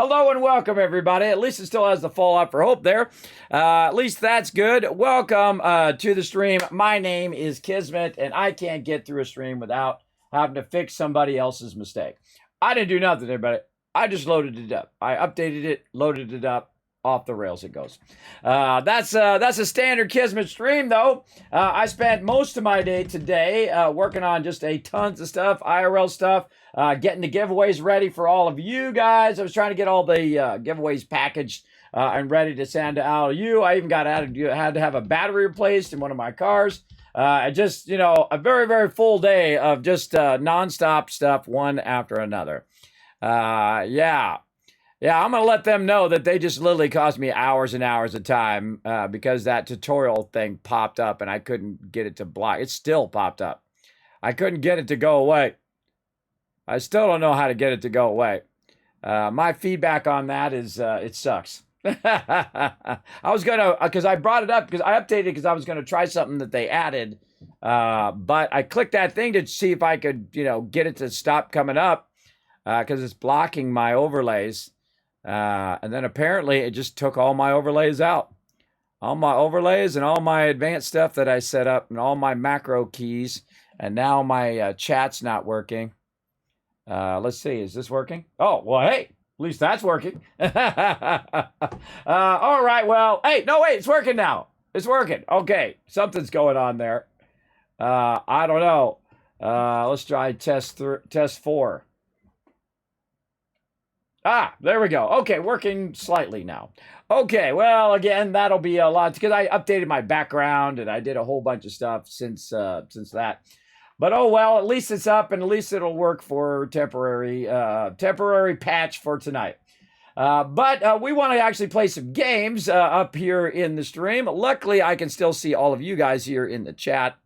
Hello and welcome, everybody. At least it still has the fall out for hope there. At least that's good. Welcome to the stream. My name is Kismet, and I can't get through a stream without having to fix somebody else's mistake. I didn't do nothing, everybody. I just loaded it up. I updated it, loaded it up. Off the rails it goes. That's a standard Kismet stream, though. I spent most of my day today working on just a tons of stuff, IRL stuff, getting the giveaways ready for all of you guys. I was trying to get all the giveaways packaged and ready to send to all of you. I even had to have a battery replaced in one of my cars. Just, a very, very full day of just nonstop stuff, one after another. Yeah, I'm going to let them know that they just literally cost me hours and hours of time because that tutorial thing popped up and I couldn't get it to block. It still popped up. I couldn't get it to go away. I still don't know how to get it to go away. My feedback on that is it sucks. I was going to, because I brought it up, because I updated because I was going to try something that they added. But I clicked that thing to see if I could, get it to stop coming up because it's blocking my overlays. And then apparently it just took all my overlays out. All my overlays and all my advanced stuff that I set up and all my macro keys. And now my chat's not working. Let's see, is this working? Oh, well, hey, at least that's working. All right, well, hey, no, wait, it's working now. It's working. Okay, something's going on there. I don't know. Let's try test 4. There we go. Okay, working slightly now. Okay, well, again, that'll be a lot because I updated my background and I did a whole bunch of stuff since that. But oh well, at least it's up and at least it'll work for temporary patch for tonight. But we want to actually play some games up here in the stream. Luckily, I can still see all of you guys here in the chat.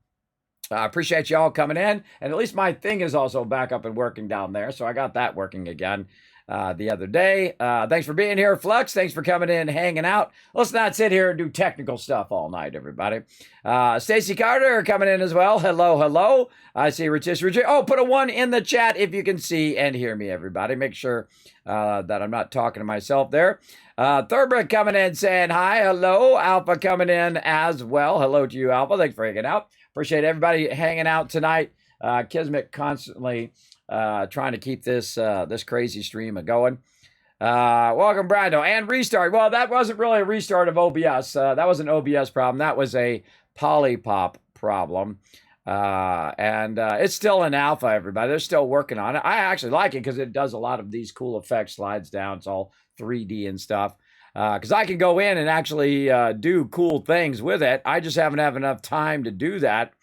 I appreciate y'all coming in, and at least my thing is also back up and working down there, so I got that working again. The other day. Thanks for being here, Flux. Thanks for coming in, hanging out. Let's not sit here and do technical stuff all night, everybody. Stacy Carter coming in as well. Hello. I see Richie. Oh, put a 1 in the chat if you can see and hear me, everybody. Make sure that I'm not talking to myself there. Thurbrick coming in saying hi. Hello. Alpha coming in as well. Hello to you, Alpha. Thanks for hanging out. Appreciate everybody hanging out tonight. Kismet constantly trying to keep this crazy stream going. Welcome, Brando. And restart. Well, that wasn't really a restart of OBS. That was an OBS problem. That was a Polypop problem. And it's still in alpha, everybody. They're still working on it. I actually like it because it does a lot of these cool effects, slides down. It's all 3D and stuff. Because I can go in and actually do cool things with it. I just haven't had enough time to do that.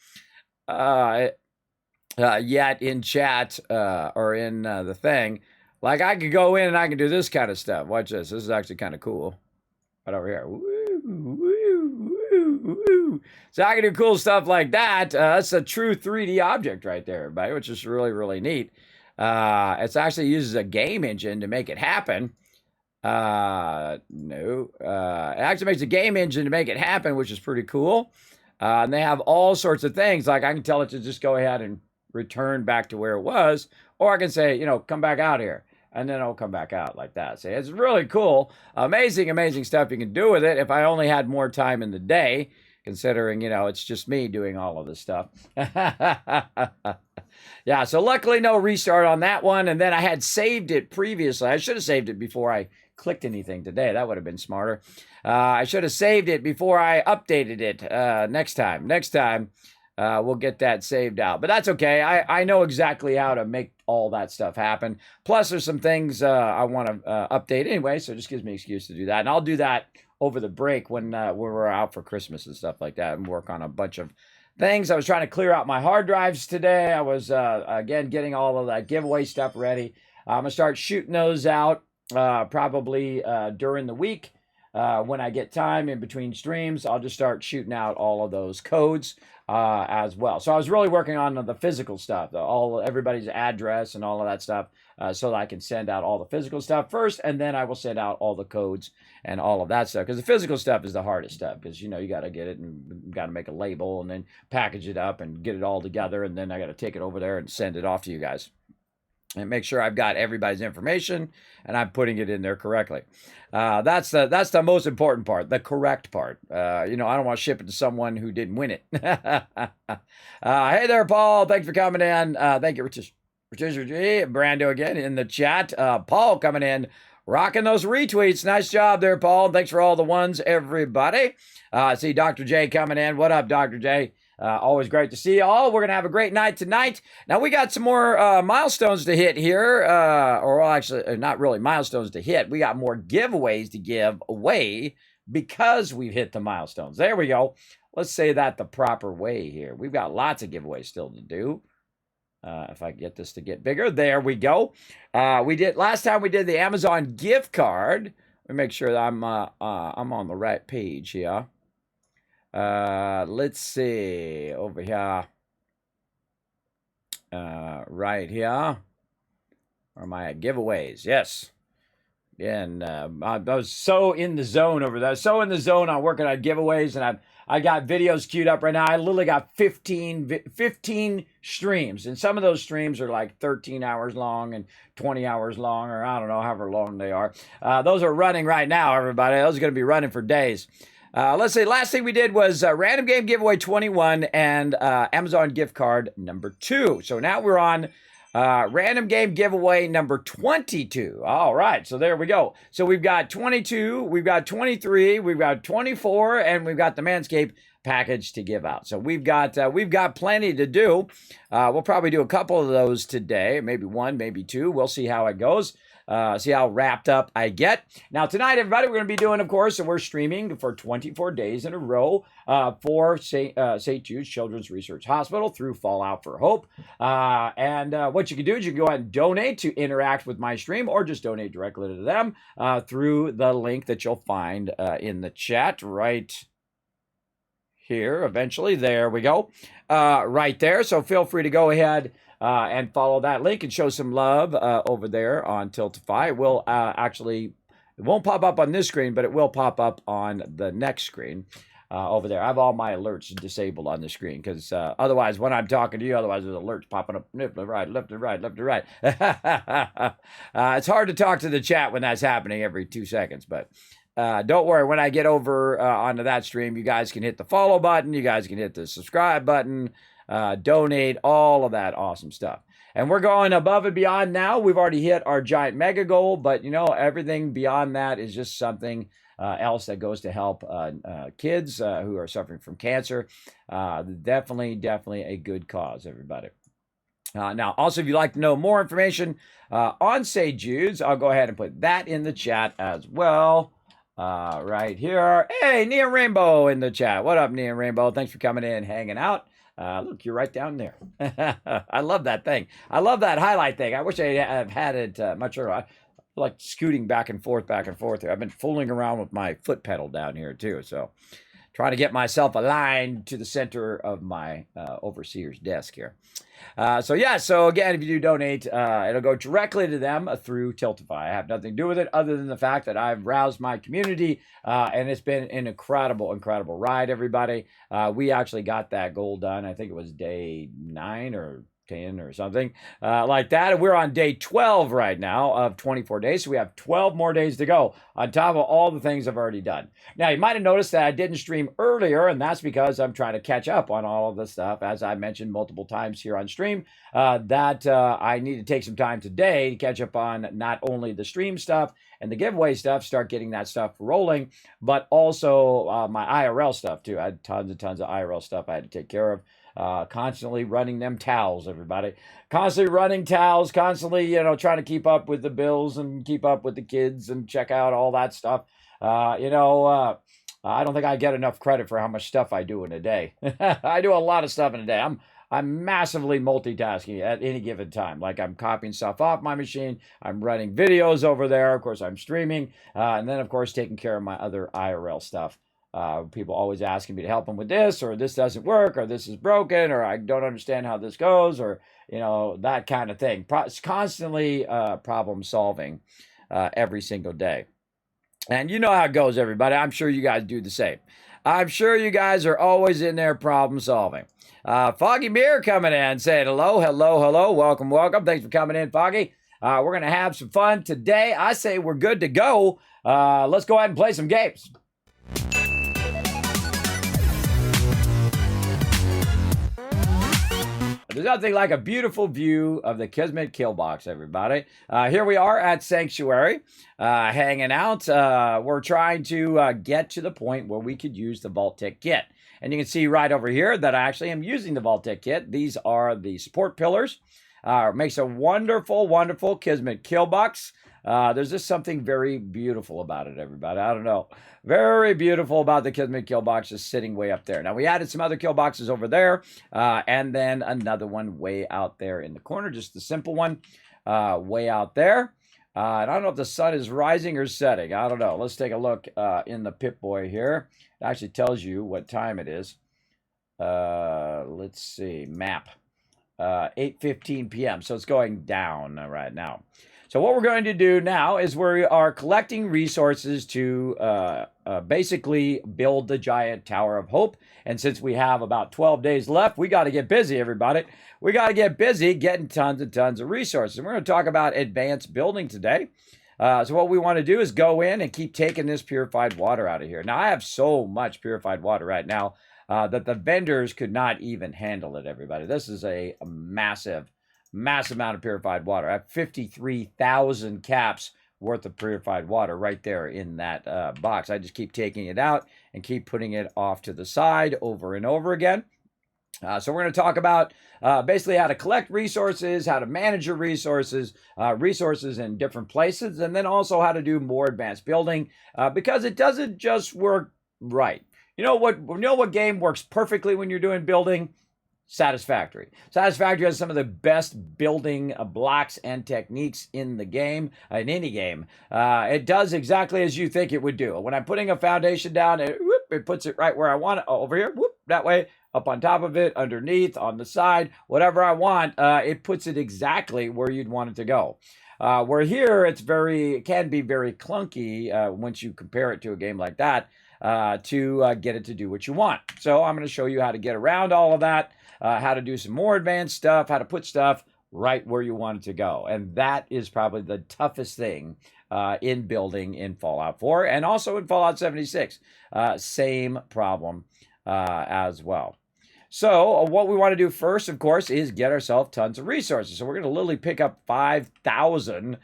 Yet in chat or in the thing. Like I could go in and I can do this kind of stuff. Watch this. This is actually kind of cool. Right over here. Woo. So I can do cool stuff like that. That's a true 3D object right there, everybody, which is really, really neat. It actually uses a game engine to make it happen. It actually makes a game engine to make it happen, which is pretty cool. And they have all sorts of things. Like I can tell it to just go ahead and return back to where it was, or I can say, come back out here, and then it'll come back out like that. So it's really cool, amazing stuff you can do with it. If I only had more time in the day, considering it's just me doing all of this stuff. Yeah, so luckily no restart on that one, and then I had saved it previously. I should have saved it before I clicked anything today. That would have been smarter. I should have saved it before I updated it. Next time. We'll get that saved out. But that's okay. I know exactly how to make all that stuff happen. Plus, there's some things I want to update anyway, so it just gives me an excuse to do that. And I'll do that over the break when we're out for Christmas and stuff like that and work on a bunch of things. I was trying to clear out my hard drives today. I was, again, getting all of that giveaway stuff ready. I'm going to start shooting those out probably during the week. When I get time in between streams, I'll just start shooting out all of those codes as well. So I was really working on the physical stuff, everybody's address and all of that stuff, so that I can send out all the physical stuff first, and then I will send out all the codes and all of that stuff. Because the physical stuff is the hardest stuff, because you got to get it and got to make a label and then package it up and get it all together, and then I got to take it over there and send it off to you guys. and make sure I've got everybody's information and I'm putting it in there correctly. That's the most important part, the correct part. I don't want to ship it to someone who didn't win it. Hey there, Paul. Thanks for coming in. Thank you, Richard G. Brando again in the chat. Paul coming in, rocking those retweets. Nice job there, Paul. Thanks for all the ones, everybody. See Dr. J coming in. What up, Dr. J? Always great to see you all. We're going to have a great night tonight. Now, we got some more milestones to hit here. Actually, not really milestones to hit. We got more giveaways to give away because we've hit the milestones. There we go. Let's say that the proper way here. We've got lots of giveaways still to do. If I get this to get bigger. There we go. Last time we did the Amazon gift card. Let me make sure that I'm on the right page here. Let's see over here. Right here. Or my giveaways. Yes. And I was so in the zone over there. So in the zone on working on giveaways, and I got videos queued up right now. I literally got 15 streams, and some of those streams are like 13 hours long and 20 hours long, or I don't know, however long they are. Those are running right now, everybody. Those are going to be running for days. Let's see. Last thing we did was random game giveaway 21 and Amazon gift card number 2. So now we're on random game giveaway number 22. All right. So there we go. So we've got 22, we've got 23, we've got 24, and we've got the Manscaped package to give out. So we've got plenty to do. We'll probably do a couple of those today, maybe one, maybe two. We'll see how it goes. See how wrapped up I get. Now, tonight, everybody, we're going to be doing, of course, and we're streaming for 24 days in a row for St. Jude's Children's Research Hospital through Fallout for Hope. And what you can do is you can go ahead and donate to interact with my stream, or just donate directly to them through the link that you'll find in the chat right here eventually. There we go. Right there. So feel free to go ahead and follow that link and show some love over there on Tiltify. It will it won't pop up on this screen, but it will pop up on the next screen over there. I have all my alerts disabled on the screen because otherwise, when I'm talking to you, there's alerts popping up left to right, left to right, left to right. It's hard to talk to the chat when that's happening every 2 seconds, but don't worry. When I get over onto that stream, you guys can hit the follow button. You guys can hit the subscribe button. Donate, all of that awesome stuff. And we're going above and beyond now. We've already hit our giant mega goal, but everything beyond that is just something else that goes to help kids who are suffering from cancer. Definitely a good cause, everybody. Now, also, if you'd like to know more information on St. Jude's, I'll go ahead and put that in the chat as well. Right here. Hey, Neon Rainbow in the chat. What up, Neon Rainbow? Thanks for coming in and hanging out. Look, you're right down there. I love that thing. I love that highlight thing. I wish I had had it much earlier. I like scooting back and forth here. I've been fooling around with my foot pedal down here too. So trying to get myself aligned to the center of my overseer's desk here. So again, if you do donate, it'll go directly to them through Tiltify. I have nothing to do with it other than the fact that I've roused my community, and it's been an incredible ride, everybody. We actually got that goal done. I think it was day 9 or 10 or something like that. And we're on day 12 right now of 24 days. So we have 12 more days to go on top of all the things I've already done. Now, you might have noticed that I didn't stream earlier, and that's because I'm trying to catch up on all of this stuff. As I mentioned multiple times here on stream, that I need to take some time today to catch up on not only the stream stuff and the giveaway stuff, start getting that stuff rolling, but also my IRL stuff too. I had tons of IRL stuff I had to take care of. Constantly running them towels, everybody. Constantly running towels, constantly, trying to keep up with the bills and keep up with the kids and check out all that stuff. I don't think I get enough credit for how much stuff I do in a day. I do a lot of stuff in a day. I'm massively multitasking at any given time. Like I'm copying stuff off my machine. I'm running videos over there. Of course, I'm streaming. And then, of course, taking care of my other IRL stuff. People always asking me to help them with this, or this doesn't work, or this is broken, or I don't understand how this goes, or, that kind of thing. It's constantly problem solving every single day. And you know how it goes, everybody. I'm sure you guys do the same. I'm sure you guys are always in there problem solving. Foggy Beer coming in, saying hello, hello, hello, welcome, welcome. Thanks for coming in, Foggy. We're going to have some fun today. I say we're good to go. Let's go ahead and play some games. There's nothing like a beautiful view of the Kismet kill box, everybody. Here we are at Sanctuary, hanging out. We're trying to get to the point where we could use the vault-tec kit. And you can see right over here that I actually am using the vault-tec kit. These are the support pillars. Makes a wonderful, wonderful Kismet kill box. There's just something very beautiful about it, everybody. I don't know. Very beautiful about the Kismet kill box just sitting way up there. Now, we added some other kill boxes over there, and then another one way out there in the corner, just the simple one way out there. And I don't know if the sun is rising or setting. I don't know. Let's take a look in the Pip-Boy here. It actually tells you what time it is. Let's see. Map. 8:15 p.m. So it's going down right now. So what we're going to do now is we are collecting resources to basically build the giant Tower of Hope. And since we have about 12 days left, we got to get busy, everybody. We got to get busy getting tons and tons of resources. And we're going to talk about advanced building today. So what we want to do is go in and keep taking this purified water out of here. Now, I have so much purified water right now that the vendors could not even handle it, everybody. This is a massive amount of purified water. I have 53,000 caps worth of purified water right there in that box. I just keep taking it out and keep putting it off to the side over and over again. So we're going to talk about basically how to collect resources, how to manage your resources, resources in different places, and then also how to do more advanced building because it doesn't just work right. You know what game works perfectly when you're doing building? Satisfactory. Satisfactory has some of the best building blocks and techniques in the game, in any game. It does exactly as you think it would do. When I'm putting a foundation down, it puts it right where I want it, over here, that way, up on top of it, underneath, on the side, whatever I want, it puts it exactly where you'd want it to go. Where here, it can be very clunky once you compare it to a game like that to get it to do what you want. So I'm going to show you how to get around all of that. How to do some more advanced stuff, how to put stuff right where you want it to go. And that is probably the toughest thing in building in Fallout 4 and also in Fallout 76. Same problem as well. So what we want to do first, of course, is get ourselves tons of resources. So we're going to literally pick up 5,000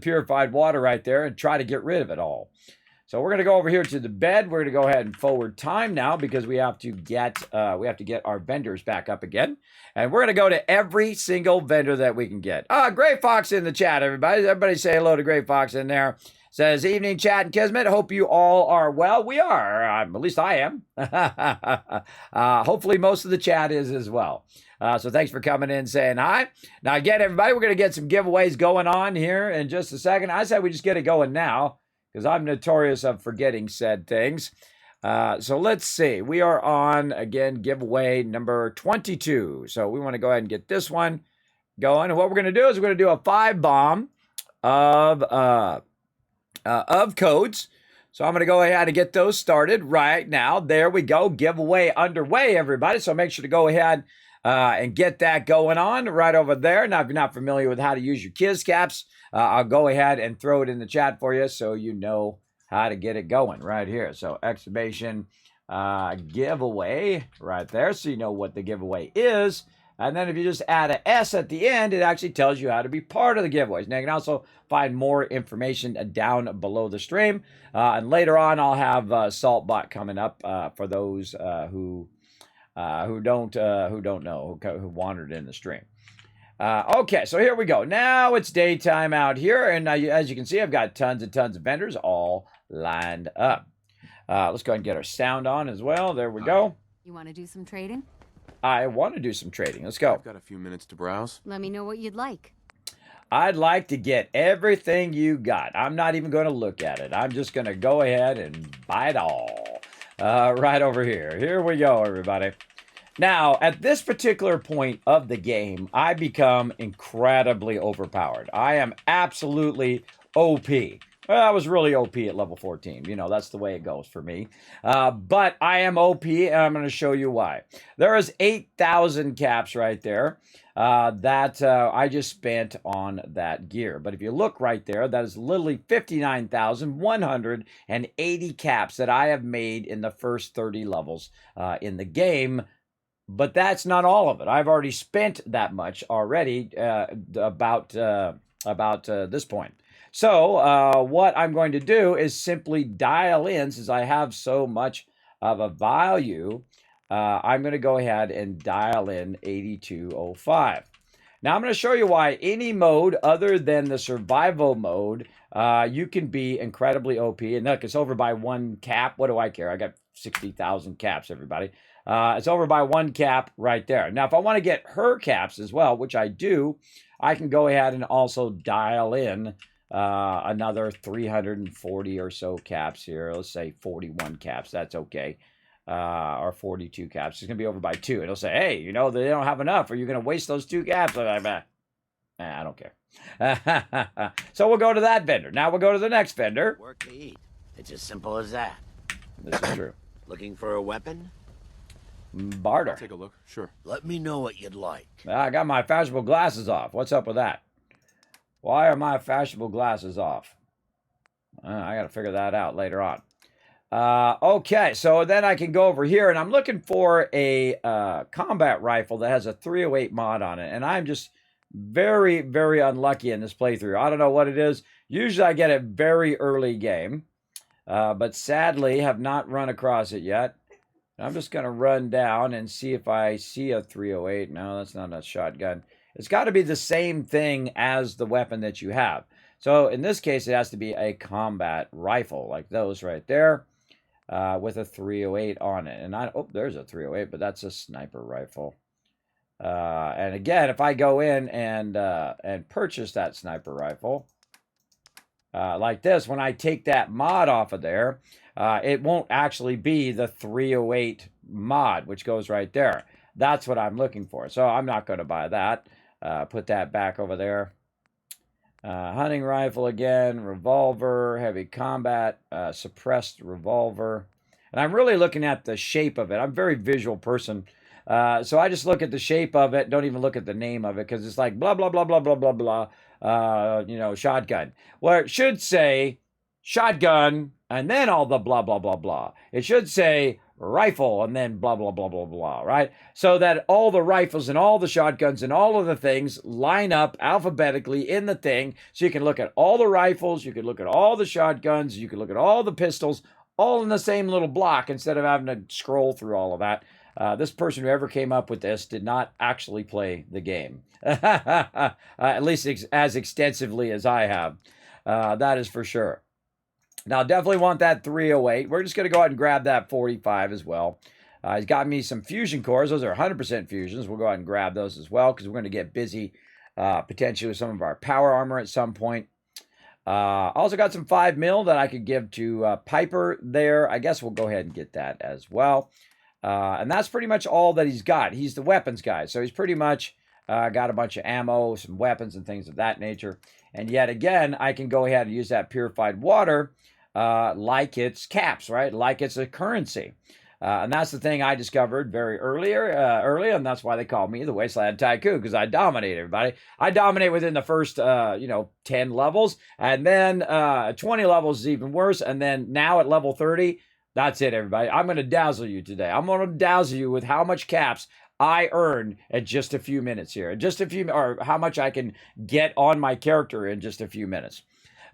purified water right there and try to get rid of it all. So we're going to go over here to the bed. We're going to go ahead and forward time now because we have to get our vendors back up again. And we're going to go to every single vendor that we can get. Gray Fox in the chat, everybody. Everybody say hello to Gray Fox in there. Says, evening, Chad and Kismet. Hope you all are well. We are. At least I am. Hopefully most of the chat is as well. So thanks for coming in saying hi. Now, again, everybody, we're going to get some giveaways going on here in just a second. I said we just get it going now, because I'm notorious of forgetting said things. So let's see. We are on, again, giveaway number 22. So we want to go ahead and get this one going. And what we're going to do is we're going to do a 5-bomb of codes. So I'm going to go ahead and get those started right now. There we go. Giveaway underway, everybody. So make sure to go ahead and get that going on right over there. Now, if you're not familiar with how to use your Kiz caps, I'll go ahead and throw it in the chat for you so you know how to get it going right here. So exclamation giveaway right there so you know what the giveaway is. And then if you just add an S at the end, it actually tells you how to be part of the giveaways. Now, you can also find more information down below the stream. And later on, I'll have Saltbot coming up for those who don't know, who wandered in the stream. Okay, so here we go. Now it's daytime out here, and as you can see, I've got tons and tons of vendors all lined up. Let's go ahead and get our sound on as well. There we go. You want to do some trading? I want to do some trading. Let's go. I've got a few minutes to browse. Let me know what you'd like. I'd like to get everything you got. I'm not even going to look at it. I'm just going to go ahead and buy it all. Right over here. Here we go, everybody. Now, at this particular point of the game, I become incredibly overpowered. I am absolutely OP. Well, I was really OP at level 14. You know, that's the way it goes for me. But I am OP, and I'm going to show you why. There is 8,000 caps right there that I just spent on that gear. But if you look right there, that is literally 59,180 caps that I have made in the first 30 levels in the game. But that's not all of it. I've already spent that much already about this point. So what I'm going to do is simply dial in, since I have so much of a value, I'm going to go ahead and dial in 8205. Now I'm going to show you why any mode other than the survival mode, you can be incredibly OP. And look, it's over by 1 cap. What do I care? I got 60,000 caps, everybody. It's over by 1 cap right there. Now, if I want to get her caps as well, which I do, I can go ahead and also dial in another 340 or so caps here. Let's say 41 caps. That's okay. Or 42 caps. It's going to be over by 2. It'll say, hey, you know, they don't have enough. Are you going to waste those 2 caps? I'm like, I don't care. So we'll go to that vendor. Now we'll go to the next vendor. Work to eat. It's as simple as that. This is true. Looking for a weapon? Barter. I'll take a look. Sure. Let me know what you'd like. I got my fashionable glasses off. What's up with that? Why are my fashionable glasses off? I got to figure that out later on. Okay, so then I can go over here, and I'm looking for a combat rifle that has a 308 mod on it, and I'm just very, very unlucky in this playthrough. I don't know what it is. Usually I get it very early game, but sadly have not run across it yet. I'm just going to run down and see if I see a 308. No, that's not a shotgun. It's got to be the same thing as the weapon that you have. So in this case, it has to be a combat rifle like those right there with a 308 on it. And oh, there's a 308, but that's a sniper rifle. And again, if I go in and purchase that sniper rifle like this, when I take that mod off of there, it won't actually be the 308 mod, which goes right there. That's what I'm looking for. So I'm not going to buy that. Put that back over there. Hunting rifle again, revolver, heavy combat, suppressed revolver. And I'm really looking at the shape of it. I'm a very visual person. So I just look at the shape of it. Don't even look at the name of it because it's like blah, blah, blah, blah, blah, blah, blah. You know, shotgun. Well, it should say shotgun and then all the blah, blah, blah, blah. It should say rifle and then blah, blah, blah, blah, blah, right? So that all the rifles and all the shotguns and all of the things line up alphabetically in the thing. So you can look at all the rifles, you can look at all the shotguns, you can look at all the pistols, all in the same little block instead of having to scroll through all of that. This person who ever came up with this did not actually play the game, at least as extensively as I have. That is for sure. Now, definitely want that 308. We're just going to go ahead and grab that 45 as well. He's got me some fusion cores. Those are 100% fusions. We'll go ahead and grab those as well because we're going to get busy potentially with some of our power armor at some point. Also got some 5 mil that I could give to Piper there. I guess we'll go ahead and get that as well. And that's pretty much all that he's got. He's the weapons guy. So he's pretty much got a bunch of ammo, some weapons and things of that nature. And yet again, I can go ahead and use that purified water like it's caps, right? Like it's a currency. And that's the thing I discovered very early, and that's why they call me the Wasteland Tycoon, because I dominate everybody. I dominate within the first, 10 levels, and then 20 levels is even worse, and then now at level 30, that's it, everybody. I'm going to dazzle you today. I'm going to dazzle you with how much caps I earn at just a few minutes here, or how much I can get on my character in just a few minutes.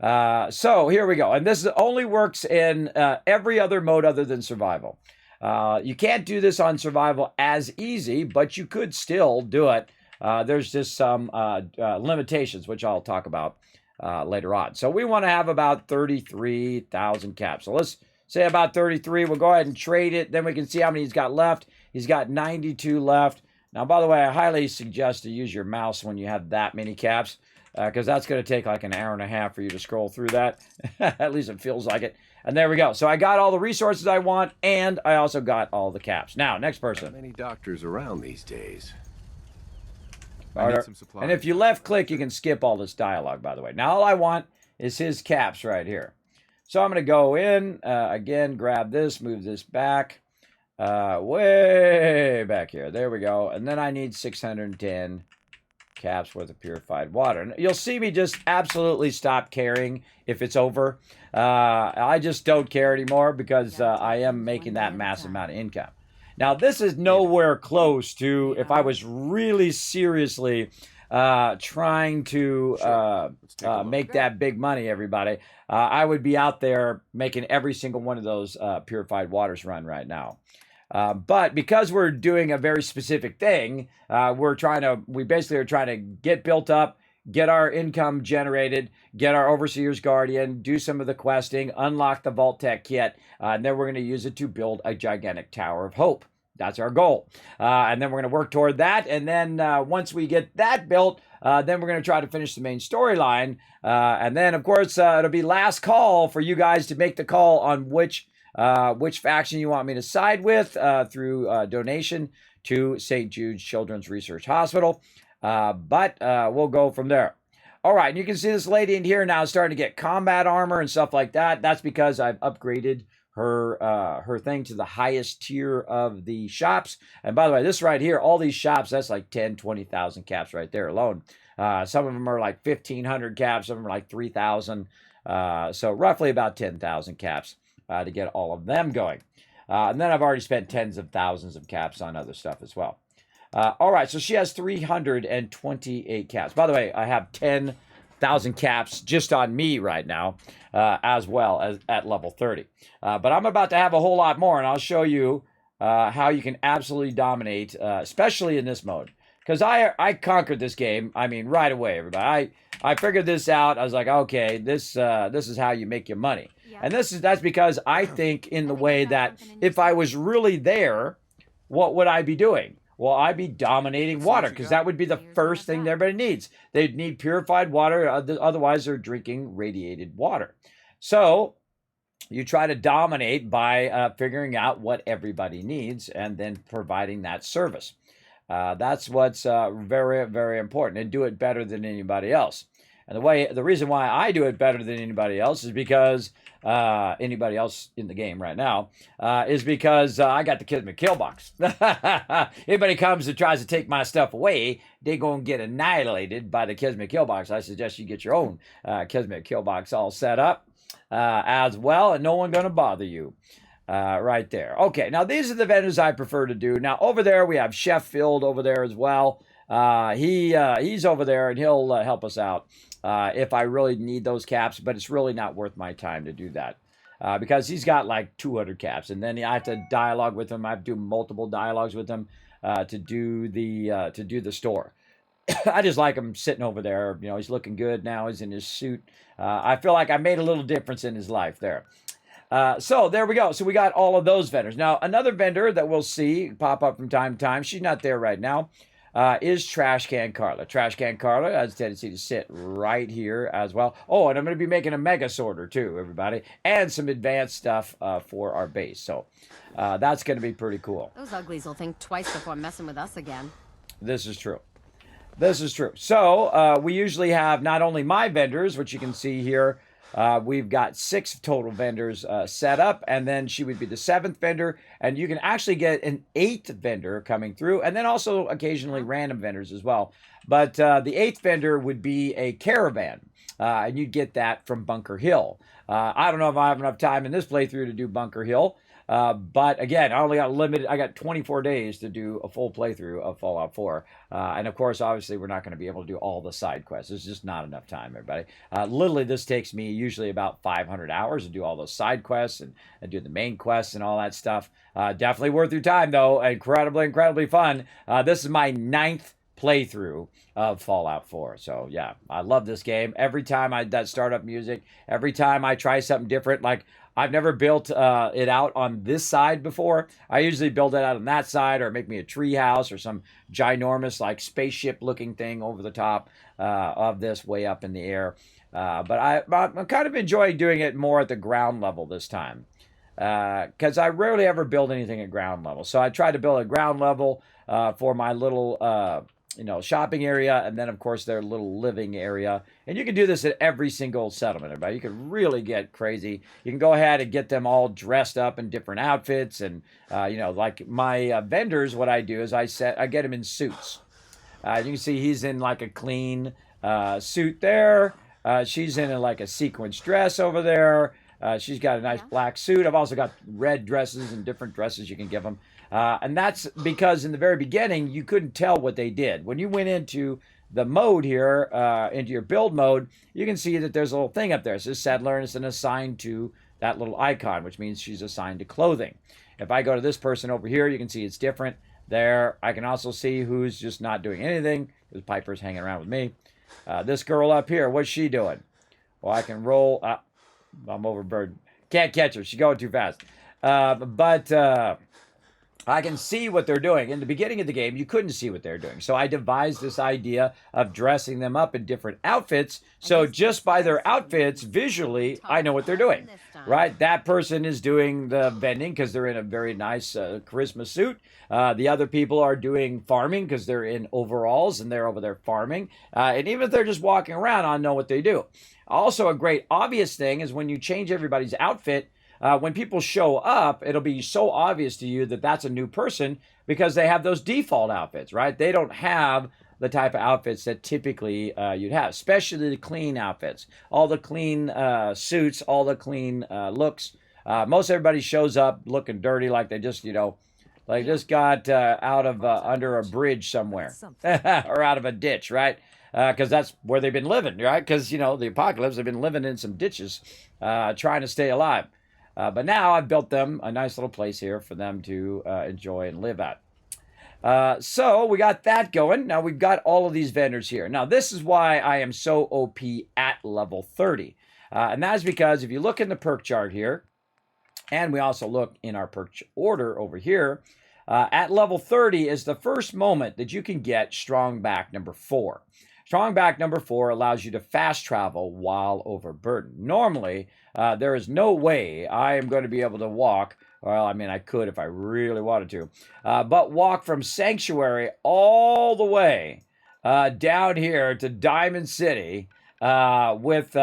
So here we go. And this only works in every other mode other than survival. You can't do this on survival as easy, but you could still do it. There's just some limitations, which I'll talk about later on. So we want to have about 33,000 caps. So let's say about 33. We'll go ahead and trade it. Then we can see how many he's got left. He's got 92 left. Now, by the way, I highly suggest to use your mouse when you have that many caps, because that's going to take like an hour and a half for you to scroll through that. At least it feels like it. And there we go. So I got all the resources I want, and I also got all the caps. Now, next person. Not many doctors around these days. And if you left click, you can skip all this dialogue, by the way. Now, all I want is his caps right here. So I'm going to go in, again, grab this, move this back, way back here. There we go. And then I need 610 caps worth of purified water. And you'll see me just absolutely stop caring if it's over. I just don't care anymore because I am making that massive amount of income. Now, this is nowhere close to if I was really seriously trying to make that big money, everybody. I would be out there making every single one of those purified waters run right now. But because we're doing a very specific thing, we basically are trying to get built up, get our income generated, get our Overseer's Guardian, do some of the questing, unlock the vault-tec kit, and then we're going to use it to build a gigantic Tower of Hope. That's our goal. And then we're going to work toward that. And then once we get that built, then we're going to try to finish the main storyline. And then, of course, it'll be last call for you guys to make the call on which faction you want me to side with through donation to St. Jude's Children's Research Hospital. But we'll go from there. All right, and you can see this lady in here now starting to get combat armor and stuff like that. That's because I've upgraded her thing to the highest tier of the shops. And by the way, this right here, all these shops, that's like 10, 20,000 caps right there alone. Some of them are like 1,500 caps, some of them are like 3,000. So roughly about 10,000 caps to get all of them going. And then I've already spent tens of thousands of caps on other stuff as well. All right, so she has 328 caps. By the way, I have 10,000 caps just on me right now, as well as at level 30. But I'm about to have a whole lot more, and I'll show you how you can absolutely dominate, especially in this mode. Because I conquered this game, I mean, right away, everybody. I figured this out. I was like, okay, this is how you make your money. Yeah. And that's because I think in the way that if I was really there, what would I be doing? Well, I'd be dominating water because that would be the first thing everybody needs. They'd need purified water. Otherwise, they're drinking radiated water. So you try to dominate by figuring out what everybody needs and then providing that service. That's what's very, very important, and do it better than anybody else. And the reason why I do it better than anybody else is because anybody else in the game right now is because I got the Kismet kill box. Anybody comes and tries to take my stuff away, they're going to get annihilated by the Kismet kill box. I suggest you get your own Kismet kill box all set up as well, and no one going to bother you. Right there. Okay, now these are the vendors I prefer to do. Now over there we have Sheffield over there as well. He's over there and he'll help us out if I really need those caps, but it's really not worth my time to do that because he's got like 200 caps, and then I have to dialogue with him. I have to do multiple dialogues with him to do the store. I just like him sitting over there. You know, he's looking good now. He's in his suit. I feel like I made a little difference in his life there. So there we go. So we got all of those vendors. Now, another vendor that we'll see pop up from time to time, she's not there right now, is Trash Can Carla. Trash Can Carla has a tendency to sit right here as well. Oh, and I'm going to be making a mega sorter too, everybody, and some advanced stuff for our base. So that's going to be pretty cool. Those uglies will think twice before messing with us again. This is true. This is true. So we usually have not only my vendors, which you can see here, we've got 6 total vendors set up, and then she would be the 7th vendor, and you can actually get an 8th vendor coming through, and then also occasionally random vendors as well. But the 8th vendor would be a caravan, and you'd get that from Bunker Hill. I don't know if I have enough time in this playthrough to do Bunker Hill, but again, I only got limited. I got 24 days to do a full playthrough of Fallout 4. And of course, obviously, we're not going to be able to do all the side quests. There's just not enough time, everybody. Literally, this takes me usually about 500 hours to do all those side quests and do the main quests and all that stuff. Definitely worth your time, though. Incredibly, incredibly fun. This is my 9th playthrough of Fallout 4. So yeah, I love this game. Every time that startup music, every time I try something different, like I've never built it out on this side before. I usually build it out on that side, or make me a tree house or some ginormous like spaceship looking thing over the top of this way up in the air. But I'm kind of enjoying doing it more at the ground level this time, because I rarely ever build anything at ground level. So I tried to build a ground level for my little shopping area, and then of course their little living area. And you can do this at every single settlement, everybody. You can really get crazy. You can go ahead and get them all dressed up in different outfits, and like my vendors, what I do is I get them in suits. You can see he's in like a clean suit there. She's in like a sequins dress over there. She's got a nice black suit. I've also got red dresses and different dresses you can give them. And that's because in the very beginning, you couldn't tell what they did. When you went into the mode here, into your build mode, you can see that there's a little thing up there. It says settler, and it's an assigned to that little icon, which means she's assigned to clothing. If I go to this person over here, you can see it's different there. I can also see who's just not doing anything, because Piper's hanging around with me. This girl up here, what's she doing? Well, I can roll. I'm overburdened. Can't catch her. She's going too fast. But I can see what they're doing. In the beginning of the game, you couldn't see what they're doing. So I devised this idea of dressing them up in different outfits. So just by their outfits, visually, I know what they're doing. Right? That person is doing the vending because they're in a very nice charisma suit. The other people are doing farming because they're in overalls and they're over there farming. And even if they're just walking around, I know what they do. Also, a great obvious thing is when you change everybody's outfit, when people show up, it'll be so obvious to you that that's a new person because they have those default outfits, right? They don't have the type of outfits that typically you'd have, especially the clean outfits, all the clean suits, all the clean looks. Most everybody shows up looking dirty, like they just, got out of under a bridge somewhere or out of a ditch, right? Because that's where they've been living, right? Because, the apocalypse, they've been living in some ditches trying to stay alive. But now I've built them a nice little place here for them to enjoy and live at. So we got that going. Now we've got all of these vendors here. Now this is why I am so OP at level 30. And that is because if you look in the perk chart here, and we also look in our perk order over here, at level 30 is the first moment that you can get strong back number 4. Strong back number 4 allows you to fast travel while overburdened. Normally, there is no way I am going to be able to walk. Well, I mean, I could if I really wanted to. But walk from Sanctuary all the way down here to Diamond City with,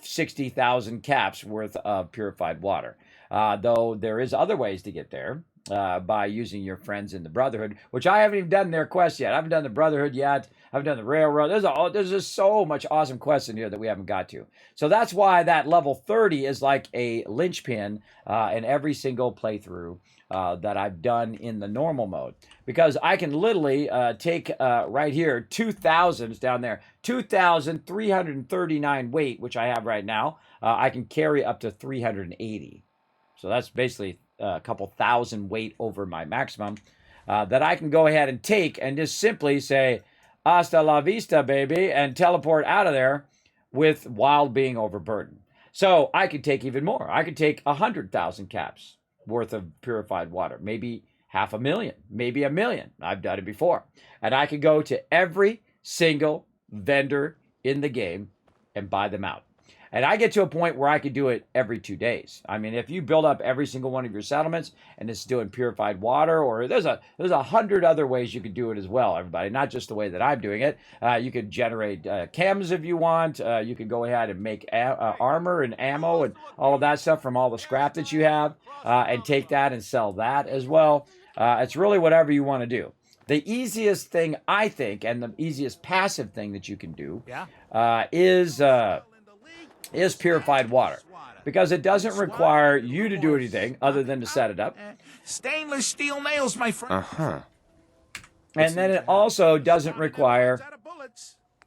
60,000 caps worth of purified water. Though there is other ways to get there. By using your friends in the Brotherhood, which I haven't even done their quest yet. I haven't done the Brotherhood yet. I haven't done the Railroad. There's just so much awesome quests in here that we haven't got to. So that's why that level 30 is like a linchpin in every single playthrough that I've done in the normal mode. Because I can literally take right here, 2,000 down there, 2,339 weight, which I have right now. I can carry up to 380. So that's basically a couple thousand weight over my maximum that I can go ahead and take and just simply say, hasta la vista, baby, and teleport out of there while being overburdened. So I could take even more. I could take 100,000 caps worth of purified water, maybe 500,000, maybe 1 million. I've done it before. And I could go to every single vendor in the game and buy them out. And I get to a point where I could do it every 2 days. I mean, if you build up every single one of your settlements and it's doing purified water, or there's 100 other ways you could do it as well, everybody, not just the way that I'm doing it. You could generate chems if you want. You could go ahead and make armor and ammo and all of that stuff from all the scrap that you have and take that and sell that as well. It's really whatever you want to do. The easiest thing, I think, and the easiest passive thing that you can do is purified water, because it doesn't require you to do anything other than to set it up. Stainless steel nails, my friend. And then it also doesn't require...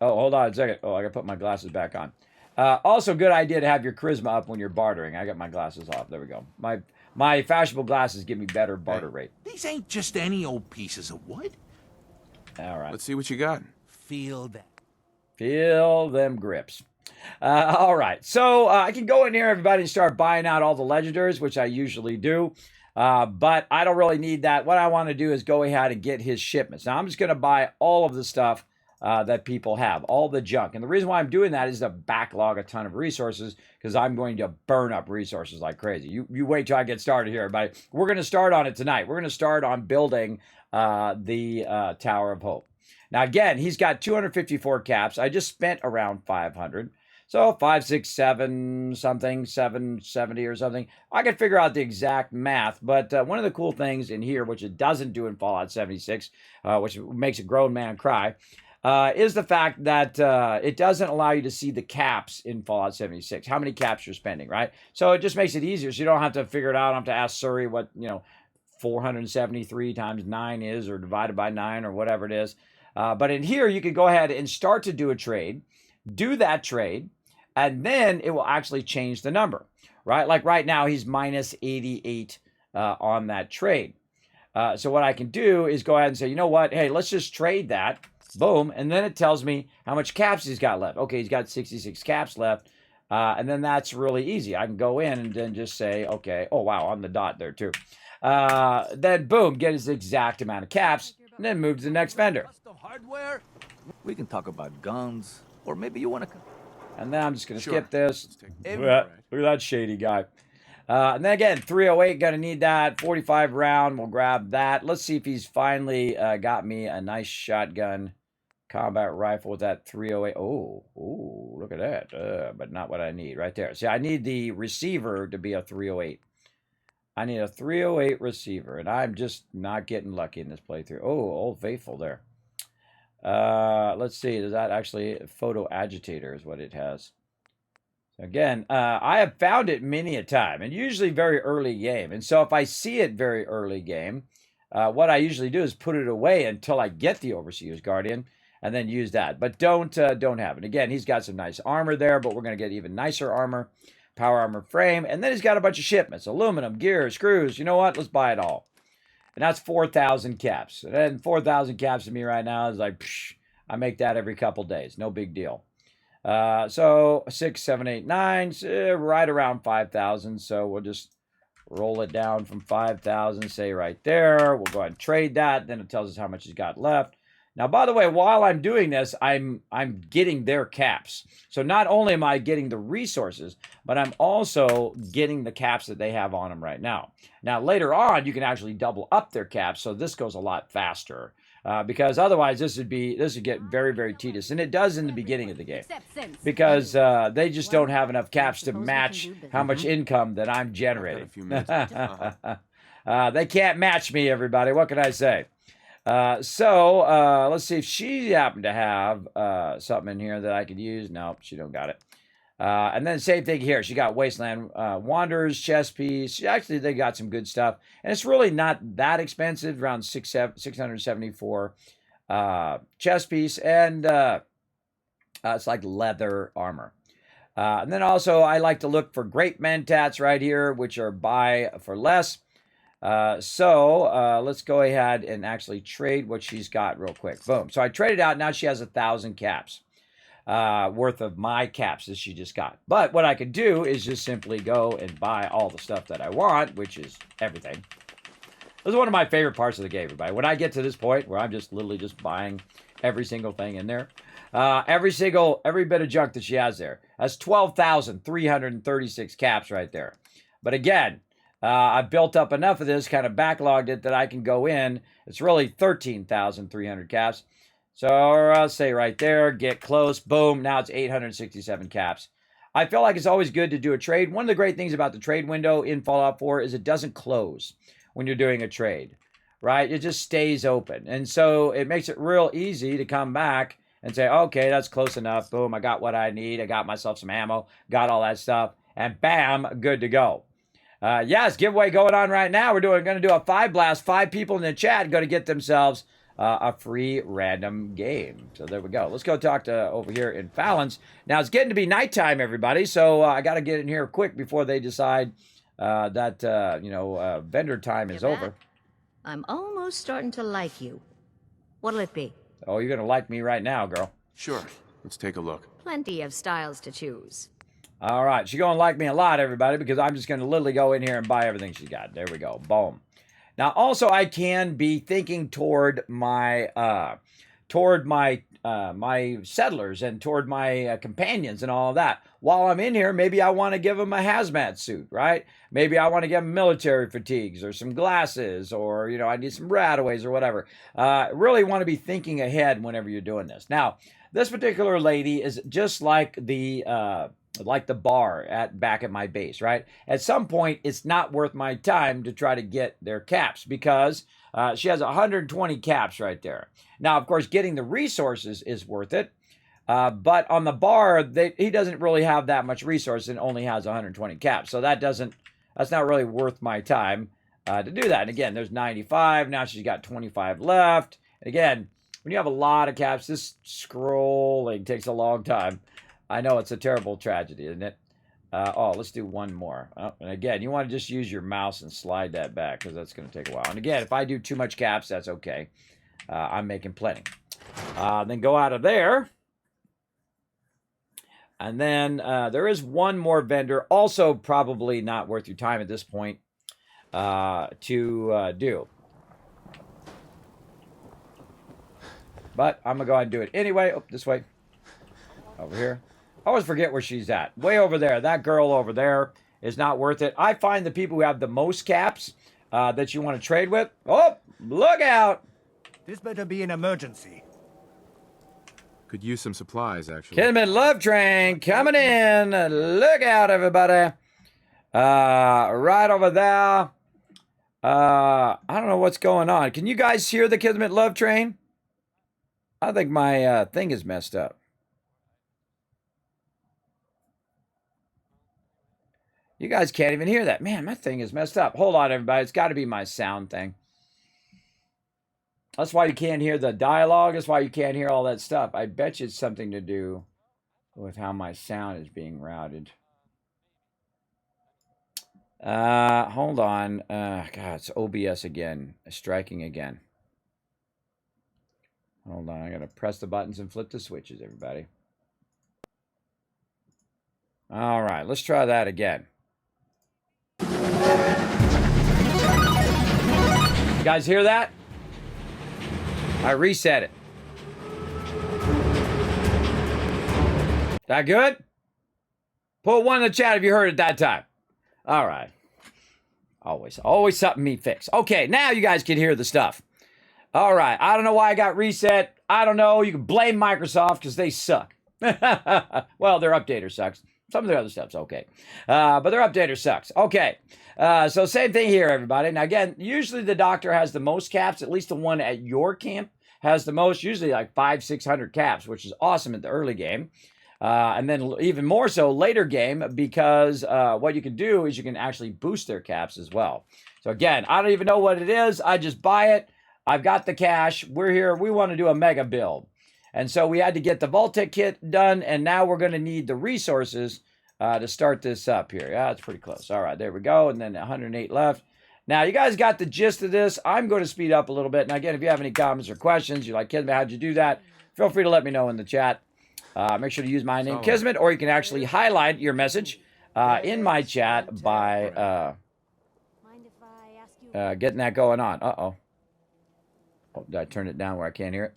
Oh, hold on a second. Oh, I gotta put my glasses back on. Also, good idea to have your charisma up when you're bartering. I got my glasses off. There we go. My fashionable glasses give me better barter rate. These ain't just any old pieces of wood. All right. Let's see what you got. Feel that. Feel them grips. All right, so I can go in here, everybody, and start buying out all the legendaries, which I usually do, but I don't really need that. What I want to do is go ahead and get his shipments. Now, I'm just going to buy all of the stuff that people have, all the junk. And the reason why I'm doing that is to backlog a ton of resources, because I'm going to burn up resources like crazy. You wait till I get started here, everybody. We're going to start on it tonight. We're going to start on building the Tower of Hope. Now, again, he's got 254 caps. I just spent around 500. So 567 something, 770 or something. I could figure out the exact math, but one of the cool things in here, which it doesn't do in Fallout 76, which makes a grown man cry, is the fact that it doesn't allow you to see the caps in Fallout 76, how many caps you're spending, right? So it just makes it easier, so you don't have to figure it out. I don't have to ask Surrey what, 473 times 9 is, or divided by 9, or whatever it is. But in here, you can go ahead and start to do a trade, do that trade, and then it will actually change the number, right? Like right now, he's minus 88 on that trade. So what I can do is go ahead and say, you know what? Hey, let's just trade that. Boom. And then it tells me how much caps he's got left. Okay, he's got 66 caps left. And then that's really easy. I can go in and then just say, okay, oh, wow, on the dot there too. Then boom, get his exact amount of caps, and then move to the next vendor. Custom hardware? We can talk about guns, or maybe you want to... And then I'm just going to Sure. skip this. Take- Look at that shady guy. And then again, 308, going to need that. 45 round, we'll grab that. Let's see if he's finally got me a nice shotgun combat rifle with that 308. Oh, look at that. But not what I need right there. See, I need the receiver to be a 308. I need a 308 receiver, and I'm just not getting lucky in this playthrough. Oh, Old Faithful there. Let's see. Does that actually... Photo agitator is what it has. Again, I have found it many a time, and usually very early game. And so if I see it very early game, what I usually do is put it away until I get the Overseer's Guardian, and then use that. But don't have it. Again, he's got some nice armor there, but we're going to get even nicer armor. Power armor frame, and then he's got a bunch of shipments. Aluminum, gear, screws. You know what? Let's buy it all. And that's 4,000 caps. And 4,000 caps to me right now is like, psh, I make that every couple days. No big deal. So 6, 7, 8, 9, right around 5,000. So we'll just roll it down from 5,000, say right there. We'll go ahead and trade that. Then it tells us how much he's got left. Now, by the way, while I'm doing this, I'm getting their caps. So not only am I getting the resources, but I'm also getting the caps that they have on them right now. Now, later on, you can actually double up their caps, so this goes a lot faster. Because otherwise, this would get very, very tedious. And it does in the beginning of the game. Because they just don't have enough caps to match how much income that I'm generating. A few minutes. They can't match me, everybody. What can I say? So let's see if she happened to have something in here that I could use. No, she don't got it. And then same thing here. She got Wasteland Wanderers, chess piece. Actually, they got some good stuff. And it's really not that expensive, around 674 chess piece. And it's like leather armor. And then also, I like to look for great mentats right here, which are buy for less. So let's go ahead and actually trade what she's got real quick. Boom. So I traded out. Now she has 1,000 caps worth of my caps that she just got. But what I could do is just simply go and buy all the stuff that I want, which is everything. This is one of my favorite parts of the game, everybody. When I get to this point where I'm just literally just buying every single thing in there. Every bit of junk that she has there. That's 12,336 caps right there. But again, I've built up enough of this, kind of backlogged it, that I can go in. It's really 13,300 caps. So I'll say right there, get close, boom. Now it's 867 caps. I feel like it's always good to do a trade. One of the great things about the trade window in Fallout 4 is it doesn't close when you're doing a trade, right? It just stays open. And so it makes it real easy to come back and say, okay, that's close enough. Boom, I got what I need. I got myself some ammo, got all that stuff, and bam, good to go. Yes, giveaway going on right now. We're going to do a 5 blast. 5 people in the chat going to get themselves a free random game. So there we go. Let's go talk to over here in Fallon's. Now it's getting to be nighttime, everybody. So I got to get in here quick before they decide that vendor time is over. I'm almost starting to like you. What'll it be? Oh, you're gonna like me right now, girl. Sure. Let's take a look. Plenty of styles to choose. All right, she's gonna like me a lot, everybody, because I'm just gonna literally go in here and buy everything she's got. There we go. Boom. Now, also, I can be thinking toward my toward my my settlers and toward my companions and all of that. While I'm in here, maybe I want to give them a hazmat suit, right? Maybe I want to give them military fatigues or some glasses, or I need some rataways or whatever. Really want to be thinking ahead whenever you're doing this. Now, this particular lady is just like the bar back at my base, right? At some point, it's not worth my time to try to get their caps because she has 120 caps right there. Now, of course, getting the resources is worth it. But on the bar, he doesn't really have that much resource and only has 120 caps. So that's not really worth my time to do that. And again, there's 95. Now she's got 25 left. And again, when you have a lot of caps, this scrolling takes a long time. I know it's a terrible tragedy, isn't it? Let's do one more. And again, you want to just use your mouse and slide that back because that's going to take a while. And again, if I do too much caps, that's okay. I'm making plenty. Then go out of there. And then there is one more vendor, also probably not worth your time at this point to do. But I'm going to go ahead and do it anyway. Oh, this way. Over here. I always forget where she's at. Way over there. That girl over there is not worth it. I find the people who have the most caps that you want to trade with. Oh, look out. This better be an emergency. Could use some supplies, actually. Kismet Love Train coming in. Look out, everybody. Right over there. I don't know what's going on. Can you guys hear the Kismet Love Train? I think my thing is messed up. You guys can't even hear that. Man, my thing is messed up. Hold on, everybody. It's got to be my sound thing. That's why you can't hear the dialogue. That's why you can't hear all that stuff. I bet you it's something to do with how my sound is being routed. Hold on. God, it's OBS again. Striking again. Hold on. I got to press the buttons and flip the switches, everybody. All right. Let's try that again. You guys hear that? I reset it. That good? Put one in the chat if you heard it that time. All right. Always something me fix. Okay, now you guys can hear the stuff. All right. I don't know why I got reset. I don't know. You can blame Microsoft because they suck. Well, their updater sucks. Some of the other stuff's okay. But their updater sucks. Okay. So same thing here, everybody. Now, again, usually the doctor has the most caps. At least the one at your camp has the most, usually like 500-600 caps, which is awesome at the early game. And then even more so later game, because what you can do is you can actually boost their caps as well. So again, I don't even know what it is. I just buy it. I've got the cash. We're here. We want to do a mega build. And so we had to get the vault-tec kit done, and now we're going to need the resources to start this up here. Yeah, it's pretty close. All right, there we go. And then 108 left. Now, you guys got the gist of this. I'm going to speed up a little bit. Now, again, if you have any comments or questions, you're like, Kismet, how'd you do that? Feel free to let me know in the chat. Make sure to use my name, Kismet, or you can actually highlight your message in my chat by getting that going on. Uh-oh. Oh, did I turn it down where I can't hear it?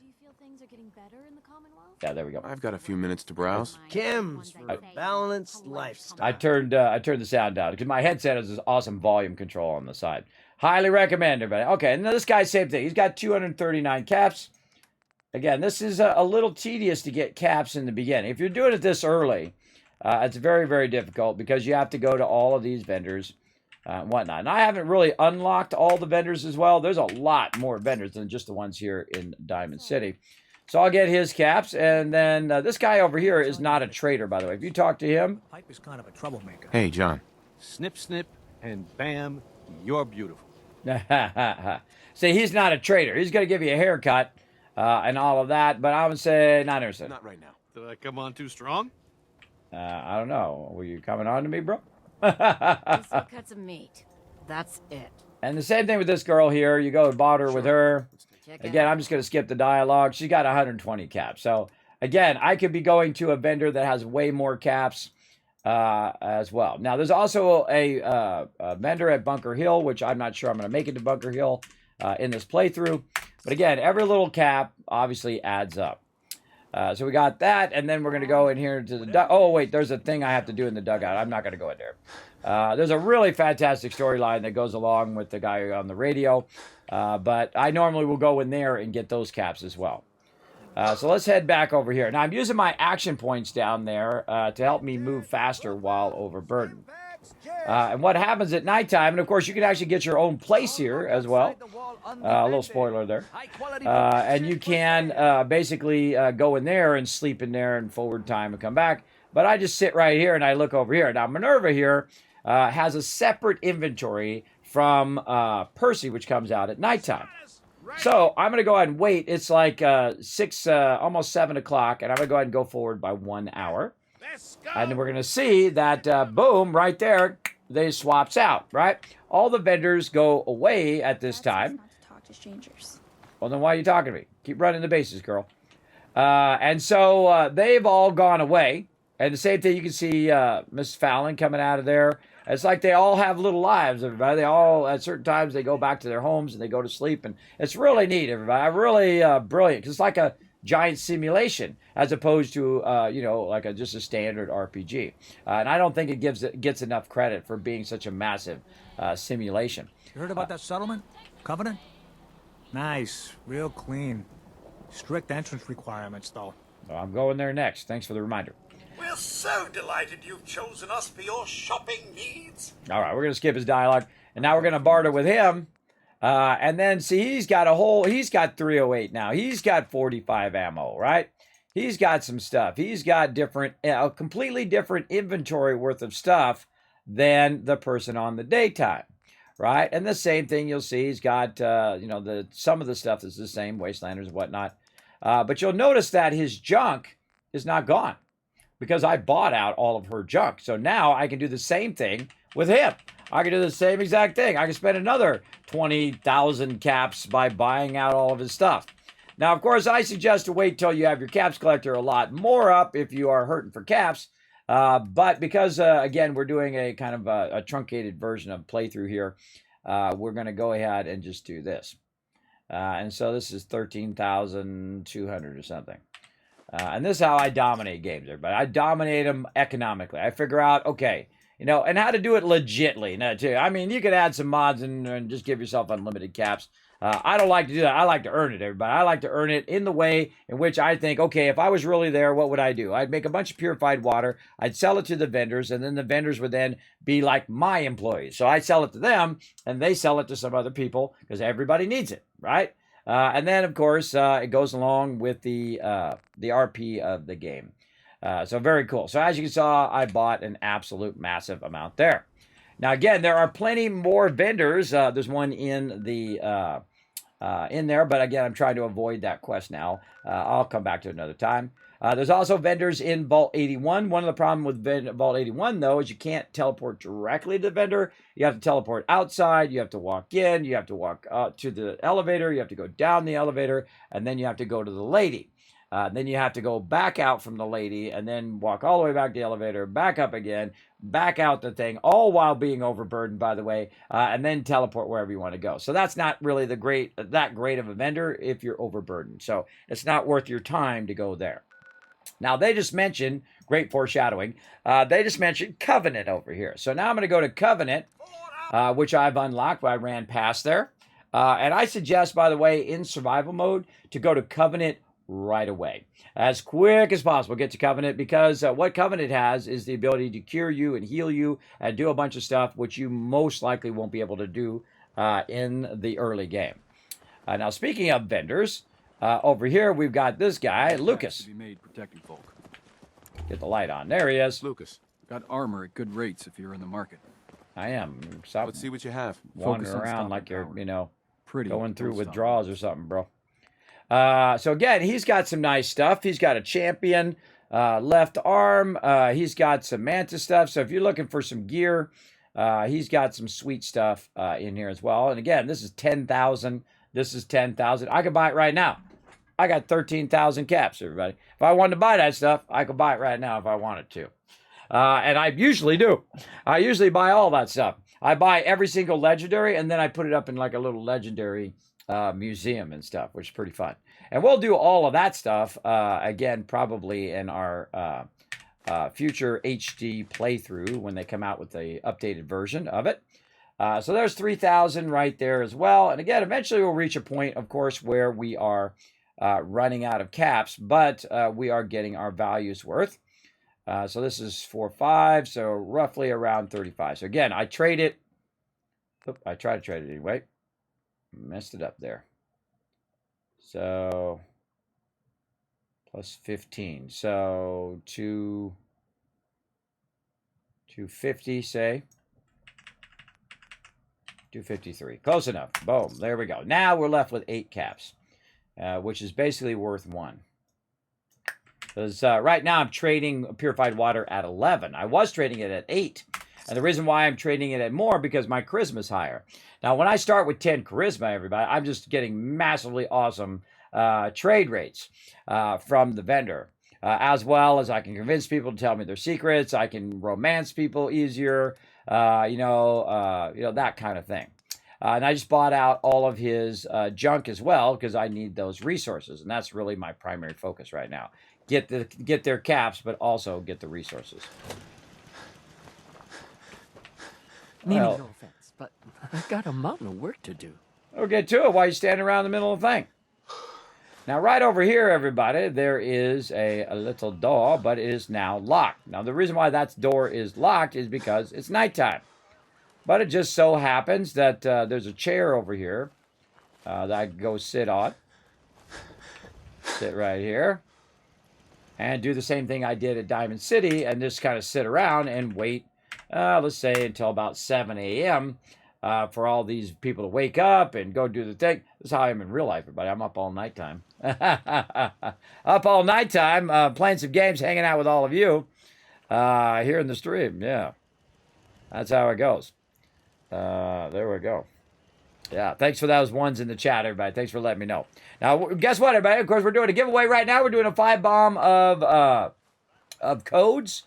Yeah, there we go. I've got a few minutes to browse. Kim's for a balanced lifestyle. I turned the sound down because my headset has this awesome volume control on the side. Highly recommend, everybody. Okay, and this guy, same thing. He's got 239 caps. Again, this is a little tedious to get caps in the beginning. If you're doing it this early, it's very, very difficult because you have to go to all of these vendors and whatnot. And I haven't really unlocked all the vendors as well. There's a lot more vendors than just the ones here in Diamond City. So I'll get his caps, and then this guy over here is not a trader, by the way. If you talk to him... Pipe is kind of a troublemaker. Hey, John. Snip, snip, and bam, you're beautiful. See, he's not a trader. He's going to give you a haircut and all of that, but I would say not interested. Not right now. Did I come on too strong? I don't know. Were you coming on to me, bro? Just cut some meat. That's it. And the same thing with this girl here. You go barter with her. Again, I'm just going to skip the dialogue. She's got 120 caps. So, again, I could be going to a vendor that has way more caps as well. Now, there's also a vendor at Bunker Hill, which I'm not sure I'm going to make it to Bunker Hill in this playthrough. But again, every little cap obviously adds up. So we got that, and then we're going to go in here to the oh, wait, there's a thing I have to do in the dugout. I'm not going to go in there. There's a really fantastic storyline that goes along with the guy on the radio, but I normally will go in there and get those caps as well. So let's head back over here. Now, I'm using my action points down there to help me move faster while overburdened. And what happens at nighttime, and of course, you can actually get your own place here as well. A little spoiler there. And you can basically go in there and sleep in there in forward time and come back. But I just sit right here and I look over here. Now, Minerva here has a separate inventory from Percy, which comes out at nighttime. So I'm going to go ahead and wait. It's like 6, almost 7 o'clock, and I'm going to go ahead and go forward by 1 hour. And we're going to see that, boom, right there, they swaps out, right? All the vendors go away at this time. Not to talk to strangers. Well, then why are you talking to me? Keep running the bases, girl. And so they've all gone away. And the same thing, you can see Miss Fallon coming out of there. It's like they all have little lives, everybody. They all, at certain times, they go back to their homes and they go to sleep. And it's really neat, everybody. Really brilliant. Because it's like a giant simulation as opposed to, you know, like just a standard RPG. And I don't think it gets enough credit for being such a massive simulation. You heard about that settlement? Covenant? Nice. Real clean. Strict entrance requirements, though. Well, I'm going there next. Thanks for the reminder. We're so delighted you've chosen us for your shopping needs. All right, we're going to skip his dialogue. And now we're going to barter with him. And then, see, he's got 308 now. He's got 45 ammo, right? He's got some stuff. He's got different, a completely different inventory worth of stuff than the person on the daytime, right? And the same thing you'll see. He's got, you know, some of the stuff is the same, Wastelanders and whatnot. But you'll notice that his junk is not gone because I bought out all of her junk. So now I can do the same thing with him. I can do the same exact thing. I can spend another 20,000 caps by buying out all of his stuff. Now, of course, I suggest to wait till you have your caps collector a lot more up if you are hurting for caps. But because, again, we're doing a kind of a truncated version of playthrough here, we're going to go ahead and just do this. And so this is 13,200 or something. And this is how I dominate games, everybody. I dominate them economically. I figure out, okay, you know, and how to do it legitly. Now, too. I mean, you could add some mods and just give yourself unlimited caps. I don't like to do that. I like to earn it, everybody. I like to earn it in the way in which I think, okay, if I was really there, what would I do? I'd make a bunch of purified water. I'd sell it to the vendors, and then the vendors would then be like my employees. So I sell it to them, and they sell it to some other people because everybody needs it, right? And then, of course, it goes along with the RP of the game. So very cool. So as you saw, I bought an absolute massive amount there. Now, again, there are plenty more vendors. There's one in the in there, but again, I'm trying to avoid that quest now. I'll come back to it another time. There's also vendors in Vault 81. One of the problems with Vault 81, though, is you can't teleport directly to the vendor. You have to teleport outside. You have to walk in. You have to walk to the elevator. You have to go down the elevator, and then you have to go to the lady. Then you have to go back out from the lady and then walk all the way back to the elevator, back up again, back out the thing, all while being overburdened, by the way, and then teleport wherever you want to go. So that's not really that great of a vendor if you're overburdened. So it's not worth your time to go there. Now, they just mentioned, great foreshadowing, they just mentioned Covenant over here. So now I'm going to go to Covenant, which I've unlocked, but I ran past there. And I suggest, by the way, in survival mode, to go to Covenant right away, as quick as possible. Get to Covenant, because what Covenant has is the ability to cure you and heal you and do a bunch of stuff which you most likely won't be able to do in the early game. Now, speaking of vendors, over here we've got this guy, Lucas. Be made protecting folk. Get the light on. There he is. Lucas. Got armor at good rates if you're in the market. I am. Stop. Let's see what you have. Wandering around like you're, you know, Pretty going through don't withdrawals or something, bro. So again, he's got some nice stuff. He's got a champion left arm. He's got some Manta stuff. So if you're looking for some gear, he's got some sweet stuff in here as well. And again, this is 10,000. This is 10,000. I could buy it right now. I got 13,000 caps, everybody. If I wanted to buy that stuff, I could buy it right now if I wanted to. And I usually do. I usually buy all that stuff. I buy every single legendary, and then I put it up in like a little legendary museum and stuff, which is pretty fun. And we'll do all of that stuff again, probably in our future HD playthrough when they come out with the updated version of it. So there's 3,000 right there as well. And again, eventually we'll reach a point, of course, where we are running out of caps, but we are getting our values worth. So this is 4.5, so roughly around 35. So again, I trade it. Oop, I try to trade it anyway. Messed it up there. So plus 15. So 250, say. 253. Close enough. Boom. There we go. Now we're left with 8 caps, which is basically worth 1. Because right now I'm trading purified water at 11. I was trading it at 8. And the reason why I'm trading it at more because my charisma is higher. Now, when I start with 10 charisma, everybody, I'm just getting massively awesome trade rates from the vendor. As well as I can convince people to tell me their secrets. I can romance people easier. That kind of thing. And I just bought out all of his junk as well because I need those resources. And that's really my primary focus right now. Get their caps, but also get the resources. No offense, but I've got a mountain of work to do. We'll get to it while you stand around the middle of the thing. Now, right over here, everybody, there is a little door, but it is now locked. Now, the reason why that door is locked is because it's nighttime. But it just so happens that there's a chair over here that I can go sit on. Sit right here. And do the same thing I did at Diamond City and just kind of sit around and wait, let's say, until about 7 a.m., for all these people to wake up and go do the thing. This is how I am in real life, everybody. I'm up all nighttime. Up all nighttime, playing some games, hanging out with all of you here in the stream. Yeah, that's how it goes. There we go. Yeah, thanks for those ones in the chat, everybody. Thanks for letting me know. Now, guess what, everybody? Of course, we're doing a giveaway right now. We're doing a 5-bomb of codes.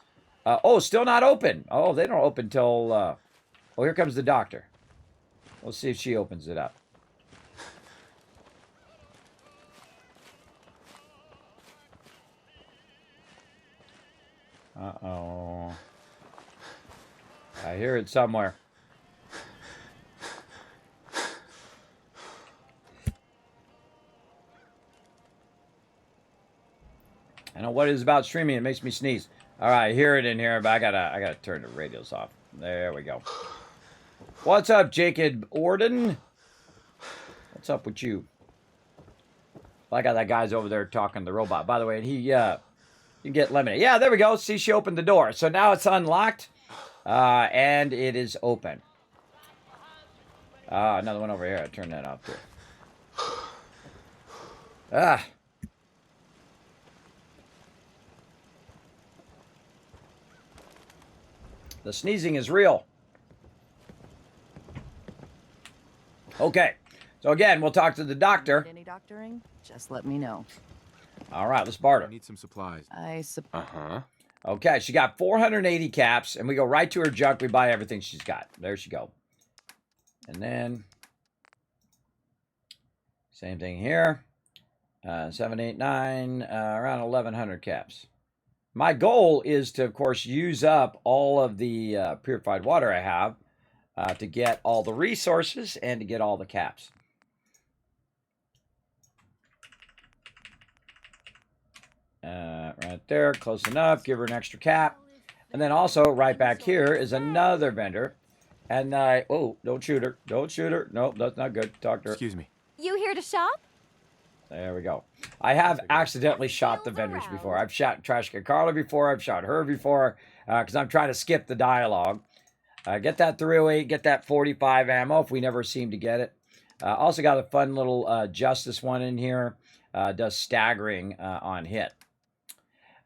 Still not open. Oh, they don't open till... oh, here comes the doctor. We'll see if she opens it up. Uh-oh. I hear it somewhere. I know what it is about streaming. It makes me sneeze. All right, I hear it in here, but I gotta turn the radios off. There we go. What's up, Jacob Orden? What's up with you? I got that guy's over there talking to the robot. By the way, he you can get lemonade. Yeah, there we go. See, she opened the door. So now it's unlocked, and it is open. Another one over here. I turned that off too. The sneezing is real. Okay. So again, we'll talk to the doctor. Any doctoring? Just let me know. All right, let's barter. I need some supplies. Okay, she got 480 caps, and we go right to her junk. We buy everything she's got. There she go. And then, same thing here. 7, 8, 9, around 1,100 caps. My goal is to, of course, use up all of the purified water I have to get all the resources and to get all the caps. Right there, close enough. Give her an extra cap. And then also, right back here is another vendor. And oh, don't shoot her. Don't shoot her. Nope, that's not good. Talk to her. Excuse me. You here to shop? There we go. I have accidentally shot the vendors before. I've shot Trashka Carla before. I've shot her before because I'm trying to skip the dialogue. Get that 308, get that 45 ammo if we never seem to get it. Also got a fun little Justice one in here. Does staggering on hit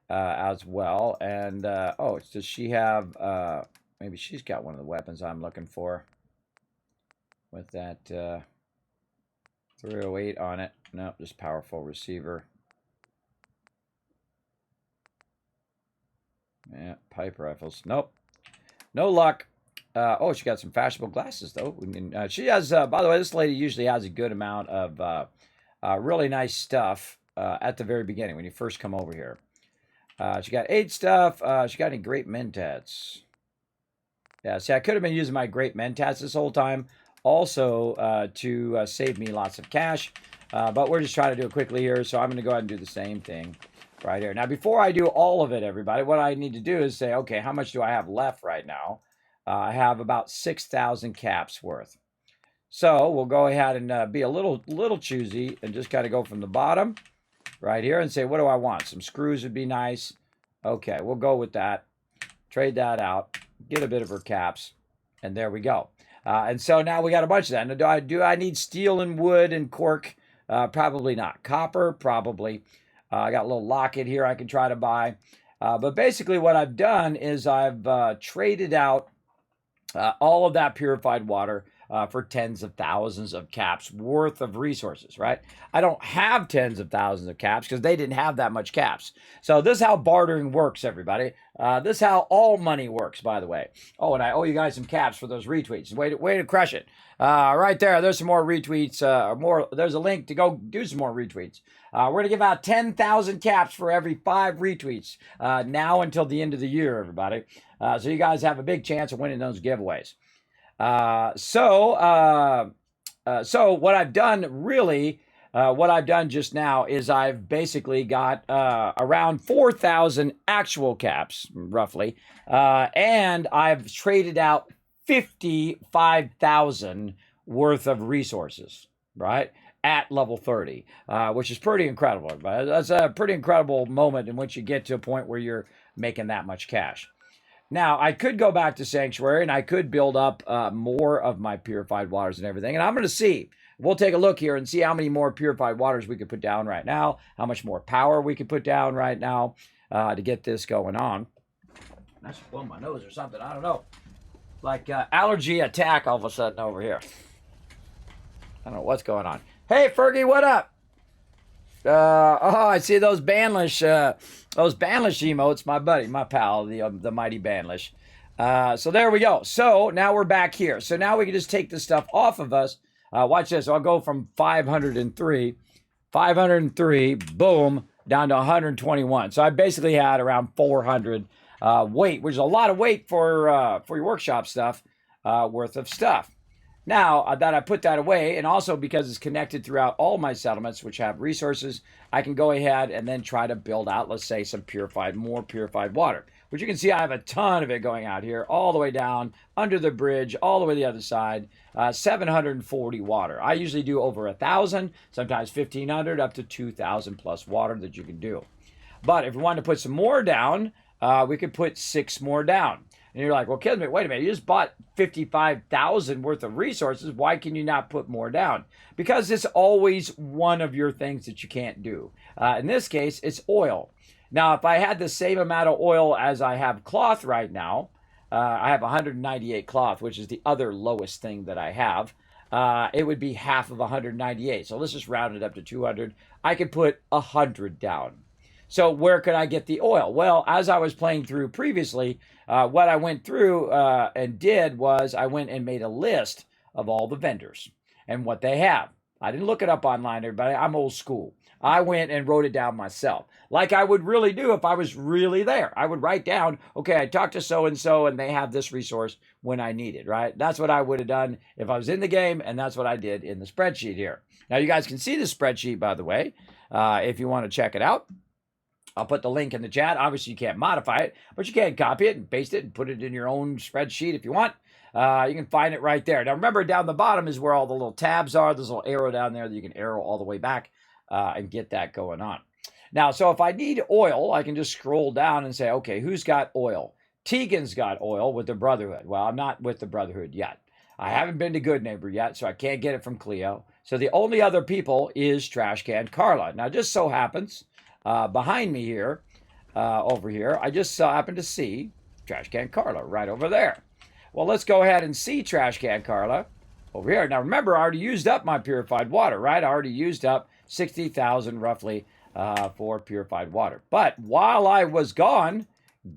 as well. And, does she have... maybe she's got one of the weapons I'm looking for. With that 308 on it. Nope, just powerful receiver. Yeah, pipe rifles. Nope. No luck. Oh, she got some fashionable glasses, though. I mean, she has, by the way, this lady usually has a good amount of really nice stuff at the very beginning when you first come over here. She got 8 stuff. She got any great mentats? Yeah, see, I could have been using my great mentats this whole time also to save me lots of cash. But we're just trying to do it quickly here, so I'm going to go ahead and do the same thing right here. Now, before I do all of it, everybody, what I need to do is say, okay, how much do I have left right now? I have about 6,000 caps worth. So we'll go ahead and be a little choosy and just kind of go from the bottom right here and say, what do I want? Some screws would be nice. Okay, we'll go with that. Trade that out. Get a bit of her caps. And there we go. And so now we got a bunch of that. Now, do I need steel and wood and cork? Probably not. Copper, probably. I got a little locket here I can try to buy. But basically what I've done is I've traded out all of that purified water for tens of thousands of caps worth of resources, right? I don't have tens of thousands of caps because they didn't have that much caps. So this is how bartering works, everybody. This is how all money works, by the way. Oh, and I owe you guys some caps for those retweets. Way to crush it. Right there, there's some more retweets. There's a link to go do some more retweets. We're going to give out 10,000 caps for every 5 retweets now until the end of the year, everybody. So you guys have a big chance of winning those giveaways. So what I've done really, what I've done just now is I've basically got around 4,000 actual caps, roughly, and I've traded out 55,000 worth of resources, right? At level 30, which is pretty incredible, everybody. That's a pretty incredible moment in which you get to a point where you're making that much cash. Now, I could go back to Sanctuary, and I could build up more of my purified waters and everything. And I'm going to see. We'll take a look here and see how many more purified waters we could put down right now, how much more power we could put down right now to get this going on. I should blow my nose or something. I don't know. Like allergy attack all of a sudden over here. I don't know what's going on. Hey, Fergie, what up? Oh, I see those Banlish emotes. My buddy, my pal, the mighty Banlish. So there we go. So now we're back here. So now we can just take this stuff off of us. Watch this. I'll go from 503, boom, down to 121. So I basically had around 400 weight, which is a lot of weight for your workshop stuff worth of stuff. Now that I put that away, and also because it's connected throughout all my settlements, which have resources, I can go ahead and then try to build out, let's say, more purified water. Which you can see I have a ton of it going out here, all the way down, under the bridge, all the way to the other side, 740 water. I usually do over 1,000, sometimes 1,500, up to 2,000 plus water that you can do. But if we wanted to put some more down, we could put 6 more down. And you're like, well, Kismet, wait a minute. You just bought 55,000 worth of resources. Why can you not put more down? Because it's always one of your things that you can't do. In this case, it's oil. Now, if I had the same amount of oil as I have cloth right now, I have 198 cloth, which is the other lowest thing that I have. It would be half of 198. So let's just round it up to 200. I could put 100 down. So where could I get the oil? Well, as I was playing through previously, what I went through and did was I went and made a list of all the vendors and what they have. I didn't look it up online, everybody. I'm old school. I went and wrote it down myself, like I would really do if I was really there. I would write down, okay, I talked to so-and-so and they have this resource when I need it, right? That's what I would have done if I was in the game, and that's what I did in the spreadsheet here. Now, you guys can see the spreadsheet, by the way, if you want to check it out. I'll put the link in the chat. Obviously, you can't modify it, but you can copy it and paste it and put it in your own spreadsheet if you want. You can find it right there. Now, remember, down the bottom is where all the little tabs are. There's a little arrow down there that you can arrow all the way back and get that going on. Now, so if I need oil, I can just scroll down and say, okay, who's got oil? Tegan's got oil with the Brotherhood. Well, I'm not with the Brotherhood yet. I haven't been to Good Neighbor yet, so I can't get it from Cleo. So the only other people is Trash Can Carla. Now, just so happens, behind me here, over here, I just happened to see Trash Can Carla right over there. Well, let's go ahead and see Trash Can Carla over here. Now, remember, I already used up my purified water, right? I already used up 60,000 roughly for purified water. But while I was gone,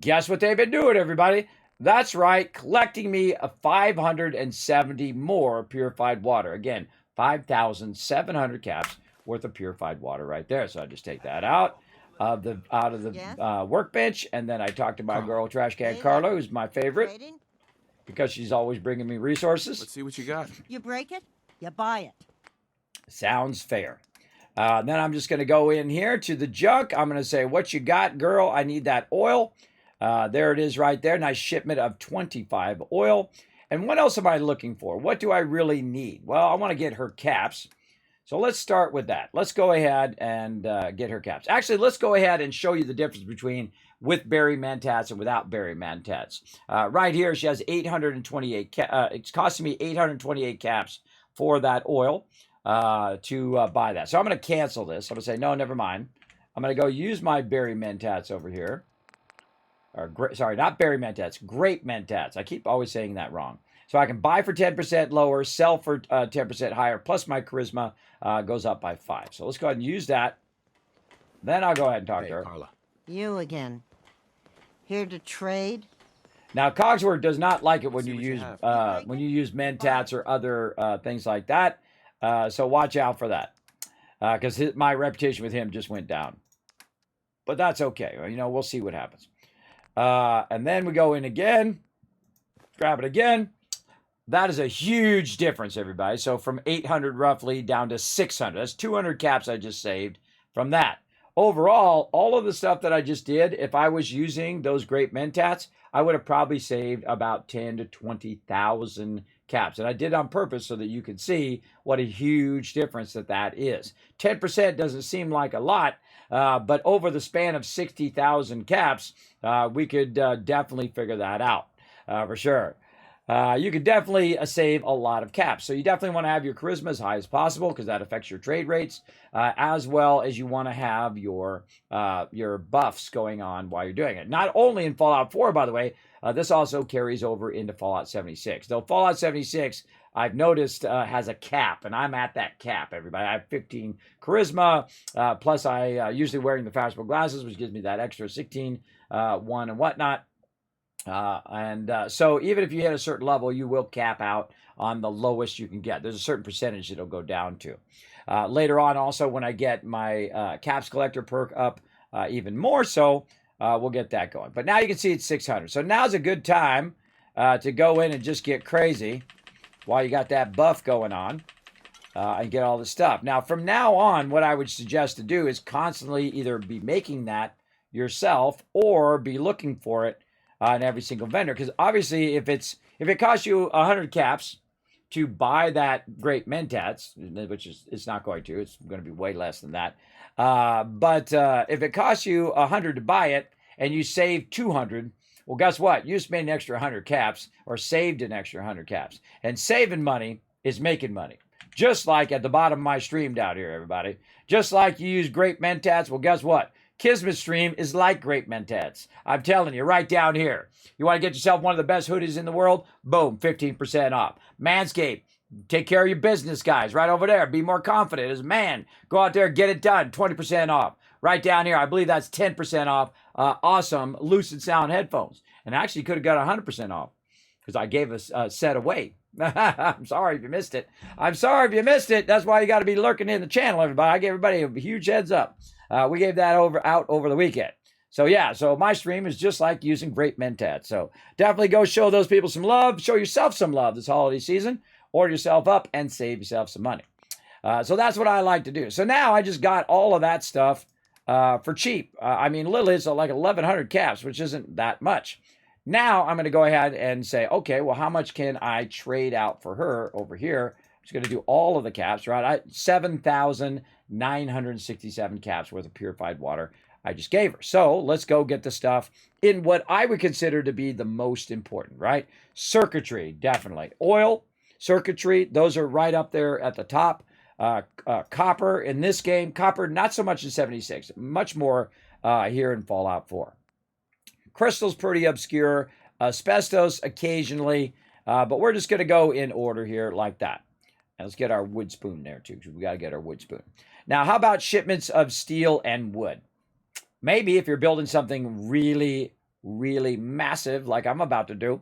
guess what they've been doing, everybody? That's right, collecting me a 570 more purified water. Again, 5,700 caps worth of purified water right there. So I just take that out of the workbench, and then I talk to my girl Trash Can Carla, who's my favorite because she's always bringing me resources. Let's see what you got. You break it, you buy it. Sounds fair. Then I'm just going to go in here to the junk. I'm going to say, what you got, girl? I need that oil. There it is right there. Nice shipment of 25 oil. And what else am I looking for? What do I really need? Well, I want to get her caps. So let's start with that. Let's go ahead and get her caps. Actually, let's go ahead and show you the difference between with berry mentats and without berry mentats. Right here, she has 828. It's costing me 828 caps for that oil to buy that. So I'm going to cancel this. I'm going to say, no, never mind. I'm going to go use my berry mentats over here. Sorry, not berry mentats, grape mentats. I keep always saying that wrong. So I can buy for 10% lower, sell for 10% higher, plus my charisma goes up by 5. So let's go ahead and use that. Then I'll go ahead and talk to her. Carla. You again. Here to trade? Now, Cogsworth does not like it when you use mentats or other things like that. So watch out for that, because my reputation with him just went down. But that's okay. You know, we'll see what happens. And then we go in again, grab it again. That is a huge difference, everybody. So from 800 roughly down to 600. That's 200 caps I just saved from that. Overall, all of the stuff that I just did, if I was using those great mentats, I would have probably saved about 10 to 20,000 caps. And I did it on purpose so that you could see what a huge difference that is. 10% doesn't seem like a lot, but over the span of 60,000 caps, we could definitely figure that out for sure. You could definitely save a lot of caps. So you definitely want to have your charisma as high as possible because that affects your trade rates, as well as you want to have your buffs going on while you're doing it. Not only in Fallout 4, by the way, this also carries over into Fallout 76. Though Fallout 76, I've noticed, has a cap, and I'm at that cap, everybody. I have 15 charisma, plus I usually wearing the fashionable glasses, which gives me that extra 16 one and whatnot. So even if you hit a certain level, you will cap out on the lowest you can get. There's a certain percentage it'll go down to. Later on, also, when I get my caps collector perk up even more so, we'll get that going. But now you can see it's 600. So now's a good time to go in and just get crazy while you got that buff going on and get all the stuff. Now, from now on, what I would suggest to do is constantly either be making that yourself or be looking for it in every single vendor, because obviously if it costs you 100 caps to buy that great mentats, which is it's not going to, it's going to be way less than that. But if it costs you 100 to buy it and you save 200, well, guess what? You just made an extra 100 caps or saved an extra 100 caps. And saving money is making money. Just like at the bottom of my stream down here, everybody. Just like you use great mentats, well, guess what? Kismet stream is like great mentats. I'm telling you, right down here. You want to get yourself one of the best hoodies in the world? Boom, 15% off. Manscaped, take care of your business, guys. Right over there. Be more confident as a man. Go out there, get it done. 20% off. Right down here, I believe that's 10% off. Awesome Lucid Sound headphones. And actually could have got 100% off because I gave a set away. I'm sorry if you missed it. I'm sorry if you missed it. That's why you got to be lurking in the channel, everybody. I gave everybody a huge heads up. We gave that out over the weekend. So yeah, so my stream is just like using great mentats. So definitely go show those people some love. Show yourself some love this holiday season. Order yourself up and save yourself some money. So that's what I like to do. So now I just got all of that stuff for cheap. I mean, literally it's like 1,100 caps, which isn't that much. Now I'm going to go ahead and say, okay, well, how much can I trade out for her over here? I'm just going to do all of the caps, right? 7,967 caps worth of purified water I just gave her. So let's go get the stuff in what I would consider to be the most important, right? Circuitry, definitely. Oil, circuitry, those are right up there at the top. Copper in this game, copper not so much in 76, much more here in Fallout 4. Crystal's pretty obscure. Asbestos occasionally, but we're just going to go in order here like that. And let's get our wood spoon there too, because we got to get our wood spoon. Now, how about shipments of steel and wood? Maybe if you're building something really really massive like I'm about to do.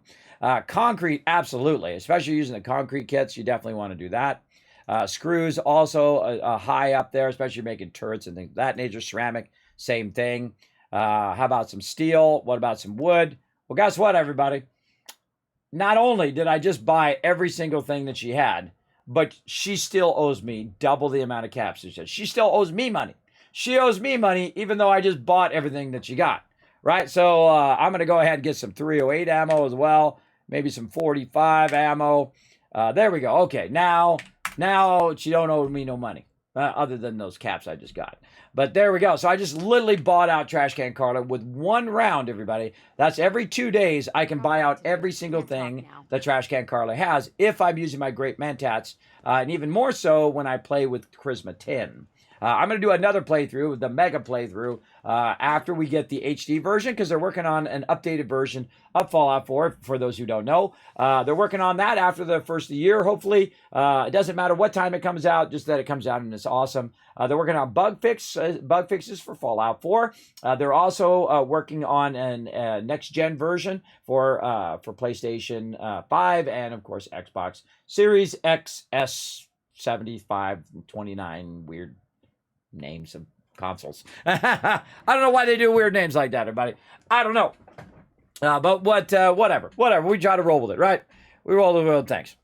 Concrete, absolutely. Especially using the concrete kits, you definitely want to do that. Screws also high up there, especially making turrets and things of that nature. Ceramic, same thing. How about some steel? What about some wood? Well, guess what, everybody? Not only did I just buy every single thing that she had, but she still owes me double the amount of caps. She still owes me money. She owes me money even though I just bought everything that she got, right? So I'm going to go ahead and get some 308 ammo as well, maybe some 45 ammo. There we go. Okay, now she don't owe me no money other than those caps I just got. But there we go. So I just literally bought out Trash Can Carla with one round, everybody. That's every 2 days I can buy out every single thing that Trash Can Carla has if I'm using my Great Mantats, and even more so when I play with Charisma 10. I'm going to do another playthrough, the mega playthrough, after we get the HD version, because they're working on an updated version of Fallout 4, for those who don't know. They're working on that after the first of the year, hopefully. It doesn't matter what time it comes out, just that it comes out and it's awesome. They're working on bug fixes for Fallout 4. They're also working on a next-gen version for PlayStation 5 and, of course, Xbox Series X, S, 75, 29, weird names of consoles. I don't know why they do weird names like that, everybody. I don't know. But whatever. We try to roll with it, right? We roll with it. Thanks.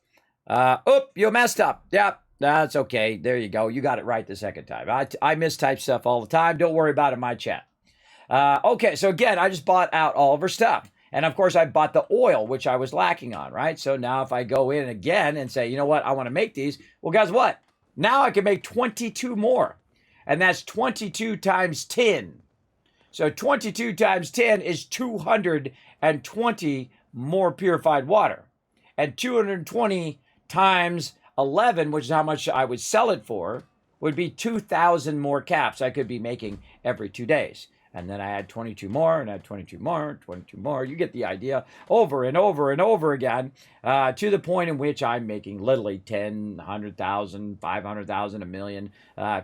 You messed up. Yep. That's okay. There you go. You got it right the second time. I mistype stuff all the time. Don't worry about it in my chat. Okay, so again, I just bought out all of her stuff. And of course, I bought the oil, which I was lacking on, right? So now if I go in again and say, you know what, I want to make these. Well, guess what? Now I can make 22 more. And that's 22 times 10. So 22 times 10 is 220 more purified water. And 220 times 11, which is how much I would sell it for, would be 2,000 more caps I could be making every 2 days. And then I add 22 more, and add 22 more, 22 more. You get the idea, over and over and over again, to the point in which I'm making literally 10, 100,000, 500,000, a million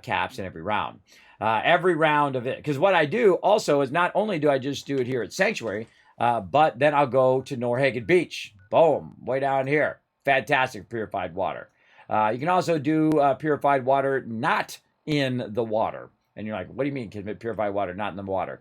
caps in every round. Every round of it. Because what I do also is not only do I just do it here at Sanctuary, but then I'll go to Norhagen Beach. Boom, way down here. Fantastic purified water. You can also do purified water not in the water. And you're like, what do you mean, Kismet, purified water, not in the water?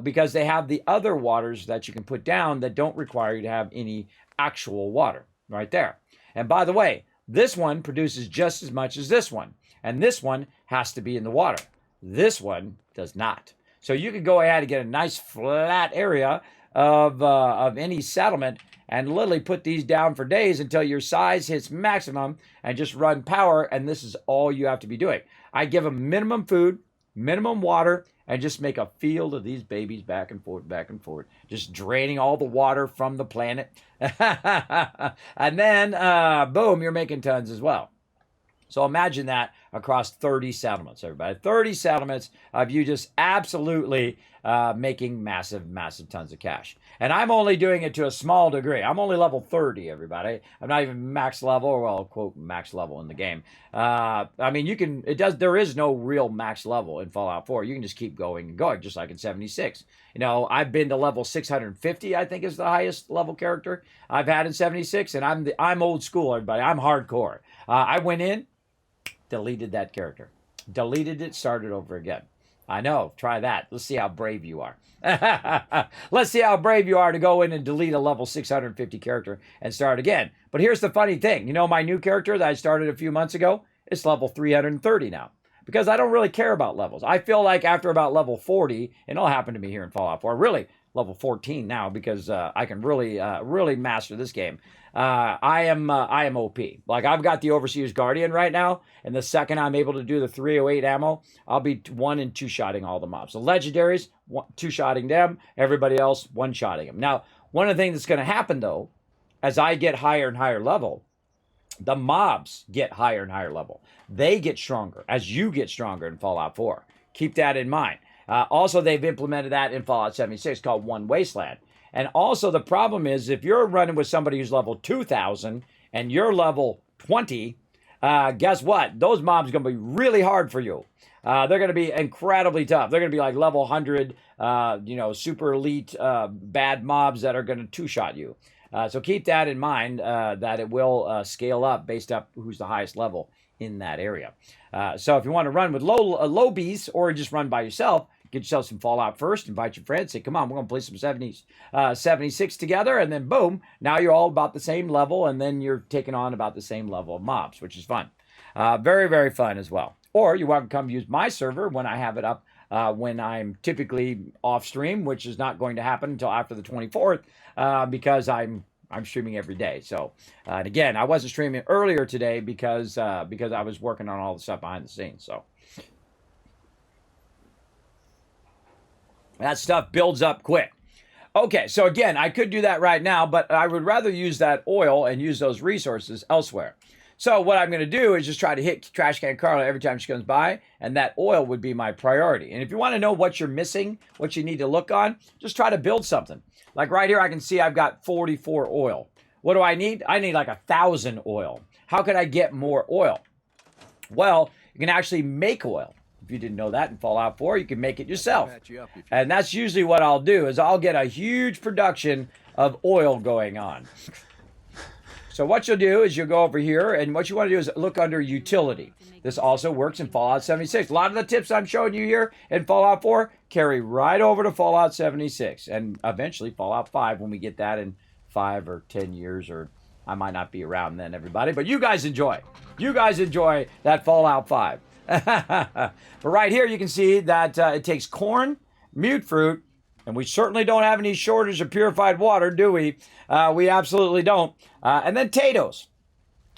Because they have the other waters that you can put down that don't require you to have any actual water right there. And by the way, this one produces just as much as this one. And this one has to be in the water. This one does not. So you could go ahead and get a nice flat area of any settlement and literally put these down for days until your size hits maximum and just run power. And this is all you have to be doing. I give them minimum food, minimum water, and just make a field of these babies back and forth, just draining all the water from the planet. And then, boom, you're making tons as well. So imagine that across 30 settlements, everybody. 30 settlements of you just absolutely making massive, massive tons of cash. And I'm only doing it to a small degree. I'm only level 30, everybody. I'm not even max level, or well, quote, max level in the game. I mean, there is no real max level in Fallout 4. You can just keep going and going, just like in 76. You know, I've been to level 650, I think is the highest level character I've had in 76. And I'm old school, everybody. I'm hardcore. I went in, deleted that character. Deleted it, started over again. I know, try that. Let's see how brave you are. Let's see how brave you are to go in and delete a level 650 character and start again. But here's the funny thing. You know, my new character that I started a few months ago, it's level 330 now. Because I don't really care about levels. I feel like after about level 40, and it'll happen to me here in Fallout 4, really level 14 now, because I can really master this game. I am OP. Like, I've got the Overseer's Guardian right now, and the second I'm able to do the 308 ammo, I'll be 1- and 2-shotting all the mobs. The legendaries, 2-shotting them. Everybody else, 1-shotting them. Now, one of the things that's going to happen, though, as I get higher and higher level, the mobs get higher and higher level. They get stronger as you get stronger in Fallout 4. Keep that in mind. Also, they've implemented that in Fallout 76 called One Wasteland. And also the problem is if you're running with somebody who's level 2,000 and you're level 20, guess what? Those mobs are going to be really hard for you. they're going to be incredibly tough. They're going to be like level 100, super elite bad mobs that are going to two-shot you. So keep that in mind, that it will scale up based up who's the highest level in that area. So if you want to run with low bees or just run by yourself, get yourself some Fallout first, invite your friends, say, come on, we're going to play some 76 together, and then boom, now you're all about the same level, and then you're taking on about the same level of mobs, which is fun. Very, very fun as well. Or you want to come use my server when I have it up, when I'm typically off stream, which is not going to happen until after the 24th, because I'm streaming every day. So, and again, I wasn't streaming earlier today because I was working on all the stuff behind the scenes. So that stuff builds up quick. Okay, so again, I could do that right now, but I would rather use that oil and use those resources elsewhere. So what I'm going to do is just try to hit Trash Can Carla every time she comes by, and that oil would be my priority. And if you want to know what you're missing, what you need to look on, just try to build something. Like right here, I can see I've got 44 oil. What do I need? I need like 1,000 oil. How can I get more oil? Well, you can actually make oil. If you didn't know that in Fallout 4, you can make it yourself. And that's usually what I'll do, is I'll get a huge production of oil going on. So what you'll do is you'll go over here, and what you want to do is look under utility. This also works in Fallout 76. A lot of the tips I'm showing you here in Fallout 4 carry right over to Fallout 76, and eventually Fallout 5 when we get that in 5 or 10 years, or I might not be around then, everybody. But you guys enjoy. You guys enjoy that Fallout 5. But right here you can see that it takes corn, mute fruit, and we certainly don't have any shortage of purified water, do we? We absolutely don't. And then potatoes.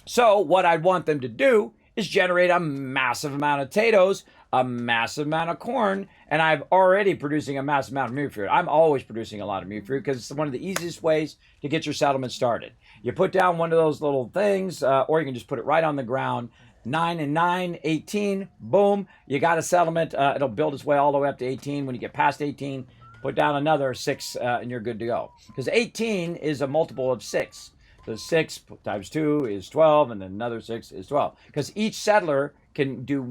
So what I'd want them to do is generate a massive amount of potatoes, a massive amount of corn, and I'm already producing a massive amount of mute fruit. I'm always producing a lot of mute fruit because it's one of the easiest ways to get your settlement started. You put down one of those little things, or you can just put it right on the ground. 9 and 9, 18, boom, you got a settlement. It'll build its way all the way up to 18. When you get past 18, put down another 6 and you're good to go. Because 18 is a multiple of 6. So 6 times 2 is 12, and then another 6 is 12. Because each settler can do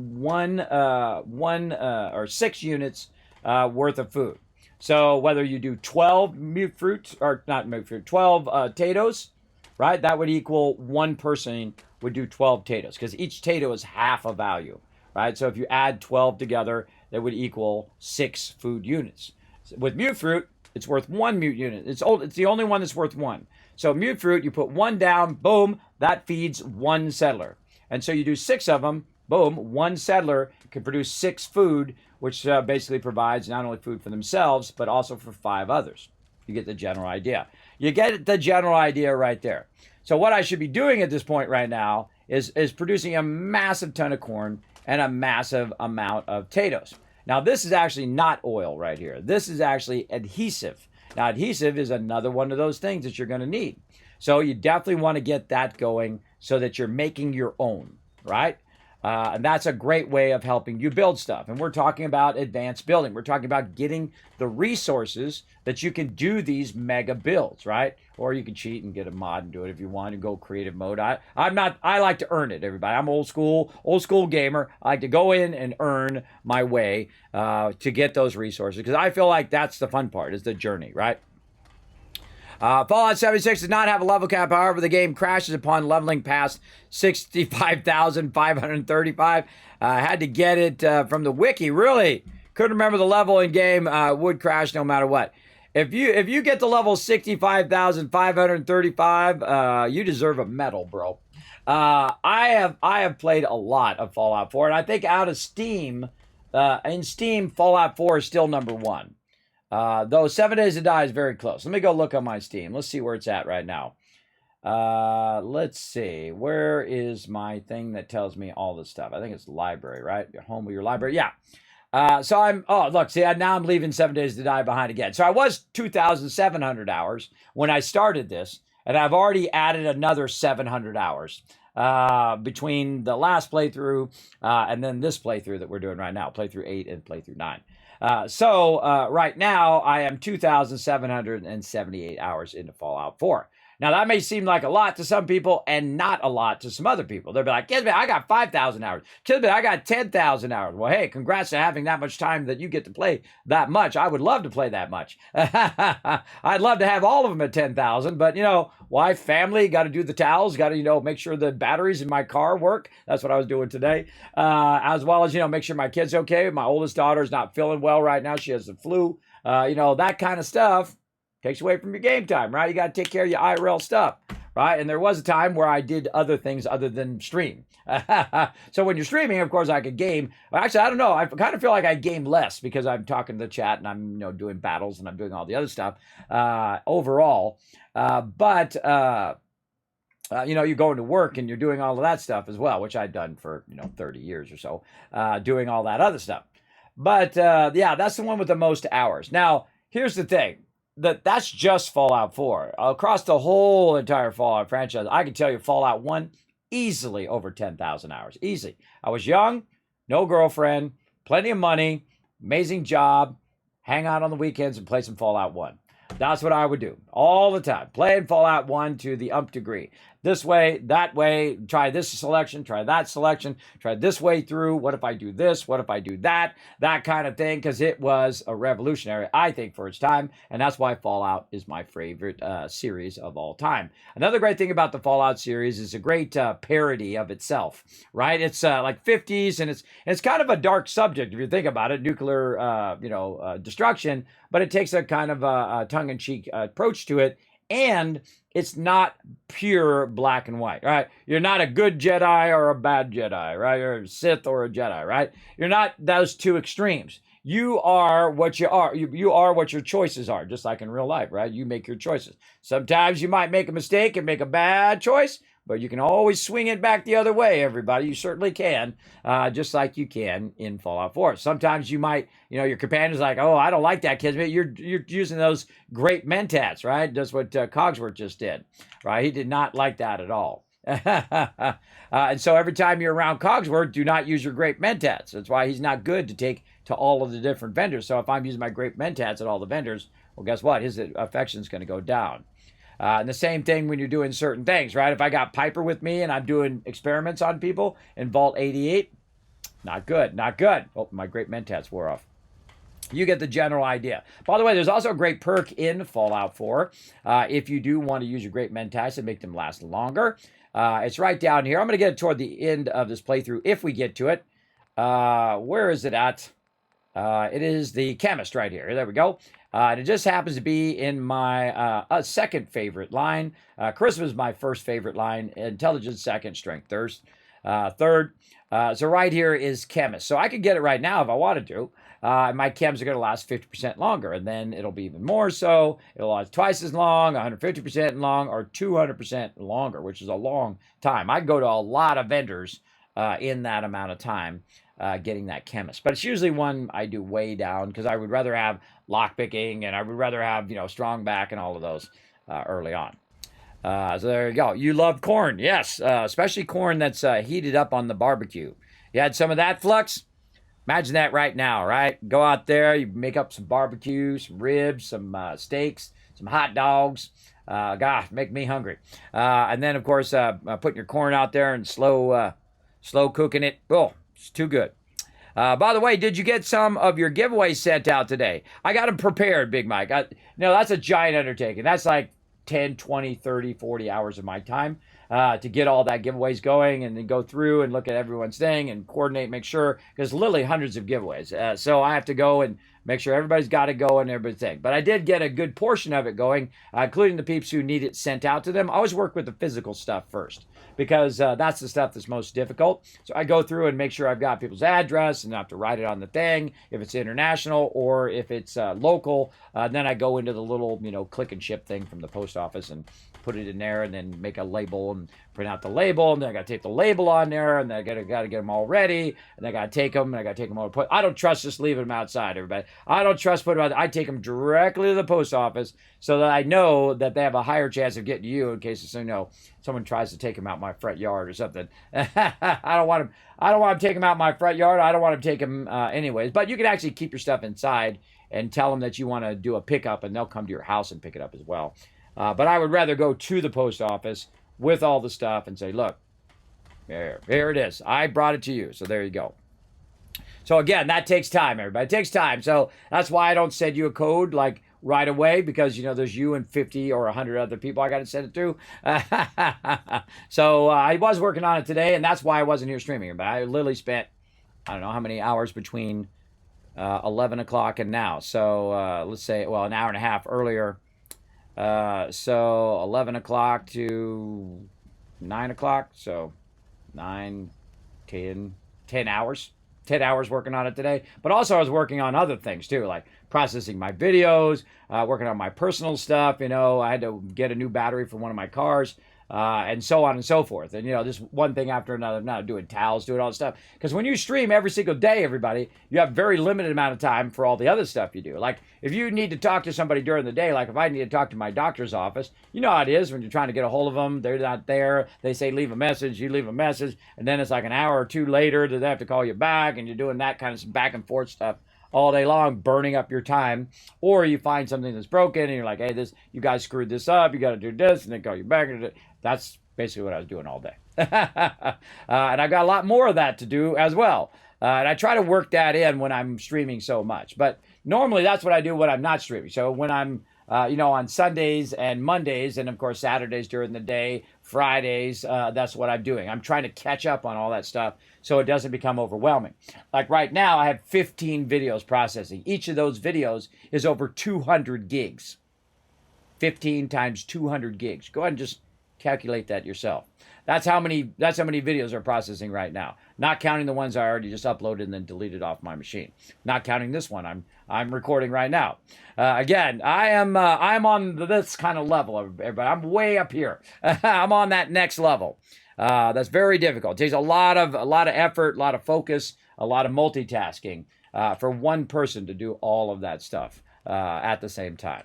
6 units worth of food. So whether you do 12 mute fruit, or not mute fruit, 12 potatoes, right? That would equal one person would do 12 potatoes, because each potato is half a value, right? So if you add 12 together, that would equal 6 food units. With mute fruit, it's worth 1 mute unit. It's the only one that's worth 1. So mute fruit, you put 1 down, boom, that feeds 1 settler. And so you do 6 of them, boom, 1 settler can produce 6 food, which basically provides not only food for themselves, but also for 5 others. You get the general idea. You get the general idea right there. So what I should be doing at this point right now is producing a massive ton of corn and a massive amount of potatoes. Now, this is actually not oil right here. This is actually adhesive. Now, adhesive is another one of those things that you're going to need. So you definitely want to get that going so that you're making your own, right? And that's a great way of helping you build stuff. And we're talking about advanced building. We're talking about getting the resources that you can do these mega builds, right? Or you can cheat and get a mod and do it if you want and go creative mode. I like to earn it, everybody. I'm old school gamer. I like to go in and earn my way to get those resources, because I feel like that's the fun part, is the journey, right? Fallout 76 does not have a level cap. However, the game crashes upon leveling past 65,535. Had to get it from the wiki. Really couldn't remember the level in game. Would crash no matter what. If you get to level 65,535, you deserve a medal, bro. I have played a lot of Fallout 4, and I think out of Steam, in Steam, Fallout 4 is still number 1. Though 7 Days to Die is very close. Let me go look on my Steam. Let's see where it's at right now. Let's see. Where is my thing that tells me all this stuff? I think it's library, right? Your home with your library. Yeah. So look, see, now I'm leaving 7 Days to Die behind again. So I was 2,700 hours when I started this, and I've already added another 700 hours between the last playthrough and then this playthrough that we're doing right now, playthrough 8 and playthrough 9. So right now I am 2,778 hours into Fallout 4. Now, that may seem like a lot to some people and not a lot to some other people. They'll be like, Kismet, I got 5,000 hours. Kismet, I got 10,000 hours. Well, hey, congrats to having that much time that you get to play that much. I would love to play that much. I'd love to have all of them at 10,000, but, wife, family, got to do the towels, got to, make sure the batteries in my car work. That's what I was doing today. As well as, make sure my kid's okay. My oldest daughter's not feeling well right now. She has the flu. That kind of stuff takes away from your game time, right? You got to take care of your IRL stuff, right? And there was a time where I did other things other than stream. So when you're streaming, of course, I could game. Actually, I don't know. I kind of feel like I game less because I'm talking to the chat and I'm, doing battles and I'm doing all the other stuff overall. But you're going to work and you're doing all of that stuff as well, which I've done for, 30 years or so, doing all that other stuff. But that's the one with the most hours. Now, here's the thing. That's just Fallout 4. Across the whole entire Fallout franchise, I can tell you Fallout 1, easily over 10,000 hours. Easy. I was young, no girlfriend, plenty of money, amazing job, hang out on the weekends and play some Fallout 1. That's what I would do all the time. Playing Fallout 1 to the umph degree. This way, that way, try this selection, try that selection, try this way through. What if I do this? What if I do that? That kind of thing, because it was a revolutionary, I think, for its time. And that's why Fallout is my favorite series of all time. Another great thing about the Fallout series is a great parody of itself, right? It's like 50s, and it's kind of a dark subject, if you think about it, nuclear, destruction, but it takes a kind of a tongue-in-cheek approach to it. And it's not pure black and white, right? You're not a good Jedi or a bad Jedi, right? Or a Sith or a Jedi, right? You're not those two extremes. You are what you are. You are what your choices are, just like in real life, right? You make your choices. Sometimes you might make a mistake and make a bad choice, but you can always swing it back the other way, everybody. You certainly can, just like you can in Fallout 4. Sometimes you might, your companion's like, oh, I don't like that, Kismet. You're using those great mentats, right? That's what Cogsworth just did, right? He did not like that at all. And so every time you're around Cogsworth, do not use your great mentats. That's why he's not good to take to all of the different vendors. So if I'm using my great mentats at all the vendors, well, guess what? His affection's going to go down. And the same thing when you're doing certain things, right? If I got Piper with me and I'm doing experiments on people in Vault 88, not good, not good. Oh, my great mentats wore off. You get the general idea. By the way, there's also a great perk in Fallout 4 if you do want to use your great mentats and make them last longer. It's right down here. I'm going to get it toward the end of this playthrough if we get to it. Where is it at? It is the chemist right here. There we go. And it just happens to be in my second favorite line. Charisma is my first favorite line. Intelligence second. Strength third. So right here is chemist. So I could get it right now if I wanted to. My chems are going to last 50% longer. And then it'll be even more so. It'll last twice as long, 150% long, or 200% longer, which is a long time. I go to a lot of vendors in that amount of time. Getting that chemist. But it's usually one I do way down because I would rather have lockpicking and I would rather have, strong back and all of those early on. So there you go. You love corn. Yes, especially corn that's heated up on the barbecue. You had some of that, Flux? Imagine that right now, right? Go out there, you make up some barbecue, some ribs, some steaks, some hot dogs. Gosh, make me hungry. And then, of course, putting your corn out there and slow cooking it. Oh, it's too good. By the way, did you get some of your giveaways sent out today? I got them prepared, Big Mike. That's a giant undertaking. That's like 10, 20, 30, 40 hours of my time to get all that giveaways going and then go through and look at everyone's thing and coordinate, make sure, because literally hundreds of giveaways. So I have to go and make sure everybody's got it going and everything. But I did get a good portion of it going, including the peeps who need it sent out to them. I always work with the physical stuff first, because that's the stuff that's most difficult. So I go through and make sure I've got people's address and I have to write it on the thing. If it's international or if it's local, then I go into the little, click and ship thing from the post office and put it in there and then make a label and print out the label. And then I got to tape the label on there and then I got to get them all ready. And I got to take them and I got to take them all. I don't trust just leaving them outside, everybody. I don't trust putting them out. I take them directly to the post office so that I know that they have a higher chance of getting to you in case someone tries to take them out my front yard or something. I don't want them taking them out my front yard. I don't want them to take them anyways. But you can actually keep your stuff inside and tell them that you want to do a pickup and they'll come to your house and pick it up as well. But I would rather go to the post office with all the stuff and say, look, here it is. I brought it to you. So there you go. So again, that takes time, everybody. It takes time. So that's why I don't send you a code like right away, because, you know, there's you and 50 or 100 other people I got to send it to. So I was working on it today, and that's why I wasn't here streaming. But I literally spent, I don't know how many hours between 11 o'clock and now. So let's say, well, an hour and a half earlier. So 11 o'clock to 9 o'clock. So 9, 10 hours. 10 hours working on it today. But also I was working on other things too, like processing my videos, working on my personal stuff. You know, I had to get a new battery for one of my cars, and so on and so forth. And, you know, just one thing after another, now doing towels, doing all this stuff. Because when you stream every single day, everybody, you have very limited amount of time for all the other stuff you do. Like if you need to talk to somebody during the day, like if I need to talk to my doctor's office, you know how it is when you're trying to get a hold of them. They're not there. They say, leave a message. You leave a message. And then it's like an hour or two later that they have to call you back, and you're doing that kind of back and forth stuff all day long, burning up your time. Or you find something that's broken and you're like, hey, this, you guys screwed this up, you got to do this, and they call you back. That's basically what I was doing all day. And I've got a lot more of that to do as well. And I try to work that in when I'm streaming so much. But normally that's what I do when I'm not streaming. So when I'm, you know, on Sundays and Mondays, and of course Saturdays during the day, Fridays, that's what I'm doing. I'm trying to catch up on all that stuff so it doesn't become overwhelming. Like right now, I have 15 videos processing. Each of those videos is over 200 gigs. 15 times 200 gigs. Go ahead and just calculate that yourself. That's how many videos are processing right now. Not counting the ones I already just uploaded and then deleted off my machine. Not counting this one I'm recording right now. Again, I'm on this kind of level, everybody. I'm way up here. I'm on that next level. That's very difficult. It takes a lot of effort, a lot of focus, a lot of multitasking for one person to do all of that stuff at the same time.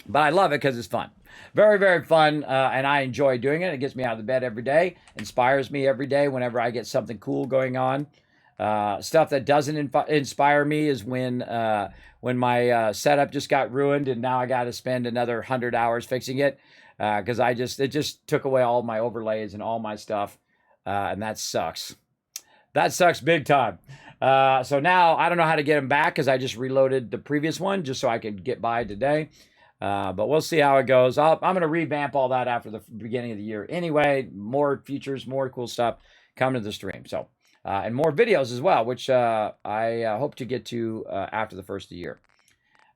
But I love it because it's fun. Very, very fun, and I enjoy doing it. It gets me out of the bed every day, inspires me every day whenever I get something cool going on. Stuff that doesn't inspire me is when my setup just got ruined and now I got to spend another 100 hours fixing it, because it just took away all my overlays and all my stuff, and that sucks. That sucks big time. So now I don't know how to get them back because I just reloaded the previous one just so I could get by today. But we'll see how it goes. I'm going to revamp all that after the beginning of the year. Anyway, more features, more cool stuff coming to the stream. So, and more videos as well, which I hope to get to after the first of the year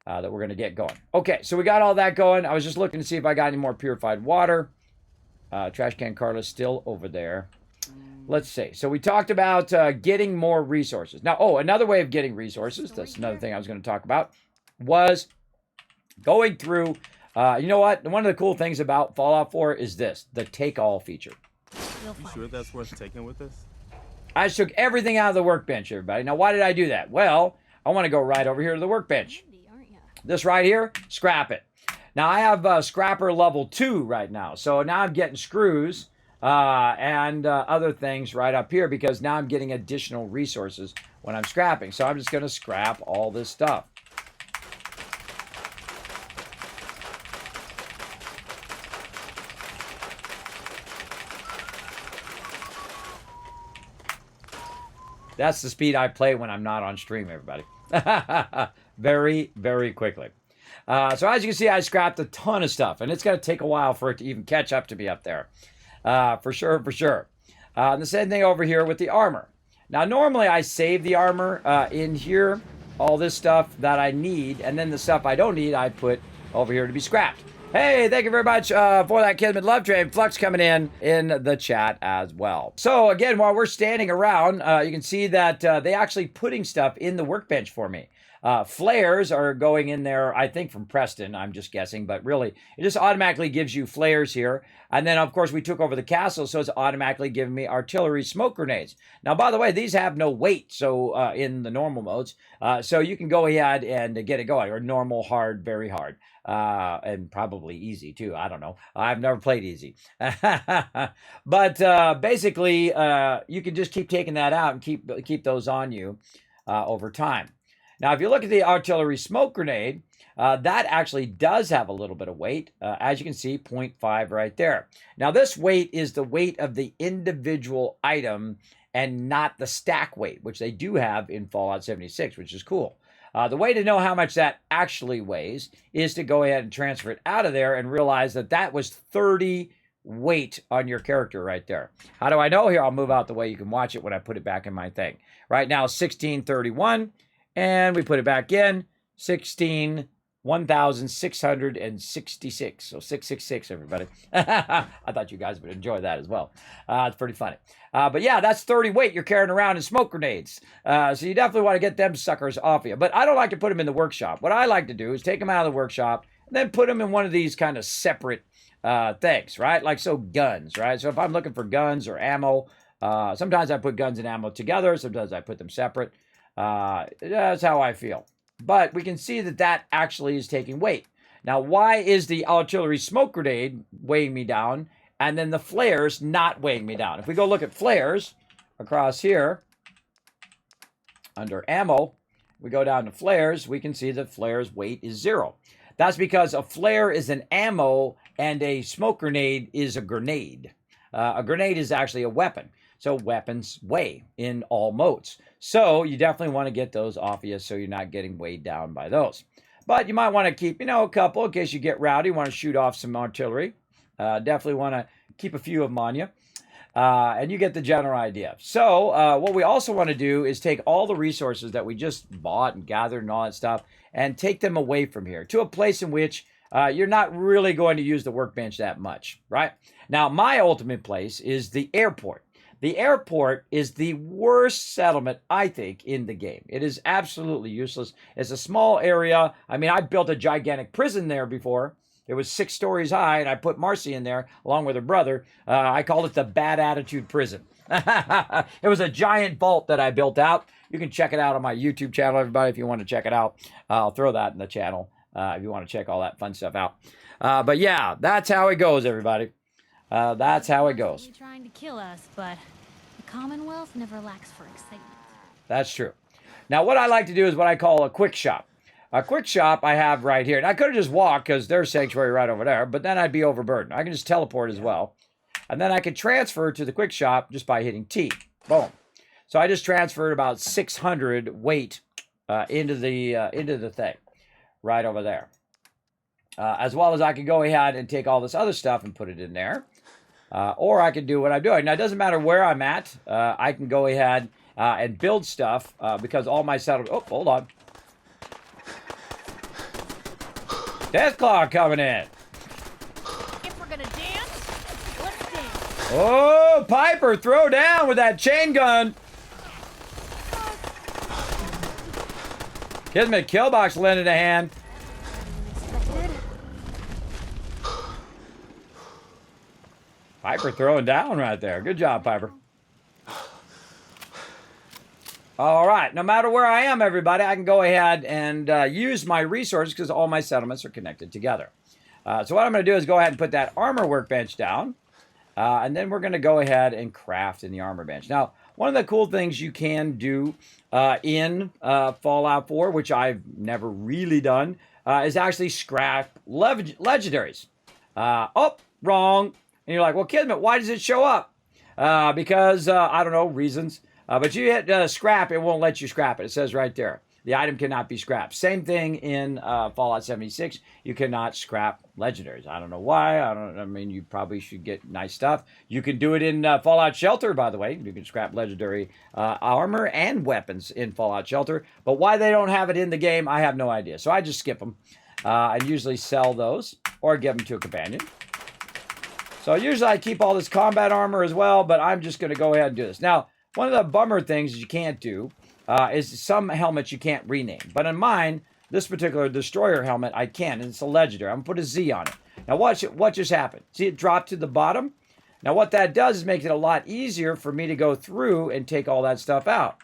that we're going to get going. Okay, so we got all that going. I was just looking to see if I got any more purified water. Trash can Carla's still over there. Let's see. So we talked about getting more resources. Now, another way of getting resources, that's another thing I was going to talk about, was going through, you know what? One of the cool things about Fallout 4 is this, the take-all feature. You sure that's worth taking with us? I just took everything out of the workbench, everybody. Now, why did I do that? Well, I want to go right over here to the workbench. This right here, scrap it. Now, I have scrapper level 2 right now. So now I'm getting screws and other things right up here because now I'm getting additional resources when I'm scrapping. So I'm just going to scrap all this stuff. That's the speed I play when I'm not on stream, everybody. Very, very quickly. So as you can see, I scrapped a ton of stuff, and it's going to take a while for it to even catch up to me up there. For sure, for sure. And the same thing over here with the armor. Now, normally I save the armor in here, all this stuff that I need, and then the stuff I don't need, I put over here to be scrapped. Hey, thank you very much for that Kismet Love Train. Flux coming in the chat as well. So again, while we're standing around, you can see that they actually putting stuff in the workbench for me. Flares are going in there, I think from Preston, I'm just guessing, but really, it just automatically gives you flares here. And then, of course, we took over the castle, so it's automatically giving me artillery smoke grenades. Now, by the way, these have no weight, so in the normal modes, so you can go ahead and get it going, or normal, hard, very hard. And probably easy too. I don't know. I've never played easy. But basically, you can just keep taking that out and keep those on you over time. Now, if you look at the artillery smoke grenade, that actually does have a little bit of weight. As you can see, 0.5 right there. Now, this weight is the weight of the individual item and not the stack weight, which they do have in Fallout 76, which is cool. The way to know how much that actually weighs is to go ahead and transfer it out of there and realize that that was 30 weight on your character right there. How do I know? Here, I'll move out the way you can watch it when I put it back in my thing. Right now, 1631, and we put it back in, 1,666. So 666, everybody. I thought you guys would enjoy that as well. It's pretty funny. But yeah, that's 30 weight you're carrying around in smoke grenades. So you definitely want to get them suckers off you. But I don't like to put them in the workshop. What I like to do is take them out of the workshop and then put them in one of these kind of separate things, right? Like so guns, right? So if I'm looking for guns or ammo, sometimes I put guns and ammo together. Sometimes I put them separate. That's how I feel. But we can see that that actually is taking weight. Now, why is the artillery smoke grenade weighing me down and then the flares not weighing me down? If we go look at flares across here, under ammo, we go down to flares, we can see that flares weight is 0. That's because a flare is an ammo and a smoke grenade is a grenade. A grenade is actually a weapon. So weapons weigh in all modes. So you definitely want to get those off of you so you're not getting weighed down by those. But you might want to keep, a couple in case you get rowdy, want to shoot off some artillery. Definitely want to keep a few of them on you. And you get the general idea. So what we also want to do is take all the resources that we just bought and gathered and all that stuff and take them away from here to a place in which you're not really going to use the workbench that much, right? Now, my ultimate place is the airport. The airport is the worst settlement, I think, in the game. It is absolutely useless. It's a small area. I mean, I built a gigantic prison there before. It was 6 stories high, and I put Marcy in there along with her brother. I called it the Bad Attitude Prison. It was a giant vault that I built out. You can check it out on my YouTube channel, everybody, if you want to check it out. I'll throw that in the channel if you want to check all that fun stuff out. But yeah, that's how it goes, everybody. That's how it goes. You're trying to kill us, but the Commonwealth never lacks for excitement. That's true. Now, what I like to do is what I call a quick shop. A quick shop I have right here. And I could have just walked because there's sanctuary right over there, but then I'd be overburdened. I can just teleport as well. And then I can transfer to the quick shop just by hitting T. Boom. So I just transferred about 600 weight into the thing right over there. As well as I can go ahead and take all this other stuff and put it in there. Or I can do what I'm doing. Now, it doesn't matter where I'm at. I can go ahead and build stuff because all my settlements... Oh, hold on. Deathclaw coming in. If we're gonna dance, let's dance. Oh, Piper, throw down with that chain gun. Kismet Killbox lending a hand. Piper throwing down right there. Good job, Piper. All right. No matter where I am, everybody, I can go ahead and use my resources because all my settlements are connected together. So what I'm going to do is go ahead and put that armor workbench down. And then we're going to go ahead and craft in the armor bench. Now, one of the cool things you can do in Fallout 4, which I've never really done, is actually scrap legendaries. Oh, wrong. And you're like, well, Kismet, why does it show up? Because, I don't know, reasons. But you hit scrap, it won't let you scrap it. It says right there. The item cannot be scrapped. Same thing in Fallout 76. You cannot scrap legendaries. I don't know why. I mean, you probably should get nice stuff. You can do it in Fallout Shelter, by the way. You can scrap legendary armor and weapons in Fallout Shelter. But why they don't have it in the game, I have no idea. So I just skip them. I usually sell those or give them to a companion. So usually I keep all this combat armor as well, but I'm just going to go ahead and do this. Now, one of the bummer things you can't do is some helmets you can't rename. But in mine, this particular destroyer helmet, I can, and it's a legendary. I'm going to put a Z on it. Now watch it, what just happened. See it drop to the bottom? Now what that does is make it a lot easier for me to go through and take all that stuff out.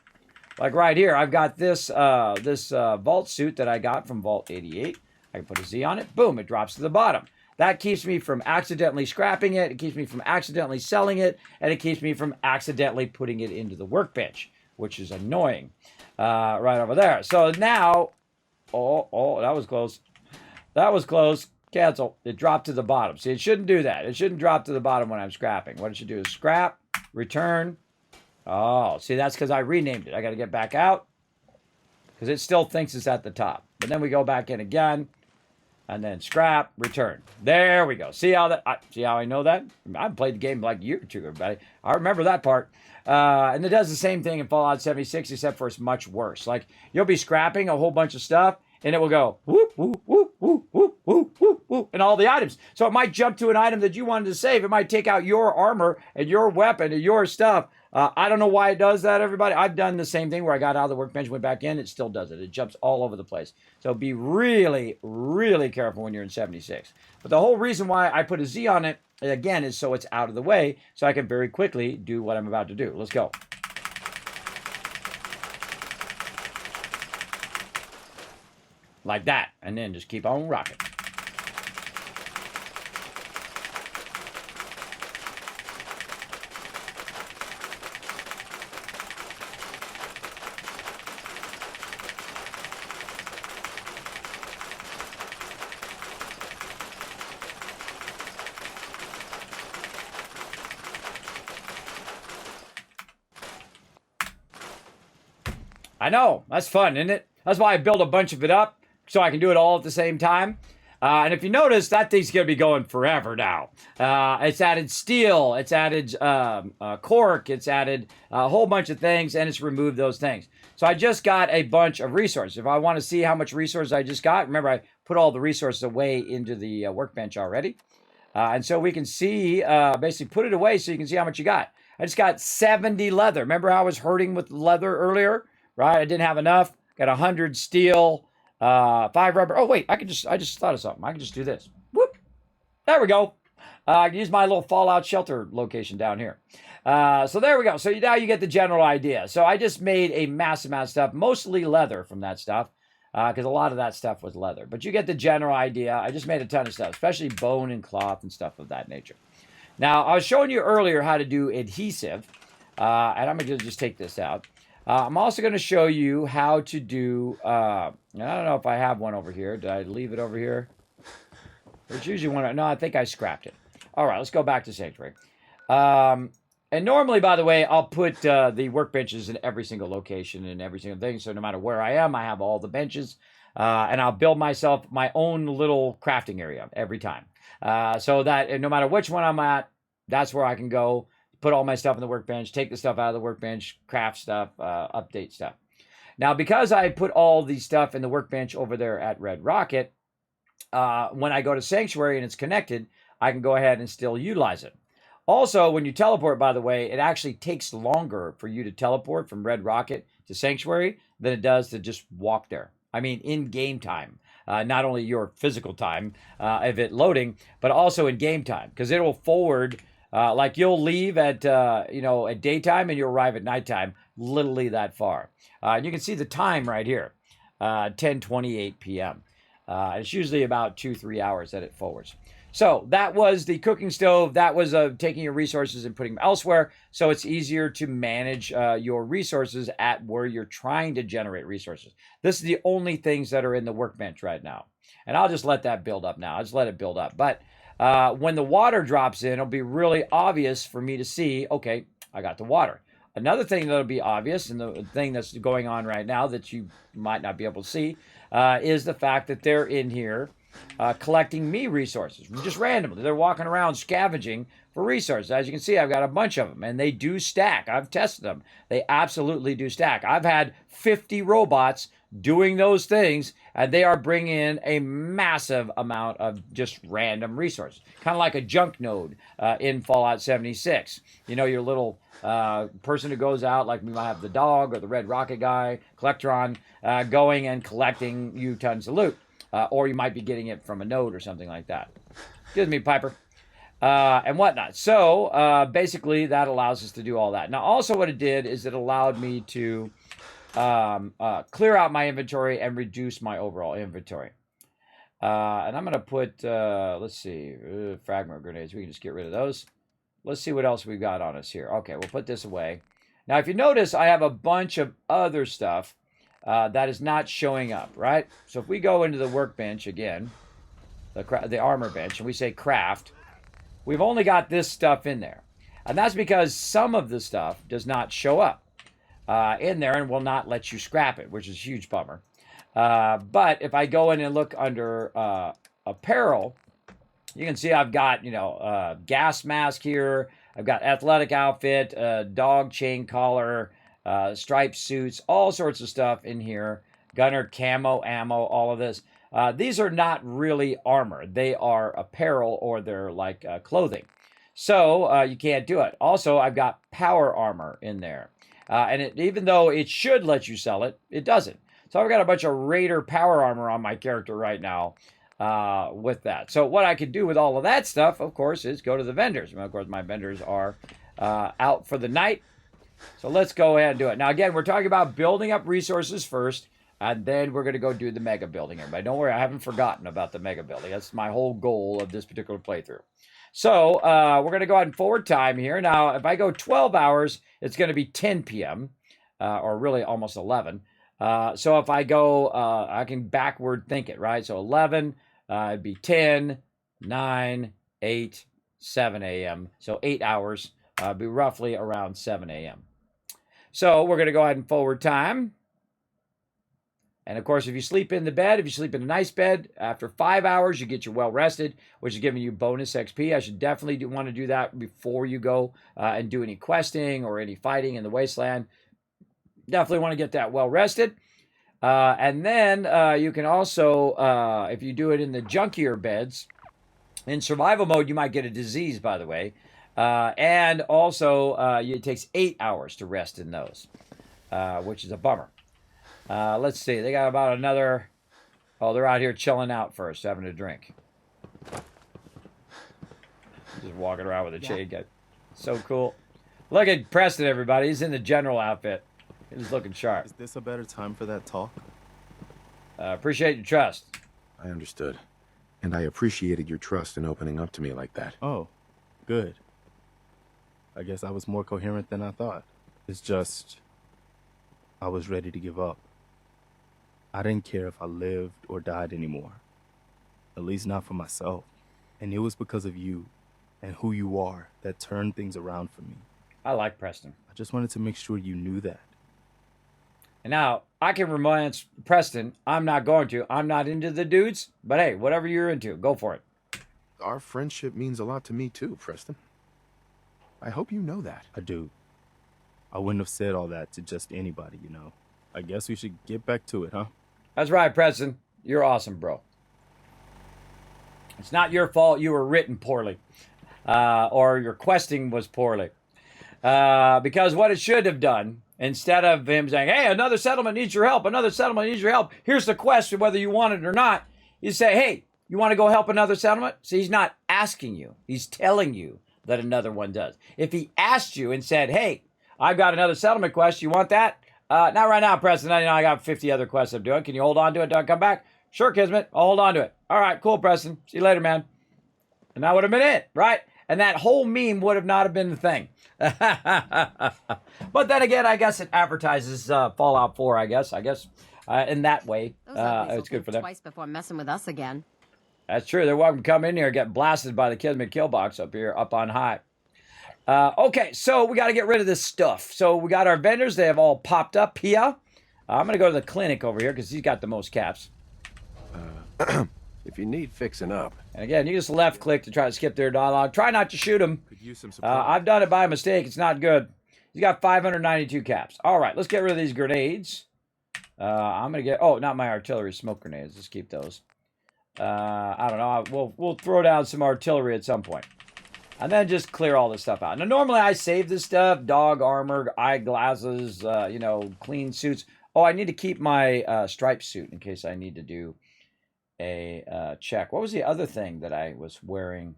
Like right here, I've got this vault suit that I got from Vault 88. I can put a Z on it. Boom, it drops to the bottom. That keeps me from accidentally scrapping it. It keeps me from accidentally selling it. And it keeps me from accidentally putting it into the workbench, which is annoying. Right over there. So now, oh, that was close. That was close. Cancel. It dropped to the bottom. See, it shouldn't do that. It shouldn't drop to the bottom when I'm scrapping. What it should do is scrap, return. Oh, see, that's because I renamed it. I got to get back out because it still thinks it's at the top. But then we go back in again and then scrap, return. There we go. See how I know that? I've played the game like a year or two, everybody. I remember that part. And it does the same thing in Fallout 76, except for it's much worse. Like, you'll be scrapping a whole bunch of stuff, and it will go whoop, whoop, whoop, whoop, whoop, whoop, whoop, whoop, and all the items. So it might jump to an item that you wanted to save. It might take out your armor and your weapon and your stuff. I don't know why it does that, everybody. I've done the same thing where I got out of the workbench, went back in. It still does it. It jumps all over the place. So be really, really careful when you're in 76. But the whole reason why I put a Z on it, again, is so it's out of the way, so I can very quickly do what I'm about to do. Let's go. Like that. And then just keep on rocking. I know. That's fun, isn't it? That's why I build a bunch of it up, so I can do it all at the same time. And if you notice, that thing's going to be going forever now. It's added steel. It's added cork. It's added a whole bunch of things, and it's removed those things. So I just got a bunch of resources. If I want to see how much resources I just got, remember I put all the resources away into the workbench already. And so we can see, basically put it away so you can see how much you got. I just got 70 leather. Remember how I was hurting with leather earlier? Right? I didn't have enough. Got 100 steel, 5 rubber. Oh, wait. I just thought of something. I can just do this. Whoop. There we go. I can use my little Fallout shelter location down here. So there we go. So now you get the general idea. So I just made a massive amount of stuff, mostly leather from that stuff, because a lot of that stuff was leather. But you get the general idea. I just made a ton of stuff, especially bone and cloth and stuff of that nature. Now, I was showing you earlier how to do adhesive, and I'm going to just take this out. I'm also going to show you how to do, I don't know if I have one over here. Did I leave it over here? There's usually one. No, I think I scrapped it. All right, let's go back to Sanctuary. And normally, by the way, I'll put the workbenches in every single location and every single thing. So no matter where I am, I have all the benches. And I'll build myself my own little crafting area every time. So that no matter which one I'm at, that's where I can go. Put all my stuff in the workbench, take the stuff out of the workbench, craft stuff, update stuff. Now, because I put all the stuff in the workbench over there at Red Rocket, when I go to Sanctuary and it's connected, I can go ahead and still utilize it. Also, when you teleport, by the way, it actually takes longer for you to teleport from Red Rocket to Sanctuary than it does to just walk there. I mean, in game time. Not only your physical time of it loading, but also in game time, because it will forward. Like you'll leave at, at daytime and you'll arrive at nighttime, literally that far. And you can see the time right here, 10:28 p.m. It's usually about 2-3 hours that it forwards. So that was the cooking stove. That was taking your resources and putting them elsewhere. So it's easier to manage your resources at where you're trying to generate resources. This is the only things that are in the workbench right now. And I'll just let that build up now. I'll just let it build up. But when the water drops in, it'll be really obvious for me to see, okay, I got the water. Another thing that'll be obvious, and the thing that's going on right now that you might not be able to see, is the fact that they're in here collecting me resources, just randomly. They're walking around scavenging for resources. As you can see, I've got a bunch of them, and they do stack. I've tested them. They absolutely do stack. I've had 50 robots doing those things, and they are bringing in a massive amount of just random resources. Kind of like a junk node in Fallout 76. You know, your little person who goes out, like we might have the dog or the Red Rocket guy, Collectron, going and collecting you tons of loot. Or you might be getting it from a node or something like that. Excuse me, Piper. And whatnot. So, basically, that allows us to do all that. Now, also what it did is it allowed me to clear out my inventory and reduce my overall inventory. And I'm going to put, let's see, fragment grenades. We can just get rid of those. Let's see what else we've got on us here. Okay, we'll put this away. Now, if you notice, I have a bunch of other stuff that is not showing up, right? So if we go into the workbench again, the armor bench, and we say craft, we've only got this stuff in there. And that's because some of the stuff does not show up in there and will not let you scrap it, which is a huge bummer. But if I go in and look under apparel, you can see I've got, gas mask here. I've got athletic outfit, dog chain collar, striped suits, all sorts of stuff in here. Gunner, camo, ammo, all of this. These are not really armor. They are apparel, or they're like clothing. So you can't do it. Also, I've got power armor in there. And even though it should let you sell it, it doesn't. So I've got a bunch of Raider power armor on my character right now with that. So what I could do with all of that stuff, of course, is go to the vendors. And of course, my vendors are out for the night. So let's go ahead and do it. Now, again, we're talking about building up resources first, and then we're going to go do the mega building. Everybody, don't worry, I haven't forgotten about the mega building. That's my whole goal of this particular playthrough. So we're going to go ahead and forward time here. Now, if I go 12 hours, it's going to be 10 p.m., or really almost 11. So if I go, I can backward think it, right? So 11, it'd be 10, 9, 8, 7 a.m. So 8 hours, be roughly around 7 a.m. So we're going to go ahead and forward time. And of course, if you sleep in the bed, if you sleep in a nice bed, after 5 hours, you get your well rested, which is giving you bonus XP. I should definitely want to do that before you go and do any questing or any fighting in the wasteland. Definitely want to get that well rested. And then you can also, if you do it in the junkier beds, in survival mode, you might get a disease, by the way. And also, it takes 8 hours to rest in those, which is a bummer. Let's see. They got about another... Oh, they're out here chilling out first, having a drink. Just walking around with a chain gun. So cool. Look at Preston, everybody. He's in the general outfit. He's looking sharp. Is this a better time for that talk? Appreciate your trust. I understood. And I appreciated your trust in opening up to me like that. Oh, good. I guess I was more coherent than I thought. It's just... I was ready to give up. I didn't care if I lived or died anymore. At least not for myself. And it was because of you and who you are that turned things around for me. I like Preston. I just wanted to make sure you knew that. And now, I can remind Preston, I'm not going to. I'm not into the dudes. But hey, whatever you're into, go for it. Our friendship means a lot to me too, Preston. I hope you know that. I do. I wouldn't have said all that to just anybody, you know. I guess we should get back to it, huh? That's right, Preston. You're awesome, bro. It's not your fault you were written poorly. Or your questing was poorly. Because what it should have done, instead of him saying, hey, another settlement needs your help, another settlement needs your help, here's the question whether you want it or not, you say, hey, you want to go help another settlement? See, he's not asking you. He's telling you that another one does. If he asked you and said, hey, I've got another settlement quest, you want that? Not right now, Preston. I got 50 other quests I'm doing. Can you hold on to it till I come back? Sure, Kismet. I'll hold on to it. All right, cool, Preston. See you later, man. And that would have been it, right? And that whole meme would have not have been the thing. But then again, I guess it advertises Fallout 4, I guess. In that way, it's good for them. Twice before messing with us again. That's true. They're welcome to come in here and get blasted by the Kismet kill box up here, up on high. Okay, so we got to get rid of this stuff. So we got our vendors. They have all popped up here. I'm going to go to the clinic over here because he's got the most caps. If you need fixing up. And again, you just left click to try to skip their dialogue. Try not to shoot him. Could use some supplies. I've done it by mistake. It's not good. He's got 592 caps. All right, let's get rid of these grenades. I'm going to get... Oh, not my artillery smoke grenades. Let's keep those. I don't know. We'll throw down some artillery at some point. And then just clear all this stuff out. Now, normally I save this stuff. Dog armor, eyeglasses, clean suits. Oh, I need to keep my striped suit in case I need to do a check. What was the other thing that I was wearing?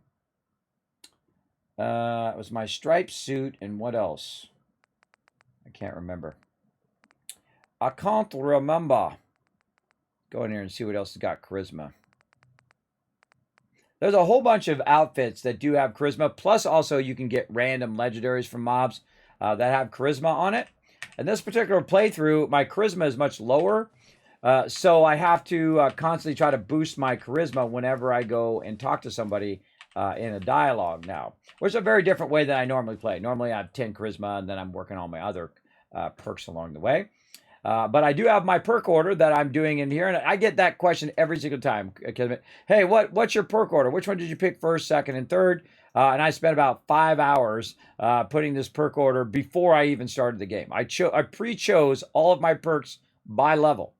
It was my striped suit and what else? I can't remember. I can't remember. Go in here and see what else has got charisma. There's a whole bunch of outfits that do have charisma. Plus, also, you can get random legendaries from mobs. that have charisma on it. In this particular playthrough, my charisma is much lower. So I have to constantly try to boost my charisma whenever I go and talk to somebody in a dialogue now, which is a very different way than I normally play. Normally I have 10 charisma and then I'm working on my other perks along the way. But I do have my perk order that I'm doing in here, and I get that question every single time. Hey, what's your perk order? Which one did you pick first, second, and third? And I spent about 5 hours putting this perk order before I even started the game. I pre-chose all of my perks by level,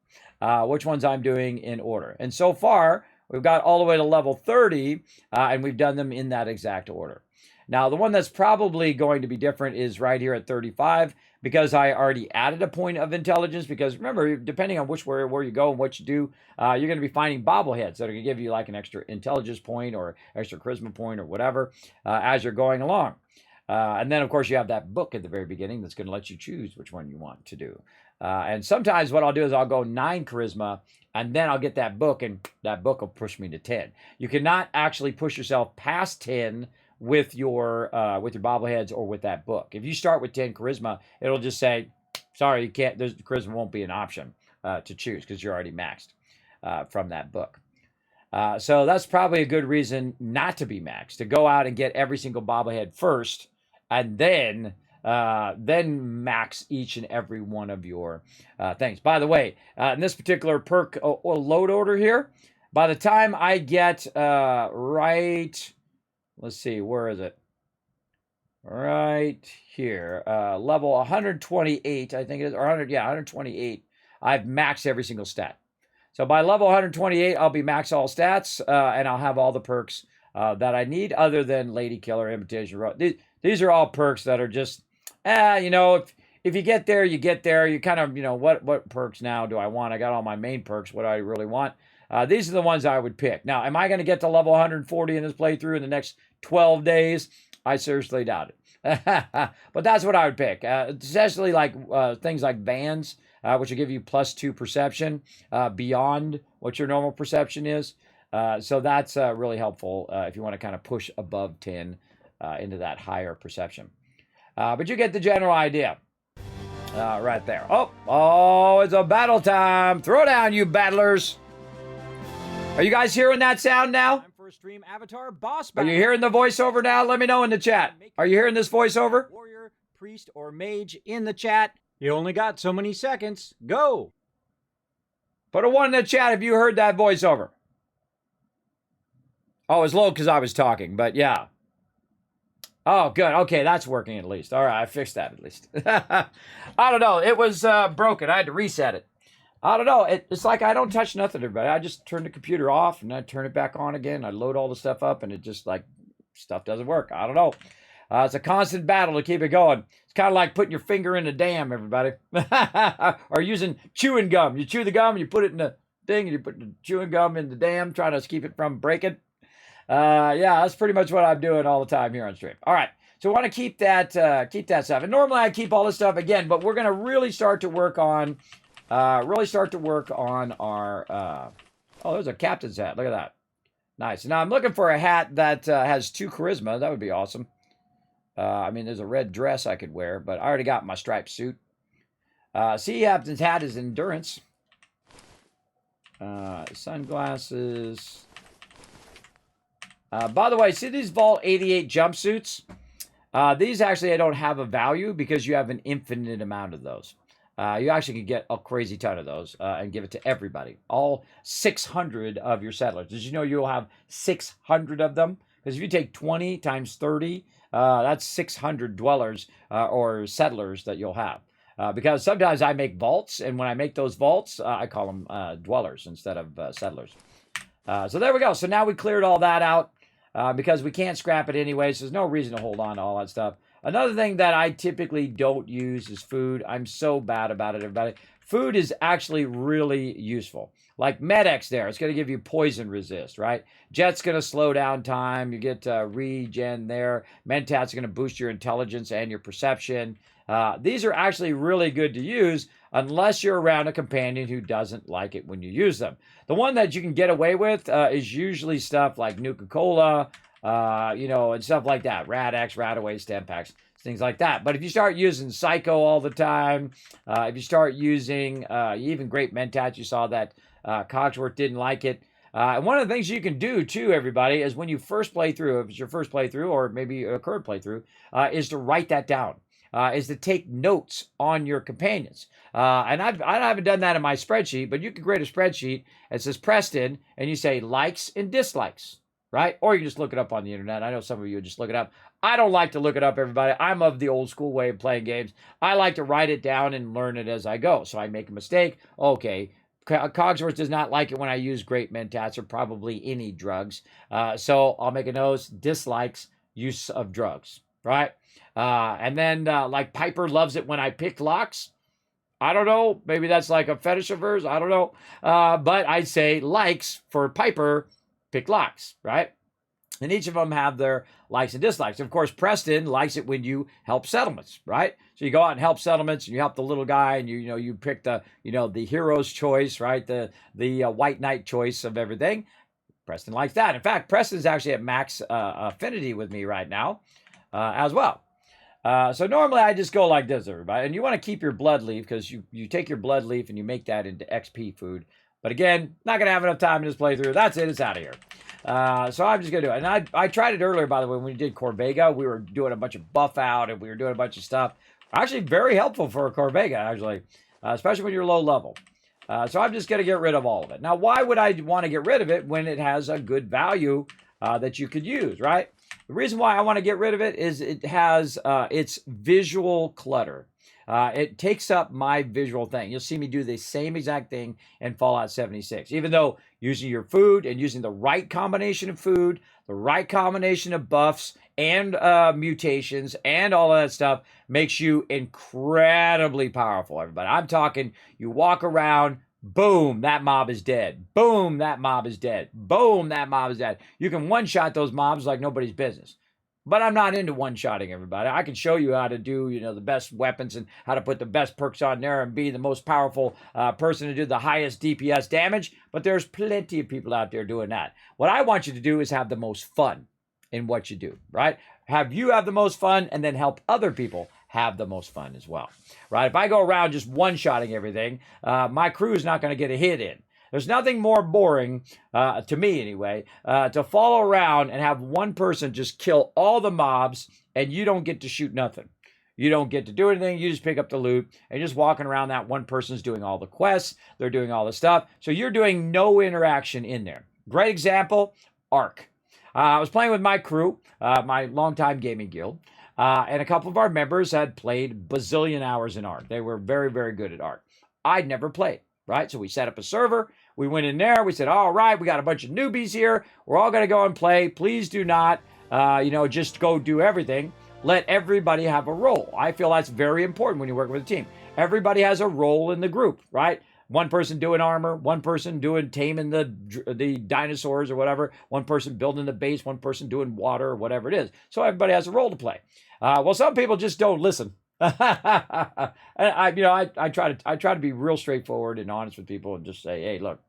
which ones I'm doing in order. And so far, we've got all the way to level 30, and we've done them in that exact order. Now, the one that's probably going to be different is right here at 35, because I already added a point of intelligence. Because remember, depending on where you go and what you do, you're going to be finding bobbleheads that are going to give you like an extra intelligence point or extra charisma point or whatever as you're going along. And then, of course, you have that book at the very beginning that's going to let you choose which one you want to do. And sometimes what I'll do is I'll go 9 charisma, and then I'll get that book, and that book will push me to 10. You cannot actually push yourself past 10 with your bobbleheads or with that book. If you start with 10 charisma, it'll just say, sorry, you can't. The charisma won't be an option to choose because you're already maxed from that book. So that's probably a good reason not to be maxed, to go out and get every single bobblehead first, and then max each and every one of your things. By the way, in this particular perk or load order here, by the time I get let's see, where is it? Right here, level 128, I think it is, or 128. I've maxed every single stat. So by level 128, I'll be max all stats, and I'll have all the perks that I need, other than Lady Killer, Invitation Road. These are all perks that are just, if you get there, you get there. You kind of, what perks now do I want? I got all my main perks. What do I really want? These are the ones I would pick. Now, am I going to get to level 140 in this playthrough in the next 12 days? I seriously doubt it. But that's what I would pick. Essentially like things like bands, which will give you +2 perception beyond what your normal perception is. So that's really helpful if you want to kind of push above 10 into that higher perception. But you get the general idea right there. Oh, it's a battle time. Throw down, you battlers. Are you guys hearing that sound now? Time for a stream avatar boss Are battle. you hearing the voiceover now? Let me know in the chat. Are you hearing this voiceover? Warrior, priest, or mage in the chat. You only got so many seconds. Go. Put a 1 in the chat if you heard that voiceover. Oh, it's low because I was talking, but yeah. Oh, good. Okay, that's working at least. All right, I fixed that at least. I don't know. It was broken. I had to reset it. I don't know. It's like I don't touch nothing, everybody. I just turn the computer off, and I turn it back on again. I load all the stuff up, and it just, stuff doesn't work. I don't know. It's a constant battle to keep it going. It's kind of like putting your finger in a dam, everybody. Or using chewing gum. You chew the gum, and you put it in the thing, and you put the chewing gum in the dam, trying to keep it from breaking. Yeah, that's pretty much what I'm doing all the time here on stream. All right. So I want to keep that stuff. And normally I keep all this stuff again, but we're going to really start to work on our, oh, there's a captain's hat. Look at that. Nice. Now I'm looking for a hat that has 2 charisma. That would be awesome. There's a red dress I could wear, but I already got my striped suit. Sea captain's hat is endurance. Sunglasses. By the way, see these Vault 88 jumpsuits? These actually I don't have a value because you have an infinite amount of those. You actually can get a crazy ton of those and give it to everybody. All 600 of your settlers. Did you know you'll have 600 of them? Because if you take 20 times 30, that's 600 dwellers or settlers that you'll have. Because sometimes I make vaults, and when I make those vaults, I call them dwellers instead of settlers. So there we go. So now we cleared all that out. Because we can't scrap it anyway, so there's no reason to hold on to all that stuff. Another thing that I typically don't use is food. I'm so bad about it, everybody. Food is actually really useful. Like Med-X there, it's going to give you poison resist, right? Jet's going to slow down time. You get regen there. Mentat's going to boost your intelligence and your perception. These are actually really good to use unless you're around a companion who doesn't like it when you use them. The one that you can get away with is usually stuff like Nuka-Cola, and stuff like that. Rad-X, Rad-Away, Stem Packs, things like that. But if you start using Psycho all the time, if you start using even Great Mentats, you saw that Cogsworth didn't like it. And one of the things you can do too, everybody, is when you first play through, if it's your first playthrough or maybe a current playthrough, is to write that down. Is to take notes on your companions. And I haven't done that in my spreadsheet, but you can create a spreadsheet that says Preston, and you say likes and dislikes, right? Or you can just look it up on the internet. I know some of you just look it up. I don't like to look it up, everybody. I'm of the old school way of playing games. I like to write it down and learn it as I go. So I make a mistake. Okay, Cogsworth does not like it when I use Great Mentats or probably any drugs. So I'll make a note, dislikes use of drugs, right? And then like Piper loves it when I pick locks. I don't know. Maybe that's like a fetish of hers. I don't know. But I'd say likes for Piper, pick locks, right? And each of them have their likes and dislikes. Of course, Preston likes it when you help settlements, right? So you go out and help settlements, and you help the little guy, and you pick the the hero's choice, right? The white knight choice of everything. Preston likes that. In fact, Preston's actually at max affinity with me right now, as well. So normally I just go like this, everybody. And you want to keep your blood leaf because you take your blood leaf and you make that into XP food. But again, not going to have enough time in this playthrough. That's it. It's out of here. So I'm just going to do it. And I tried it earlier, by the way, when we did Corvega. We were doing a bunch of buff out and we were doing a bunch of stuff. Actually, very helpful for a Corvega, actually, especially when you're low level. So I'm just going to get rid of all of it. Now, why would I want to get rid of it when it has a good value that you could use, right? The reason why I want to get rid of it is it has its visual clutter. It takes up my visual thing. You'll see me do the same exact thing in Fallout 76. Even though using your food and using the right combination of food, the right combination of buffs and mutations and all of that stuff makes you incredibly powerful, everybody. I'm talking you walk around, boom, that mob is dead. Boom, that mob is dead. Boom, that mob is dead. You can one-shot those mobs like nobody's business. But I'm not into one-shotting everybody. I can show you how to do, the best weapons and how to put the best perks on there and be the most powerful person to do the highest DPS damage. But there's plenty of people out there doing that. What I want you to do is have the most fun in what you do, right? Have you have the most fun and then help other people have the most fun as well, right? If I go around just one-shotting everything, my crew is not going to get a hit in. There's nothing more boring, to me anyway, to follow around and have one person just kill all the mobs and you don't get to shoot nothing. You don't get to do anything. You just pick up the loot and just walking around. That one person's doing all the quests. They're doing all the stuff. So you're doing no interaction in there. Great example, Ark. I was playing with my crew, my longtime gaming guild, and a couple of our members had played bazillion hours in Ark. They were very, very good at Ark. I'd never played, right? So we set up a server. We went in there. We said, all right, we got a bunch of newbies here. We're all going to go and play. Please do not, just go do everything. Let everybody have a role. I feel that's very important when you work with a team. Everybody has a role in the group, right? One person doing armor, one person doing taming the dinosaurs or whatever, one person building the base, one person doing water or whatever it is. So everybody has a role to play. Well, some people just don't listen. I try to be real straightforward and honest with people and just say, hey, look,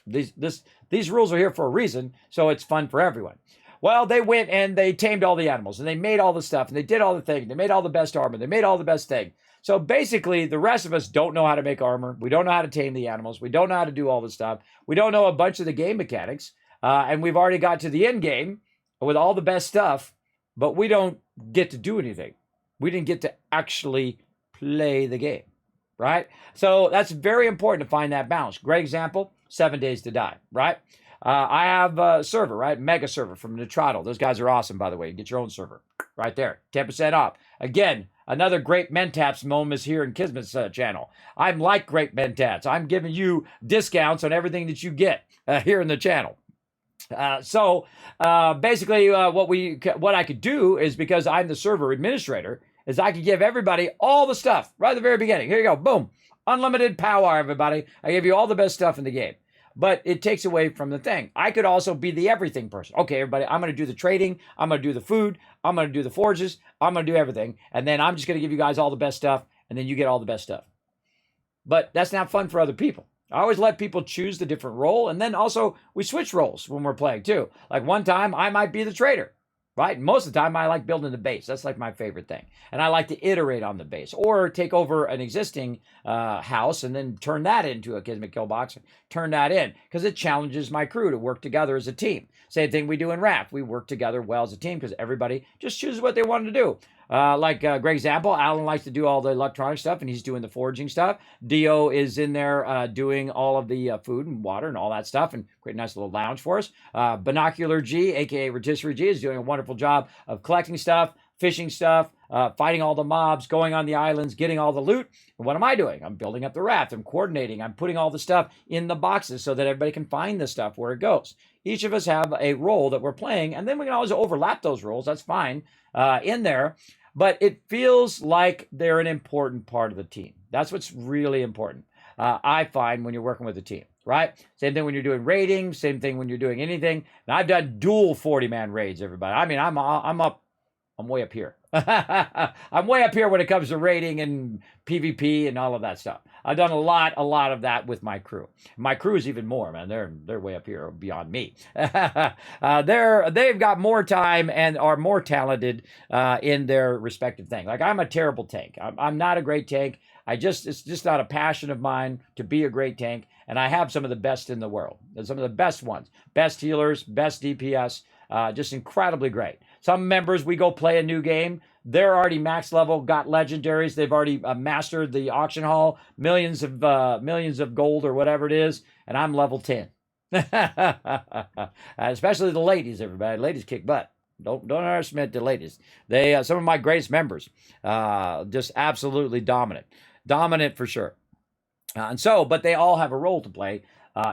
these rules are here for a reason, so it's fun for everyone. Well, they went and they tamed all the animals and they made all the stuff and they did all the things. They made all the best armor. They made all the best thing. So basically, the rest of us don't know how to make armor. We don't know how to tame the animals. We don't know how to do all this stuff. We don't know a bunch of the game mechanics. And we've already got to the end game with all the best stuff, but we don't get to do anything. We didn't get to actually play the game, right? So that's very important to find that balance. Great example, 7 Days to Die, right? I have a server, right? Mega server from Nitrado. Those guys are awesome, by the way. Get your own server right there. 10% off. Again, another Great Mentats moment is here in Kismet's channel. I'm like Great Mentats. I'm giving you discounts on everything that you get here in the channel. Basically, what I could do is, because I'm the server administrator, is I could give everybody all the stuff right at the very beginning. Here you go. Boom. Unlimited power, everybody. I give you all the best stuff in the game. But it takes away from the thing. I could also be the everything person. Okay, everybody, I'm going to do the trading. I'm going to do the food. I'm going to do the forges. I'm going to do everything. And then I'm just going to give you guys all the best stuff. And then you get all the best stuff. But that's not fun for other people. I always let people choose the different role. And then also we switch roles when we're playing too. Like one time I might be the trader. right? Most of the time, I like building the base. That's like my favorite thing. And I like to iterate on the base or take over an existing house and then turn that into a Kismet kill box, turn that in because it challenges my crew to work together as a team. Same thing we do in Raft. We work together well as a team because everybody just chooses what they want to do. Like Greg's example, Alan likes to do all the electronic stuff, and he's doing the foraging stuff. Dio is in there doing all of the food and water and all that stuff, and create a nice little lounge for us. Binocular G, a.k.a. Rotisserie G, is doing a wonderful job of collecting stuff, fishing stuff, fighting all the mobs, going on the islands, getting all the loot. And what am I doing? I'm building up the raft. I'm coordinating. I'm putting all the stuff in the boxes so that everybody can find the stuff where it goes. Each of us have a role that we're playing, and then we can always overlap those roles. That's fine in there. But it feels like they're an important part of the team. That's what's really important, I find, when you're working with a team, right? Same thing when you're doing raiding, same thing when you're doing anything. And I've done dual 40-man raids, everybody. I mean, I'm way up here. I'm way up here when it comes to raiding and PvP and all of that stuff. I've done a lot of that with my crew. My crew is even more, man. They're way up here beyond me. They've got more time and are more talented in their respective thing. Like I'm a terrible tank. I'm not a great tank. It's just not a passion of mine to be a great tank. And I have some of the best in the world. Some of the best ones. Best healers, best DPS, just incredibly great. Some members, we go play a new game. They're already max level, got legendaries. They've already mastered the auction hall, millions of gold or whatever it is, and I'm level 10. Especially the ladies, everybody. Ladies kick butt. Don't underestimate the ladies. They some of my greatest members, just absolutely dominant for sure. But they all have a role to play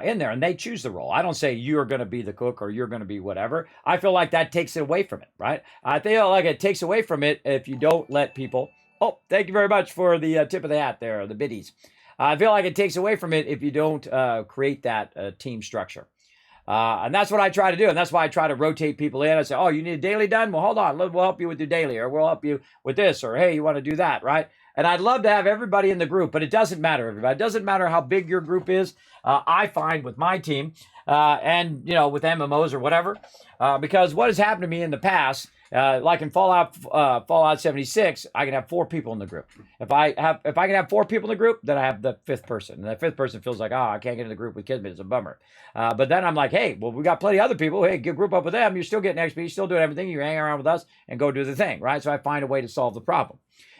in there, and they choose the role. I don't say you're going to be the cook or you're going to be whatever. I feel like that takes it away from it, right? I feel like it takes away from it if you don't let people. Oh, thank you very much for the tip of the hat there, the biddies. I feel like it takes away from it if you don't create that team structure. And that's what I try to do, and that's why I try to rotate people in. I say, oh, you need a daily done? Well, hold on. We'll help you with your daily, or we'll help you with this, or hey, you want to do that, right? And I'd love to have everybody in the group, but it doesn't matter, everybody. It doesn't matter how big your group is. I find with my team and, with MMOs or whatever, because what has happened to me in the past, like in Fallout 76, I can have 4 people in the group. If I can have 4 people in the group, then I have the 5th person. And the 5th person feels like, I can't get in the group with Kismet. It's a bummer. But then I'm like, hey, well, we got plenty of other people. Hey, group up with them. You're still getting XP. You're still doing everything. You hang around with us and go do the thing, right? So I find a way to solve the problem.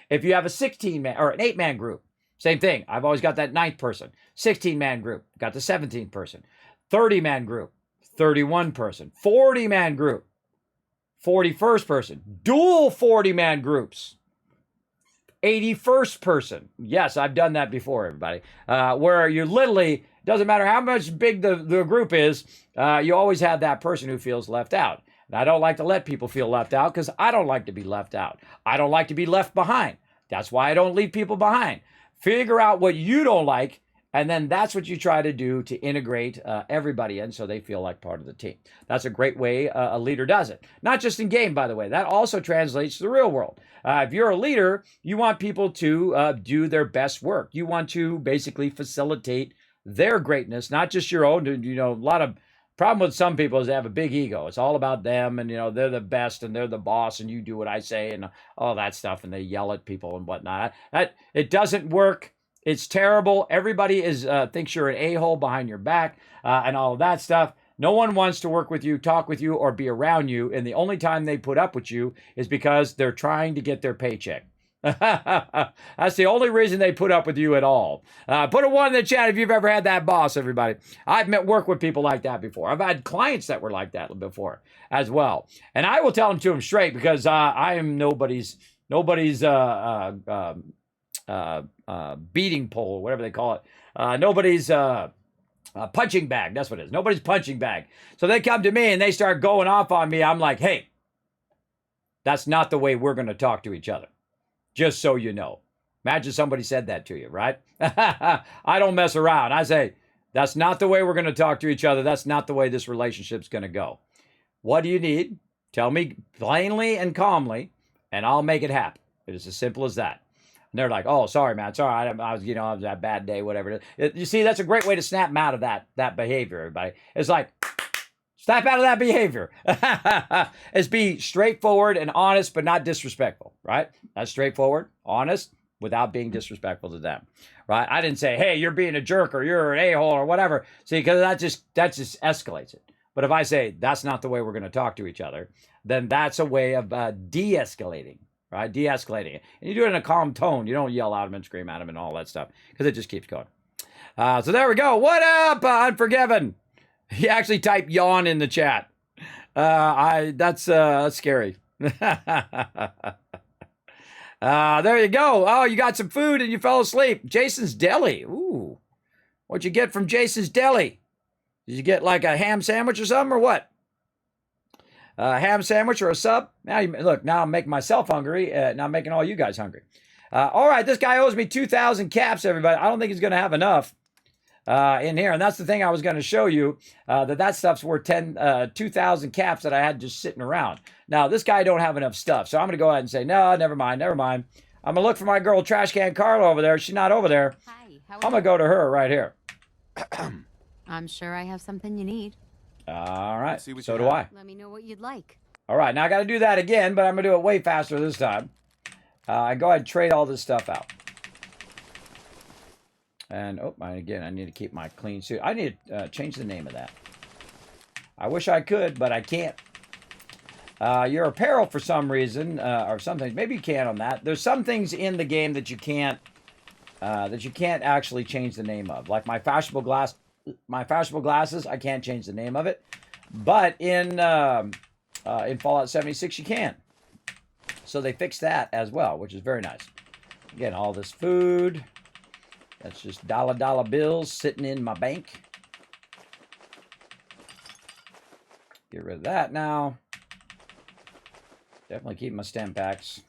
If you have a 16-man or an 8-man group, same thing. I've always got that 9th person. 16-man group, got the 17th person. 30-man group, 31 person. 40-man group, 41st person. Dual 40-man groups, 81st person. Yes, I've done that before, everybody. Where you literally, doesn't matter how much big the group is, you always have that person who feels left out. And I don't like to let people feel left out because I don't like to be left out. I don't like to be left behind. That's why I don't leave people behind. Figure out what you don't like, and then that's what you try to do to integrate everybody in so they feel like part of the team. That's a great way a leader does it. Not just in game, by the way. That also translates to the real world. If you're a leader, you want people to do their best work. You want to basically facilitate their greatness, not just your own. A lot of problem with some people is they have a big ego. It's all about them, and they're the best, and they're the boss, and you do what I say, and all that stuff, and they yell at people and whatnot. It doesn't work. It's terrible. Everybody thinks you're an a-hole behind your back, and all of that stuff. No one wants to work with you, talk with you, or be around you, and the only time they put up with you is because they're trying to get their paycheck. That's the only reason they put up with you at all. Put a 1 in the chat if you've ever had that boss, everybody. I've worked with people like that before. I've had clients that were like that before as well. And I will tell them to them straight because I am nobody's beating pole, whatever they call it. Nobody's punching bag. That's what it is. Nobody's punching bag. So they come to me and they start going off on me. I'm like, hey, that's not the way we're going to talk to each other. Just so you know. Imagine somebody said that to you, right? I don't mess around. I say, that's not the way we're going to talk to each other. That's not the way this relationship's going to go. What do you need? Tell me plainly and calmly, and I'll make it happen. It is as simple as that. And they're like, oh, sorry, man. Sorry, I was a bad day, whatever it is. You see, that's a great way to snap them out of that behavior, everybody. It's like, Snap out of that behavior. Is be straightforward and honest, but not disrespectful, right? That's straightforward, honest, without being disrespectful to them, right? I didn't say, hey, you're being a jerk or you're an a-hole or whatever. See, because that just escalates it. But if I say, that's not the way we're going to talk to each other, then that's a way of de-escalating, right? De-escalating it. And you do it in a calm tone. You don't yell at them and scream at them and all that stuff because it just keeps going. So there we go. What up, Unforgiven? He actually typed yawn in the chat. That's scary. There you go. Oh, you got some food and you fell asleep. Jason's Deli. Ooh. What'd you get from Jason's Deli? Did you get like a ham sandwich or something or what? A ham sandwich or a sub? Now, look, now I'm making myself hungry. Now I'm making all you guys hungry. All right, this guy owes me 2,000 caps, everybody. I don't think he's going to have enough. In here. And that's the thing I was going to show you, that stuff's worth 2,000 caps that I had just sitting around. Now, this guy don't have enough stuff. So I'm going to go ahead and say, no, never mind. I'm going to look for my girl Trash Can Carla over there. She's not over there. Hi, I'm going to go to her right here. I'm sure I have something you need. All right. So do I. Let me know what you'd like. All right. Now I got to do that again, but I'm going to do it way faster this time. I go ahead and trade all this stuff out. And, again, I need to keep my clean suit. I need to change the name of that. I wish I could, but I can't. Your apparel, for some reason, or something, maybe you can on that. There's some things in the game that you can't actually change the name of. Like my fashionable glasses, I can't change the name of it. But in Fallout 76, you can. So they fixed that as well, which is very nice. Again, all this food. That's just dollar bills sitting in my bank. Get rid of that now. Definitely keep my stem packs.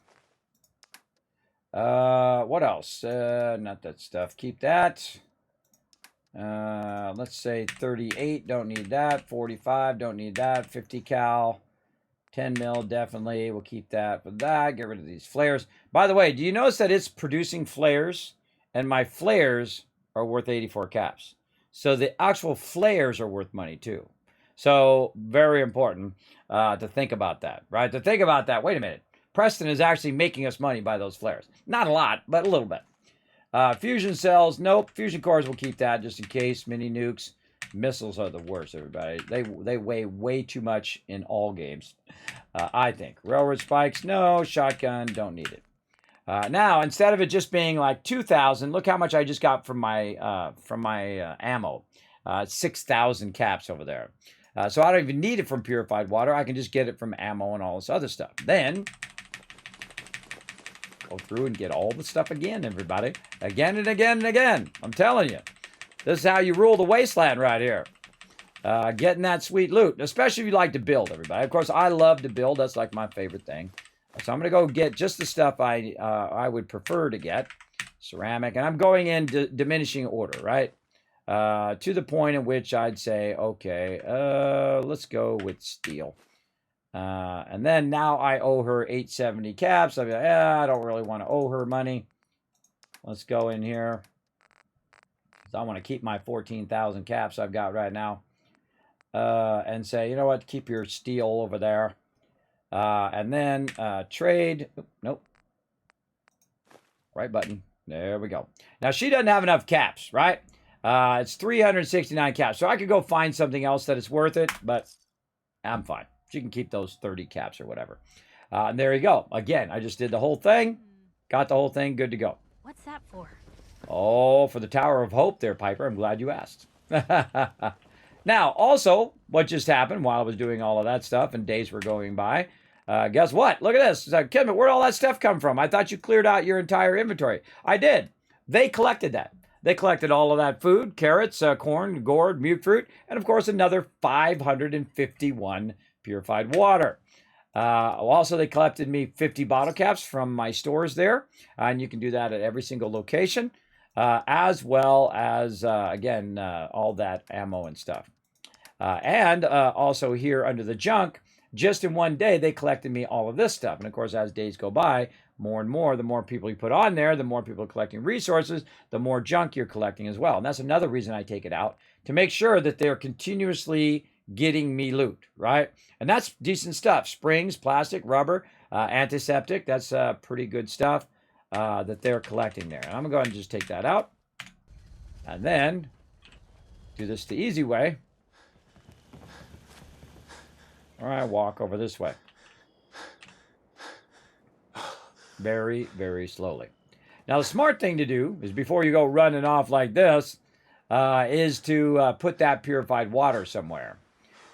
What else? Not that stuff. Keep that. Let's say 38. Don't need that. 45. Don't need that. 50 cal. 10 mil. Definitely. We'll keep that for that. Get rid of these flares. By the way, do you notice that it's producing flares? And my flares are worth 84 caps. So the actual flares are worth money too. So very important to think about that, right? To think about that. Wait a minute. Preston is actually making us money by those flares. Not a lot, but a little bit. Fusion cells. Nope. Fusion cores, we'll keep that just in case. Mini nukes. Missiles are the worst, everybody. They weigh way too much in all games, I think. Railroad spikes. No. Shotgun. Don't need it. Now, instead of it just being like 2,000, look how much I just got from my ammo. 6,000 caps over there. So I don't even need it from purified water. I can just get it from ammo and all this other stuff. Then, go through and get all the stuff again, everybody. Again and again and again. I'm telling you. This is how you rule the wasteland right here. Getting that sweet loot. Especially if you like to build, everybody. Of course, I love to build. That's like my favorite thing. So I'm going to go get just the stuff I would prefer to get. Ceramic. And I'm going in diminishing order, right? To the point in which I'd say, okay, let's go with steel. And then now I owe her 870 caps. I'll be like, I don't really want to owe her money. Let's go in here. I want to keep my 14,000 caps I've got right now. And say, you know what? Keep your steel over there. And then trade. Nope. Right button. There we go. Now, she doesn't have enough caps, right? It's 369 caps. So I could go find something else that is worth it, but I'm fine. She can keep those 30 caps or whatever. And there you go. Again, I just did the whole thing. Got the whole thing. Good to go. What's that for? Oh, for the Tower of Hope there, Piper. I'm glad you asked. Now, also, what just happened while I was doing all of that stuff and days were going by, guess what? Look at this. It's like, Kismet, where'd all that stuff come from? I thought you cleared out your entire inventory. I did. They collected that. They collected all of that food, carrots, corn, gourd, mute fruit, and of course another 551 purified water. Also, they collected me 50 bottle caps from my stores there, and you can do that at every single location, as well as, again, all that ammo and stuff. And also here under the junk, just in one day, they collected me all of this stuff. And of course, as days go by, more and more, the more people you put on there, the more people are collecting resources, the more junk you're collecting as well. And that's another reason I take it out, to make sure that they're continuously getting me loot, right? And that's decent stuff. Springs, plastic, rubber, antiseptic. That's pretty good stuff that they're collecting there. And I'm going to go ahead and just take that out. And then do this the easy way. All right, walk over this way. Very, very slowly. Now, the smart thing to do is before you go running off like this, is to put that purified water somewhere,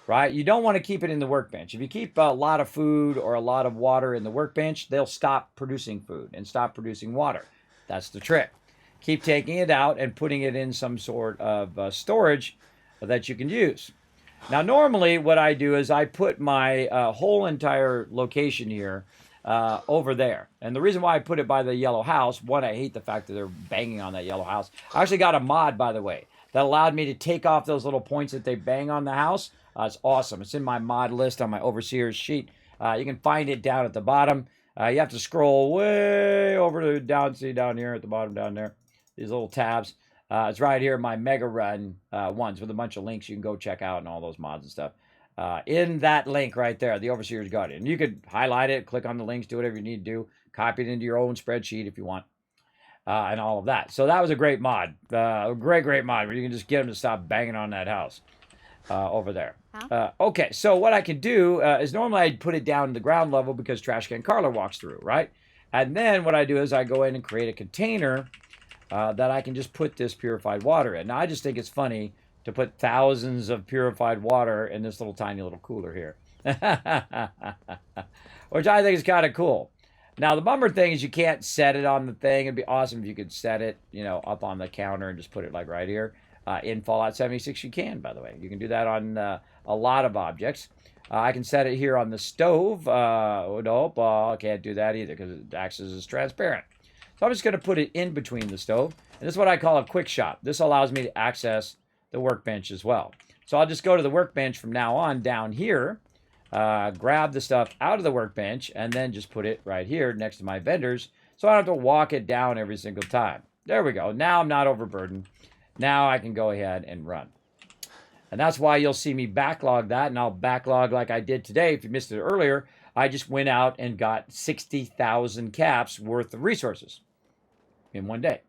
right? You don't want to keep it in the workbench. If you keep a lot of food or a lot of water in the workbench, they'll stop producing food and stop producing water. That's the trick. Keep taking it out and putting it in some sort of storage that you can use. Now, normally what I do is I put my whole entire location here over there. And the reason why I put it by the yellow house, one, I hate the fact that they're banging on that yellow house. I actually got a mod, by the way, that allowed me to take off those little points that they bang on the house. It's awesome. It's in my mod list on my Overseer's sheet. You can find it down at the bottom. You have to scroll way over to down here at the bottom down there. These little tabs. It's right here, my Mega Run ones with a bunch of links you can go check out and all those mods and stuff. In that link right there, the Overseer's Guardian. You could highlight it, click on the links, do whatever you need to do, copy it into your own spreadsheet if you want, and all of that. So that was a great mod, a great mod where you can just get them to stop banging on that house over there. Okay, so what I can do is normally I'd put it down to the ground level because Trash Can Carla walks through, right? And then what I do is I go in and create a container that I can just put this purified water in. Now, I just think it's funny to put thousands of purified water in this little tiny little cooler here. Which I think is kind of cool. Now, the bummer thing is you can't set it on the thing. It'd be awesome if you could set it, you know, up on the counter and just put it like right here. In Fallout 76, you can, by the way. You can do that on a lot of objects. I can set it here on the stove. Nope, I can't do that either because it acts as transparent. So I'm just going to put it in between the stove. And this is what I call a quick shot. This allows me to access the workbench as well. So I'll just go to the workbench from now on down here, grab the stuff out of the workbench, and then just put it right here next to my vendors so I don't have to walk it down every single time. There we go. Now I'm not overburdened. Now I can go ahead and run. And that's why you'll see me backlog that, and I'll backlog like I did today. If you missed it earlier, I just went out and got 60,000 caps worth of resources in one day.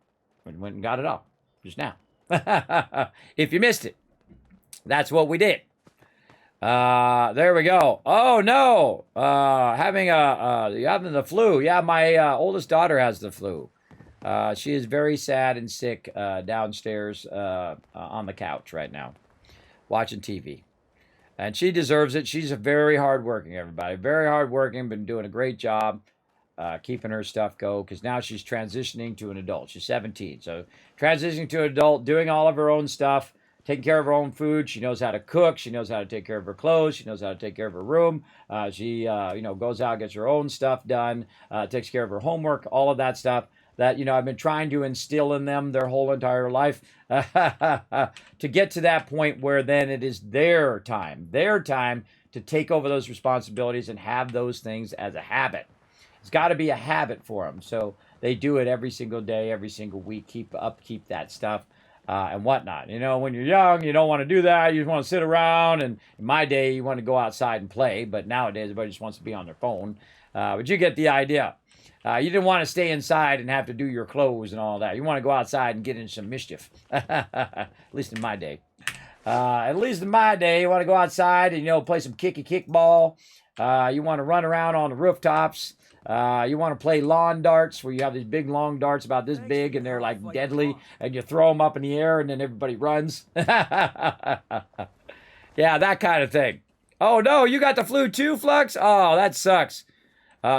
Went and got it all just now. If you missed it, that's what we did. There we go. Oh no, having the flu. Yeah, my oldest daughter has the flu. She is very sad and sick downstairs on the couch right now, watching TV. And she deserves it. She's a very hardworking, everybody. Very hardworking, been doing a great job keeping her stuff go because now she's transitioning to an adult. She's 17. So transitioning to an adult, doing all of her own stuff, taking care of her own food. She knows how to cook. She knows how to take care of her clothes. She knows how to take care of her room. She goes out, gets her own stuff done, takes care of her homework, all of that stuff that, I've been trying to instill in them their whole entire life to get to that point where then it is their time to take over those responsibilities and have those things as a habit. It's got to be a habit for them. So they do it every single day, every single week, keep that stuff and whatnot. When you're young, you don't want to do that. You just want to sit around. And in my day, you want to go outside and play. But nowadays, everybody just wants to be on their phone. But you get the idea. You didn't want to stay inside and have to do your clothes and all that. You want to go outside and get in some mischief. At least in my day. You want to go outside and, play some kickball. You want to run around on the rooftops. You want to play lawn darts where you have these big long darts about this big and they're like deadly and you throw them up in the air and then everybody runs. Yeah, that kind of thing. Oh no, you got the flu too, Flux? Oh, that sucks.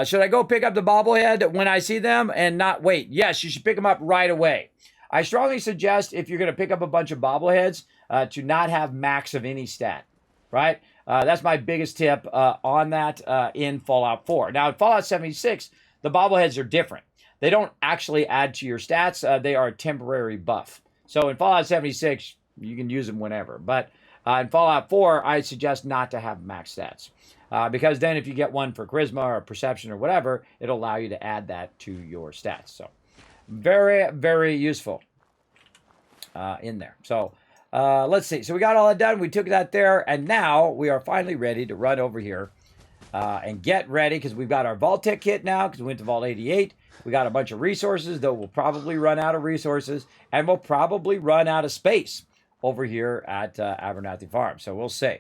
Should I go pick up the bobblehead when I see them and not wait? Yes, you should pick them up right away. I strongly suggest if you're going to pick up a bunch of bobbleheads to not have max of any stat, right? That's my biggest tip on that in Fallout 4. Now, in Fallout 76, the bobbleheads are different. They don't actually add to your stats. They are a temporary buff. So in Fallout 76, you can use them whenever. But in Fallout 4, I suggest not to have max stats. Because then if you get one for charisma or perception or whatever, it'll allow you to add that to your stats. So very, very useful in there. So let's see. So we got all that done. We took that there. And now we are finally ready to run over here and get ready because we've got our vault-tec kit now because we went to Vault 88. We got a bunch of resources, though we'll probably run out of resources. And we'll probably run out of space over here at Abernathy Farm. So we'll see.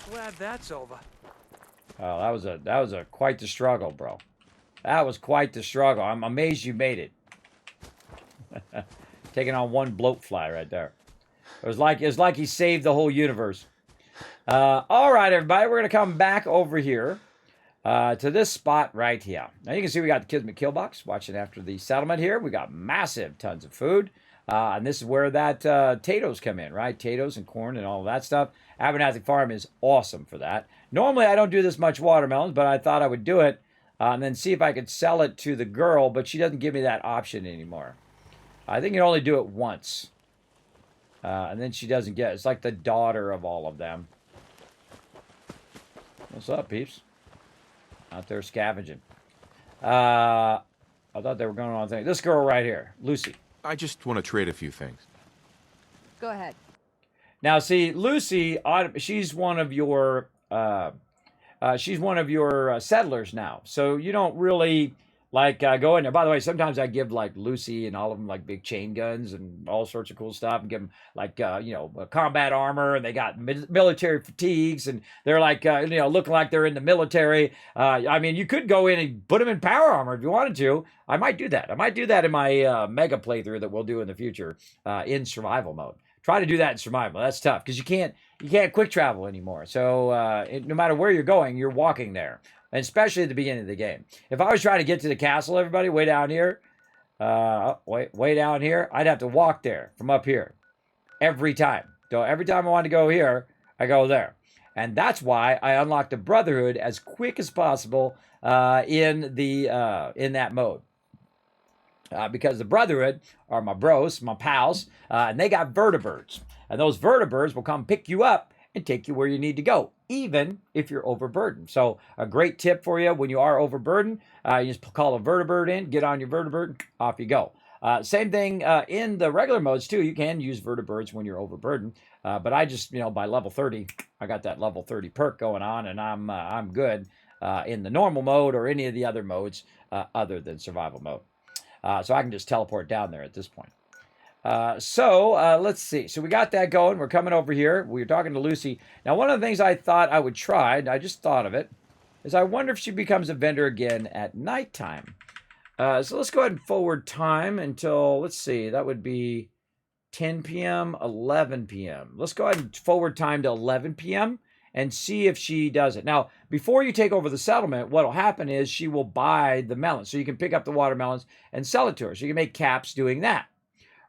Glad that's over. Oh, that was a quite the struggle, bro. That was quite the struggle. I'm amazed you made it. Taking on one bloatfly right there. It was like he saved the whole universe. All right, everybody, we're gonna come back over here to this spot right here. Now you can see we got the Kismet kill box watching after the settlement here. We got massive tons of food. And this is where that potatoes come in, right? Potatoes and corn and all of that stuff. Abernathy Farm is awesome for that. Normally, I don't do this much watermelons, but I thought I would do it and then see if I could sell it to the girl, but she doesn't give me that option anymore. I think you can only do it once. And then she doesn't get it. It's like the daughter of all of them. What's up, peeps? Out there scavenging. I thought they were going on things. This girl right here, Lucy. I just want to trade a few things. Go ahead. Now, see, Lucy, she's one of your settlers now. So you don't really like go in there. By the way, sometimes I give like Lucy and all of them like big chain guns and all sorts of cool stuff, and give them like combat armor, and they got military fatigues, and they're like looking like they're in the military. I mean, you could go in and put them in power armor if you wanted to. I might do that. I might do that in my mega playthrough that we'll do in the future in survival mode. Try to do that in survival. That's tough because you can't quick travel anymore. So no matter where you're going, you're walking there, and especially at the beginning of the game. If I was trying to get to the castle, everybody, way down here, way down here, I'd have to walk there from up here every time. So every time I want to go here, I go there, and that's why I unlocked the Brotherhood as quick as possible in that mode. Because the Brotherhood are my bros, my pals, and they got vertibirds. And those vertibirds will come pick you up and take you where you need to go, even if you're overburdened. So a great tip for you when you are overburdened, you just call a vertibird in, get on your vertibird, off you go. Same thing in the regular modes, too. You can use vertibirds when you're overburdened. But I just, by level 30, I got that level 30 perk going on, and I'm good in the normal mode or any of the other modes other than survival mode. So I can just teleport down there at this point. Let's see. So we got that going. We're coming over here. We were talking to Lucy. Now, one of the things I thought I would try, and I just thought of it, is I wonder if she becomes a vendor again at nighttime. So let's go ahead and forward time until, let's see, that would be 10 p.m., 11 p.m. Let's go ahead and forward time to 11 p.m. and see if she does it. Now, before you take over the settlement, what will happen is she will buy the melons. So you can pick up the watermelons and sell it to her. So you can make caps doing that,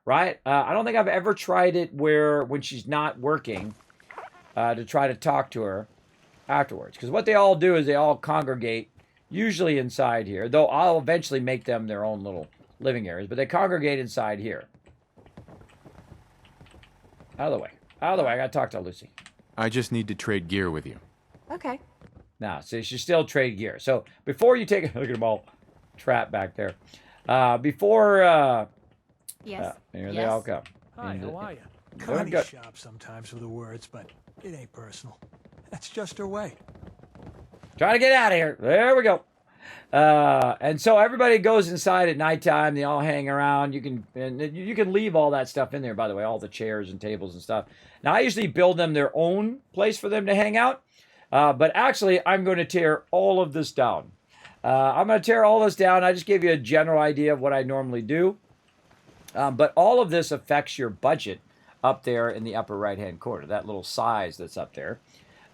right? I don't think I've ever tried it when she's not working to try to talk to her afterwards. Because what they all do is they all congregate, usually inside here. Though I'll eventually make them their own little living areas. But they congregate inside here. Out of the way. Out of the way. I got to talk to Lucy. I just need to trade gear with you. Okay. Now, so you should still trade gear. So before you take look at them all trapped back there. Yes. Here they all come. Hi, how are you? Doing Connie good. sharp sometimes with the words, but it ain't personal. That's just her way. Trying to get out of here. There we go. And so everybody goes inside at nighttime. They all hang around. You can leave all that stuff in there, by the way, all the chairs and tables and stuff. Now, I usually build them their own place for them to hang out. But actually, I'm going to tear all of this down. I'm going to tear all this down. I just gave you a general idea of what I normally do. But all of this affects your budget up there in the upper right-hand corner, that little size that's up there.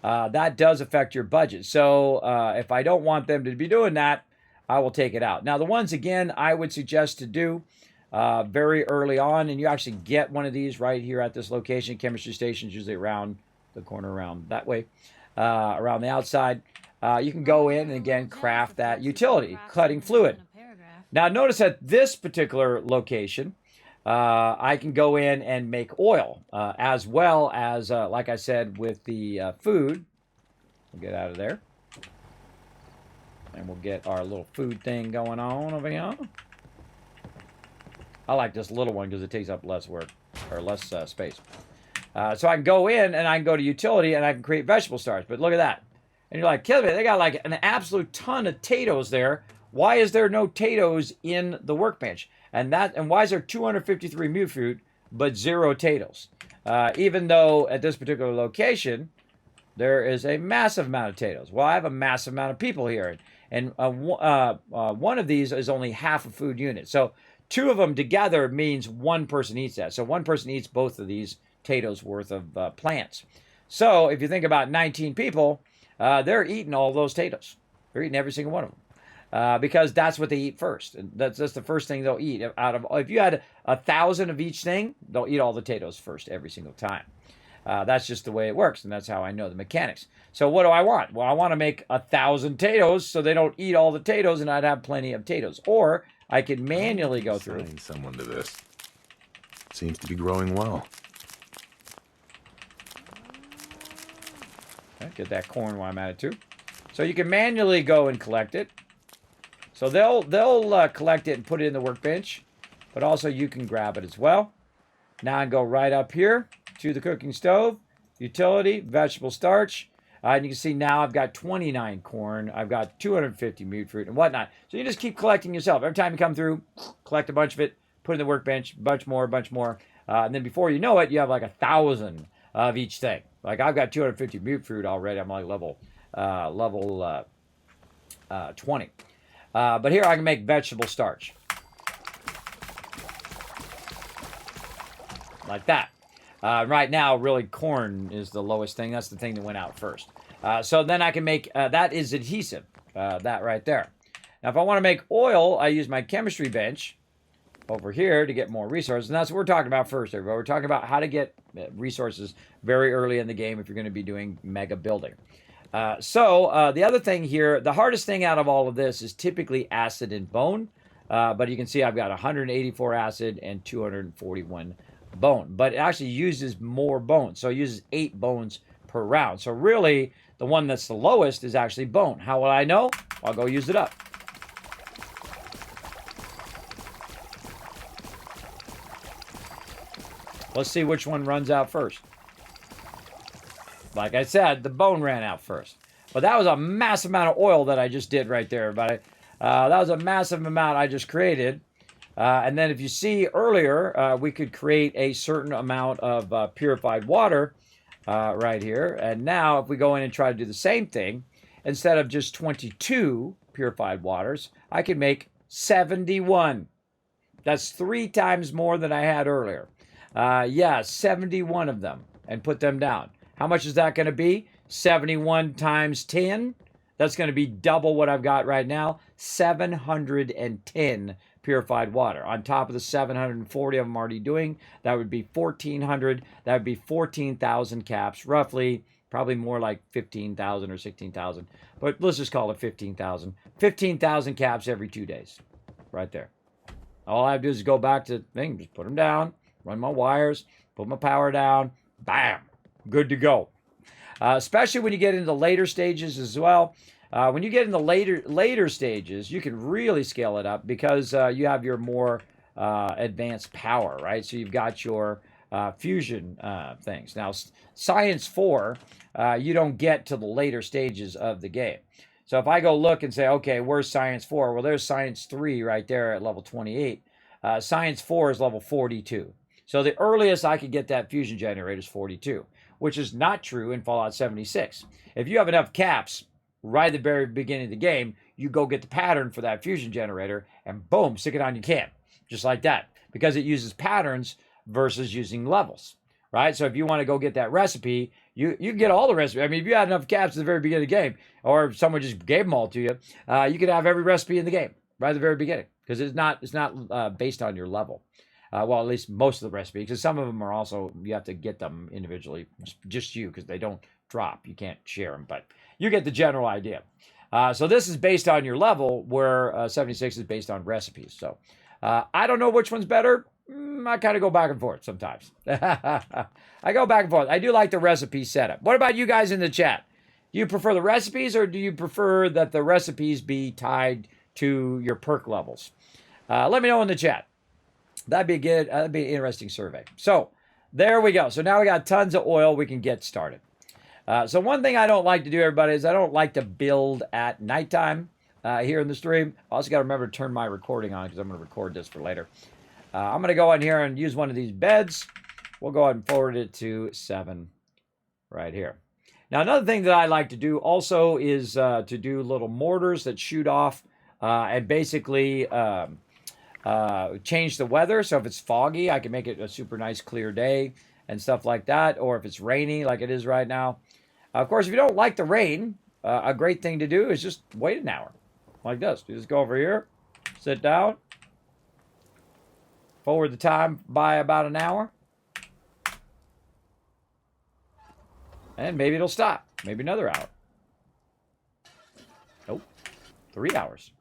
That does affect your budget. So if I don't want them to be doing that, I will take it out. Now, the ones, again, I would suggest to do very early on, and you actually get one of these right here at this location. Chemistry station's usually around the corner, around that way, around the outside. You can go in and, again, craft that utility, cutting fluid. Now, notice at this particular location, I can go in and make oil, as well as, like I said, with the food. We'll get out of there. And we'll get our little food thing going on over here. I like this little one because it takes up less work or less space. So I can go in and I can go to utility and I can create vegetable starch. But look at that. And you're like, Kismet, they got like an absolute ton of potatoes there. Why is there no potatoes in the workbench? And why is there 253 mute fruit but 0 potatoes? Even though at this particular location, there is a massive amount of potatoes. Well, I have a massive amount of people here. And one of these is only half a food unit. So 2 of them together means 1 person eats that. So 1 person eats both of these potatoes worth of plants. So if you think about 19 people, they're eating all those potatoes. They're eating every single one of them. Because that's what they eat first. And that's the first thing they'll eat. If you had 1,000 of each thing, they'll eat all the potatoes first every single time. That's just the way it works, and that's how I know the mechanics. So what do I want? Well, I want to make 1,000 potatoes so they don't eat all the potatoes, and I'd have plenty of potatoes. Or I could manually go through. Assign someone to this. Seems to be growing well. Okay, get that corn while I'm at it too. So you can manually go and collect it. So they'll collect it and put it in the workbench, but also you can grab it as well. Now I go right up here to the cooking stove, utility, vegetable starch. And you can see now I've got 29 corn. I've got 250 mute fruit and whatnot. So you just keep collecting yourself. Every time you come through, collect a bunch of it, put it in the workbench, bunch more. And then before you know it, you have like 1,000 of each thing. Like I've got 250 mute fruit already. I'm like level 20. But here I can make vegetable starch. Like that. Right now, really, corn is the lowest thing. That's the thing that went out first. So then I can make, that is adhesive, that right there. Now, if I want to make oil, I use my chemistry bench over here to get more resources. And that's what we're talking about first, everybody. We're talking about how to get resources very early in the game if you're going to be doing mega building. So the other thing here, the hardest thing out of all of this is typically acid and bone. But you can see I've got 184 acid and 241 bone. But it actually uses more bone. So it uses 8 bones per round. So really, the one that's the lowest is actually bone. How will I know? I'll go use it up. Let's see which one runs out first. Like I said, the bone ran out first. But that was a massive amount of oil that I just did right there, everybody. That was a massive amount I just created. And then if you see earlier, we could create a certain amount of purified water right here. And now if we go in and try to do the same thing, instead of just 22 purified waters, I can make 71. That's 3 times more than I had earlier. Yeah, 71 of them, and put them down. How much is that going to be? 71 times 10. That's going to be double what I've got right now. 710 purified water. On top of the 740 I'm already doing, that would be 1,400. That would be 14,000 caps, roughly, probably more like 15,000 or 16,000. But let's just call it 15,000. 15,000 caps every 2 days, right there. All I have to do is go back to the thing, just put them down, run my wires, put my power down, bam, good to go. Especially when you get into the later stages as well. When you get in the later stages, you can really scale it up because you have your more advanced power, right? So you've got your fusion things. Now, Science 4, you don't get to the later stages of the game. So if I go look and say, okay, where's Science 4? Well, there's Science 3 right there at level 28. Science 4 is level 42. So the earliest I could get that fusion generator is 42, which is not true in Fallout 76. If you have enough caps right at the very beginning of the game, you go get the pattern for that fusion generator and boom, stick it on your can, just like that, because it uses patterns versus using levels, right? So if you want to go get that recipe, you can get all the recipe. I mean, if you had enough caps at the very beginning of the game, or if someone just gave them all to you, you could have every recipe in the game right at the very beginning, because it's not based on your level. Well, at least most of the recipes, because some of them are also, you have to get them individually, just you, because they don't drop. You can't share them, but you get the general idea. So this is based on your level, where 76 is based on recipes. So I don't know which one's better. I kind of go back and forth sometimes. I go back and forth. I do like the recipe setup. What about you guys in the chat? Do you prefer the recipes, or do you prefer that the recipes be tied to your perk levels? Let me know in the chat. That'd be good. That'd be an interesting survey. So there we go. So now we got tons of oil. We can get started. So one thing I don't like to do, everybody, is I don't like to build at nighttime here in the stream. I also got to remember to turn my recording on because I'm going to record this for later. I'm going to go in here and use one of these beds. We'll go ahead and forward it to 7 right here. Now, another thing that I like to do also is to do little mortars that shoot off and basically change the weather. So if it's foggy, I can make it a super nice clear day and stuff like that. Or if it's rainy like it is right now. Of course, if you don't like the rain, a great thing to do is just wait an hour like this. You just go over here, sit down, forward the time by about an hour. And maybe it'll stop. Maybe another hour. Nope. 3 hours.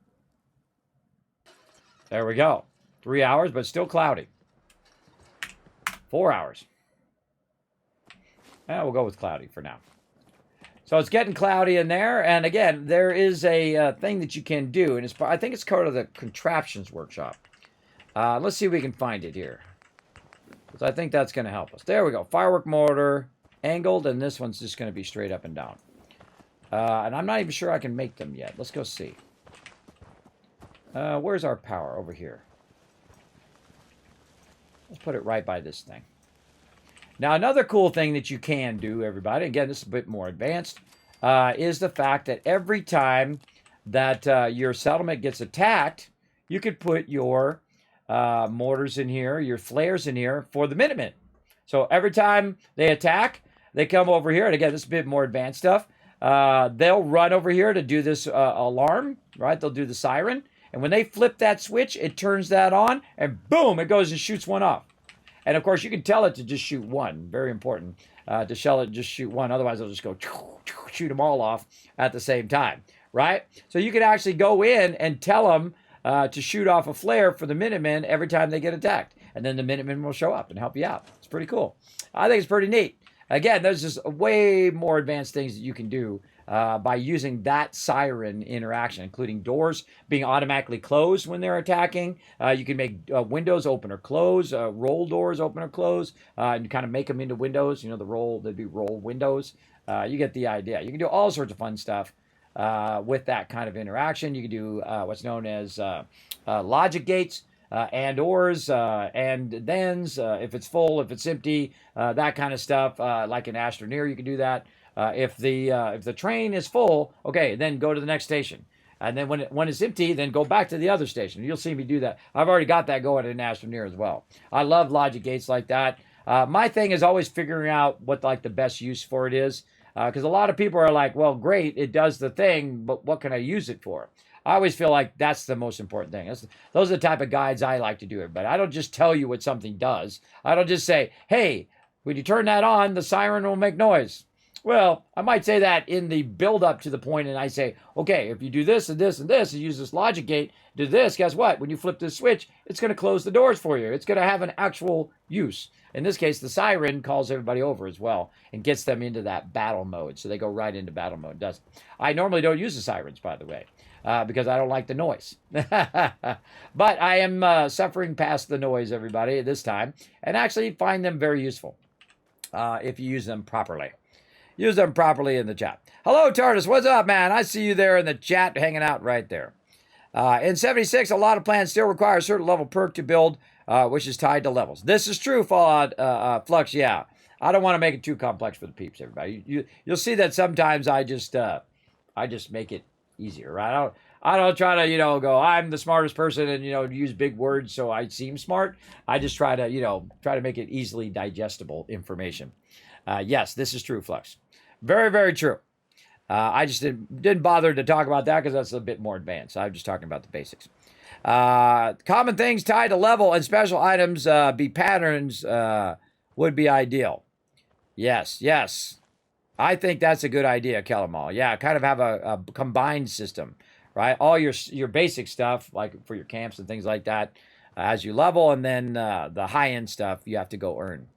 There we go. 3 hours, but still cloudy. 4 hours. We'll go with cloudy for now. So it's getting cloudy in there. And again, there is a thing that you can do. And I think it's part of the contraptions workshop. Let's see if we can find it here. Because I think that's going to help us. There we go. Firework mortar. Angled, and this one's just going to be straight up and down. And I'm not even sure I can make them yet. Let's go see. Where's our power? Over here. Let's put it right by this thing. Now, another cool thing that you can do, everybody, again, this is a bit more advanced, is the fact that every time that your settlement gets attacked, you could put your mortars in here, your flares in here for the Minutemen. So every time they attack, they come over here, and again, this is a bit more advanced stuff. They'll run over here to do this alarm, right? They'll do the siren. And when they flip that switch, it turns that on, and boom, it goes and shoots one off. And, of course, you can tell it to just shoot one. Very important to tell it just shoot one. Otherwise, it'll just go shoot them all off at the same time, right? So you can actually go in and tell them to shoot off a flare for the Minutemen every time they get attacked. And then the Minutemen will show up and help you out. It's pretty cool. I think it's pretty neat. Again, there's just way more advanced things that you can do by using that siren interaction, including doors being automatically closed when they're attacking. You can make windows open or close, roll doors open or close, and kind of make them into windows. You know, they'd be roll windows. You get the idea. You can do all sorts of fun stuff with that kind of interaction. You can do what's known as logic gates. And ors, and thens, if it's full, if it's empty, that kind of stuff. Like in Astroneer, you can do that. If the train is full, okay, then go to the next station. And then when it's empty, then go back to the other station. You'll see me do that. I've already got that going in Astroneer as well. I love logic gates like that. My thing is always figuring out what like the best use for it is. Because a lot of people are like, well, great, it does the thing, but what can I use it for? I always feel like that's the most important thing. Those are the type of guides I like to do it. But I don't just tell you what something does. I don't just say, hey, when you turn that on, the siren will make noise. Well, I might say that in the build-up to the point, and I say, okay, if you do this and this and this, and use this logic gate, do this, guess what? When you flip this switch, it's going to close the doors for you. It's going to have an actual use. In this case, the siren calls everybody over as well and gets them into that battle mode. So they go right into battle mode. I normally don't use the sirens, by the way. Because I don't like the noise. But I am suffering past the noise, everybody, this time. And actually find them very useful if you use them properly. Use them properly in the chat. Hello, TARDIS. What's up, man? I see you there in the chat hanging out right there. In 76, a lot of plans still require a certain level perk to build, which is tied to levels. This is true, Fallout Flux, yeah. I don't want to make it too complex for the peeps, everybody. You'll see that sometimes I just make it easier, right? I don't try to, go, I'm the smartest person and, use big words so I seem smart. I just try to make it easily digestible information. Yes, this is true, Flux. Very, very true. I just didn't bother to talk about that because that's a bit more advanced. I'm just talking about the basics. Common things tied to level and special items be patterns would be ideal. Yes. I think that's a good idea, Kellermal. Yeah, kind of have a combined system, right? All your basic stuff, like for your camps and things like that, as you level, and then the high-end stuff you have to go earn.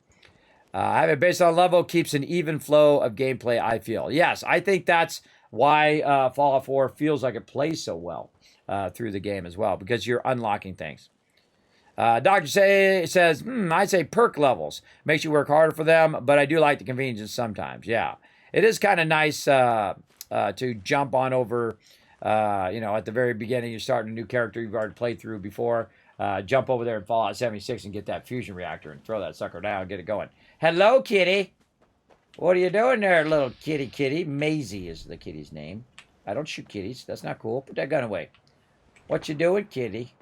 Have it based on level keeps an even flow of gameplay, I feel. Yes, I think that's why Fallout 4 feels like it plays so well through the game as well, because you're unlocking things. Dr. says, I'd say perk levels. Makes you work harder for them, but I do like the convenience sometimes. Yeah. It is kind of nice to jump on over, at the very beginning, you're starting a new character you've already played through before. Jump over there in Fallout 76 and get that fusion reactor and throw that sucker down and get it going. Hello, kitty. What are you doing there, little kitty? Maisie is the kitty's name. I don't shoot kitties. That's not cool. Put that gun away. What you doing, kitty?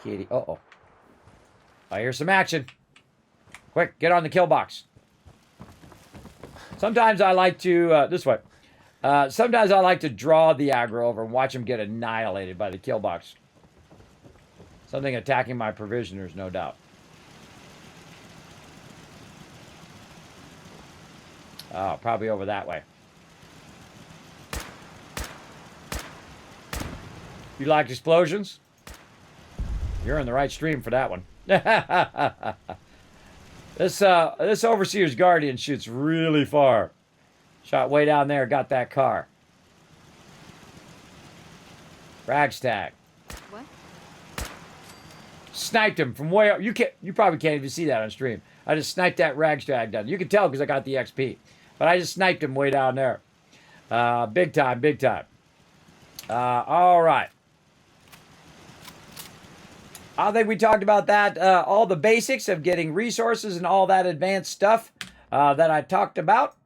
Uh-oh. I hear some action. Quick, get on the kill box. Sometimes I like to, this way. Sometimes I like to draw the aggro over and watch them get annihilated by the kill box. Something attacking my provisioners, no doubt. Oh, probably over that way. You like explosions? You're in the right stream for that one. This Overseer's Guardian shoots really far. Shot way down there, got that car. Ragstag. What? Sniped him from way up. You probably can't even see that on stream. I just sniped that Ragstag down. You can tell because I got the XP. But I just sniped him way down there. Big time, big time. All right. I think we talked about that. All the basics of getting resources and all that advanced stuff that I talked about.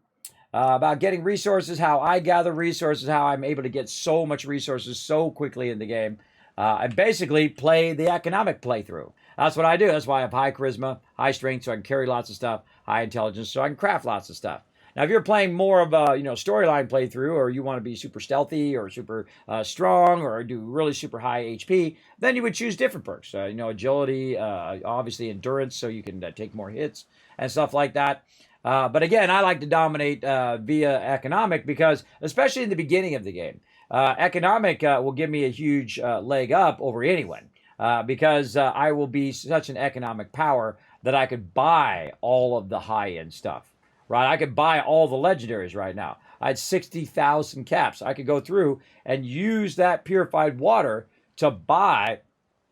About getting resources, how I gather resources, how I'm able to get so much resources so quickly in the game. And basically play the economic playthrough. That's what I do. That's why I have high charisma, high strength, so I can carry lots of stuff, high intelligence, so I can craft lots of stuff. Now, if you're playing more of a storyline playthrough, or you want to be super stealthy or super strong, or do really super high HP, then you would choose different perks. Agility, obviously endurance, so you can take more hits and stuff like that. But again, I like to dominate via economic because, especially in the beginning of the game, economic will give me a huge leg up over anyone because I will be such an economic power that I could buy all of the high-end stuff. Right, I could buy all the legendaries right now. I had 60,000 caps. I could go through and use that purified water to buy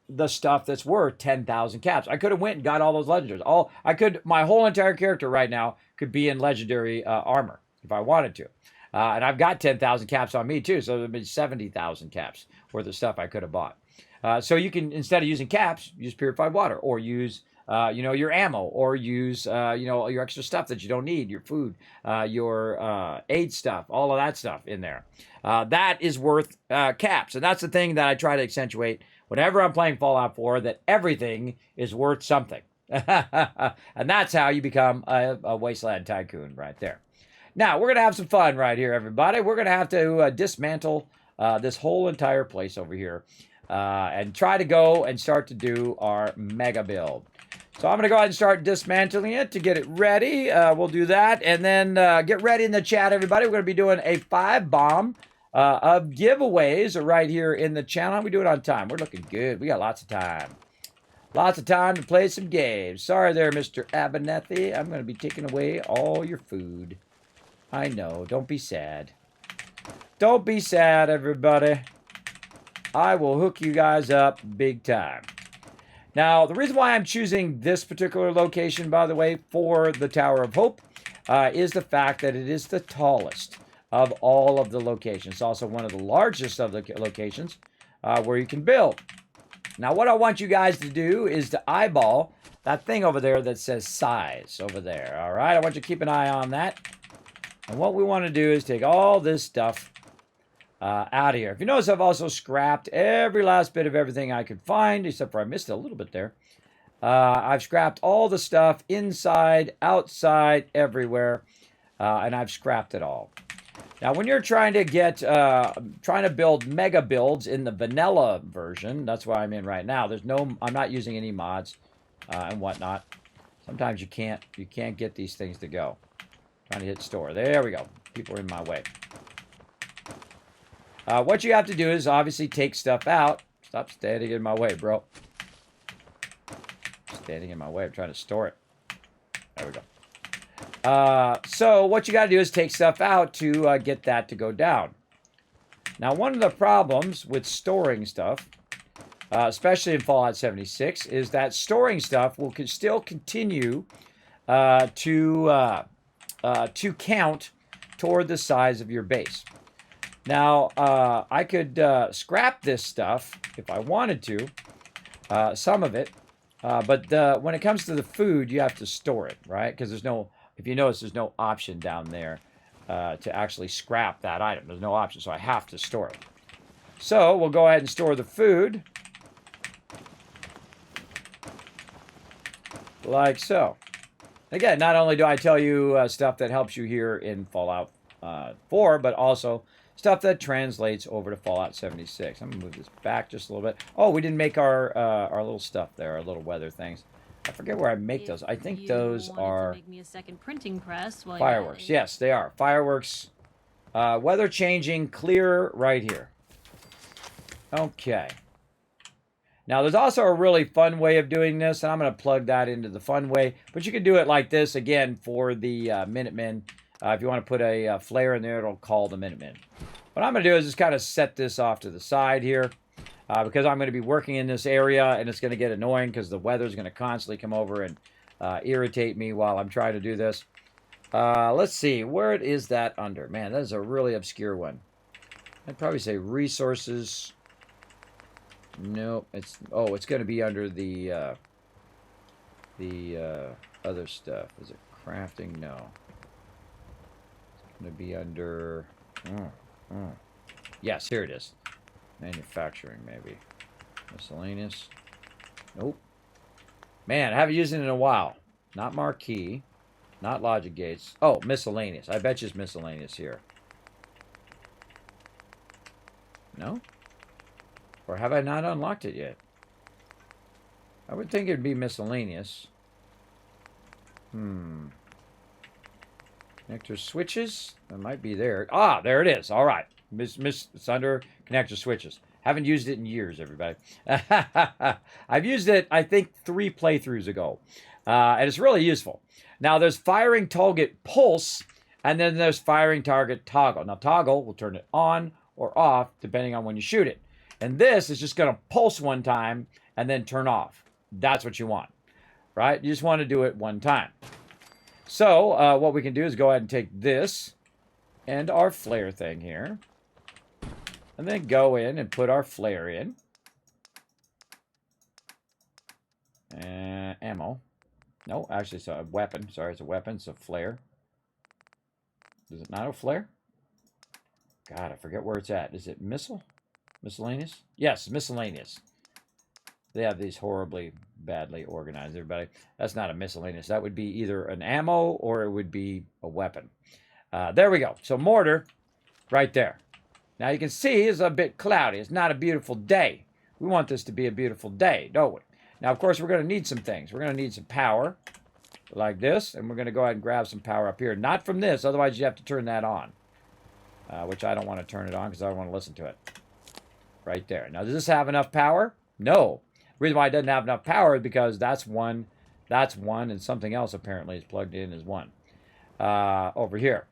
the stuff that's worth 10,000 caps. I could have went and got all those legendaries. My whole entire character right now could be in legendary armor if I wanted to. And I've got 10,000 caps on me too, so there'd be 70,000 caps worth of stuff I could have bought. So you can, instead of using caps, use purified water, or use your ammo, or use, your extra stuff that you don't need, your food, your aid stuff, all of that stuff in there. That is worth caps. And that's the thing that I try to accentuate whenever I'm playing Fallout 4, that everything is worth something. And that's how you become a wasteland tycoon right there. Now, we're going to have some fun right here, everybody. We're going to have to dismantle this whole entire place over here and try to go and start to do our mega build. So I'm going to go ahead and start dismantling it to get it ready. We'll do that. And then get ready in the chat, everybody. We're going to be doing a 5-bomb of giveaways right here in the channel. We do it on time. We're looking good. We got lots of time. Lots of time to play some games. Sorry there, Mr. Abernethy. I'm going to be taking away all your food. I know. Don't be sad. Don't be sad, everybody. I will hook you guys up big time. Now, the reason why I'm choosing this particular location, by the way, for the Tower of Hope, is the fact that it is the tallest of all of the locations. It's also one of the largest of the locations where you can build. Now, what I want you guys to do is to eyeball that thing over there that says size over there, all right? I want you to keep an eye on that. And what we want to do is take all this stuff out of here. If you notice, I've also scrapped every last bit of everything I could find, except for I missed a little bit there. I've scrapped all the stuff inside, outside, everywhere, and I've scrapped it all. Now, when you're trying to build mega builds in the vanilla version, that's what I'm in right now. I'm not using any mods and whatnot. Sometimes you can't get these things to go. Trying to hit store. There we go. People are in my way. What you have to do is obviously take stuff out. Stop standing in my way, bro. Standing in my way. I'm trying to store it. There we go. So what you got to do is take stuff out to get that to go down. Now, one of the problems with storing stuff especially in Fallout 76, is that storing stuff will still continue to count toward the size of your base. Now, I could scrap this stuff if I wanted to, some of it, but when it comes to the food, you have to store it, right? Because there's no, if you notice, there's no option down there to actually scrap that item. There's no option, so I have to store it. So we'll go ahead and store the food. Like so. Again, not only do I tell you stuff that helps you here in Fallout 4, but also stuff that translates over to Fallout 76. I'm going to move this back just a little bit. Oh, we didn't make our little stuff there, our little weather things. I forget where I make those. I think those are make me a second printing press while fireworks. Yes, they are. Fireworks. Weather changing, clear right here. Okay. Now, there's also a really fun way of doing this, and I'm going to plug that into the fun way. But you can do it like this, again, for the Minutemen. If you want to put a flare in there, it'll call the Minutemen. What I'm going to do is just kind of set this off to the side here. Because I'm going to be working in this area, and it's going to get annoying because the weather's going to constantly come over and irritate me while I'm trying to do this. Let's see. Where is that under? Man, that is a really obscure one. I'd probably say resources. No, it's going to be under the other stuff. Is it crafting? No. It's going to be under. Yes, here it is. Manufacturing, maybe. Miscellaneous. Nope. Man, I haven't used it in a while. Not marquee. Not logic gates. Oh, miscellaneous. I bet you it's miscellaneous here. No? Or have I not unlocked it yet? I would think it'd be miscellaneous. Connector switches? That might be there. Ah, there it is. All right. It's under connector switches. Haven't used it in years, everybody. I've used it, I think, 3 playthroughs ago. And it's really useful. Now, there's firing target pulse, and then there's firing target toggle. Now, toggle will turn it on or off, depending on when you shoot it. And this is just going to pulse one time and then turn off. That's what you want, right? You just want to do it one time. So, what we can do is go ahead and take this and our flare thing here. And then go in and put our flare in. Ammo. No, actually it's a weapon. Sorry, it's a weapon. It's a flare. Is it not a flare? God, I forget where it's at. Is it missile? Miscellaneous? Yes, miscellaneous. They have these horribly badly organized, everybody. That's not a miscellaneous. That would be either an ammo or it would be a weapon. There we go. So mortar right there. Now you can see it's a bit cloudy. It's not a beautiful day. We want this to be a beautiful day, don't we? Now, of course, we're going to need some things. We're going to need some power like this. And we're going to go ahead and grab some power up here. Not from this. Otherwise, you have to turn that on. Which I don't want to turn it on because I don't want to listen to it. Right there. Now, does this have enough power? No. The reason why it doesn't have enough power is because that's one, and something else apparently is plugged in as one. Over here.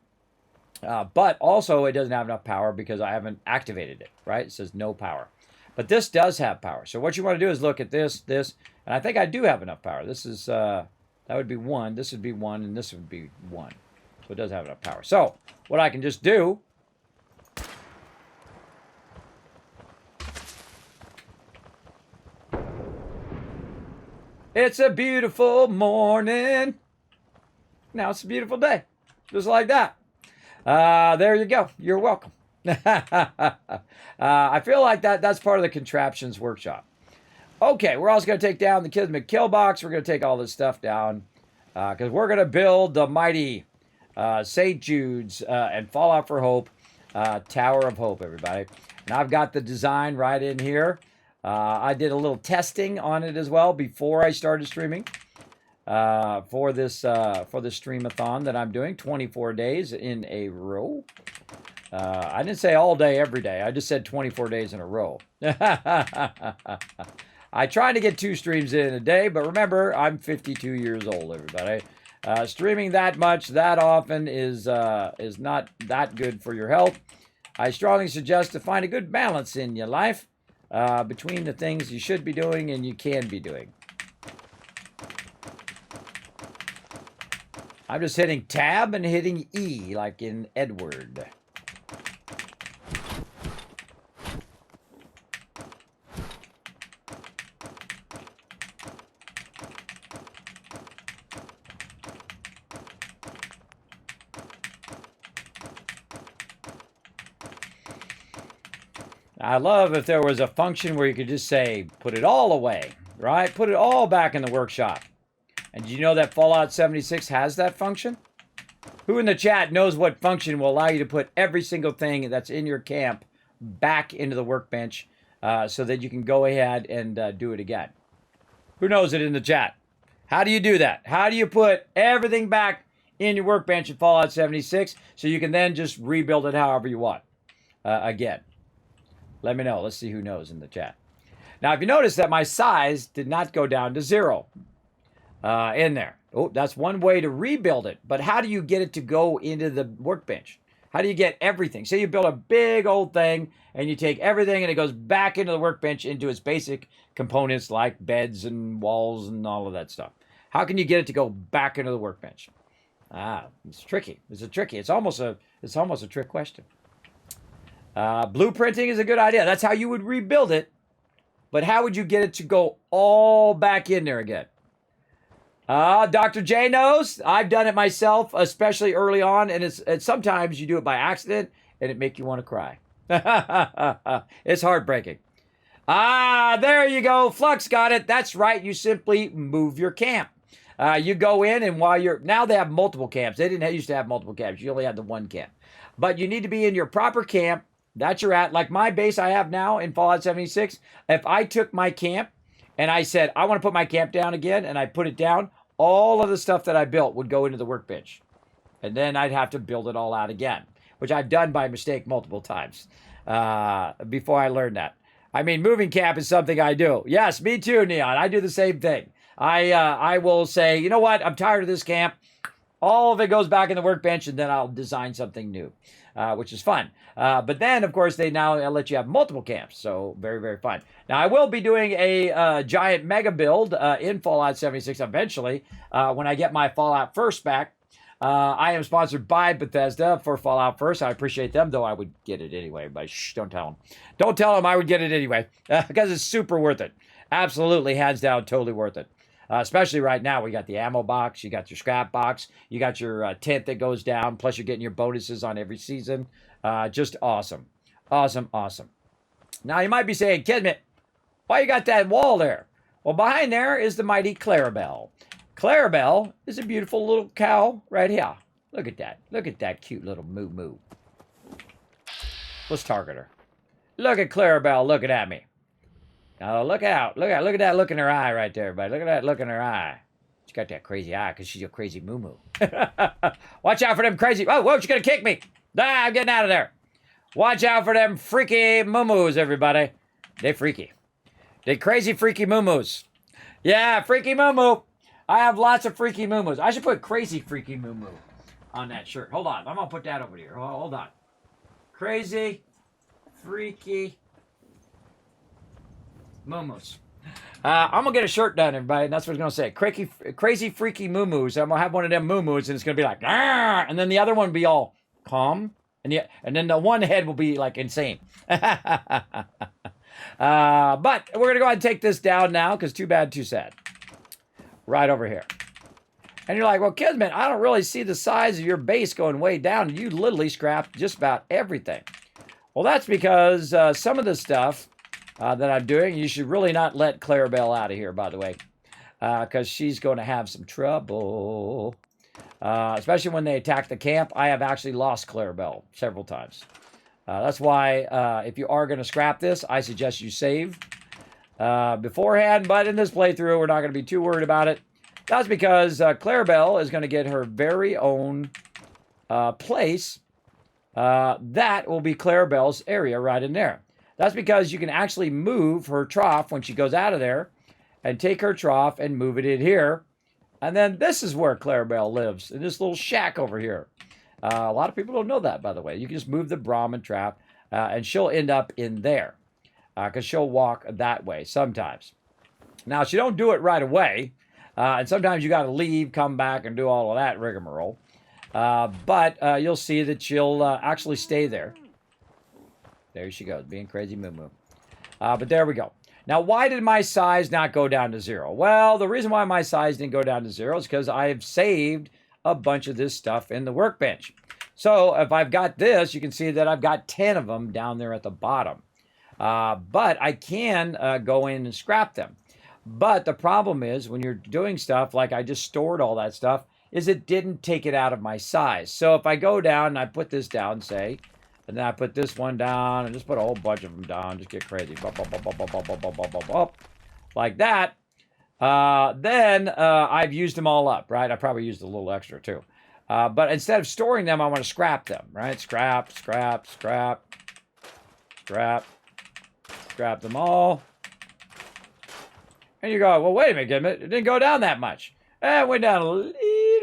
But also, it doesn't have enough power because I haven't activated it, right? It says no power. But this does have power. So what you want to do is look at this, and I think I do have enough power. This is, that would be 1, this would be 1, and this would be 1. So it does have enough power. So, what I can just do it's a beautiful morning. Now it's a beautiful day. Just like that. There you go. You're welcome. I feel like that's part of the contraptions workshop. Okay, we're also going to take down the Kismet kill box. We're going to take all this stuff down because we're going to build the mighty St. Jude's and Fallout for Hope Tower of Hope, everybody. And I've got the design right in here. I did a little testing on it as well before I started streaming for this streamathon that I'm doing, 24 days in a row. I didn't say all day, every day. I just said 24 days in a row. I try to get 2 streams in a day, but remember, I'm 52 years old, everybody. Streaming that much, that often is not that good for your health. I strongly suggest to find a good balance in your life. between the things you should be doing and you can be doing. I'm just hitting tab and hitting E like in Edward. I love if there was a function where you could just say, put it all away, right? Put it all back in the workshop. And did you know that Fallout 76 has that function? Who in the chat knows what function will allow you to put every single thing that's in your camp back into the workbench so that you can go ahead and do it again? Who knows it in the chat? How do you do that? How do you put everything back in your workbench in Fallout 76 so you can then just rebuild it however you want again? Let me know. Let's see who knows in the chat. Now, if you notice that my size did not go down to 0 in there. Oh, that's one way to rebuild it. But how do you get it to go into the workbench? How do you get everything? Say you build a big old thing and you take everything and it goes back into the workbench into its basic components like beds and walls and all of that stuff. How can you get it to go back into the workbench? It's tricky. It's almost a trick question. Blueprinting is a good idea. That's how you would rebuild it. But how would you get it to go all back in there again? Dr. J knows. I've done it myself, especially early on. And it's sometimes you do it by accident and it make you want to cry. It's heartbreaking. There you go. Flux got it. That's right. You simply move your camp. You go in and now they have multiple camps. They didn't used to have multiple camps. You only had the one camp. But you need to be in your proper camp that you're at. Like my base I have now in Fallout 76. If I took my camp and I said, I want to put my camp down again, and I put it down, all of the stuff that I built would go into the workbench. And then I'd have to build it all out again, which I've done by mistake multiple times before I learned that. I mean, moving camp is something I do. Yes, me too, Neon. I do the same thing. I will say, you know what? I'm tired of this camp. All of it goes back in the workbench, and then I'll design something new, which is fun. But then, of course, they now let you have multiple camps. So very, very fun. Now, I will be doing a giant mega build in Fallout 76 eventually when I get my Fallout First back. I am sponsored by Bethesda for Fallout First. I appreciate them, though I would get it anyway. But shh, don't tell them. Don't tell them I would get it anyway because it's super worth it. Absolutely, hands down, totally worth it. Especially right now, we got the ammo box, you got your scrap box, you got your tent that goes down, plus you're getting your bonuses on every season. Just awesome. Awesome, awesome. Now, you might be saying, Kismet, why you got that wall there? Well, behind there is the mighty Clarabelle. Clarabelle is a beautiful little cow right here. Look at that. Look at that cute little moo-moo. Let's target her. Look at Clarabelle looking at me. Now look out. Look at that look in her eye right there, everybody. Look at that look in her eye. She got that crazy eye because she's a crazy moo-moo. Watch out for them crazy... Oh, whoa, she's going to kick me. I'm getting out of there. Watch out for them freaky moo-moos, everybody. They freaky. They crazy freaky moo-moos. Yeah, freaky moo-moo. I have lots of freaky moo-moos. I should put crazy freaky moo-moo on that shirt. Hold on. I'm going to put that over here. Hold on. Crazy freaky moo-moos. I'm going to get a shirt done, everybody, and that's what it's going to say. Crazy freaky moo-moos. I'm going to have one of them moo-moos, and it's going to be like, Arr! And then the other one will be all calm, and then the one head will be like insane. But we're going to go ahead and take this down now, because too bad, too sad. Right over here. And you're like, well, Kismet, I don't really see the size of your base going way down. You literally scrapped just about everything. Well, that's because some of the stuff that I'm doing, you should really not let Clarabelle out of here, by the way, because she's going to have some trouble, especially when they attack the camp. I have actually lost Clarabelle several times. That's why if you are going to scrap this, I suggest you save beforehand, but in this playthrough, we're not going to be too worried about it. That's because Clarabelle is going to get her very own place. That will be Clarabelle's area right in there. That's because you can actually move her trough when she goes out of there and take her trough and move it in here. And then this is where Clarabelle lives, in this little shack over here. A lot of people don't know that, by the way. You can just move the Brahmin trap and she'll end up in there. because she'll walk that way sometimes. Now, she don't do it right away, and sometimes you got to leave, come back, and do all of that rigmarole. But you'll see that she'll actually stay there. There she goes, being crazy moo-moo. But there we go. Now, why did my size not go down to 0? Well, the reason why my size didn't go down to 0 is because I have saved a bunch of this stuff in the workbench. So if I've got this, you can see that I've got 10 of them down there at the bottom. But I can go in and scrap them. But the problem is when you're doing stuff like I just stored all that stuff, is it didn't take it out of my size. So if I go down and I put this down, say, and then I put this one down and just put a whole bunch of them down, just get crazy. Like that. Then I've used them all up, right? I probably used a little extra too. But instead of storing them, I want to scrap them, right? Scrap, scrap, scrap, scrap, scrap them all. And you go, well, wait a minute, it didn't go down that much. It went down a little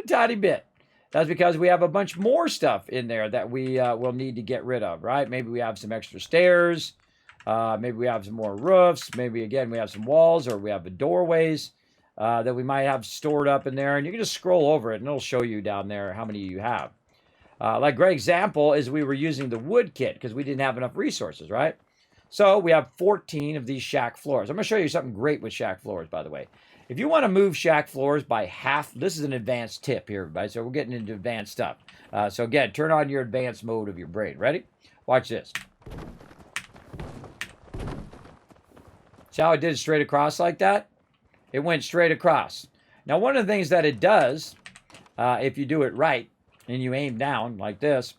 tiny bit. That's because we have a bunch more stuff in there that we will need to get rid of, right? Maybe we have some extra stairs. Maybe we have some more roofs. Maybe, again, we have some walls or we have the doorways that we might have stored up in there. And you can just scroll over it and it'll show you down there how many you have. Like a great example is we were using the wood kit because we didn't have enough resources, right? So we have 14 of these shack floors. I'm going to show you something great with shack floors, by the way. If you want to move shack floors by half, this is an advanced tip here, everybody. So we're getting into advanced stuff. So again, turn on your advanced mode of your brain. Ready? Watch this. See how I did it straight across like that? It went straight across. Now, one of the things that it does, if you do it right, and you aim down like this,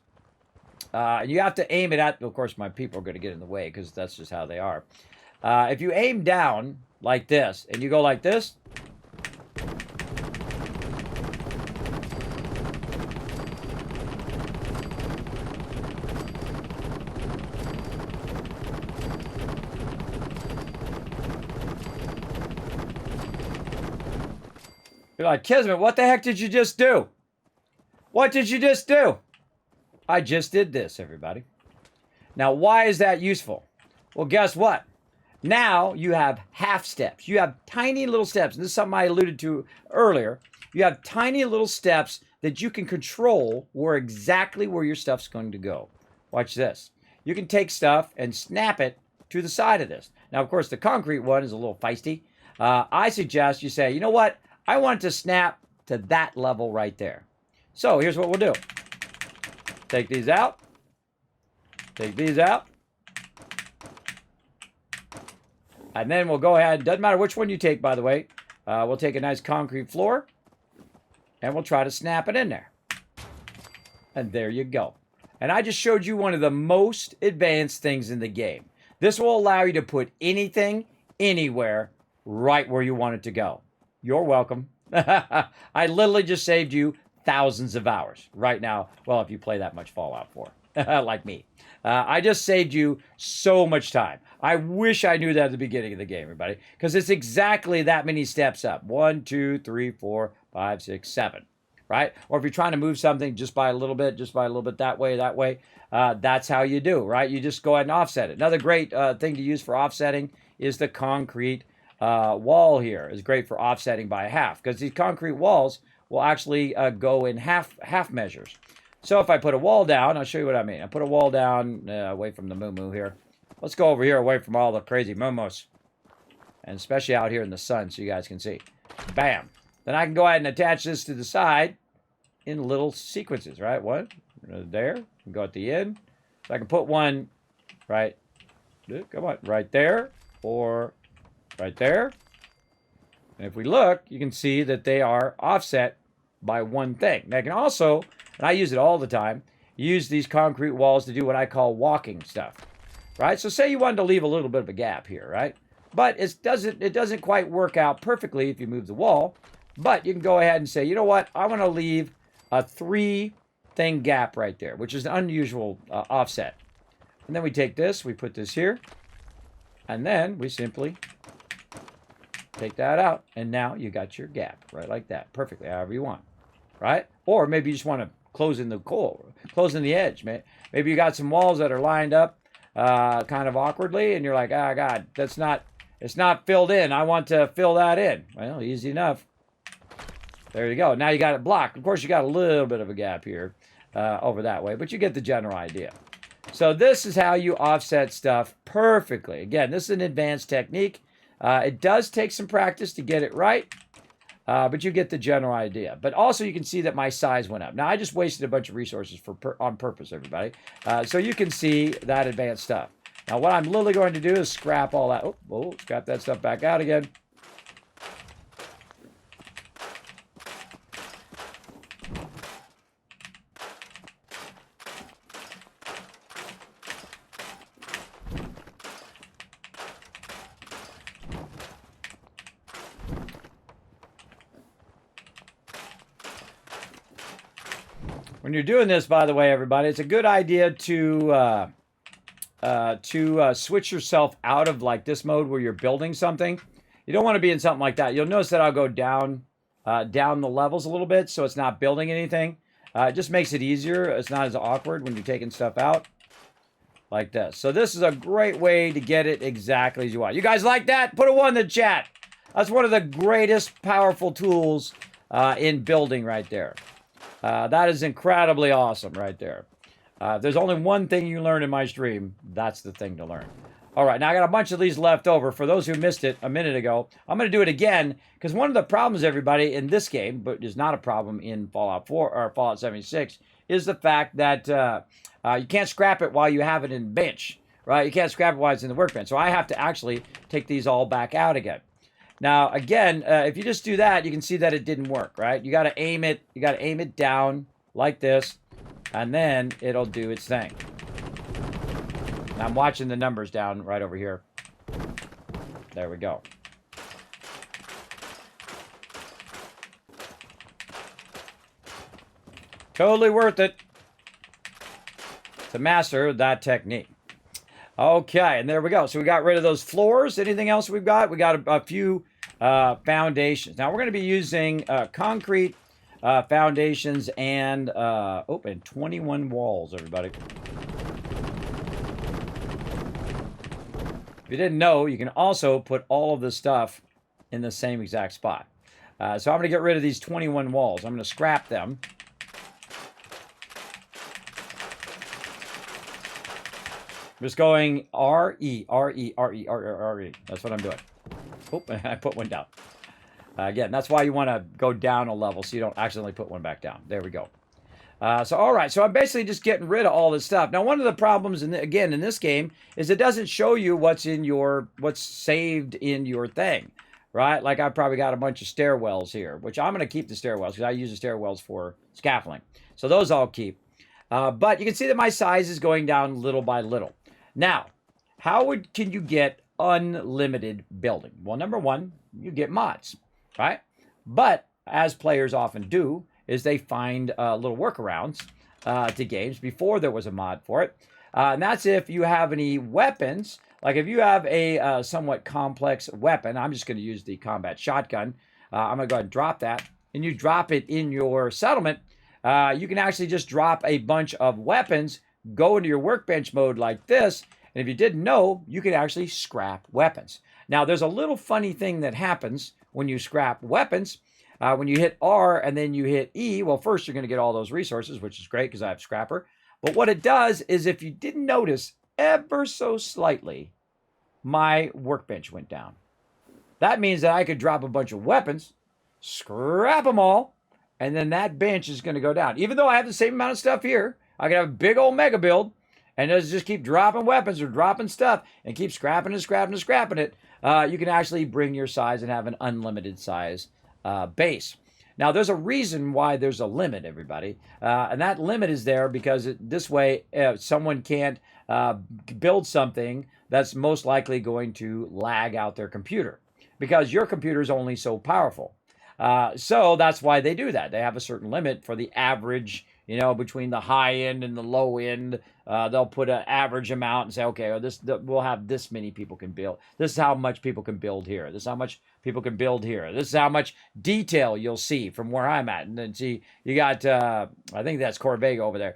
and you have to aim it at, of course, my people are going to get in the way because that's just how they are. If you aim down like this, and you go like this, you're like, Kismet, what the heck did you just do? What did you just do? I just did this, everybody. Now, why is that useful? Well, guess what? Now you have half steps. You have tiny little steps. And this is something I alluded to earlier. You have tiny little steps that you can control exactly where your stuff's going to go. Watch this. You can take stuff and snap it to the side of this. Now, of course, the concrete one is a little feisty. I suggest you say, you know what? I want it to snap to that level right there. So here's what we'll do. Take these out. Take these out. And then we'll go ahead. Doesn't matter which one you take, by the way. We'll take a nice concrete floor. And we'll try to snap it in there. And there you go. And I just showed you one of the most advanced things in the game. This will allow you to put anything, anywhere, right where you want it to go. You're welcome. I literally just saved you thousands of hours right now. Well, if you play that much Fallout 4, like me. I just saved you so much time. I wish I knew that at the beginning of the game, everybody, because it's exactly that many steps up. 1, 2, 3, 4, 5, 6, 7, right? Or if you're trying to move something just by a little bit that way, that's how you do, right? You just go ahead and offset it. Another great thing to use for offsetting is the concrete wall here. It's great for offsetting by half because these concrete walls will actually go in half measures. So if I put a wall down, I'll show you what I mean. I put a wall down away from the moo-moo here. Let's go over here away from all the crazy moo-moos. And especially out here in the sun so you guys can see. Bam. Then I can go ahead and attach this to the side in little sequences, right? One there. Go at the end. So I can put one right, come on, right there or right there. And if we look, you can see that they are offset by one thing. Now, I can also, and I use it all the time, use these concrete walls to do what I call walking stuff, right? So say you wanted to leave a little bit of a gap here, right? But it doesn't quite work out perfectly if you move the wall. But you can go ahead and say, you know what? I want to leave a 3-thing gap right there, which is an unusual offset. And then we take this, we put this here, and then we simply take that out, and now you got your gap right like that, perfectly, however you want, right? Or maybe you just want to close in the edge, man. Maybe you got some walls that are lined up kind of awkwardly, and you're like, oh, God, it's not filled in. I want to fill that in. Well, easy enough. There you go. Now you got it blocked. Of course, you got a little bit of a gap here over that way, but you get the general idea. So this is how you offset stuff perfectly. Again, this is an advanced technique. It does take some practice to get it right, but you get the general idea. But also you can see that my size went up. Now, I just wasted a bunch of resources on purpose, everybody. So you can see that advanced stuff. Now, what I'm literally going to do is scrap all that. Oh, scrap that stuff back out again. When you're doing this, by the way, everybody, it's a good idea to switch yourself out of like this mode where you're building something. You don't want to be in something like that. You'll notice that I'll go down the levels a little bit so it's not building anything. It just makes it easier. It's not as awkward when you're taking stuff out like this. So this is a great way to get it exactly as you want. You guys like that? Put a 1 in the chat. That's one of the greatest powerful tools in building right there. That is incredibly awesome right there. If there's only one thing you learn in my stream, that's the thing to learn. All right, now I got a bunch of these left over. For those who missed it a minute ago, I'm going to do it again because one of the problems, everybody, in this game, but is not a problem in Fallout 4 or Fallout 76, is the fact that you can't scrap it while you have it in bench, right? You can't scrap it while it's in the workbench. So I have to actually take these all back out again. Now, again, if you just do that, you can see that it didn't work, right? You got to aim it. You got to aim it down like this, and then it'll do its thing. Now, I'm watching the numbers down right over here. There we go. Totally worth it to master that technique. Okay, and there we go. So we got rid of those floors. Anything else we've got? We got a few foundations. Now we're going to be using concrete foundations and 21 walls, everybody. If you didn't know, you can also put all of this stuff in the same exact spot. So I'm going to get rid of these 21 walls. I'm going to scrap them. I'm just going R-E, R-E, R-E, R-E. That's what I'm doing. Oh, I put one down. Again, that's why you want to go down a level so you don't accidentally put one back down. There we go. All right. So I'm basically just getting rid of all this stuff. Now, one of the problems, again, in this game is it doesn't show you what's saved in your thing, right? Like I've probably got a bunch of stairwells here, which I'm going to keep the stairwells because I use the stairwells for scaffolding. So those I'll keep. But you can see that my size is going down little by little. Now, how can you get unlimited building? Well, number one, you get mods, right? But as players often do, is they find little workarounds to games before there was a mod for it. And that's if you have any weapons. Like if you have a somewhat complex weapon, I'm just going to use the combat shotgun. I'm going to go ahead and drop that. And you drop it in your settlement. You can actually just drop a bunch of weapons, go into your workbench mode like this, and if you didn't know, you can actually scrap weapons. Now, there's a little funny thing that happens when you scrap weapons. When you hit R and then you hit E, well, first you're going to get all those resources, which is great because I have Scrapper. But what it does is if you didn't notice ever so slightly, my workbench went down. That means that I could drop a bunch of weapons, scrap them all, and then that bench is going to go down. Even though I have the same amount of stuff here, I can have a big old mega build and just keep dropping weapons or dropping stuff and keep scrapping and scrapping and scrapping it. You can actually bring your size and have an unlimited size base. Now, there's a reason why there's a limit, everybody. And that limit is there because this way, someone can't build something that's most likely going to lag out their computer because your computer is only so powerful. So that's why they do that. They have a certain limit for the average you know, between the high end and the low end. They'll put an average amount and say, okay, well, we'll have this many people can build. This is how much people can build here. This is how much people can build here. This is how much detail you'll see from where I'm at. And then see, you got, I think that's Corvega over there.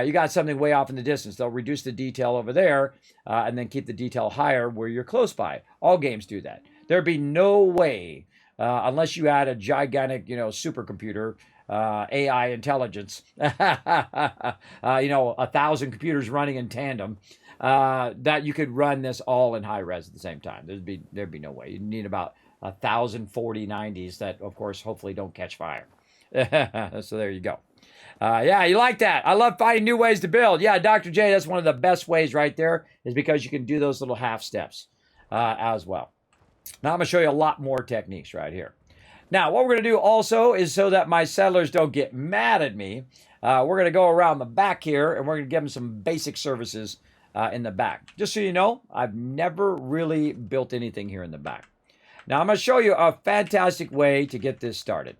You got something way off in the distance. They'll reduce the detail over there and then keep the detail higher where you're close by. All games do that. There'd be no way, unless you had a gigantic, you know, supercomputer, AI intelligence, you know, 1,000 computers running in tandem, that you could run this all in high res at the same time. There'd be no way. You'd need about 1,000 4090s that, of course, hopefully don't catch fire. So there you go. Yeah, you like that. I love finding new ways to build. Yeah, Dr. J, that's one of the best ways right there, is because you can do those little half steps as well. Now I'm going to show you a lot more techniques right here. Now, what we're going to do also is, so that my settlers don't get mad at me, we're going to go around the back here and we're going to give them some basic services in the back. Just so you know, I've never really built anything here in the back. Now, I'm going to show you a fantastic way to get this started.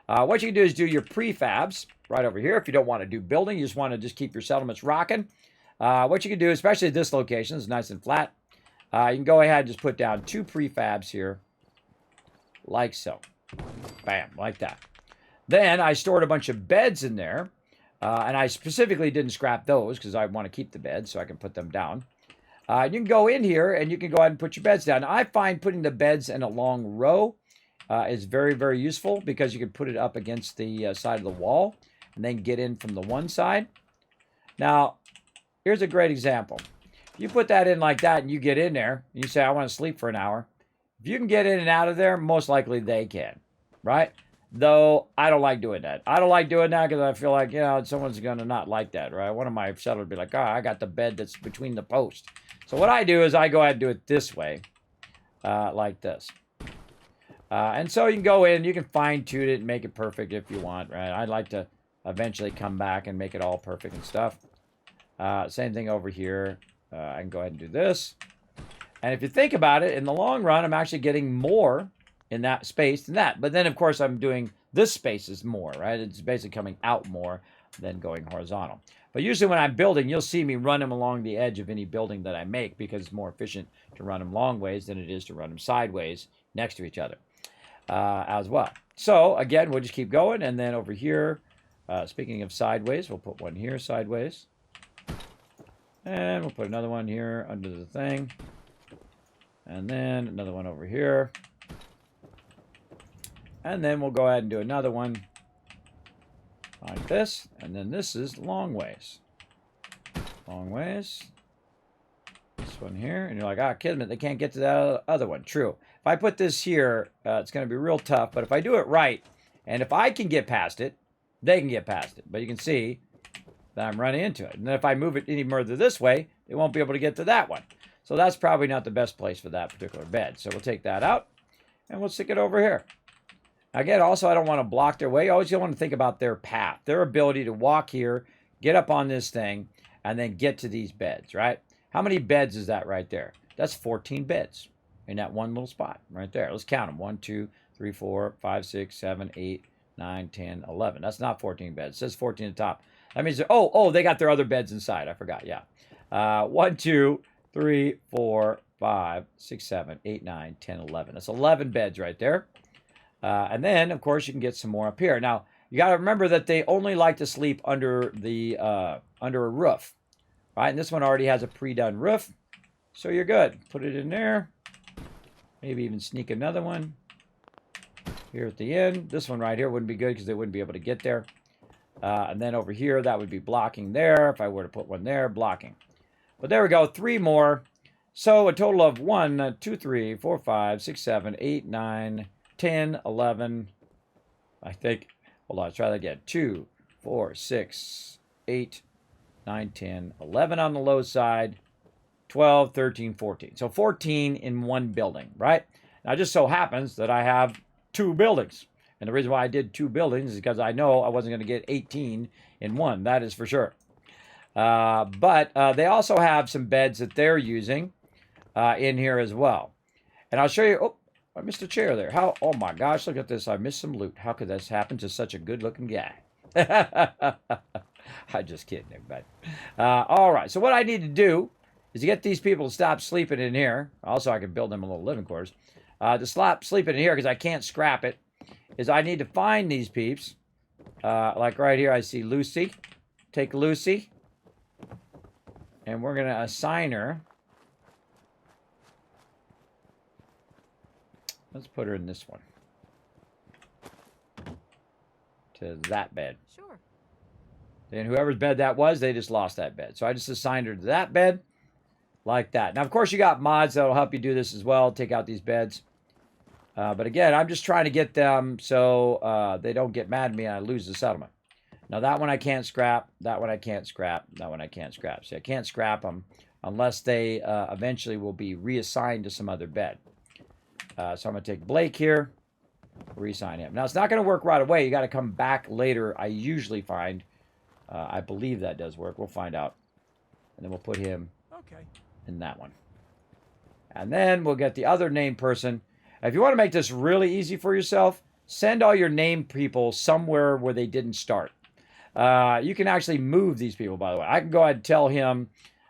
What you can do is do your prefabs right over here. If you don't want to do building, you just want to just keep your settlements rocking. What you can do, especially at this location, is nice and flat. You can go ahead and just put down 2 prefabs here, like so. Bam, like that. Then I stored a bunch of beds in there, and I specifically didn't scrap those because I want to keep the beds so I can put them down. You can go in here and you can go ahead and put your beds down. Now, I find putting the beds in a long row is very, very useful because you can put it up against the side of the wall and then get in from the one side. Now, here's a great example. You put that in like that and you get in there and you say, I want to sleep for an hour. If you can get in and out of there, most likely they can, right? Though I don't like doing that. I don't like doing that because I feel like, you know, someone's going to not like that, right? One of my settlers would be like, oh, I got the bed that's between the posts. So what I do is I go ahead and do it this way, like this. And so you can go in, you can fine tune it and make it perfect if you want, right? I'd like to eventually come back and make it all perfect and stuff. Same thing over here. I can go ahead and do this. And if you think about it, in the long run, I'm actually getting more in that space than that. But then, of course, I'm doing this space is more, right? It's basically coming out more than going horizontal. But usually when I'm building, you'll see me run them along the edge of any building that I make because it's more efficient to run them long ways than it is to run them sideways next to each other as well. So, again, we'll just keep going. And then over here, speaking of sideways, we'll put one here sideways. And we'll put another one here under the thing. And then another one over here. And then we'll go ahead and do another one like this. And then this is long ways. Long ways. This one here. And you're like, ah, Kismet, they can't get to that other one. True. If I put this here, it's going to be real tough. But if I do it right, and if I can get past it, they can get past it. But you can see that I'm running into it. And then if I move it any further this way, they won't be able to get to that one. So that's probably not the best place for that particular bed. So we'll take that out, and we'll stick it over here. Again, also, I don't want to block their way. I always want to think about their path, their ability to walk here, get up on this thing, and then get to these beds, right? How many beds is that right there? That's 14 beds in that one little spot right there. Let's count them. 1, 2, 3, 4, 5, 6, 7, 8, 9, 10, 11. That's not 14 beds. It says 14 at the top. That means, oh, they got their other beds inside. I forgot, yeah. 1, 2, 3, 4, 5, 6, 7, 8, 9, 10, 11. That's 11 beds right there. And then, of course, you can get some more up here. Now, you got to remember that they only like to sleep under the under a roof, right? And this one already has a pre-done roof, so you're good. Put it in there. Maybe even sneak another one here at the end. This one right here wouldn't be good because they wouldn't be able to get there. And then over here, that would be blocking there. If I were to put one there, blocking. But there we go, 3 more. So a total of 1, 2, 3, 4, 5, 6, 7, 8, 9, 10, 11. I think, hold on, let's try that again. 2, 4, 6, 8, 9, 10, 11 on the low side, 12, 13, 14. So 14 in one building, right? Now, it just so happens that I have 2 buildings. And the reason why I did 2 buildings is because I know I wasn't going to get 18 in one. That is for sure. But they also have some beds that they're using in here as well. And I'll show you. Oh, I missed a chair there. How? Oh my gosh, look at this. I missed some loot. How could this happen to such a good-looking guy? I'm just kidding, everybody. All right, so what I need to do is to get these people to stop sleeping in here. Also, I can build them a little living quarters. To stop sleeping in here, because I can't scrap it, is I need to find these peeps. Like right here, I see Lucy. Take Lucy. And we're going to assign her. Let's put her in this one. To that bed. Sure. And whoever's bed that was, they just lost that bed. So I just assigned her to that bed. Like that. Now, of course, you got mods that'll help you do this as well. Take out these beds. But again, I'm just trying to get them so they don't get mad at me and I lose the settlement. Now, that one I can't scrap. That one I can't scrap. That one I can't scrap. See, I can't scrap them unless they eventually will be reassigned to some other bed. So I'm going to take Blake here. Reassign him. Now, it's not going to work right away. You got to come back later, I usually find. I believe that does work. We'll find out. And then we'll put him in that one. And then we'll get the other named person. If you want to make this really easy for yourself, send all your named people somewhere where they didn't start. You can actually move these people, by the way. I can go ahead and tell him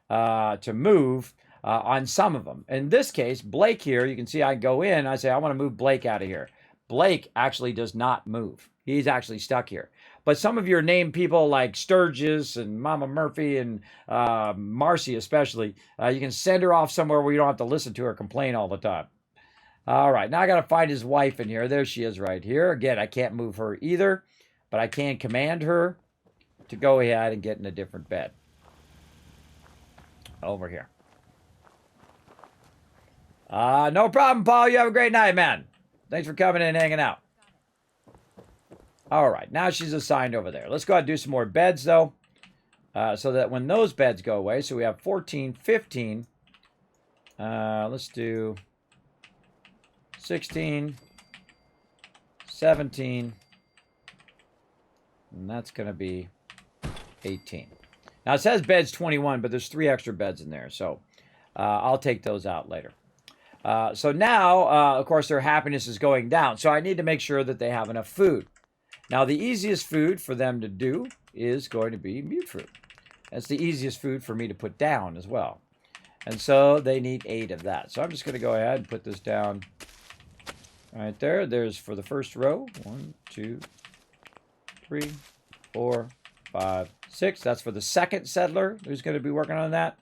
to move on some of them. In this case, Blake here, you can see I go in. I say, I want to move Blake out of here. Blake actually does not move. He's actually stuck here. But some of your named people like Sturgis and Mama Murphy and Marcy especially, you can send her off somewhere where you don't have to listen to her complain all the time. All right, now I got to find his wife in here. There she is right here. Again, I can't move her either, but I can command her to go ahead and get in a different bed. Over here. No problem, Paul. You have a great night, man. Thanks for coming in and hanging out. All right, now she's assigned over there. Let's go ahead and do some more beds, though, so that when those beds go away, so we have 14, 15. Let's do 16, 17, and that's going to be 18. Now, it says beds 21, but there's 3 extra beds in there, so I'll take those out later. So now, of course, their happiness is going down, so I need to make sure that they have enough food. Now, the easiest food for them to do is going to be mute fruit. That's the easiest food for me to put down as well. And so they need 8 of that. So I'm just going to go ahead and put this down right there. There's for the first row, 1, 2, 3, 4, 5, 6. That's for the second settler who's going to be working on that.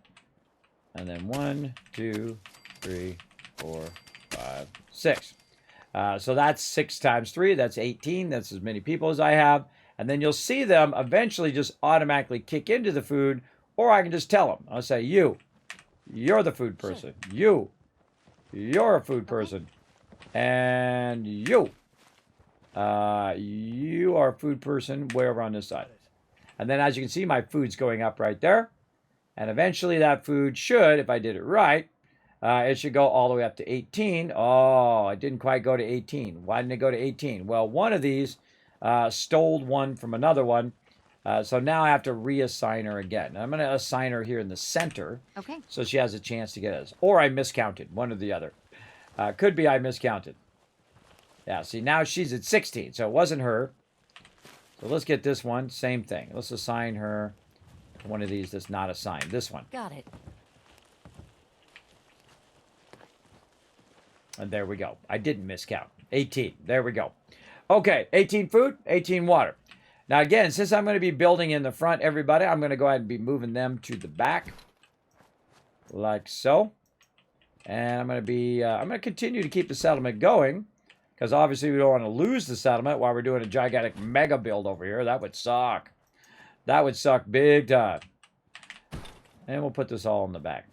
And then 1, 2, 3, 4, 5, 6. So that's 6 times 3. That's 18. That's as many people as I have. And then you'll see them eventually just automatically kick into the food, or I can just tell them. I'll say, you're the food person. You're a food person. And you are a food person way over on this side. And then as you can see, my food's going up right there. And eventually that food should, if I did it right, it should go all the way up to 18. Oh, it didn't quite go to 18. Why didn't it go to 18? Well, one of these stole one from another one. So now I have to reassign her again. I'm going to assign her here in the center. Okay. So she has a chance to get us. Or I miscounted, one or the other. Could be I miscounted. Yeah, see, now she's at 16. So it wasn't her. So let's get this one. Same thing. Let's assign her to one of these that's not assigned. This one. Got it. And there we go. I didn't miscount. 18. There we go. Okay, 18 food, 18 water. Now again, since I'm going to be building in the front, everybody, I'm going to go ahead and be moving them to the back. Like so. And I'm going to continue to keep the settlement going. Because obviously we don't want to lose the settlement while we're doing a gigantic mega build over here. That would suck. That would suck big time. And we'll put this all in the back.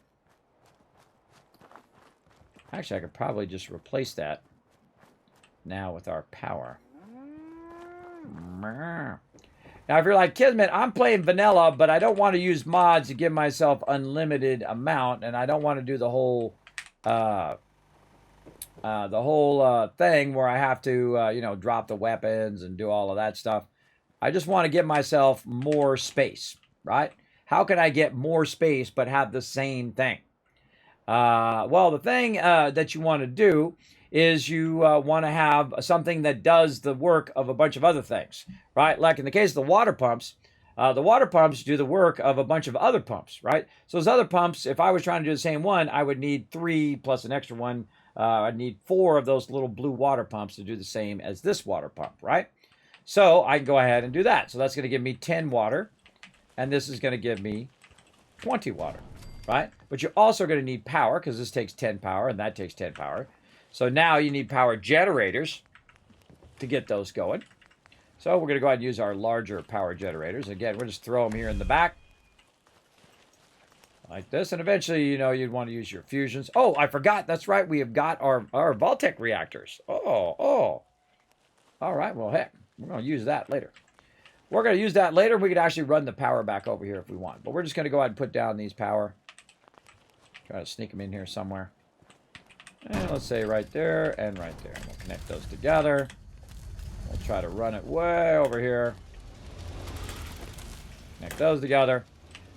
Actually, I could probably just replace that now with our power. Now, if you're like, Kismet, I'm playing vanilla, but I don't want to use mods to give myself unlimited amount, and I don't want to do the whole thing where I have to, drop the weapons and do all of that stuff. I just want to give myself more space, right? How can I get more space but have the same thing? Well, the thing that you want to do is you want to have something that does the work of a bunch of other things, right? Like in the case of the water pumps, The water pumps do the work of a bunch of other pumps, right? So those other pumps, if I was trying to do the same one, I would need 3 plus an extra one. I'd need 4 of those little blue water pumps to do the same as this water pump, right? So I can go ahead and do that. So that's going to give me 10 water, and this is going to give me 20 water, right? But you're also going to need power, because this takes 10 power, and that takes 10 power. So now you need power generators to get those going. So we're going to go ahead and use our larger power generators. Again, we'll just throw them here in the back. Like this. And eventually, you know, you'd want to use your fusions. Oh, I forgot. That's right. We have got our vault-tec reactors. Oh. All right. Well, heck, we're going to use that later. We're going to use that later. We could actually run the power back over here if we want. But we're just going to go ahead and put down these power. Try to sneak them in here somewhere. And let's say right there and right there. We'll connect those together. We'll try to run it way over here. Connect those together.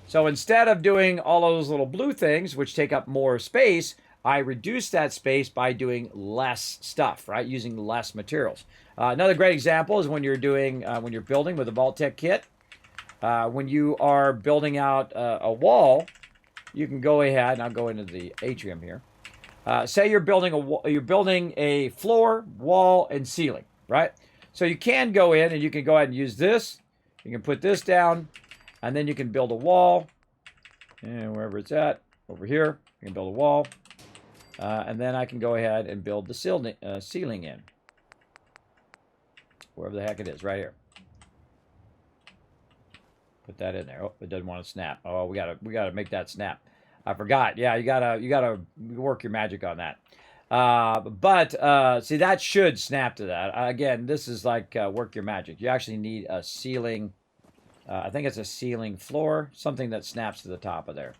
So instead of doing all of those little blue things, which take up more space, I reduce that space by doing less stuff, right? Using less materials. Another great example is when you're doing, when you're building with a vault-tec kit. When you are building out a wall, you can go ahead, and I'll go into the atrium here. Say you're building a floor, wall, and ceiling, right? So you can go in and you can go ahead and use this. You can put this down, and then you can build a wall. And wherever it's at, over here, you can build a wall. And then I can go ahead and build the ceiling in. Wherever the heck it is, right here. Put that in there. Oh, it doesn't want to snap. Oh, we gotta make that snap. I forgot. Yeah, you gotta work your magic on that. See, that should snap to that. Again, this is like work your magic. You actually need a ceiling. I think it's a ceiling floor, something that snaps to the top of there.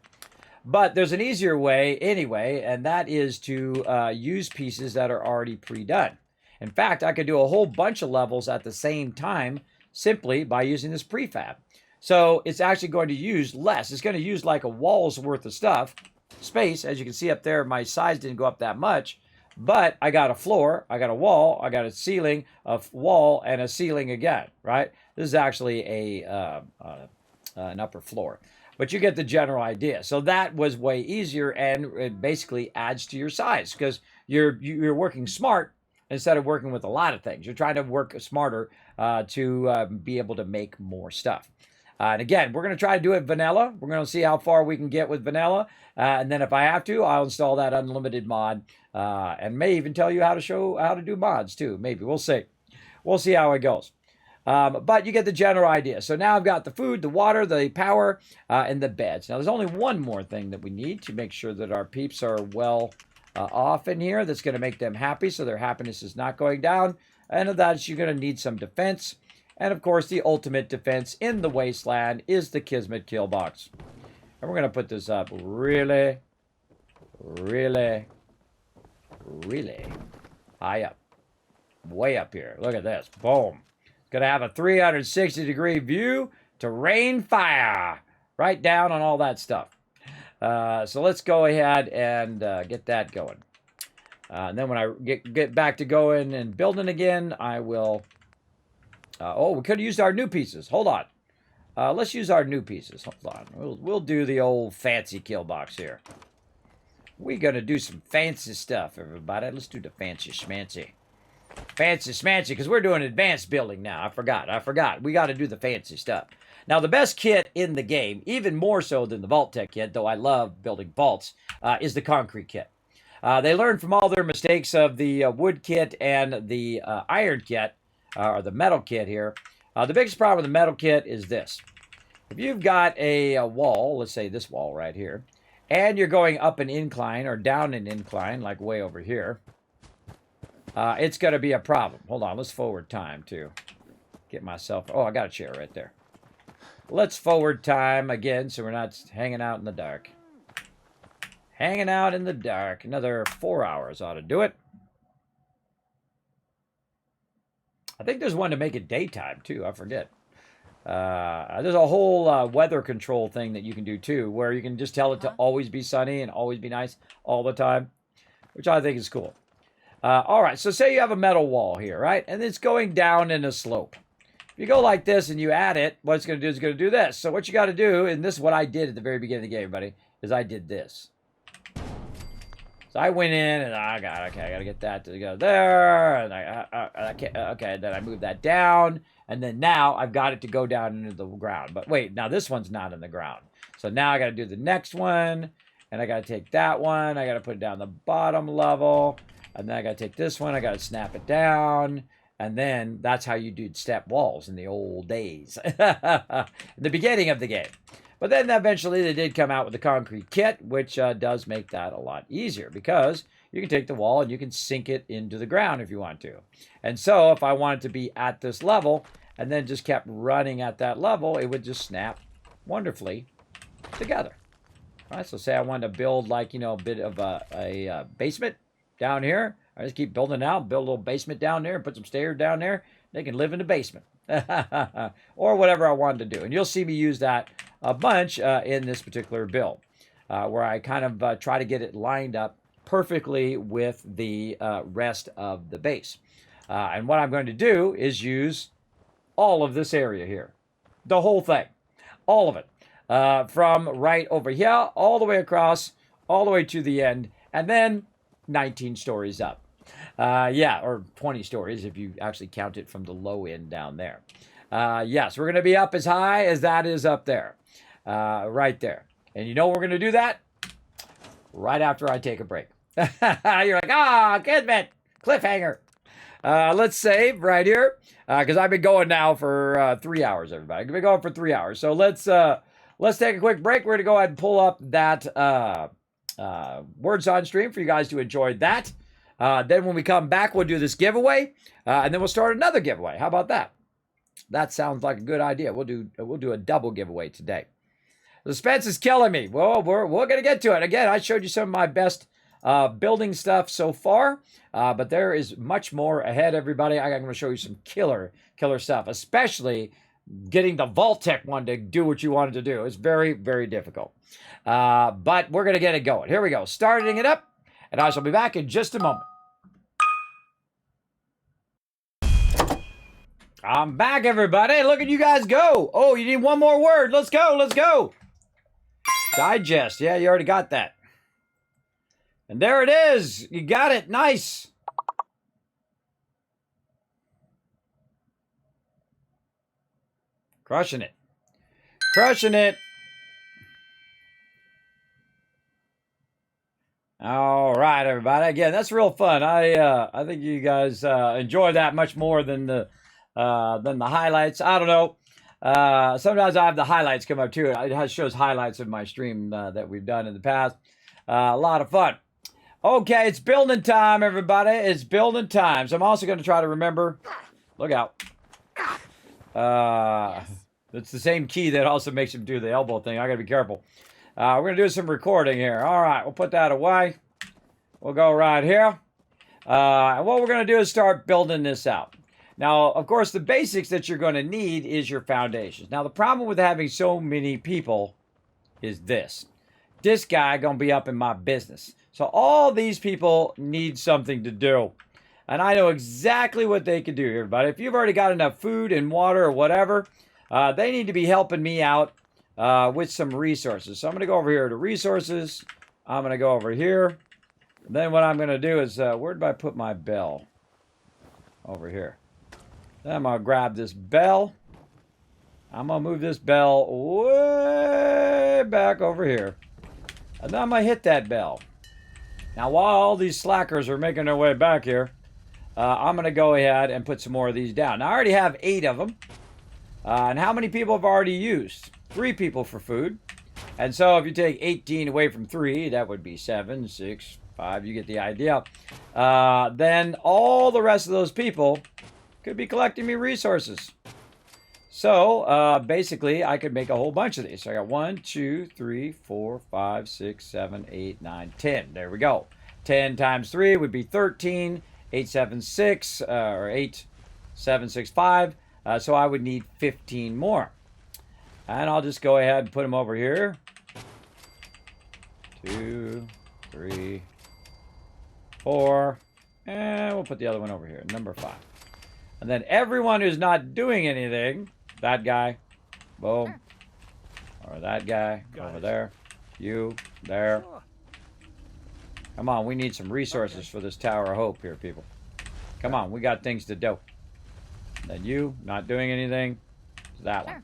But there's an easier way anyway, and that is to use pieces that are already pre-done. In fact, I could do a whole bunch of levels at the same time simply by using this prefab. So it's actually going to use less. It's going to use like a wall's worth of space. As you can see up there, my size didn't go up that much. But I got a floor, I got a wall, I got a ceiling, a wall, and a ceiling again, right? This is actually an upper floor. But you get the general idea. So that was way easier, and it basically adds to your size because you're working smart instead of working with a lot of things. You're trying to work smarter to be able to make more stuff. And again, we're going to try to do it vanilla. We're going to see how far we can get with vanilla. And then if I have to, I'll install that unlimited mod and may even tell you how to do mods too. Maybe. We'll see. We'll see how it goes. But you get the general idea. So now I've got the food, the water, the power, and the beds. Now there's only one more thing that we need to make sure that our peeps are well off in here. That's going to make them happy so their happiness is not going down. And of that, you're going to need some defense. And of course, the ultimate defense in the wasteland is the Kismet kill box. And we're going to put this up really, really, really high up. Way up here. Look at this. Boom. It's going to have a 360-degree view to rain fire. Right down on all that stuff. So let's go ahead and get that going. And then when I get back to going and building again, I will... we could have used our new pieces. Hold on. Let's use our new pieces. Hold on. We'll do the old fancy kill box here. We're going to do some fancy stuff, everybody. Let's do the fancy schmancy. Fancy schmancy, because we're doing advanced building now. I forgot. We got to do the fancy stuff. Now, the best kit in the game, even more so than the vault-tec kit, though I love building vaults, is the concrete kit. They learned from all their mistakes of the wood kit and the iron kit, or the metal kit here. The biggest problem with the metal kit is this. If you've got a wall, let's say this wall right here, and you're going up an incline or down an incline, like way over here, it's going to be a problem. Hold on, let's forward time to get myself... Oh, I got a chair right there. Let's forward time again so we're not hanging out in the dark. Hanging out in the dark. Another 4 hours ought to do it. I think there's one to make it daytime, too. I forget. There's a whole weather control thing that you can do, too, where you can just tell it to always be sunny and always be nice all the time, which I think is cool. All right, so say you have a metal wall here, right? And it's going down in a slope. If you go like this and you add it, what it's going to do is going to do this. So what you got to do, and this is what I did at the very beginning of the game, everybody, is I did this. So I went in and I got to get that to go there, and I can't, okay, then I moved that down, and then now I've got it to go down into the ground. But wait, now this one's not in the ground. So now I got to do the next one, and I got to take that one, I got to put it down the bottom level, and then I got to take this one, I got to snap it down, and then that's how you do step walls in the old days, the beginning of the game. But then eventually they did come out with the concrete kit, which does make that a lot easier because you can take the wall and you can sink it into the ground if you want to. And so if I wanted to be at this level and then just kept running at that level, it would just snap wonderfully together. All right, so say I wanted to build like, you know, a bit of a basement down here. I just keep building out, build a little basement down there, put some stairs down there. They can live in the basement. Or whatever I wanted to do. And you'll see me use that a bunch in this particular build, where I kind of try to get it lined up perfectly with the rest of the base. And what I'm going to do is use all of this area here. The whole thing. All of it. From right over here, all the way across, all the way to the end, and then 19 stories up. Yeah, or 20 stories if you actually count it from the low end down there. Yes, we're going to be up as high as that is up there. Right there. And you know we're going to do that? Right after I take a break. You're like, Kismet, cliffhanger. Let's save right here. Because I've been going now for 3 hours, everybody. I've been going for 3 hours. So let's take a quick break. We're going to go ahead and pull up that words on stream for you guys to enjoy that. Then when we come back, we'll do this giveaway, and then we'll start another giveaway. How about that? That sounds like a good idea. We'll do a double giveaway today. The suspense is killing me. Well, we're going to get to it. Again, I showed you some of my best building stuff so far, but there is much more ahead, everybody. I'm going to show you some killer stuff, especially getting the vault-tec one to do what you wanted to do. It's very, very difficult. But we're going to get it going. Here we go. Starting it up, and I shall be back in just a moment. I'm back, everybody. Look at you guys go. Oh, you need one more word. Let's go. Let's go. Digest. Yeah, you already got that. And there it is. You got it. Nice. Crushing it. Crushing it. All right, everybody. Again, that's real fun. I think you guys enjoy that much more than the highlights. I don't know. Sometimes I have the highlights come up too. It shows highlights of my stream that we've done in the past. A lot of fun. Okay, it's building time, everybody. It's building time. So I'm also going to try to remember. Look out. It's the same key that also makes him do the elbow thing. I got to be careful. We're going to do some recording here. All right, we'll put that away. We'll go right here. And what we're going to do is start building this out. Now, of course, the basics that you're going to need is your foundations. Now, the problem with having so many people is this. This guy going to be up in my business. So all these people need something to do. And I know exactly what they can do, everybody. If you've already got enough food and water or whatever, they need to be helping me out with some resources. So I'm going to go over here to resources. I'm going to go over here. And then what I'm going to do is, where did I put my bell? Over here. Then I'm going to grab this bell. I'm going to move this bell way back over here. And then I'm going to hit that bell. Now, while all these slackers are making their way back here, I'm going to go ahead and put some more of these down. Now, I already have 8 of them. And how many people have already used? 3 people for food. And so if you take 18 away from 3, that would be 7, 6, 5. You get the idea. Then all the rest of those people could be collecting me resources. So basically, I could make a whole bunch of these. So I got 1, 2, 3, 4, 5, 6, 7, 8, 9, 10. There we go. 10 times 3 would be 13. 8, 7, 6, or 8, 7, 6, 5. So I would need 15 more. And I'll just go ahead and put them over here. 2, 3, 4. And we'll put the other one over here, number 5. And then everyone who's not doing anything, that guy, boom. Or that guy over there. You, there. Come on, we need some resources for this Tower of Hope here, people. Come on, we got things to do. Then you, not doing anything. That one.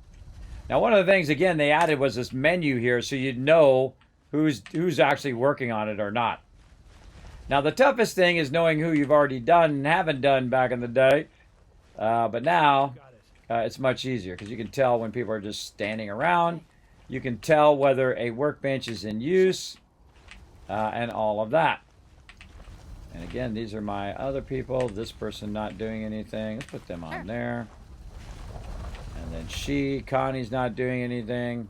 Now, one of the things, again, they added was this menu here so you'd know who's actually working on it or not. Now, the toughest thing is knowing who you've already done and haven't done back in the day. But now, it's much easier because you can tell when people are just standing around. You can tell whether a workbench is in use and all of that. And again, these are my other people. This person not doing anything. Let's put them on there. And then Connie's not doing anything.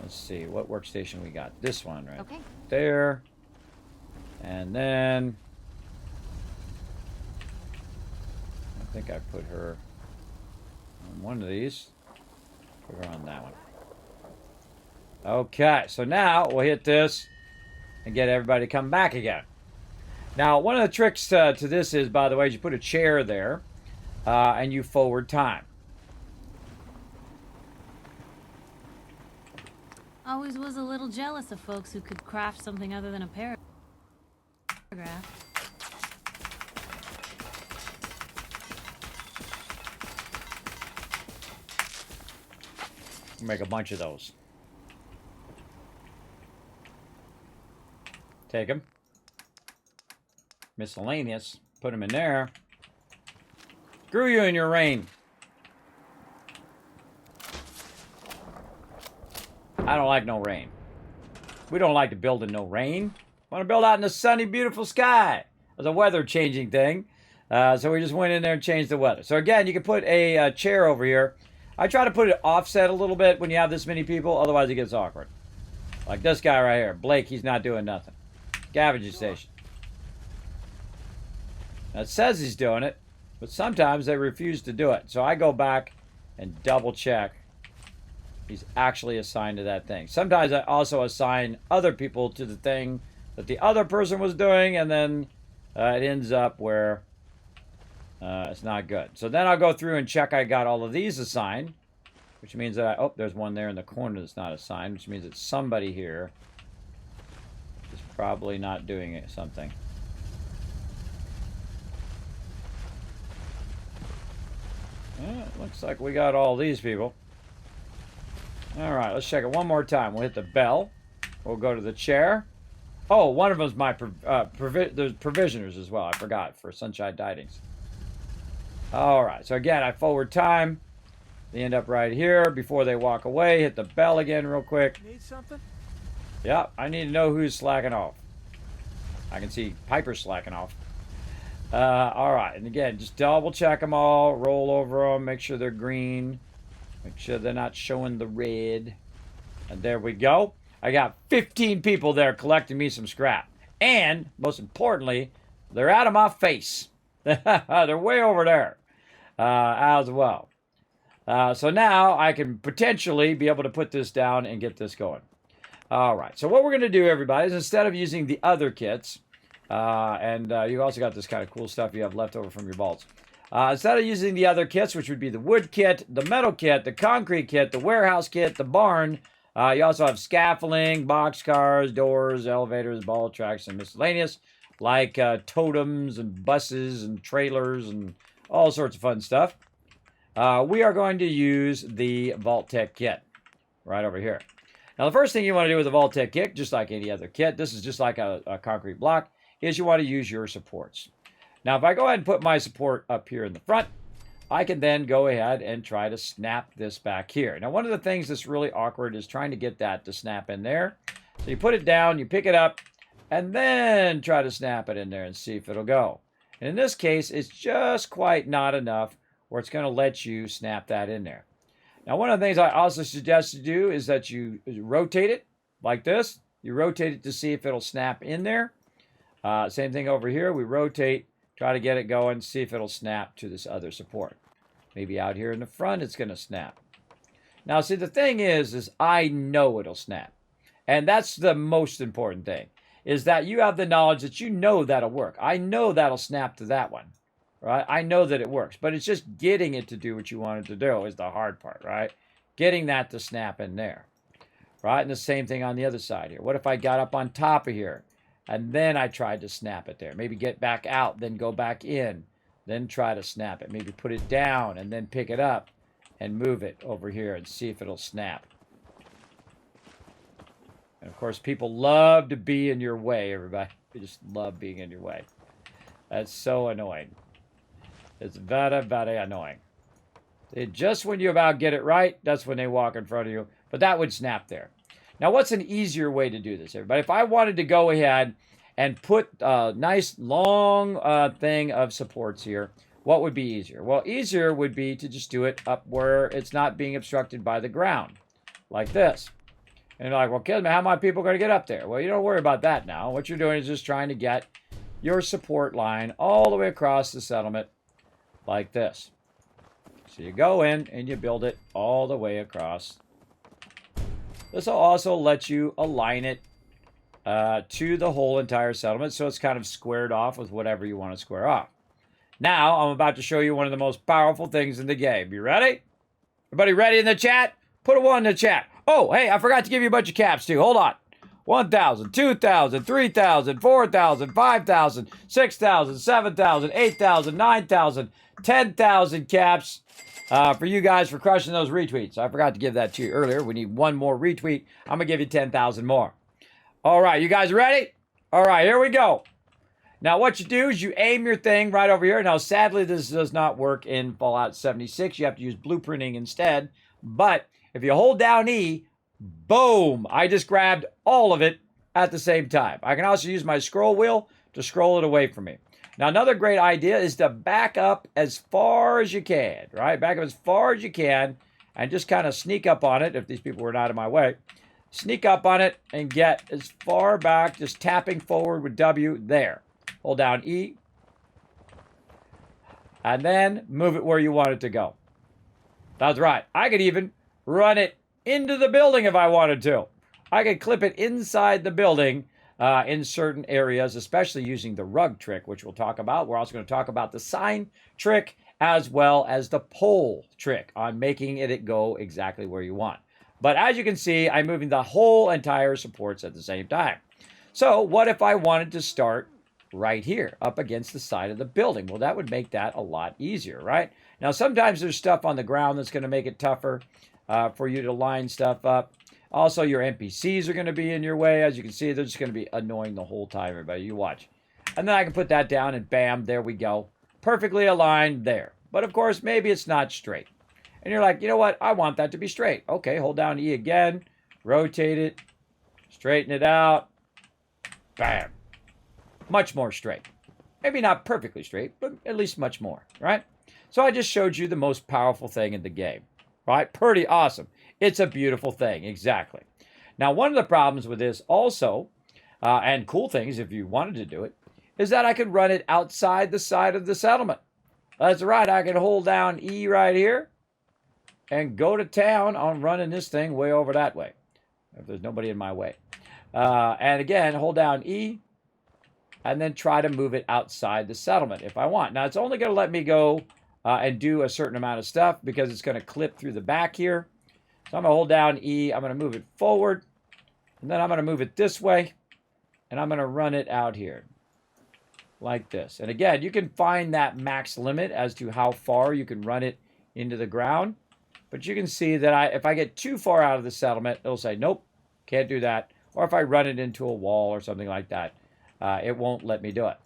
Let's see, what workstation we got? This one right there. And then I think I put her on one of these. Put her on that one. Okay, so now we'll hit this and get everybody to come back again. Now, one of the tricks to this is, by the way, is you put a chair there and you forward time. Always was a little jealous of folks who could craft something other than a paragraph. Make a bunch of those. Take them. Miscellaneous. Put them in there. Screw you in your rain. I don't like no rain. We don't like to build in no rain. Want to build out in the sunny, beautiful sky. It's a weather changing thing. So we just went in there and changed the weather. So again, you can put a chair over here. I try to put it offset a little bit when you have this many people. Otherwise, it gets awkward. Like this guy right here. Blake, he's not doing nothing. Scavenging station. Now, it says he's doing it, but sometimes they refuse to do it. So I go back and double check he's actually assigned to that thing. Sometimes I also assign other people to the thing that the other person was doing, and then it ends up where it's not good. So then I'll go through and check I got all of these assigned, which means that oh, there's one there in the corner that's not assigned, which means that somebody here is probably not doing something. It looks like we got all these people. All right, let's check it one more time. We'll hit the bell. We'll go to the chair. Oh, one of them's my there's provisioners as well. I forgot for Sunshine Tidings. All right, so again, I forward time. They end up right here. Before they walk away, hit the bell again real quick. Need something? Yeah, I need to know who's slacking off. I can see Piper slacking off. All right, and again, just double check them all, roll over them, make sure they're green, make sure they're not showing the red. And there we go. I got 15 people there collecting me some scrap. And, most importantly, they're out of my face. They're way over there as well. So now I can potentially be able to put this down and get this going. All right, so what we're going to do, everybody, is instead of using the other kits, you also got this kind of cool stuff you have left over from your vaults. Instead of using the other kits, which would be the wood kit, the metal kit, the concrete kit, the warehouse kit, the barn, you also have scaffolding, boxcars, doors, elevators, ball tracks, and miscellaneous, like totems and buses and trailers and all sorts of fun stuff. We are going to use the vault-tec kit right over here. Now, the first thing you want to do with the vault-tec kit, just like any other kit, this is just like a concrete block, is you want to use your supports. Now, if I go ahead and put my support up here in the front, I can then go ahead and try to snap this back here. Now, one of the things that's really awkward is trying to get that to snap in there. So you put it down, you pick it up, and then try to snap it in there and see if it'll go. And in this case, it's just quite not enough where it's going to let you snap that in there. Now, one of the things I also suggest you do is that you rotate it like this. You rotate it to see if it'll snap in there. Same thing over here. We rotate, try to get it going, see if it'll snap to this other support. Maybe out here in the front, it's going to snap. Now, see, the thing is I know it'll snap. And that's the most important thing, is that you have the knowledge that you know that'll work. I know that'll snap to that one. right? I know that it works, but it's just getting it to do what you want it to do is the hard part, right? Getting that to snap in there, right? And the same thing on the other side here. What if I got up on top of here and then I tried to snap it there? Maybe get back out, then go back in, then try to snap it. Maybe put it down and then pick it up and move it over here and see if it'll snap. And of course, people love to be in your way, everybody. They just love being in your way. That's so annoying. It's very, very annoying. Just when you about get it right, that's when they walk in front of you. But that would snap there. Now, what's an easier way to do this, everybody? If I wanted to go ahead and put a nice long thing of supports here, what would be easier? Well, easier would be to just do it up where it's not being obstructed by the ground, like this. And you're like, well, Kismet, how are my people going to get up there? Well, you don't worry about that now. What you're doing is just trying to get your support line all the way across the settlement like this. So you go in and you build it all the way across. This will also let you align it to the whole entire settlement, so it's kind of squared off with whatever you want to square off. Now, I'm about to show you one of the most powerful things in the game. You ready? Everybody ready in the chat? Put a 1 in the chat. Oh, hey, I forgot to give you a bunch of caps, too. Hold on. 1,000, 2,000, 3,000, 4,000, 5,000, 6,000, 7,000, 8,000, 9,000, 10,000 caps for you guys for crushing those retweets. I forgot to give that to you earlier. We need one more retweet. I'm going to give you 10,000 more. All right, you guys ready? All right, here we go. Now, what you do is you aim your thing right over here. Now, sadly, this does not work in Fallout 76. You have to use blueprinting instead. But if you hold down E, boom, I just grabbed all of it at the same time. I can also use my scroll wheel to scroll it away from me. Now, another great idea is to back up as far as you can, right? Back up as far as you can and just kind of sneak up on it if these people were not in my way. Sneak up on it and get as far back, just tapping forward with W there. Hold down E. And then move it where you want it to go. That's right. I could even run it into the building if I wanted to. I could clip it inside the building in certain areas, especially using the rug trick, which we'll talk about. We're also going to talk about the sign trick as well as the pole trick on making it go exactly where you want. But as you can see, I'm moving the whole entire supports at the same time. So what if I wanted to start right here up against the side of the building? Well, that would make that a lot easier, right? Now, sometimes there's stuff on the ground that's going to make it tougher for you to line stuff up. Also, your NPCs are going to be in your way. As you can see, they're just going to be annoying the whole time, everybody. You watch. And then I can put that down and bam, there we go. Perfectly aligned there. But of course, maybe it's not straight. And you're like, you know what? I want that to be straight. Okay, hold down E again. Rotate it. Straighten it out. Bam. Much more straight. Maybe not perfectly straight, but at least much more, right? So I just showed you the most powerful thing in the game, right? Pretty awesome. It's a beautiful thing, exactly. Now, one of the problems with this also, and cool things if you wanted to do it, is that I could run it outside the side of the settlement. That's right, I can hold down E right here and go to town on running this thing way over that way, if there's nobody in my way. And again, hold down E, and then try to move it outside the settlement if I want. Now, it's only going to let me go and do a certain amount of stuff because it's going to clip through the back here. So I'm going to hold down E, I'm going to move it forward, and then I'm going to move it this way, and I'm going to run it out here like this. And again, you can find that max limit as to how far you can run it into the ground. But you can see that if I get too far out of the settlement, it'll say, nope, can't do that. Or if I run it into a wall or something like that, it won't let me do it.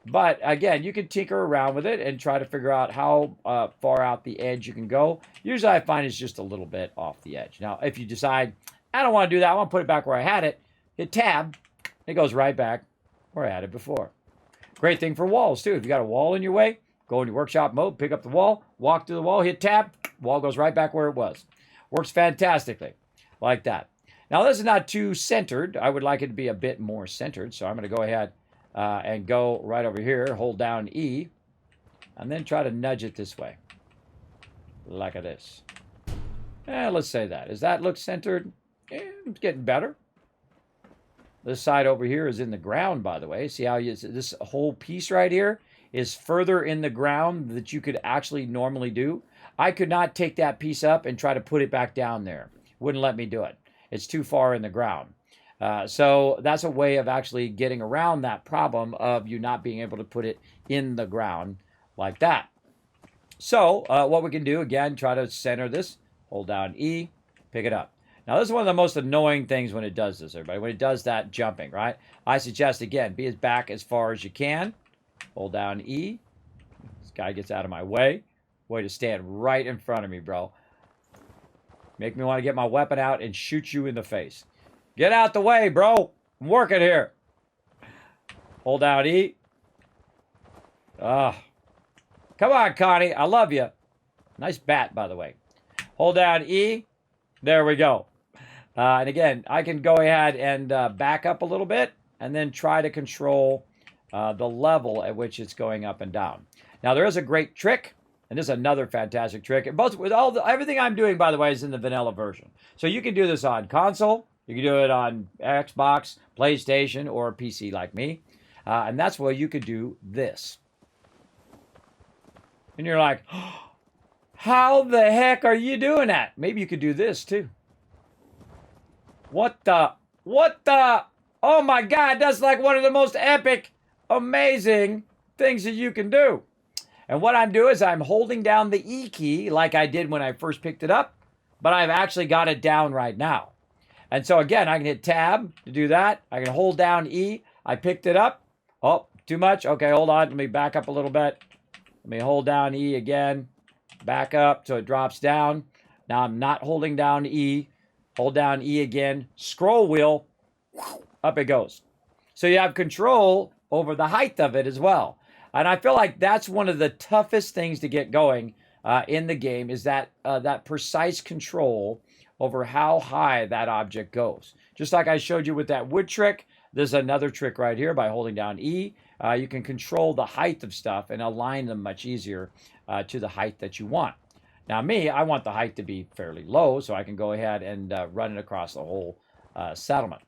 But again, you can tinker around with it and try to figure out how far out the edge you can go. Usually I find it's just a little bit off the edge. Now, if you decide, I don't want to do that, I want to put it back where I had it, hit tab, it goes right back where I had it before. Great thing for walls, too. If you got a wall in your way, go into workshop mode, pick up the wall, walk to the wall, hit tab, wall goes right back where it was. Works fantastically like that. Now, this is not too centered. I would like it to be a bit more centered, so I'm going to go ahead and go right over here, hold down E, and then try to nudge it this way, like this. Let's say that. Does that look centered? It's getting better. This side over here is in the ground, by the way. See how this whole piece right here is further in the ground that you could actually normally do, I could not take that piece up and try to put it back down there. Wouldn't let me do it. It's too far in the ground. So that's a way of actually getting around that problem of you not being able to put it in the ground like that. So what we can do, again, try to center this. Hold down E, pick it up. Now, this is one of the most annoying things when it does this, everybody. When it does that jumping, right? I suggest, again, be as back as far as you can. Hold down E. This guy gets out of my way. Way to stand right in front of me, bro. Make me want to get my weapon out and shoot you in the face. Get out the way, bro. I'm working here. Hold down E. Come on, Connie. I love you. Nice bat, by the way. Hold down E. There we go. And again, I can go ahead and back up a little bit and then try to control the level at which it's going up and down. Now, there is a great trick, and this is another fantastic trick. And both with everything I'm doing, by the way, is in the vanilla version. So you can do this on console. You can do it on Xbox, PlayStation, or PC like me. And that's where you could do this. And you're like, how the heck are you doing that? Maybe you could do this too. What the? Oh my God, that's like one of the most epic, amazing things that you can do. And what I'm doing is I'm holding down the E key like I did when I first picked it up, but I've actually got it down right now. And so again, I can hit tab to do that. I can hold down E. I picked it up. Oh, too much? Okay, hold on. Let me back up a little bit. Let me hold down E again. Back up so it drops down. Now I'm not holding down E. Hold down E again. Scroll wheel. Up it goes. So you have control over the height of it as well. And I feel like that's one of the toughest things to get going in the game is that precise control over how high that object goes. Just like I showed you with that wood trick, there's another trick right here by holding down E. You can control the height of stuff and align them much easier to the height that you want. Now me, I want the height to be fairly low so I can go ahead and run it across the whole settlement.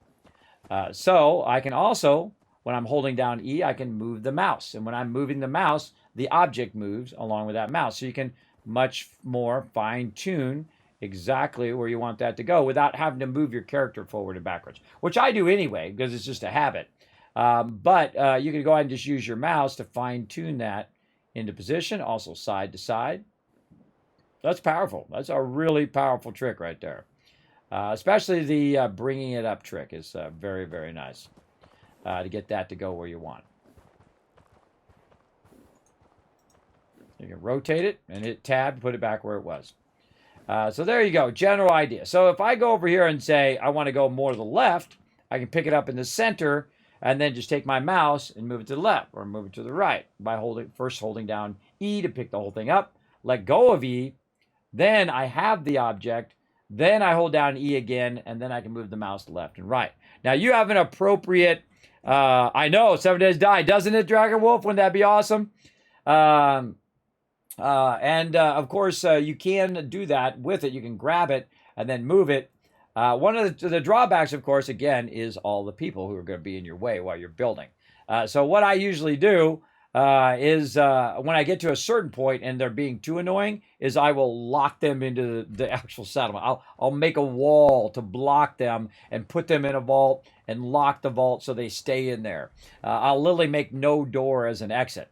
So I can also, when I'm holding down E, I can move the mouse. And when I'm moving the mouse, the object moves along with that mouse. So you can much more fine-tune exactly where you want that to go without having to move your character forward and backwards, which I do anyway because it's just a habit. But you can go ahead and just use your mouse to fine-tune that into position, also side to side. That's powerful. That's a really powerful trick right there. Especially the bringing it up trick is very, very nice to get that to go where you want. You can rotate it and hit tab, put it back where it was. So there you go, general idea. So if I go over here and say I want to go more to the left, I can pick it up in the center and then just take my mouse and move it to the left or move it to the right by first holding down E to pick the whole thing up, let go of E, then I have the object, then I hold down E again, and then I can move the mouse left and right. Now you have an appropriate, I know, 7 Days Die, doesn't it, Dragon Wolf? Wouldn't that be awesome? Of course, you can do that with it. You can grab it and then move it. One of the drawbacks, of course, again, is all the people who are going to be in your way while you're building. So what I usually do is when I get to a certain point and they're being too annoying, is I will lock them into the actual settlement. I'll make a wall to block them and put them in a vault and lock the vault so they stay in there. I'll literally make no door as an exit.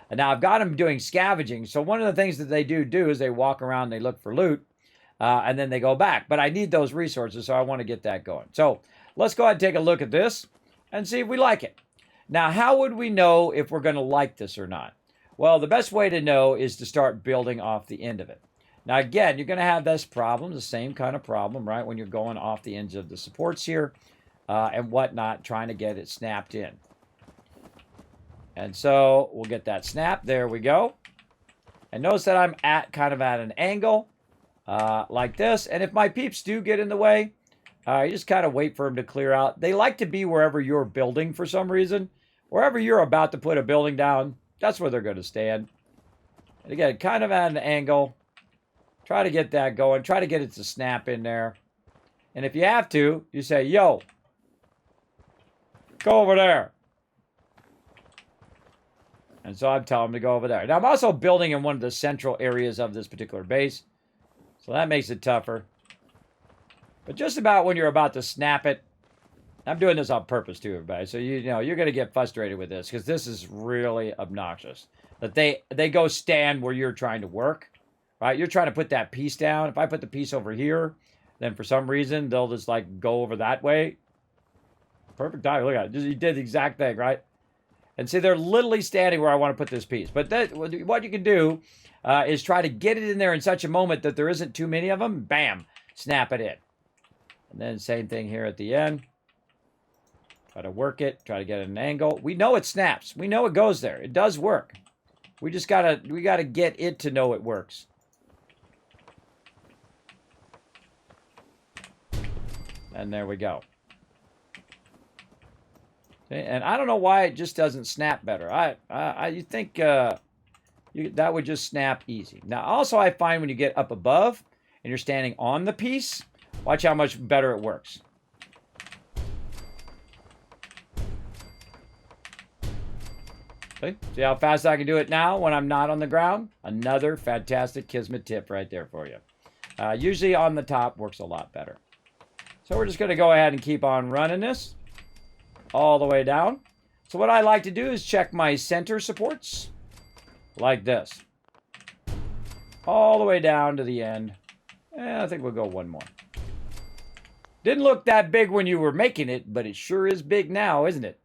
And now I've got them doing scavenging. So one of the things that they do is they walk around, they look for loot, and then they go back. But I need those resources, so I want to get that going. So let's go ahead and take a look at this and see if we like it. Now, how would we know if we're going to like this or not? Well, the best way to know is to start building off the end of it. Now, again, you're going to have this problem, the same kind of problem, right, when you're going off the ends of the supports here and whatnot, trying to get it snapped in. And so we'll get that snap. There we go. And notice that I'm kind of at an angle like this. And if my peeps do get in the way, you just kind of wait for them to clear out. They like to be wherever you're building for some reason. Wherever you're about to put a building down, that's where they're going to stand. And again, kind of at an angle. Try to get that going. Try to get it to snap in there. And if you have to, you say, yo, go over there. And so I'm telling them to go over there. Now, I'm also building in one of the central areas of this particular base. So that makes it tougher. But just about when you're about to snap it, I'm doing this on purpose too, everybody. So you know you're going to get frustrated with this because this is really obnoxious. That they go stand where you're trying to work, right? You're trying to put that piece down. If I put the piece over here, then for some reason they'll just like go over that way. Perfect time. Look at it. You did the exact thing, right? And see, they're literally standing where I want to put this piece. But what you can do is try to get it in there in such a moment that there isn't too many of them. Bam, snap it in. And then same thing here at the end. Try to work it. Try to get an angle. We know it snaps. We know it goes there. It does work. We just gotta get it to know it works. And there we go. Okay, and I don't know why it just doesn't snap better. You think that would just snap easy. Now, also I find when you get up above and you're standing on the piece, watch how much better it works. Okay, see how fast I can do it now when I'm not on the ground? Another fantastic Kismet tip right there for you. Usually on the top works a lot better. So we're just going to go ahead and keep on running this all the way down. So what I like to do is check my center supports like this. All the way down to the end. And I think we'll go one more. Didn't look that big when you were making it, but it sure is big now, isn't it?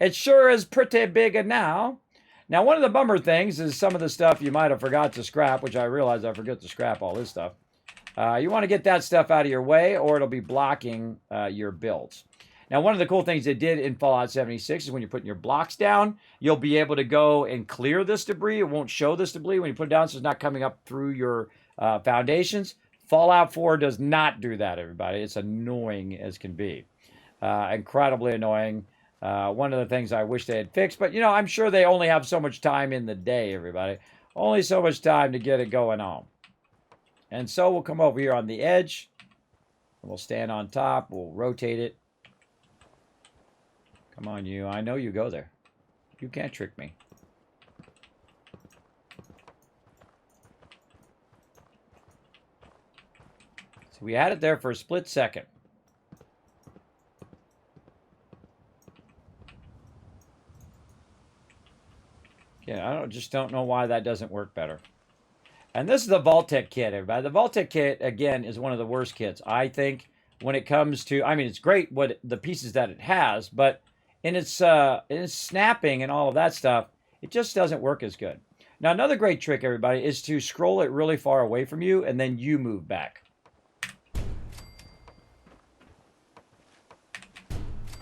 It sure is pretty big now. Now, one of the bummer things is some of the stuff you might have forgot to scrap, which I realize I forget to scrap all this stuff. You want to get that stuff out of your way, or it'll be blocking your builds. Now, one of the cool things they did in Fallout 76 is when you're putting your blocks down, you'll be able to go and clear this debris. It won't show this debris when you put it down, so it's not coming up through your foundations. Fallout 4 does not do that, everybody. It's annoying as can be. Incredibly annoying. One of the things I wish they had fixed, but, you know, I'm sure they only have so much time in the day, everybody. Only so much time to get it going on. And so we'll come over here on the edge. And we'll stand on top. We'll rotate it. Come on, you. I know you go there. You can't trick me. So we had it there for a split second. Yeah, just don't know why that doesn't work better. And this is the vault-tec kit, everybody. The vault-tec kit, again, is one of the worst kits, I think, when it comes to... I mean, it's great what the pieces that it has, but in its snapping and all of that stuff, it just doesn't work as good. Now, another great trick, everybody, is to scroll it really far away from you, and then you move back.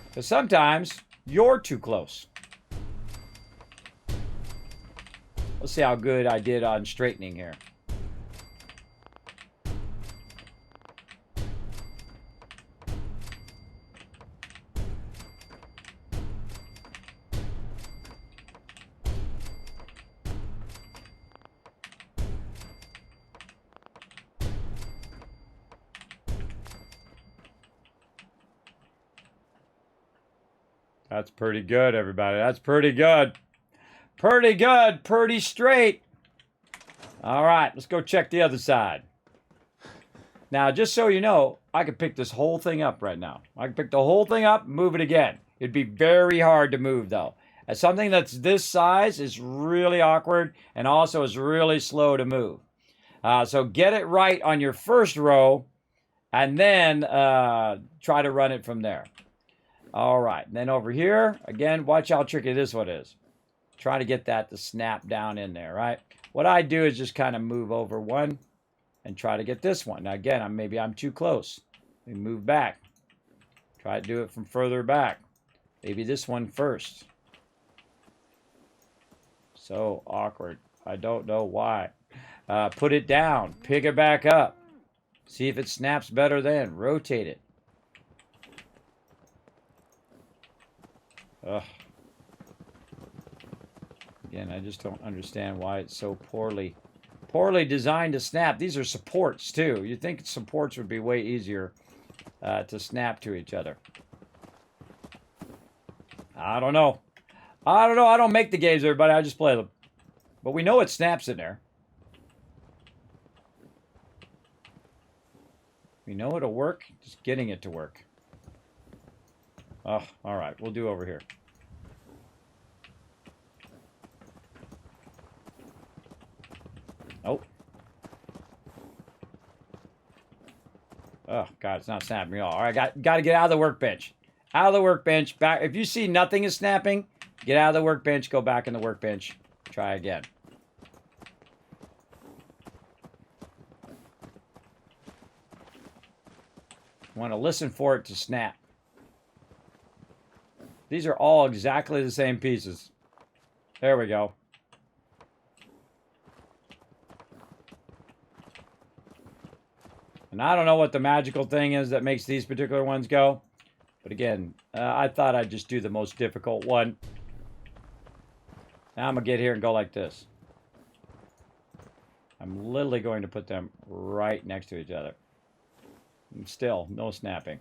Because sometimes you're too close. Let's see how good I did on straightening here. That's pretty good, everybody. That's pretty good. Pretty good. Pretty straight. All right, let's go check the other side. Now, just so you know, I could pick this whole thing up right now. I can pick the whole thing up, move it again. It'd be very hard to move, though. As something that's this size is really awkward and also is really slow to move. So get it right on your first row and then try to run it from there. All right, and then over here, again, watch how tricky this one is. Try to get that to snap down in there, right? What I do is just kind of move over one and try to get this one. Now, again, maybe I'm too close. We move back. Try to do it from further back. Maybe this one first. So awkward. I don't know why. Put it down. Pick it back up. See if it snaps better then. Rotate it. Ugh. Again, I just don't understand why it's so poorly designed to snap. These are supports, too. You'd think supports would be way easier to snap to each other. I don't know. I don't know. I don't make the games, everybody. I just play them. But we know it snaps in there. We know it'll work. Just getting it to work. Oh, all right. We'll do over here. Oh. Oh, God, it's not snapping at all. All right, got to get out of the workbench. Out of the workbench. Back. If you see nothing is snapping, get out of the workbench. Go back in the workbench. Try again. Want to listen for it to snap. These are all exactly the same pieces. There we go. And I don't know what the magical thing is that makes these particular ones go. But again, I thought I'd just do the most difficult one. Now I'm going to get here and go like this. I'm literally going to put them right next to each other. And still, no snapping.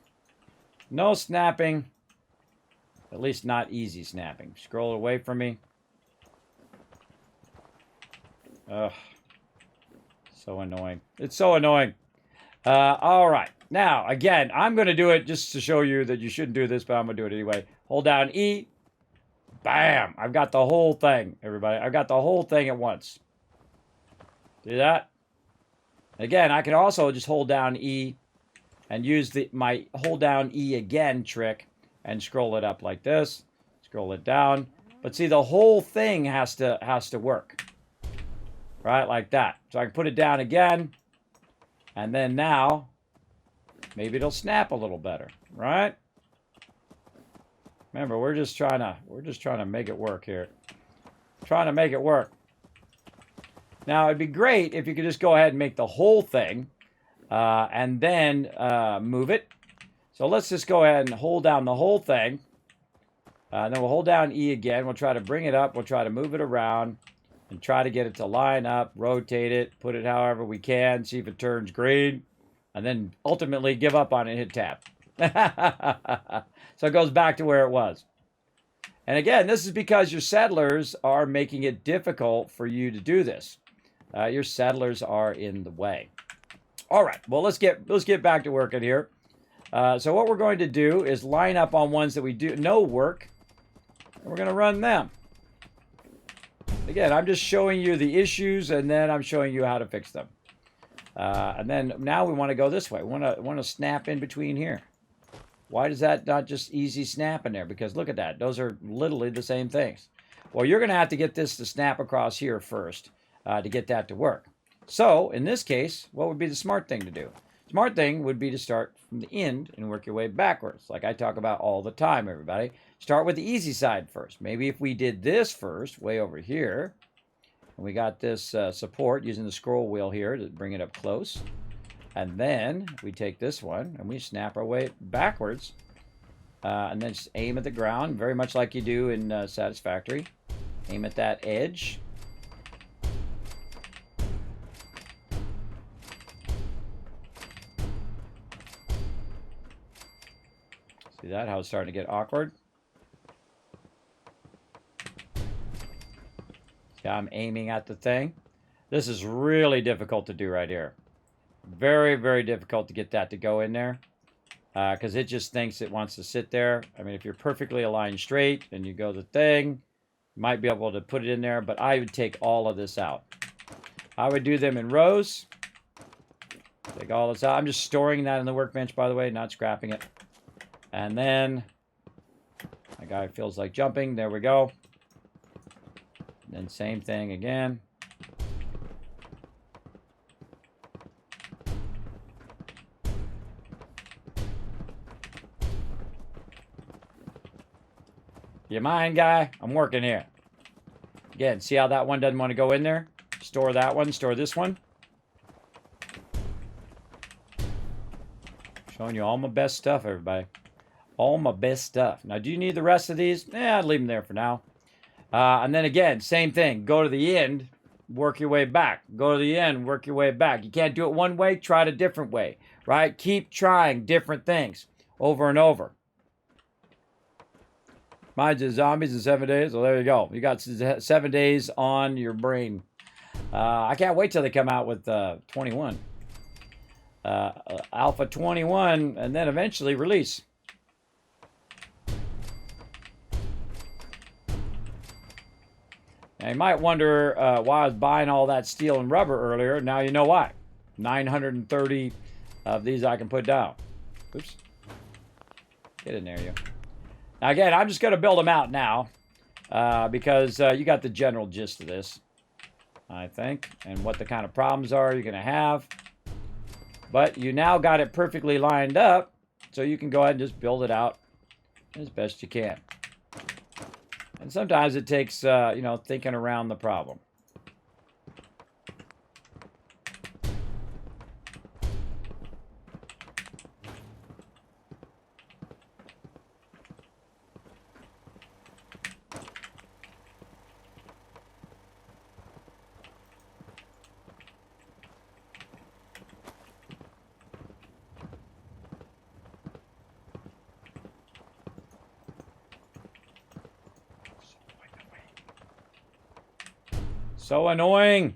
No snapping. At least not easy snapping. Scroll away from me. Ugh. So annoying. It's so annoying. All right. Now, again, I'm going to do it just to show you that you shouldn't do this, but I'm going to do it anyway. Hold down E. Bam. I've got the whole thing, everybody. I've got the whole thing at once. See that? Again, I can also just hold down E and use my hold down E again trick and scroll it up like this. Scroll it down. But see, the whole thing has to work. Right? Like that. So I can put it down again. And then now, maybe it'll snap a little better, right? Remember, we're just trying to make it work here. Trying to make it work. Now, it'd be great if you could just go ahead and make the whole thing and then move it. So let's just go ahead and hold down the whole thing. Then we'll hold down E again. We'll try to bring it up. We'll try to move it around. And try to get it to line up, rotate it, put it however we can, see if it turns green, and then ultimately give up on it and hit tab. So it goes back to where it was. And again, this is because your settlers are making it difficult for you to do this. Your settlers are in the way. All right, well, let's get back to working here. So what we're going to do is line up on ones that we know work, and we're going to run them. Again, I'm just showing you the issues, and then I'm showing you how to fix them. And then now we want to go this way. We want to snap in between here. Why does that not just easy snap in there? Because look at that. Those are literally the same things. Well, you're going to have to get this to snap across here first to get that to work. So, in this case, what would be the smart thing to do? Smart thing would be to start from the end and work your way backwards, like I talk about all the time, everybody. Start with the easy side first. Maybe if we did this first, way over here, and we got this support using the scroll wheel here to bring it up close, and then we take this one and we snap our way backwards, and then just aim at the ground, very much like you do in Satisfactory. Aim at that edge. See that? How it's starting to get awkward? See how I'm aiming at the thing? This is really difficult to do right here. Very, very difficult to get that to go in there. Because it just thinks it wants to sit there. I mean, if you're perfectly aligned straight and you go the thing, you might be able to put it in there. But I would take all of this out. I would do them in rows. Take all this out. I'm just storing that in the workbench, by the way, not scrapping it. And then my guy feels like jumping. There we go. And then same thing again. You mind, guy? I'm working here. Again, see how that one doesn't want to go in there? Store that one. Store this one. Showing you all my best stuff, everybody. All my best stuff. Now, do you need the rest of these? I'd leave them there for now. And then again, same thing. Go to the end, work your way back. Go to the end, work your way back. You can't do it one way, try it a different way, right? Keep trying different things over and over. Mine's just zombies in 7 days. Well, there you go. You got 7 days on your brain. I can't wait till they come out with 21. Alpha 21, and then eventually release. Now, you might wonder why I was buying all that steel and rubber earlier. Now you know why. 930 of these I can put down. Oops. Get in there, you. Now, again, I'm just going to build them out now because you got the general gist of this, I think, and what the kind of problems are you're going to have. But you now got it perfectly lined up, so you can go ahead and just build it out as best you can. And sometimes it takes, you know, thinking around the problem. So annoying.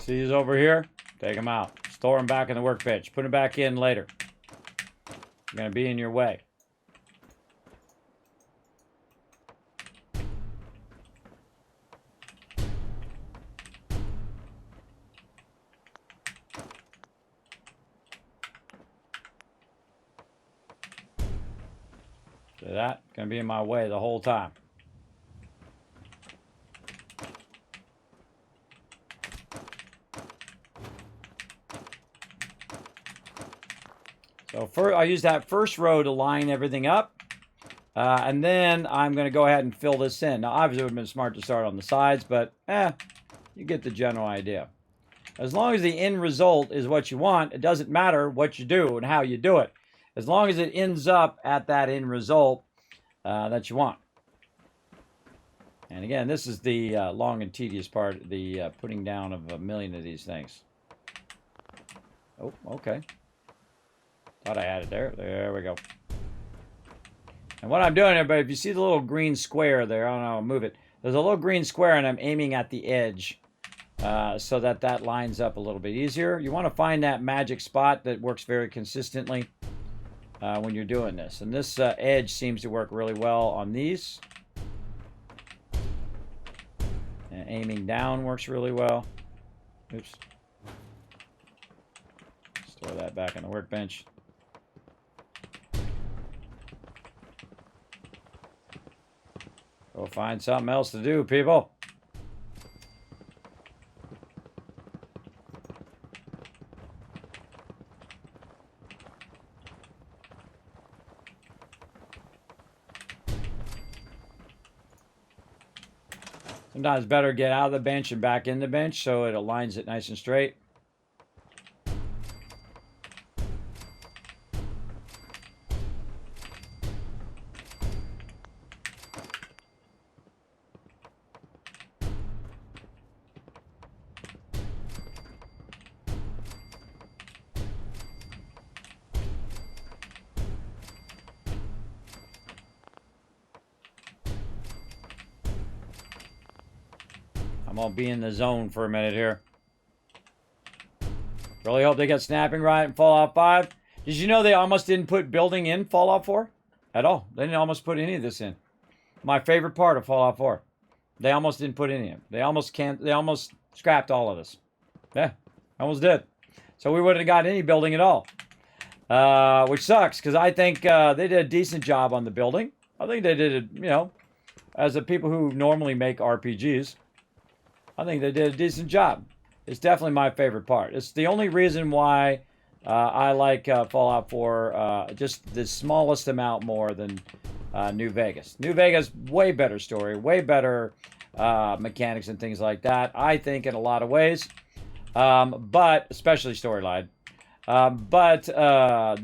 See these over here? Take them out. Store them back in the workbench. Put them back in later. They're going to be in your way. So that's going to be in my way the whole time. So first, I use that first row to line everything up. And then I'm going to go ahead and fill this in. Now, obviously, it would have been smart to start on the sides, but you get the general idea. As long as the end result is what you want, it doesn't matter what you do and how you do it. As long as it ends up at that end result that you want. And again, this is the long and tedious part, the putting down of 1,000,000 of these things. Oh, okay. Thought I had it there. There we go. And what I'm doing, everybody, if you see the little green square there, I don't know, I'll move it. There's a little green square, and I'm aiming at the edge so that that lines up a little bit easier. You want to find that magic spot that works very consistently when you're doing this. And this edge seems to work really well on these. And aiming down works really well. Oops. Store that back on the workbench. Go find something else to do, people. Sometimes it's better to get out of the bench and back in the bench so it aligns it nice and straight. I'm gonna be in the zone for a minute here. Really hope they get snapping right in Fallout 5. Did you know they almost didn't put building in Fallout 4? At all. They didn't almost put any of this in. My favorite part of Fallout 4. They almost didn't put any in. They almost scrapped all of this. Yeah, almost did. So we wouldn't have got any building at all. Which sucks, because I think they did a decent job on the building. I think they did it, you know, as the people who normally make RPGs. I think they did a decent job. It's definitely my favorite part. It's the only reason why I like Fallout 4 just the smallest amount more than New Vegas. New Vegas, way better story, way better mechanics and things like that, I think, in a lot of ways. But, especially storyline. But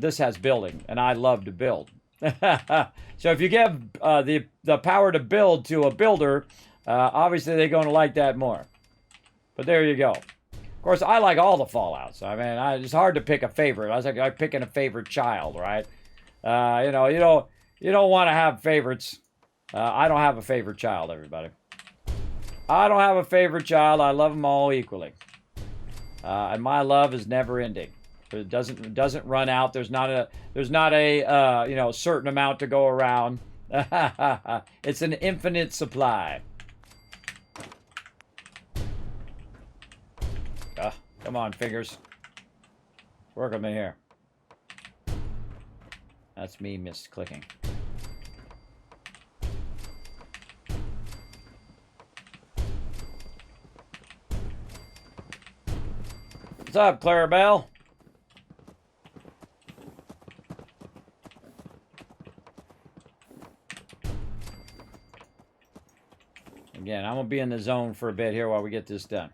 this has building, and I love to build. So if you give the power to build to a builder, obviously they're going to like that more. But there you go. Of course, I like all the Fallouts. I mean, it's hard to pick a favorite. I was like picking a favorite child, right? You know, you don't want to have favorites. I don't have a favorite child, everybody. I don't have a favorite child. I love them all equally. And my love is never ending. It doesn't run out. There's not a you know, certain amount to go around. It's an infinite supply. Come on, fingers. Work with me here. That's me misclicking. What's up, Clarabelle? Again, I'm going to be in the zone for a bit here while we get this done.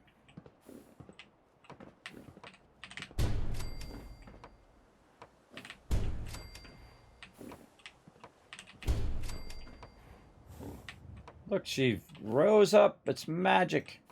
Look, she rose up. It's magic.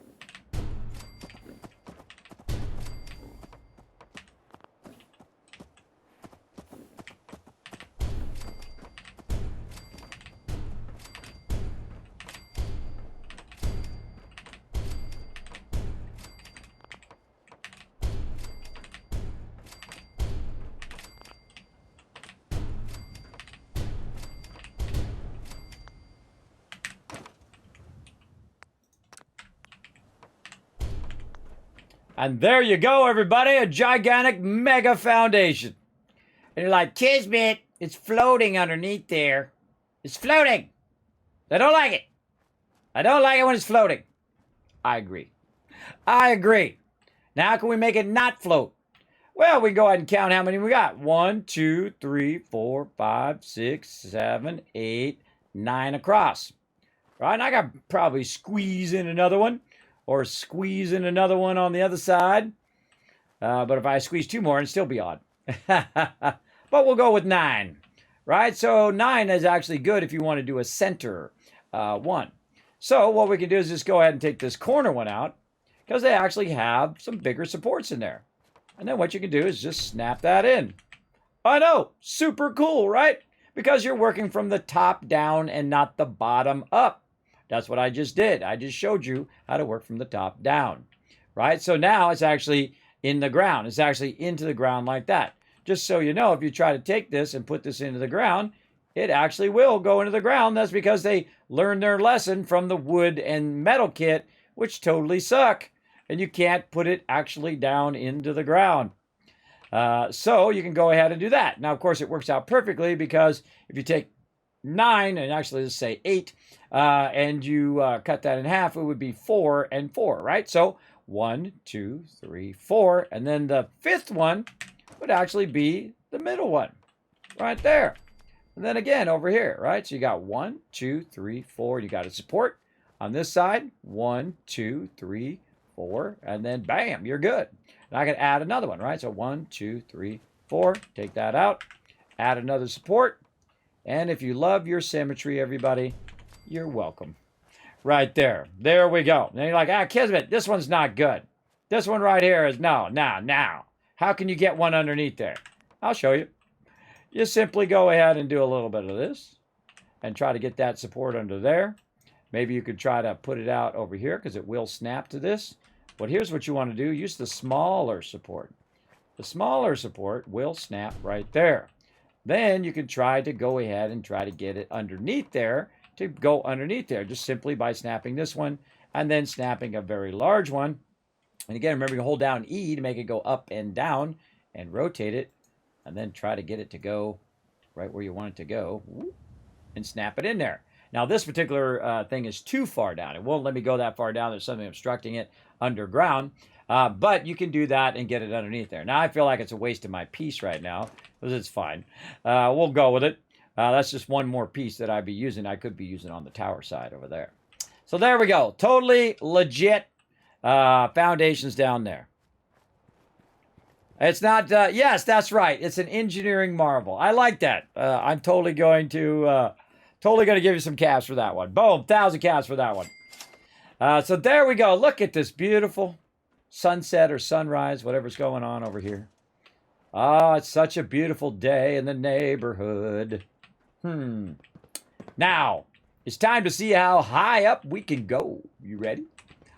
And there you go, everybody, a gigantic mega foundation. And you're like, Kismet, it's floating underneath there. It's floating. I don't like it. I don't like it when it's floating. I agree. I agree. Now, how can we make it not float? Well, we can go ahead and count how many we got. 1, 2, 3, 4, 5, 6, 7, 8, 9 across. Right? And I got to probably squeeze in another one. Or squeeze in another one on the other side. But if I squeeze 2 more, it'd still be odd. But we'll go with 9. Right? So 9 is actually good if you want to do a center one. So what we can do is just go ahead and take this corner one out. Because they actually have some bigger supports in there. And then what you can do is just snap that in. I know. Super cool, right? Because you're working from the top down and not the bottom up. That's what I just did. I just showed you how to work from the top down, right? So now it's actually in the ground. It's actually into the ground like that. Just so you know, if you try to take this and put this into the ground, it actually will go into the ground. That's because they learned their lesson from the wood and metal kit, which totally suck. And you can't put it actually down into the ground. So you can go ahead and do that. Now, of course, it works out perfectly because if you take 9, and actually let's say 8, and you cut that in half, it would be 4 and 4, right? So 1, 2, 3, 4, and then the 5th one would actually be the middle one, right there. And then again over here, right? So you got 1, 2, 3, 4. You got a support on this side. 1, 2, 3, 4, and then bam, you're good. And I can add another one, right? So 1, 2, 3, 4. Take that out. Add another support. And if you love your symmetry, everybody, you're welcome. Right there. There we go. And you're like, Kismet, this one's not good. This one right here is no. How can you get one underneath there? I'll show you. You simply go ahead and do a little bit of this and try to get that support under there. Maybe you could try to put it out over here because it will snap to this. But here's what you want to do. Use the smaller support. The smaller support will snap right there. Then you can try to go ahead and try to get it underneath there to go underneath there just simply by snapping this one and then snapping a very large one. And again, remember you hold down E to make it go up and down and rotate it and then try to get it to go right where you want it to go and snap it in there. Now, this particular thing is too far down. It won't let me go that far down. There's something obstructing it underground. But you can do that and get it underneath there. Now, I feel like it's a waste of my piece right now, because it's fine. We'll go with it. That's just one more piece that I'd be using. I could be using on the tower side over there. So there we go. Totally legit foundations down there. It's not, yes, that's right. It's an engineering marvel. I like that. I'm totally going to give you some caps for that one. Boom, 1,000 caps for that one. So there we go. Look at this beautiful sunset or sunrise, whatever's going on over here. Oh, it's such a beautiful day in the neighborhood. Now, it's time to see how high up we can go. You ready?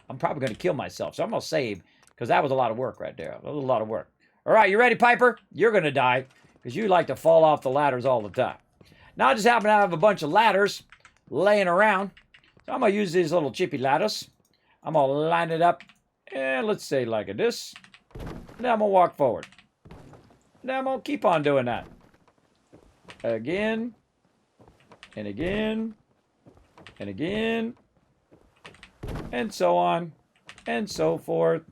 I'm probably going to kill myself, so I'm going to save, because that was a lot of work right there. That was a lot of work. All right, you ready, Piper? You're going to die, because you like to fall off the ladders all the time. Now, I just happen to have a bunch of ladders laying around, so I'm going to use these little chippy ladders. I'm going to line it up, and let's say like this. Now I'm going to walk forward. Now I'm going to keep on doing that. Again, and again, and again, and so on, and so forth,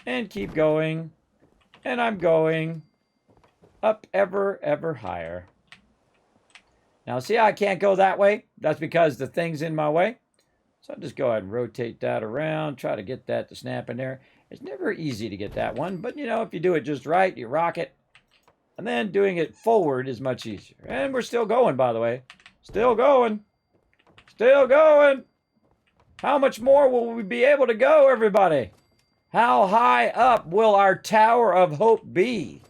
and keep going, and I'm going up ever higher. Now, see how I can't go that way? That's because the thing's in my way. So I'll just go ahead and rotate that around, try to get that to snap in there. It's never easy to get that one, but, you know, if you do it just right, you rock it. And then doing it forward is much easier. And we're still going, by the way. Still going. Still going. How much more will we be able to go, everybody? How high up will our Tower of Hope be?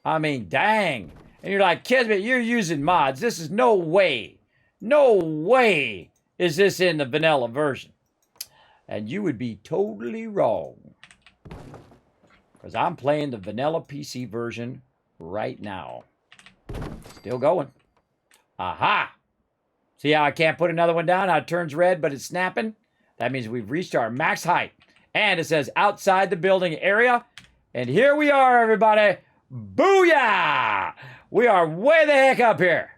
I mean, dang. And you're like, Kismet, you're using mods. This is no way is this in the vanilla version. And you would be totally wrong. Because I'm playing the vanilla PC version right now. Still going. Aha! See how I can't put another one down? How it turns red, but it's snapping? That means we've reached our max height. And it says outside the building area. And here we are, everybody. Booyah! We are way the heck up here.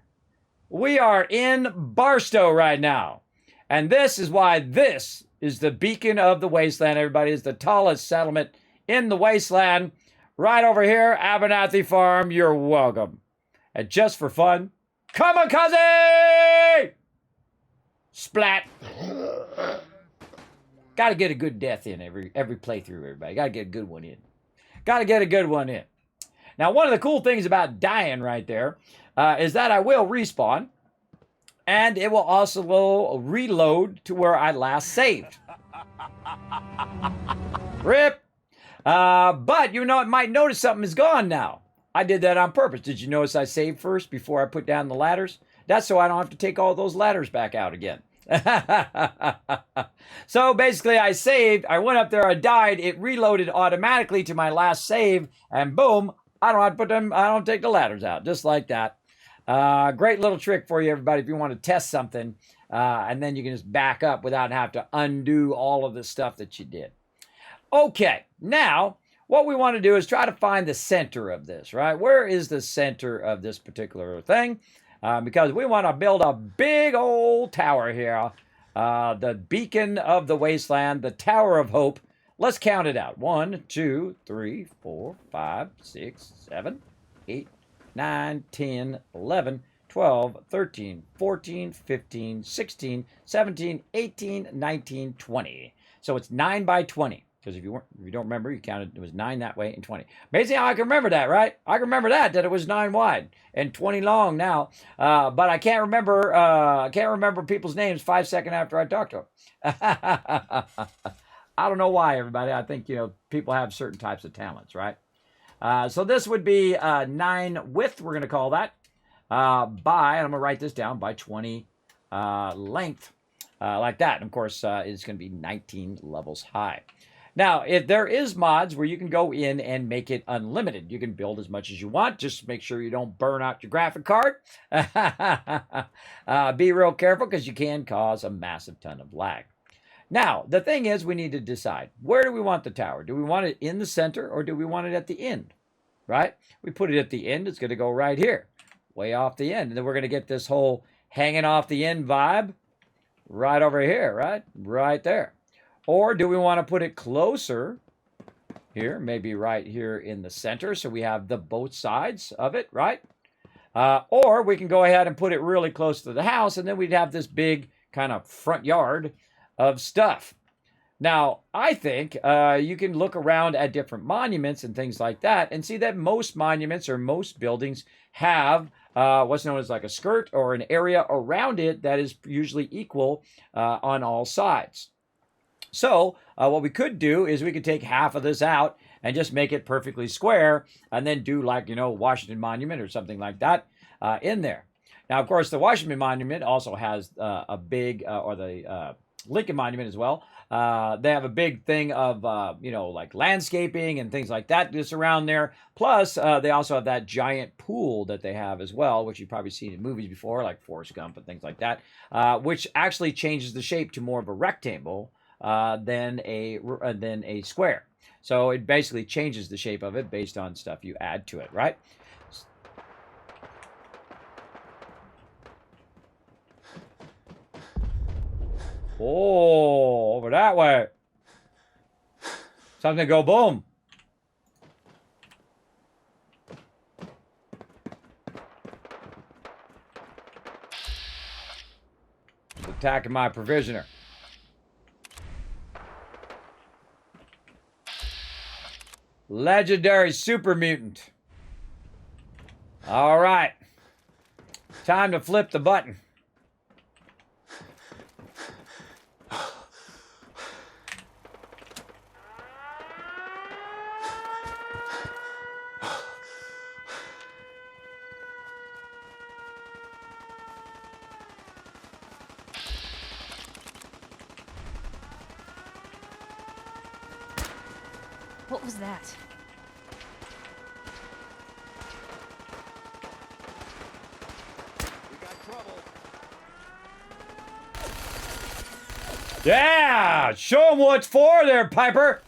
We are in Barstow right now. And this is why this is the beacon of the wasteland, everybody. It's the tallest settlement in the wasteland. Right over here, Abernathy Farm. You're welcome. And just for fun, kamikaze! Splat. Got to get a good death in every playthrough, everybody. Got to get a good one in. Got to get a good one in. Now, one of the cool things about dying right there is that I will respawn, and it will also reload to where I last saved. Rip! But you know, it might notice something is gone now. I did that on purpose. Did you notice I saved first before I put down the ladders? That's so I don't have to take all those ladders back out again. So basically I saved, I went up there, I died, it reloaded automatically to my last save, and boom, I don't have to put them, I don't take the ladders out, just like that. Great little trick for you, everybody, if you want to test something, and then you can just back up without having to undo all of the stuff that you did. Okay, now, what we want to do is try to find the center of this, right? Where is the center of this particular thing? Because we want to build a big old tower here. The beacon of the wasteland, the Tower of Hope. Let's count it out. 1, 2, 3, 4, 5, 6, 7, 8, 9, 10, 11, 12, 13, 14, 15, 16, 17, 18, 19, 20. So it's 9 by 20. Because if you don't remember, you counted, it was 9 that way and 20. Amazing how I can remember that, right? I can remember that it was 9 wide and 20 long now. But I can't remember people's names 5 seconds after I talk to them. I don't know why, everybody. I think, you know, people have certain types of talents, right? So this would be 9 width, we're going to call that, by, and I'm going to write this down, by 20 length, like that. And of course, it's going to be 19 levels high. Now, if there is mods where you can go in and make it unlimited, you can build as much as you want. Just make sure you don't burn out your graphic card. Be real careful because you can cause a massive ton of lag. Now, the thing is we need to decide, where do we want the tower? Do we want it in the center or do we want it at the end, right? We put it at the end, it's going to go right here, way off the end. And then we're going to get this whole hanging off the end vibe. right over here, right? Right there. Or do we want to put it closer here, maybe right here in the center, so we have the both sides of it, right? Or we can go ahead and put it really close to the house, and then we'd have this big kind of front yard of stuff. Now, I think you can look around at different monuments and things like that and see that most monuments or most buildings have what's known as like a skirt or an area around it that is usually equal on all sides. So what we could do is we could take half of this out and just make it perfectly square and then do like, Washington Monument or something like that in there. Now, of course, the Washington Monument also has a big, or the Lincoln Monument as well. They have a big thing of, like landscaping and things like that just around there. Plus, they also have that giant pool that they have as well, which you've probably seen in movies before, like Forrest Gump and things like that, which actually changes the shape to more of a rectangle than a square. So it basically changes the shape of it based on stuff you add to it, right? Oh, over that way. Something to go boom. It's attacking my provisioner. Legendary super mutant. All right. Time to flip the button. What was that? Yeah! Show them what it's for there, Piper!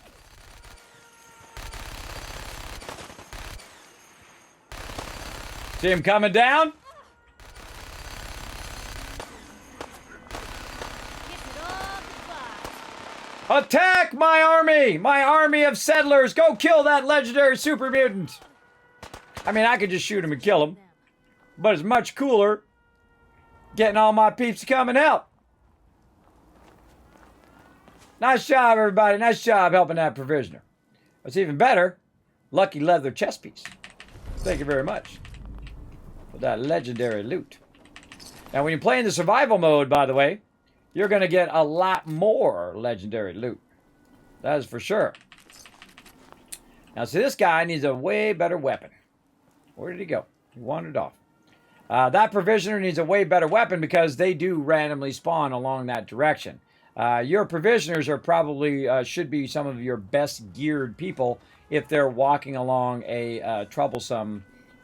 See him coming down? Attack my army! My army of settlers! Go kill that legendary super mutant! I mean, I could just shoot him and kill him. But it's much cooler getting all my peeps to come and help. Nice job, everybody. Nice job helping that provisioner. What's even better, lucky leather chest piece. Thank you very much for that legendary loot. Now, when you play in the survival mode, by the way, you're going to get a lot more legendary loot. That is for sure. Now, see, this guy needs a way better weapon. Where did he go? He wandered off. That provisioner needs a way better weapon because they do randomly spawn along that direction. Your provisioners are probably, should be some of your best geared people if they're walking along a troublesome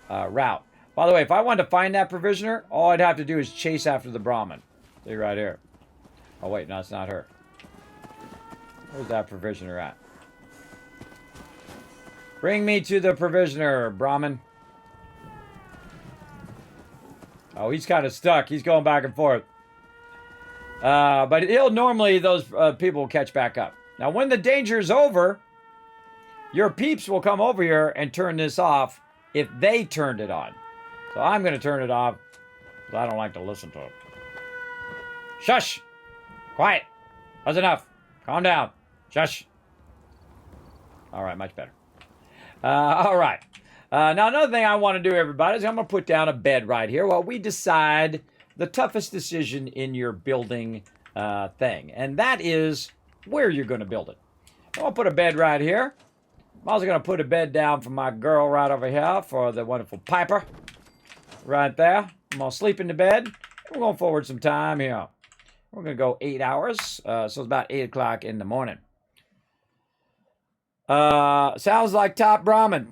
route. By the way, if I wanted to find that provisioner, all I'd have to do is chase after the Brahmin. See right here. Oh, wait, no, it's not her. Where's that provisioner at? Bring me to the provisioner, Brahmin. Oh, he's kind of stuck. He's going back and forth. But he'll normally, those people will catch back up. Now, when the danger is over, your peeps will come over here and turn this off if they turned it on. So I'm going to turn it off because I don't like to listen to it. Shush! Quiet! That's enough. Calm down. Shush. All right, much better. All right. Now, another thing I want to do, everybody, is I'm going to put down a bed right here while we decide the toughest decision in your building thing. And that is where you're going to build it. I'm going to put a bed right here. I'm also going to put a bed down for my girl right over here for the wonderful Piper. Right there. I'm going to sleep in the bed. We're going forward some time here. We're going to go 8 hours. So it's about 8 o'clock in the morning. Sounds like top ramen.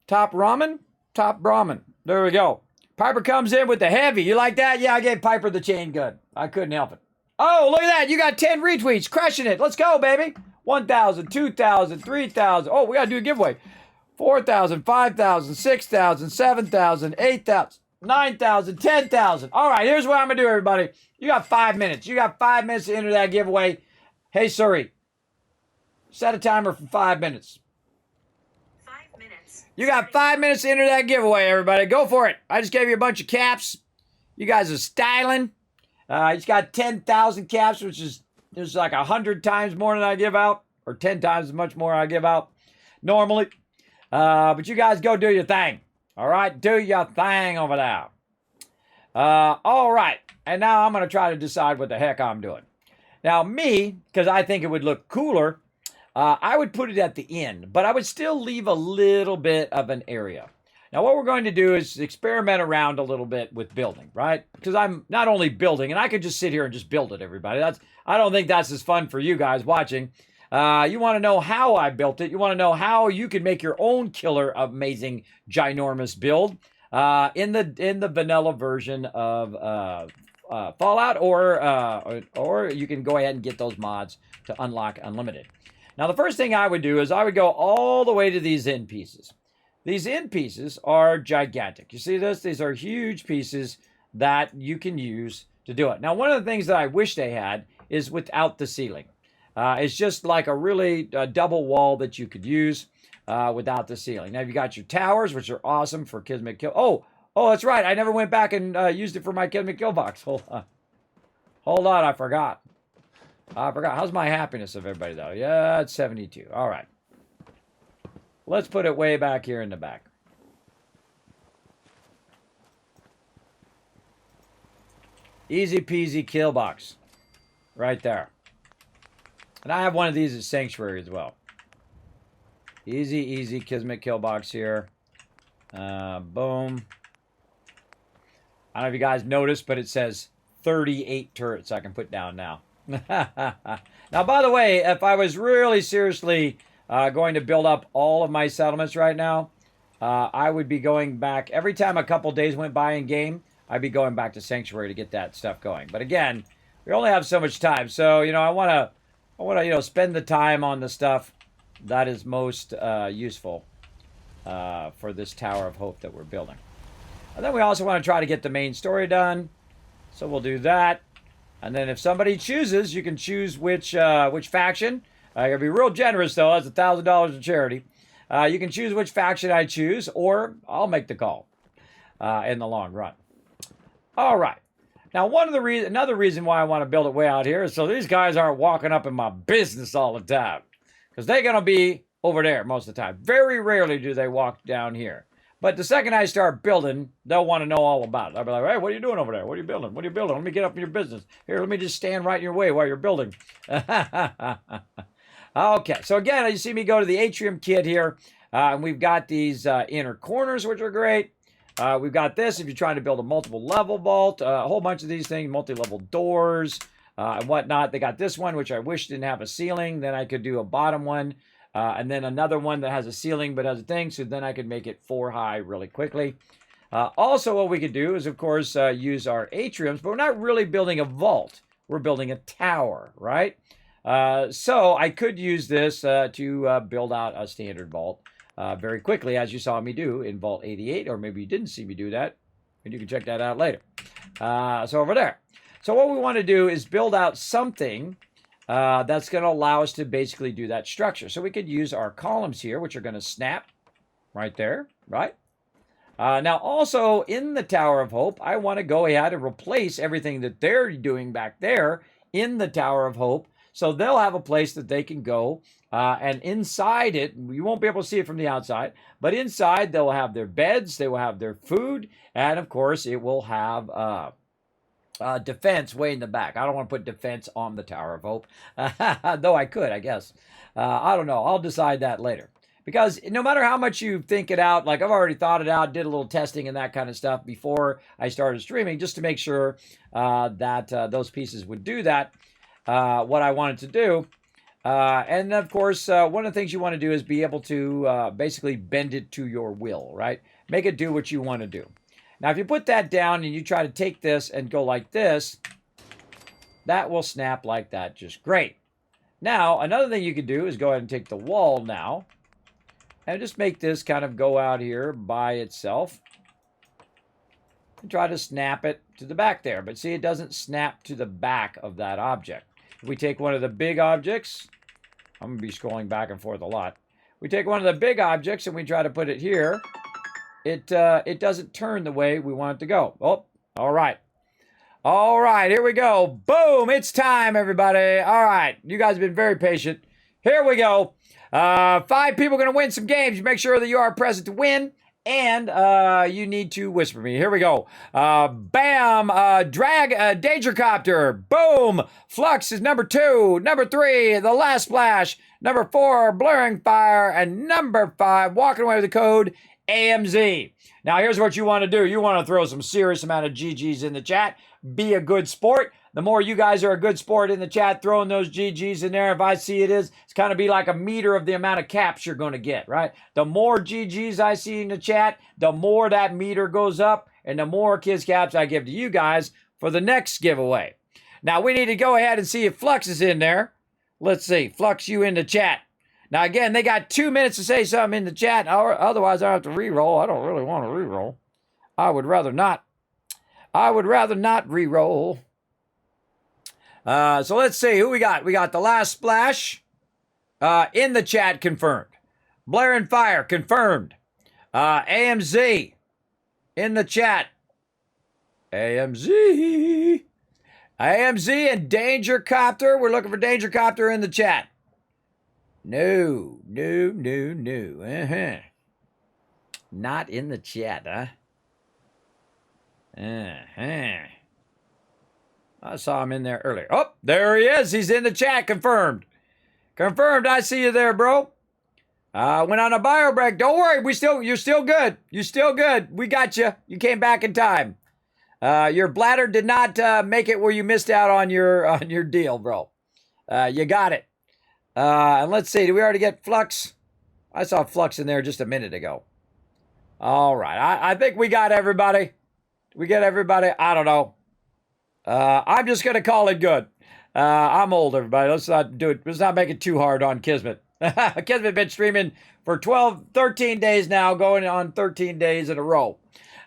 Top ramen? Top ramen. There we go. Piper comes in with the heavy. You like that? Yeah, I gave Piper the chain gun. I couldn't help it. Oh, look at that. You got 10 retweets. Crushing it. Let's go, baby. 1,000, 2,000, 3,000. Oh, we got to do a giveaway. 4,000, 5,000, 6,000, 7,000, 8,000. 9,000, 10,000. All right, here's what I'm going to do, everybody. You got 5 minutes. You got 5 minutes to enter that giveaway. Hey, Suri, set a timer for 5 minutes. 5 minutes. You got 5 minutes to enter that giveaway, everybody. Go for it. I just gave you a bunch of caps. You guys are styling. He's got 10,000 caps, which is just like 100 times more than I give out, or 10 times as much more I give out normally. But you guys go do your thing. All right, do your thing over there. All right, and now I'm going to try to decide what the heck I'm doing. Now, me, because I think it would look cooler, I would put it at the end, but I would still leave a little bit of an area. Now, what we're going to do is experiment around a little bit with building, right? Because I'm not only building, and I could just sit here and just build it, everybody. I don't think that's as fun for you guys watching. You want to know how I built it. You want to know how you can make your own killer, amazing, ginormous build in the vanilla version of Fallout, or you can go ahead and get those mods to unlock unlimited. Now, the first thing I would do is I would go all the way to these end pieces. These end pieces are gigantic. You see this? These are huge pieces that you can use to do it. Now, one of the things that I wish they had is without the ceiling. It's just like a really double wall that you could use without the ceiling. Now, you got your towers, which are awesome for Kismet Kill. Oh, that's right. I never went back and used it for my Kismet Kill box. Hold on. I forgot. How's my happiness of everybody, though? Yeah, it's 72. All right. Let's put it way back here in the back. Easy peasy kill box. Right there. And I have one of these at Sanctuary as well. Easy Kismet kill box here. Boom. I don't know if you guys noticed, but it says 38 turrets I can put down now. Now, by the way, if I was really seriously going to build up all of my settlements right now, I would be going back. Every time a couple days went by in game, I'd be going back to Sanctuary to get that stuff going. But again, we only have so much time. So, I want to, spend the time on the stuff that is most useful for this Tower of Hope that we're building. And then we also want to try to get the main story done. So we'll do that. And then if somebody chooses, you can choose which faction. I gotta be real generous, though. That's $1,000 of charity. You can choose which faction I choose, or I'll make the call in the long run. All right. Now, another reason why I want to build it way out here is so these guys aren't walking up in my business all the time. Because they're going to be over there most of the time. Very rarely do they walk down here. But the second I start building, they'll want to know all about it. I'll be like, hey, what are you doing over there? What are you building? What are you building? Let me get up in your business. Here, let me just stand right in your way while you're building. Okay, so again, you see me go to the atrium kit here. And we've got these inner corners, which are great. We've got this if you're trying to build a multiple level vault. A whole bunch of these things, multi-level doors and whatnot. They got this one, which I wish didn't have a ceiling. Then I could do a bottom one. And then another one that has a ceiling but has a thing. So then I could make it 4 high really quickly. Also, what we could do is, of course, use our atriums. But we're not really building a vault. We're building a tower, right? So I could use this to build out a standard vault very quickly, as you saw me do in Vault 88. Or maybe you didn't see me do that. And you can check that out later. So over there. So what we want to do is build out something that's going to allow us to basically do that structure. So we could use our columns here, which are going to snap right there, right? Now, also in the Tower of Hope, I want to go ahead and replace everything that they're doing back there in the Tower of Hope. So they'll have a place that they can go. And inside it, you won't be able to see it from the outside, but inside they'll have their beds, they will have their food, and of course it will have defense way in the back. I don't want to put defense on the Tower of Hope, though I could, I guess. I don't know. I'll decide that later. Because no matter how much you think it out, like I've already thought it out, did a little testing and that kind of stuff before I started streaming, just to make sure that those pieces would do that, what I wanted to do. And of course, one of the things you want to do is be able to basically bend it to your will, right? Make it do what you want to do. Now, if you put that down and you try to take this and go like this, that will snap like that just great. Now, another thing you could do is go ahead and take the wall now and just make this kind of go out here by itself. and try to snap it to the back there. But see, it doesn't snap to the back of that object. If we take one of the big objects, I'm going to be scrolling back and forth a lot. We take one of the big objects and we try to put it here. It doesn't turn the way we want it to go. Oh, all right. All right, here we go. Boom, it's time, everybody. All right, you guys have been very patient. Here we go. 5 people are going to win some games. Make sure that you are present to win. And you need to whisper me. Here we go. Bam. Drag Danger Copter. Boom. Flux is number 2. Number 3, The Last Splash. Number 4, Blurring Fire. And number 5, walking away with the code AMZ. Now, here's what you want to do. You want to throw some serious amount of GGs in the chat. Be a good sport. The more you guys are a good sport in the chat, throwing those GGs in there, if I see it's kind of be like a meter of the amount of caps you're going to get, right? The more GGs I see in the chat, the more that meter goes up, and the more Kiz Caps I give to you guys for the next giveaway. Now, we need to go ahead and see if Flux is in there. Let's see. Flux, you in the chat. Now, again, they got 2 minutes to say something in the chat, or otherwise I have to re-roll. I don't really want to re-roll. I would rather not. I would rather not re-roll. So let's see who we got. We got The Last Splash in the chat, confirmed. Blaring Fire, confirmed. AMZ in the chat. AMZ and Danger Copter. We're looking for Danger Copter in the chat. No. Not in the chat, huh? I saw him in there earlier. Oh, there he is. He's in the chat. Confirmed. Confirmed. I see you there, bro. Went on a bio break. Don't worry. You're still good. You're still good. We got you. You came back in time. Your bladder did not make it where you missed out on your deal, bro. You got it. And let's see. Did we already get Flux? I saw Flux in there just a minute ago. All right. I think we got everybody. We get everybody. I don't know. I'm just going to call it good. I'm old, everybody. Let's not do it. Let's not make it too hard on Kismet. Kismet been streaming for 13 days now, going on 13 days in a row.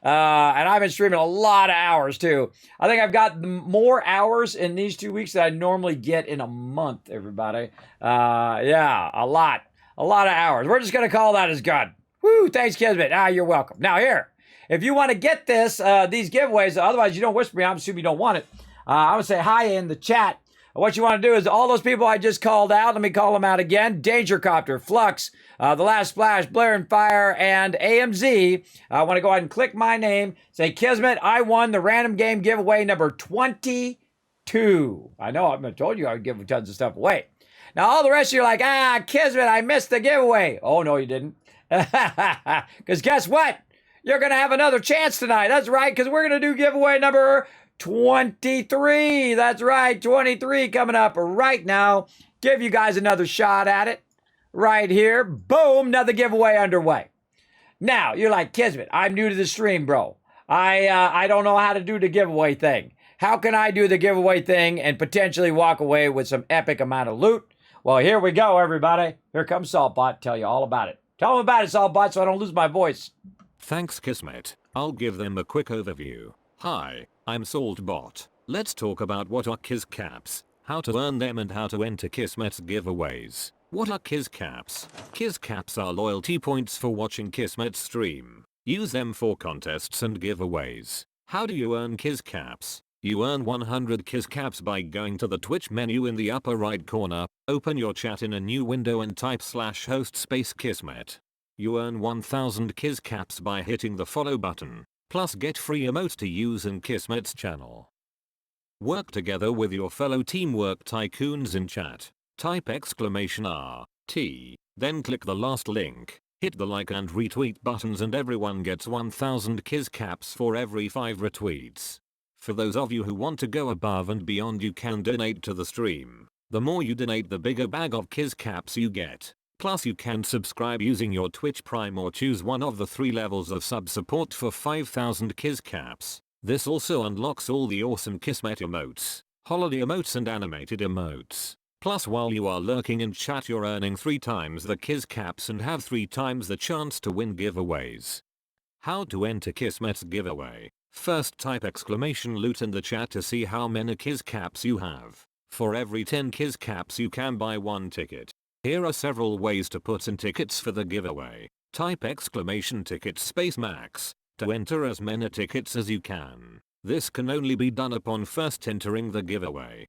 And I've been streaming a lot of hours, too. I think I've got more hours in these 2 weeks than I normally get in a month, everybody. Yeah, a lot. A lot of hours. We're just going to call that as good. Woo, thanks, Kismet. You're welcome. Now, here. If you want to get this, these giveaways, otherwise you don't whisper me, I'm assuming you don't want it. I would say hi in the chat. What you want to do is all those people I just called out, let me call them out again. Danger Copter, Flux, The Last Splash, Blaring Fire, and AMZ. I want to go ahead and click my name. Say, Kismet, I won the random game giveaway number 22. I know, I told you I would give tons of stuff away. Now, all the rest of you are like, Kismet, I missed the giveaway. Oh, no, you didn't. Because guess what? You're going to have another chance tonight. That's right, because we're going to do giveaway number 23. That's right, 23 coming up right now. Give you guys another shot at it right here. Boom, another giveaway underway. Now, you're like, Kismet, I'm new to the stream, bro. I don't know how to do the giveaway thing. How can I do the giveaway thing and potentially walk away with some epic amount of loot? Well, here we go, everybody. Here comes Saltbot. Tell you all about it. Tell them about it, Saltbot, so I don't lose my voice. Thanks, Kismet. I'll give them a quick overview. Hi, I'm Saltbot. Let's talk about what are Kiz Caps, how to earn them, and how to enter Kismet's giveaways. What are Kiz Caps? Kiz Caps are loyalty points for watching Kismet's stream. Use them for contests and giveaways. How do you earn Kiz Caps? You earn 100 Kiz Caps by going to the Twitch menu in the upper right corner, open your chat in a new window and type /host Kismet. You earn 1000 Kiz Caps by hitting the follow button, plus get free emotes to use in Kismet's channel. Work together with your fellow Teamwork Tycoons in chat. Type !RT, then click the last link, hit the like and retweet buttons and everyone gets 1000 Kiz Caps for every 5 retweets. For those of you who want to go above and beyond, you can donate to the stream. The more you donate, the bigger bag of Kiz Caps you get. Plus you can subscribe using your Twitch Prime or choose one of the 3 levels of sub support for 5000 Kiz Caps. This also unlocks all the awesome Kismet emotes, holiday emotes and animated emotes. Plus while you are lurking in chat, you're earning 3 times the Kiz Caps and have 3 times the chance to win giveaways. How to enter Kismet's giveaway? First type exclamation loot in the chat to see how many Kiz caps you have. For every 10 Kiz caps you can buy 1 ticket. Here are several ways to put in tickets for the giveaway. Type exclamation ticket space max to enter as many tickets as you can. This can only be done upon first entering the giveaway.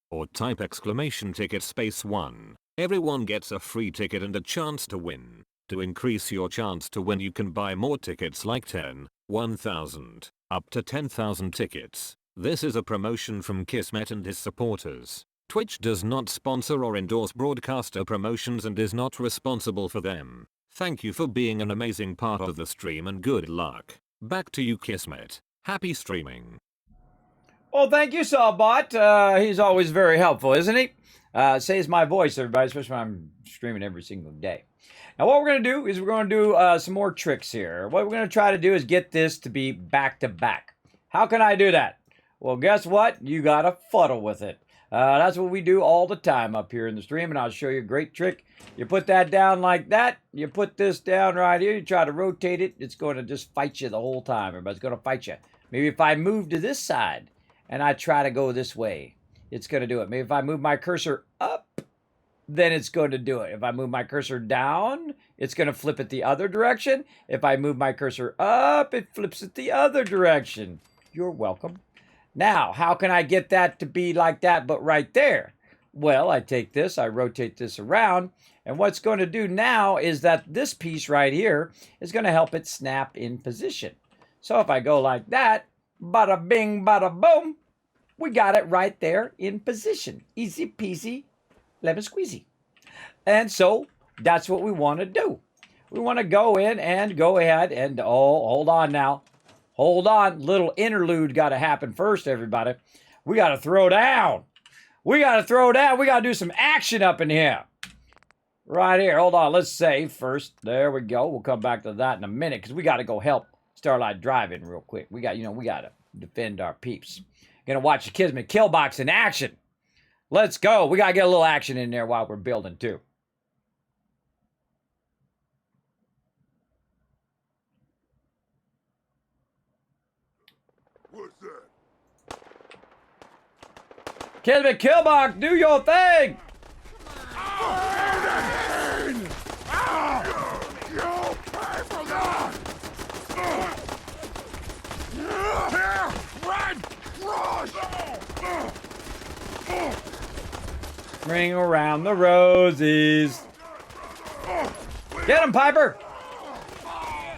Or type exclamation ticket space 1. Everyone gets a free ticket and a chance to win. To increase your chance to win, you can buy more tickets like 10, 1,000, up to 10,000 tickets. This is a promotion from Kismet and his supporters. Twitch does not sponsor or endorse broadcaster promotions and is not responsible for them. Thank you for being an amazing part of the stream and good luck. Back to you, Kismet. Happy streaming. Well, thank you, Sawbot. He's always very helpful, isn't he? Saves my voice, everybody, especially when I'm streaming every single day. Now, what we're going to do is we're going to do some more tricks here. What we're going to try to do is get this to be back-to-back. How can I do that? Well, guess what? You got to fuddle with it. That's what we do all the time up here in the stream, and I'll show you a great trick. You put that down like that. You put this down right here. You try to rotate it. It's going to just fight you the whole time. Everybody's going to fight you. Maybe if I move to this side and I try to go this way, it's going to do it. Maybe if I move my cursor up, then it's going to do it. If I move my cursor down, it's going to flip it the other direction. If I move my cursor up, it flips it the other direction. You're welcome. Now, how can I get that to be like that, but right there? Well, I take this, I rotate this around, and what's going to do now is that this piece right here is going to help it snap in position. So if I go like that, bada bing, bada boom, we got it right there in position. Easy peasy, lemon squeezy. And so that's what we want to do. We want to go in and go ahead and, oh, hold on now. Hold on, little interlude got to happen first, everybody. We got to throw down. We got to throw down. We got to do some action up in here. Right here. Hold on. Let's save first. There we go. We'll come back to that in a minute because we got to go help Starlight Drive-In real quick. We got to defend our peeps. Gonna watch the Kismet kill box in action. Let's go. We got to get a little action in there while we're building too. Kismet Killbox, do your thing! Ring around the roses. Get him, Piper!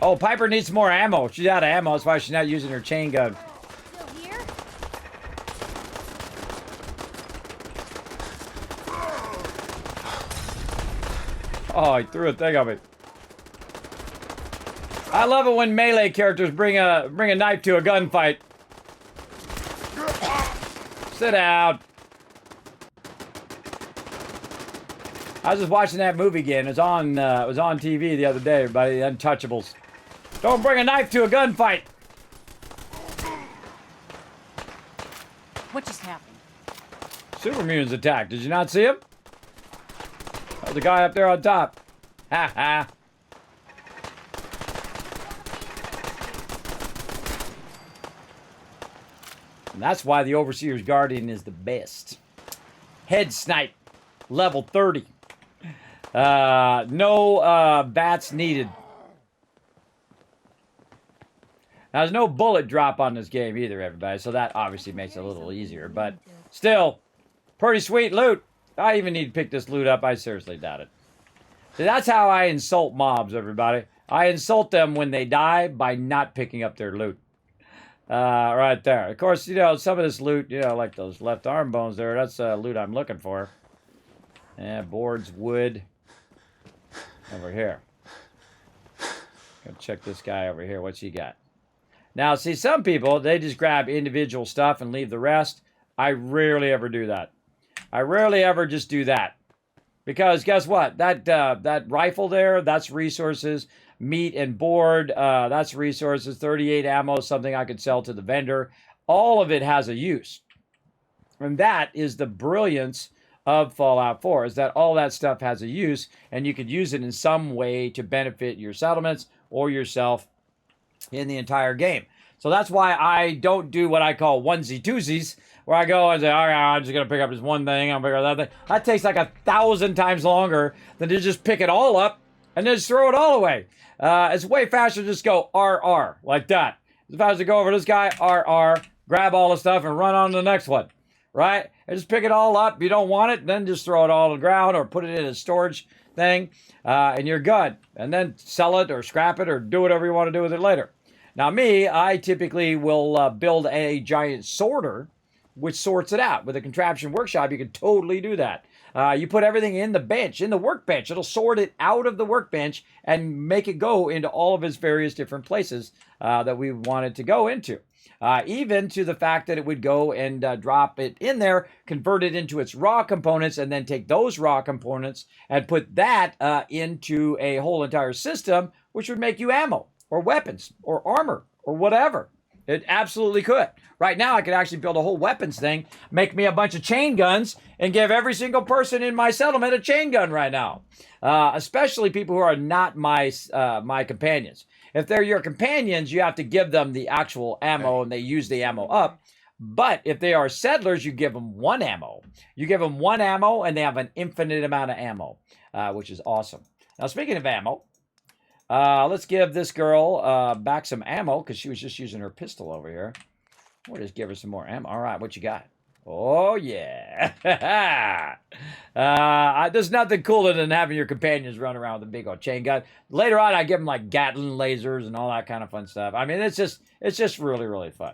Oh, Piper needs some more ammo. She's out of ammo. That's why she's not using her chain gun. Oh, he threw a thing at me. I love it when melee characters bring a knife to a gunfight. Sit down. I was just watching that movie again. It was on TV the other day, everybody. The Untouchables. Don't bring a knife to a gunfight. What just happened? Super mutants attacked. Did you not see him? There's a guy up there on top. Ha ha. And that's why the Overseer's Guardian is the best. Head snipe. Level 30. No bats needed. Now, there's no bullet drop on this game either, everybody. So that obviously makes it a little easier. But still, pretty sweet loot. I even need to pick this loot up. I seriously doubt it. So that's how I insult mobs, everybody. I insult them when they die by not picking up their loot. Right there. Of course, you know, some of this loot, you know, like those left arm bones there, that's loot I'm looking for. Yeah, boards, wood. Over here. Go check this guy over here. What's he got? Now, see, some people, they just grab individual stuff and leave the rest. I rarely ever do that. I rarely ever just do that. Because guess what? That rifle there, that's resources. Meat and board, that's resources. 38 ammo, something I could sell to the vendor. All of it has a use. And that is the brilliance of Fallout 4, is that all that stuff has a use, and you could use it in some way to benefit your settlements or yourself in the entire game. So that's why I don't do what I call onesie-twosies, where I go and say, all right, I'm just going to pick up this one thing, I'll pick up that thing. That takes like 1,000 times longer than to just pick it all up and then just throw it all away. It's way faster to just go RR, like that. It's faster to go over this guy, RR, grab all the stuff and run on to the next one, right? And just pick it all up. If you don't want it, then just throw it all on the ground or put it in a storage thing, and you're good. And then sell it or scrap it or do whatever you want to do with it later. Now me, I typically will build a giant sorter, which sorts it out. With a contraption workshop, you can totally do that. You put everything in the bench, in the workbench. It'll sort it out of the workbench and make it go into all of its various different places that we want it to go into. Even to the fact that it would go and drop it in there, convert it into its raw components, and then take those raw components and put that into a whole entire system, which would make you ammo or weapons or armor or whatever. It absolutely could. Right now, I could actually build a whole weapons thing, make me a bunch of chain guns, and give every single person in my settlement a chain gun right now. Especially people who are not my companions. If they're your companions, you have to give them the actual ammo, and they use the ammo up. But if they are settlers, you give them one ammo. You give them one ammo, and they have an infinite amount of ammo, which is awesome. Now, speaking of ammo, let's give this girl back some ammo, because she was just using her pistol over here. We'll just give her some more ammo. All right, what you got? Oh, yeah. There's nothing cooler than having your companions run around with a big old chain gun. Later on, I give them like Gatling lasers and all that kind of fun stuff. I mean, it's just really, really fun.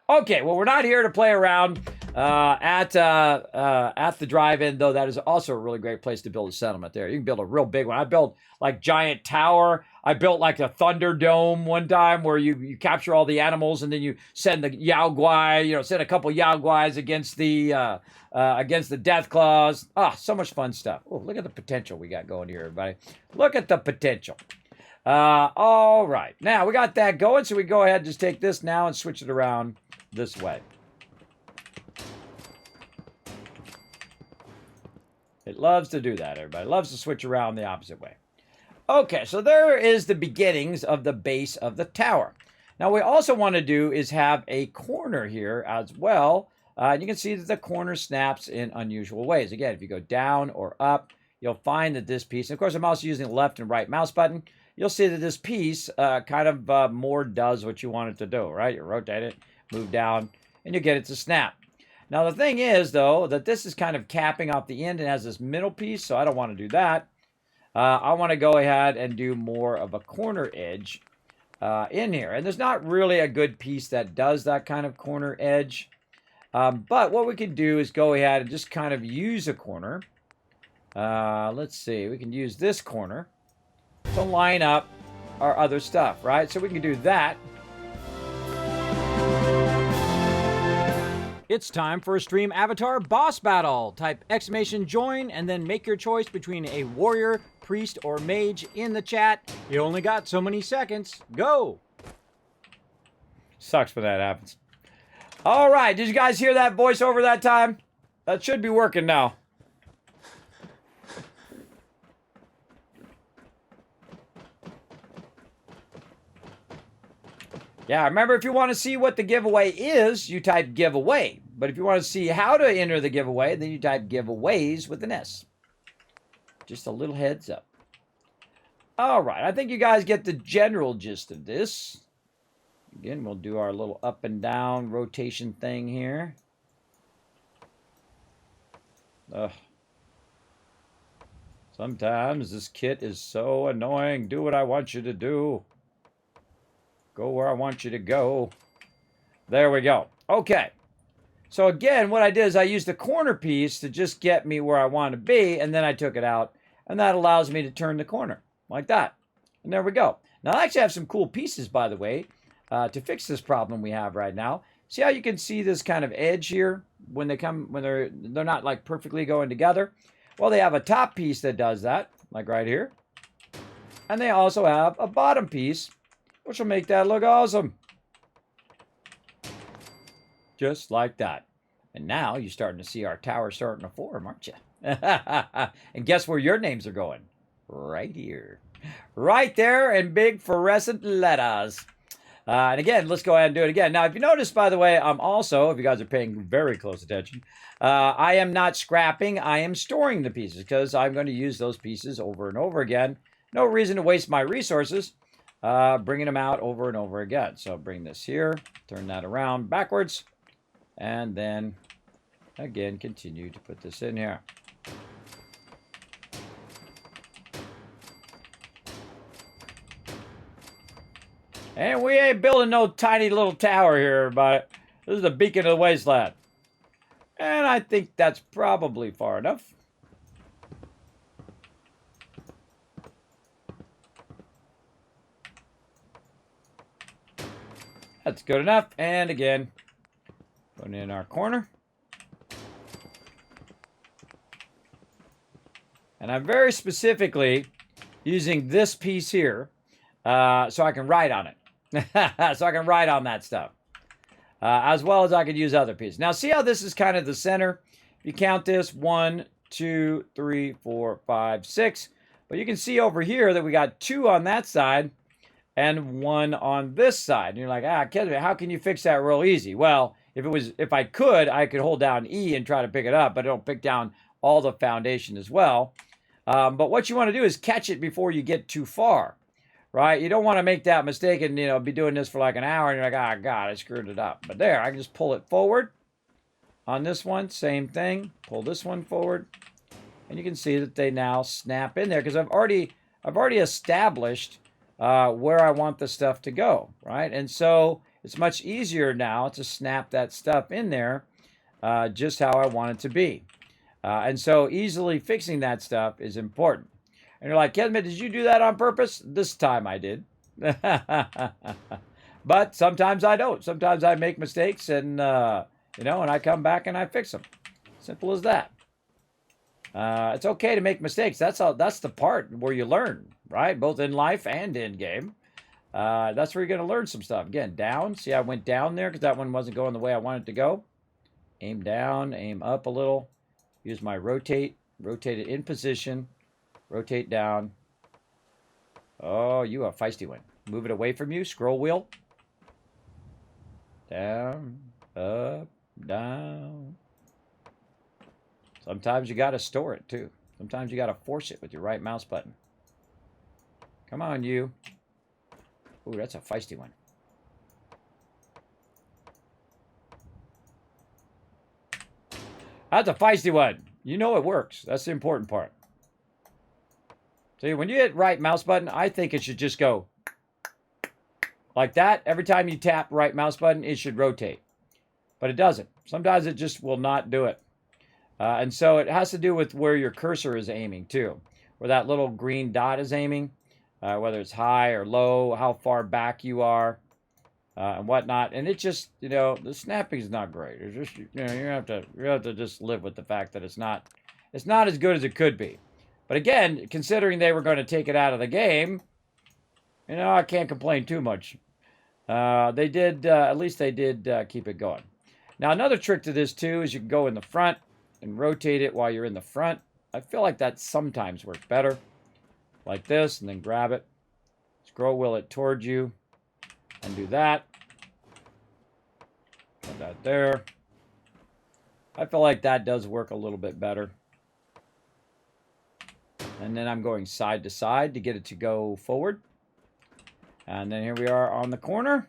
Okay, well, we're not here to play around at the drive-in, though that is also a really great place to build a settlement there. You can build a real big one. I built like giant tower. I built like a Thunderdome one time where you capture all the animals and then you send the Yao Guai, send a couple Yao Guais against the Death Claws. Ah, so much fun stuff. Oh, look at the potential we got going here, everybody. Look at the potential. All right. Now, we got that going, so we go ahead and just take this now and switch it around this way. It loves to do that, everybody. It loves to switch around the opposite way. Okay, so there is the beginnings of the base of the tower. Now, what we also want to do is have a corner here as well. You can see that the corner snaps in unusual ways. Again, if you go down or up, you'll find that this piece, and of course, I'm also using the left and right mouse button. You'll see that this piece kind of more does what you want it to do, right? You rotate it, move down, and you get it to snap. Now, the thing is, though, that this is kind of capping off the end and has this middle piece, so I don't want to do that. I want to go ahead and do more of a corner edge in here. And there's not really a good piece that does that kind of corner edge. But what we can do is go ahead and just kind of use a corner. Let's see. We can use this corner to line up our other stuff, right? So we can do that. It's time for a stream avatar boss battle. Type !join and then make your choice between a warrior, priest, or mage in the chat. You only got so many seconds. Go! Sucks when that happens. All right, did you guys hear that voiceover that time? That should be working now. Yeah, remember, if you want to see what the giveaway is, you type giveaway. But if you want to see how to enter the giveaway, then you type giveaways with an S. Just a little heads up. All right, I think you guys get the general gist of this. Again, we'll do our little up and down rotation thing here. Ugh. Sometimes this kit is so annoying. Do what I want you to do. Go where I want you to go. There we go. Okay. So again, what I did is I used the corner piece to just get me where I want to be, and then I took it out, and that allows me to turn the corner like that. And there we go. Now, I actually have some cool pieces, by the way, to fix this problem we have right now. See how you can see this kind of edge here when they're not like perfectly going together? Well, they have a top piece that does that, like right here. And they also have a bottom piece, which will make that look awesome. Just like that. And now you're starting to see our tower starting to form, aren't you? And guess where your names are going? Right here. Right there in big fluorescent letters. And again, let's go ahead and do it again. Now, if you notice, by the way, I'm also, if you guys are paying very close attention, I am not scrapping. I am storing the pieces because I'm going to use those pieces over and over again. No reason to waste my resources bringing them out over and over again. So bring this here, turn that around backwards, and then, again, continue to put this in here. And we ain't building no tiny little tower here, everybody. This is the beacon of the wasteland. And I think that's probably far enough. That's good enough. And again, putting in our corner. And I'm very specifically using this piece here so I can write on it. So I can write on that stuff. As well as I could use other pieces. Now, see how this is kind of the center? If you count this, 1, 2, 3, 4, 5, 6. But you can see over here that we got 2 on that side and 1 on this side. And you're like, Kismet, how can you fix that real easy? Well, if I could hold down E and try to pick it up, but it'll pick down all the foundation as well. But what you want to do is catch it before you get too far. Right? You don't want to make that mistake and, be doing this for like an hour and you're like, oh, God, I screwed it up. But there, I can just pull it forward. On this one, same thing. Pull this one forward. And you can see that they now snap in there because I've already established where I want the stuff to go, right? And so it's much easier now to snap that stuff in there just how I want it to be. And so easily fixing that stuff is important. And you're like, Kismet, did you do that on purpose? This time I did. But sometimes I don't. Sometimes I make mistakes and, and I come back and I fix them. Simple as that. It's okay to make mistakes. That's the part where you learn, right? Both in life and in game. That's where you're going to learn some stuff. Again, down. See, I went down there because that one wasn't going the way I wanted it to go. Aim down, aim up a little. Use my rotate. Rotate it in position. Rotate down. Oh, you a feisty one. Move it away from you. Scroll wheel. Down, up, down. Sometimes you got to store it, too. Sometimes you got to force it with your right mouse button. Come on, you. Ooh, that's a feisty one. That's a feisty one. You know it works. That's the important part. See, when you hit right mouse button, I think it should just go like that. Every time you tap right mouse button, it should rotate. But it doesn't. Sometimes it just will not do it. And so it has to do with where your cursor is aiming, too. Where that little green dot is aiming. Whether it's high or low, how far back you are, and whatnot. And it just, the snapping is not great. It's just, you have to just live with the fact that it's not as good as it could be. But again, considering they were going to take it out of the game, I can't complain too much. They did, at least they did keep it going. Now, another trick to this, too, is you can go in the front and rotate it while you're in the front. I feel like that sometimes works better. Like this, and then grab it. Scroll wheel it towards you. And do that. Put that there. I feel like that does work a little bit better. And then I'm going side to side to get it to go forward. And then here we are on the corner.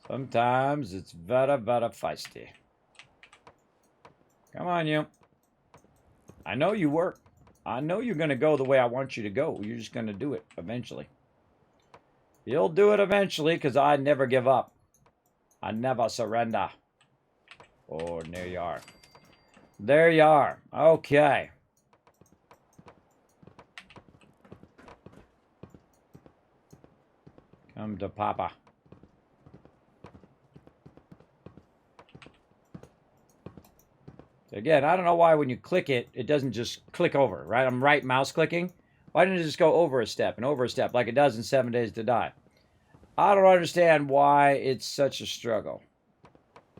Sometimes it's very feisty. Come on, you. I know you work. I know you're going to go the way I want you to go. You're just going to do it eventually. You'll do it eventually because I never give up. I never surrender. Oh, there you are. There you are. Okay. Come to Papa. Again, I don't know why when you click it, it doesn't just click over, right? I'm right mouse clicking. Why didn't it just go over a step and over a step like it does in 7 Days to Die? I don't understand why it's such a struggle.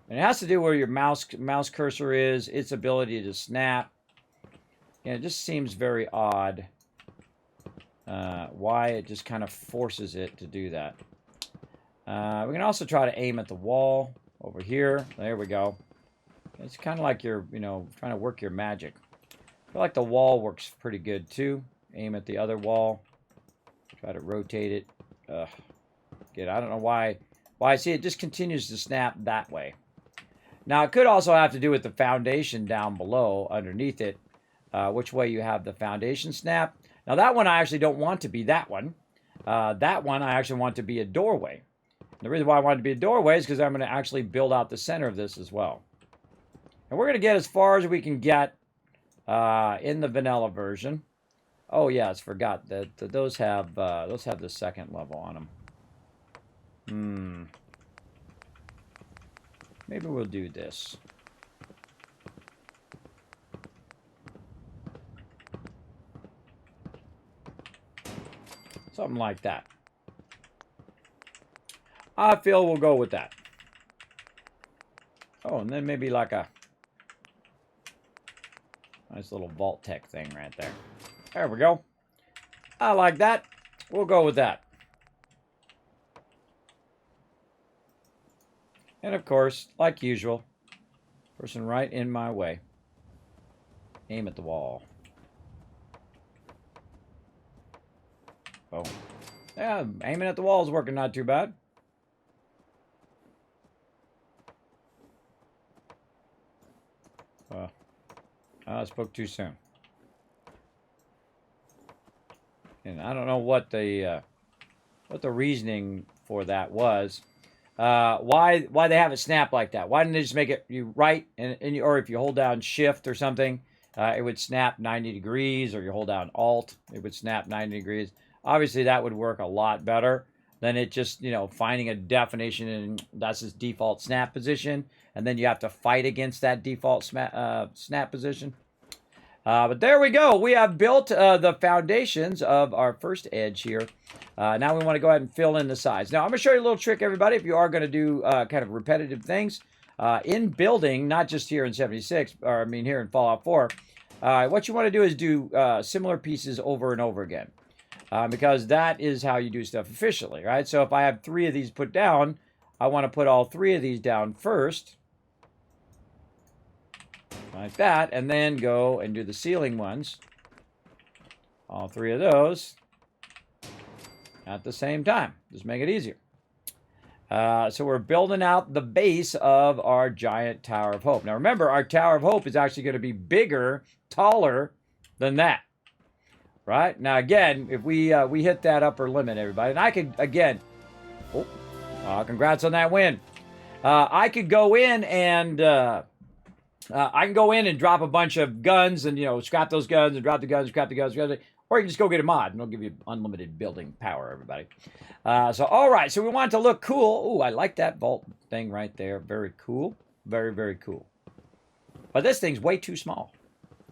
And it has to do where your mouse cursor is, its ability to snap. Yeah, it just seems very odd why it just kind of forces it to do that. We can also try to aim at the wall over here. There we go. It's kind of like you're, you know, trying to work your magic. I feel like the wall works pretty good too. Aim at the other wall. Try to rotate it. Again, I don't know why. I see it just continues to snap that way. Now, it could also have to do with the foundation down below, underneath it, which way you have the foundation snap. Now, that one I actually don't want to be that one. That one I actually want to be a doorway. The reason why I want it to be a doorway is because I'm going to actually build out the center of this as well. And we're going to get as far as we can get in the vanilla version. Oh, yes, forgot that those have the second level on them. Maybe we'll do this. Something like that. I feel we'll go with that. Oh, and then maybe like a nice little vault-tec thing right there. There we go. I like that. We'll go with that. And of course, like usual, person right in my way. Aim at the wall. Oh. Yeah, aiming at the wall is working not too bad. I spoke too soon. And I don't know what the reasoning for that was. Why they have it snap like that? Why didn't they just make it you right or if you hold down Shift or something, it would snap 90 degrees, or you hold down Alt, it would snap 90 degrees. Obviously, that would work a lot better than it just, you know, finding a definition and that's its default snap position, and then you have to fight against that default snap position. But there we go. We have built the foundations of our first edge here. Now we want to go ahead and fill in the sides. Now I'm going to show you a little trick, everybody, if you are going to do kind of repetitive things in building, not just here in 76, or I mean here in Fallout 4. What you want to do is do similar pieces over and over again. Because that is how you do stuff efficiently, right? So if I have 3 of these put down, I want to put all 3 of these down first. Like that, and then go and do the ceiling ones. All 3 of those at the same time. Just make it easier. So we're building out the base of our giant Tower of Hope. Now remember, our Tower of Hope is actually going to be bigger, taller than that. Right? Now again, if we hit that upper limit, everybody, and I could, again, congrats on that win. I could go in and... I can go in and drop a bunch of guns and, you know, scrap those guns and drop the guns, scrap the guns, or you can just go get a mod and it'll give you unlimited building power, everybody. So, all right. So we want it to look cool. Ooh, I like that vault thing right there. Very cool. Very, very cool. But this thing's way too small.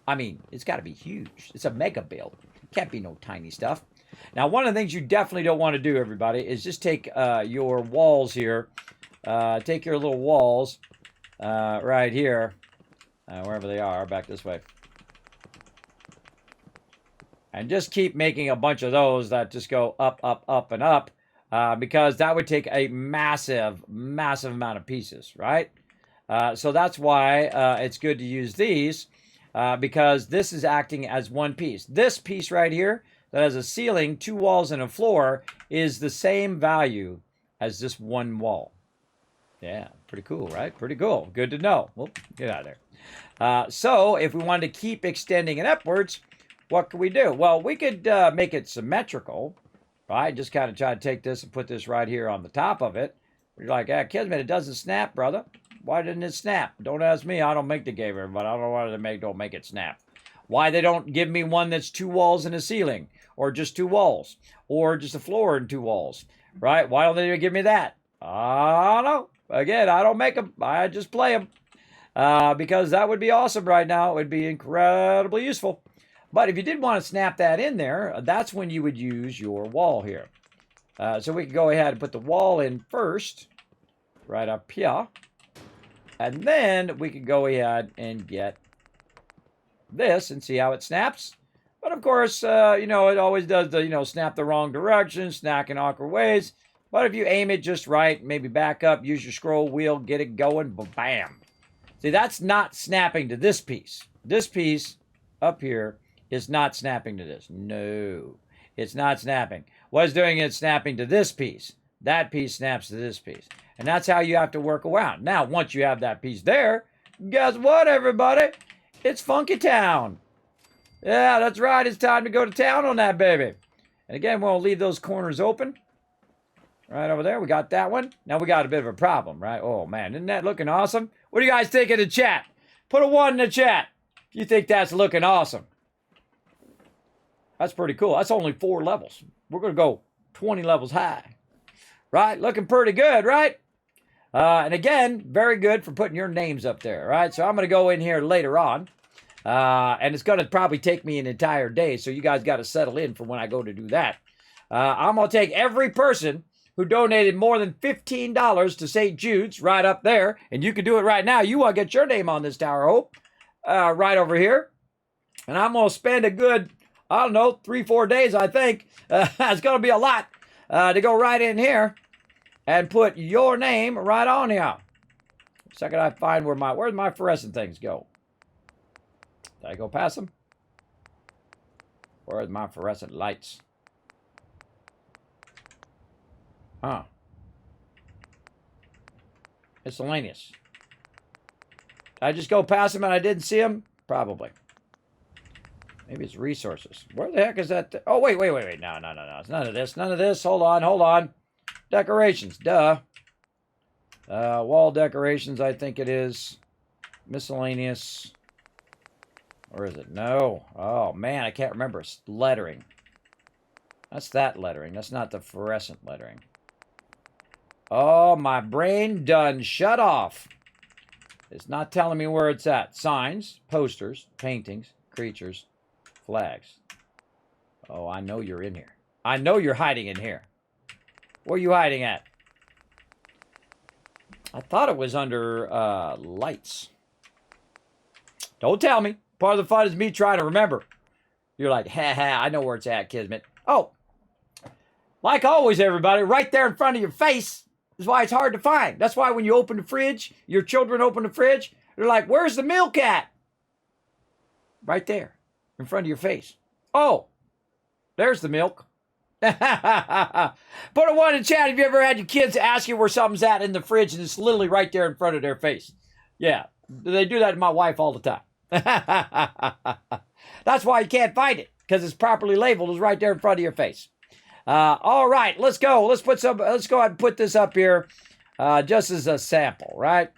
I mean, it's got to be huge. It's a mega build. It can't be no tiny stuff. Now, one of the things you definitely don't want to do, everybody, is just take your walls here. Take your little walls right here. Wherever they are, back this way. And just keep making a bunch of those that just go up, up, up, and up. Because that would take a massive, massive amount of pieces, right? So that's why it's good to use these. Because this is acting as one piece. This piece right here, that has a ceiling, 2 walls, and a floor, is the same value as this one wall. Yeah, pretty cool, right? Pretty cool. Good to know. Well, get out of there. So if we wanted to keep extending it upwards, what could we do? Well, we could make it symmetrical, right? Just kind of try to take this and put this right here on the top of it. You're like, Kismet, it doesn't snap, brother. Why didn't it snap? Don't ask me. I don't make the game, everybody. I don't know why they don't make it snap. Why they don't give me one that's 2 walls and a ceiling, or just 2 walls, or just a floor and 2 walls, right? Why don't they give me that? I don't know. Again, I don't make them. I just play them. Because that would be awesome right now. It would be incredibly useful. But if you did want to snap that in there, that's when you would use your wall here. So we could go ahead and put the wall in first, right up here. And then we could go ahead and get this and see how it snaps. But of course, you know, it always does the, you know, snap the wrong direction, snack in awkward ways. But if you aim it just right, maybe back up, use your scroll wheel, get it going, bam. See, that's not snapping to this piece. This piece up here is not snapping to this. No, it's not snapping. What it's doing is snapping to this piece. That piece snaps to this piece. And that's how you have to work around. Now, once you have that piece there, guess what, everybody? It's Funky Town. Yeah, that's right. It's time to go to town on that baby. And again, we'll leave those corners open. Right over there, we got that one. Now we got a bit of a problem, right? Oh, man, isn't that looking awesome? What do you guys think in the chat? Put a 1 in the chat if you think that's looking awesome. That's pretty cool. That's only 4 levels. We're going to go 20 levels high. Right? Looking pretty good, right? And again, very good for putting your names up there, right? So I'm going to go in here later on. And it's going to probably take me an entire day, so you guys got to settle in for when I go to do that. I'm going to take every person who donated more than $15 to St. Jude's right up there, and you can do it right now. You want to get your name on this Tower of Hope right over here. And I'm going to spend a good, I don't know, 3-4 days, I think. It's going to be a lot to go right in here and put your name right on here. Second, I find where'd my fluorescent things go? Did I go past them? Where's my fluorescent lights? Huh. Miscellaneous. Did I just go past them and I didn't see them? Probably. Maybe it's resources. Where the heck is that? Oh, wait. No. It's none of this. None of this. Hold on. Decorations. Duh. Wall decorations, I think it is. Miscellaneous. Or is it? No. Oh, man, I can't remember. It's lettering. That's that lettering. That's not the fluorescent lettering. Oh, my brain done shut off. It's not telling me where it's at. Signs, posters, paintings, creatures, flags. Oh, I know you're in here. I know you're hiding in here. Where are you hiding at? I thought it was under lights. Don't tell me. Part of the fun is me trying to remember. You're like, I know where it's at, Kismet. Oh, like always, everybody, right there in front of your face is why it's hard to find. That's why when you open the fridge, your children open the fridge, they're like, where's the milk at? Right there, in front of your face. Oh, there's the milk. Put a 1 in chat if you ever had your kids ask you where something's at in the fridge and it's literally right there in front of their face. Yeah, they do that to my wife all the time. That's why you can't find it, because it's properly labeled. It's right there in front of your face. All right, let's go. Let's go ahead and put this up here just as a sample, right?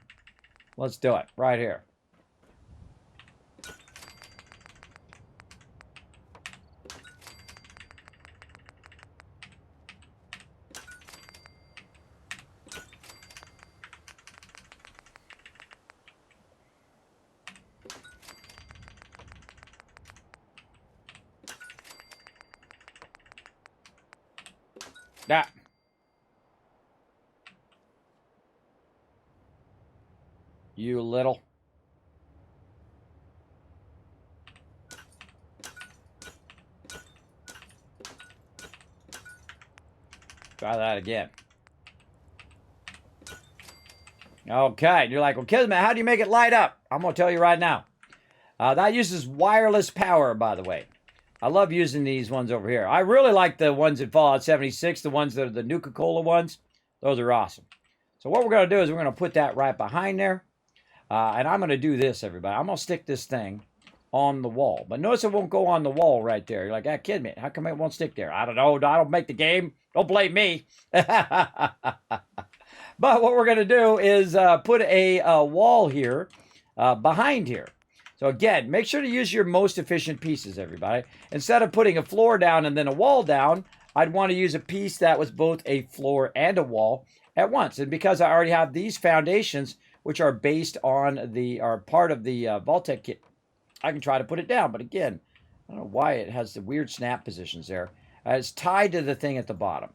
Let's do it right here. That. You little. Try that again. Okay, you're like, well, Kismet, how do you make it light up? I'm going to tell you right now. That uses wireless power, by the way. I love using these ones over here. I really like the ones in Fallout 76, the ones that are the Nuka-Cola ones. Those are awesome. So what we're going to do is we're going to put that right behind there. And I'm going to do this, everybody. I'm going to stick this thing on the wall. But notice it won't go on the wall right there. You're like, kid me, how come it won't stick there? I don't know. I don't make the game. Don't blame me. But what we're going to do is put a wall here behind here. So again, make sure to use your most efficient pieces, everybody. Instead of putting a floor down and then a wall down, I'd want to use a piece that was both a floor and a wall at once. And because I already have these foundations, which are based on are part of the vault-tec kit, I can try to put it down. But again, I don't know why it has the weird snap positions there. It's tied to the thing at the bottom,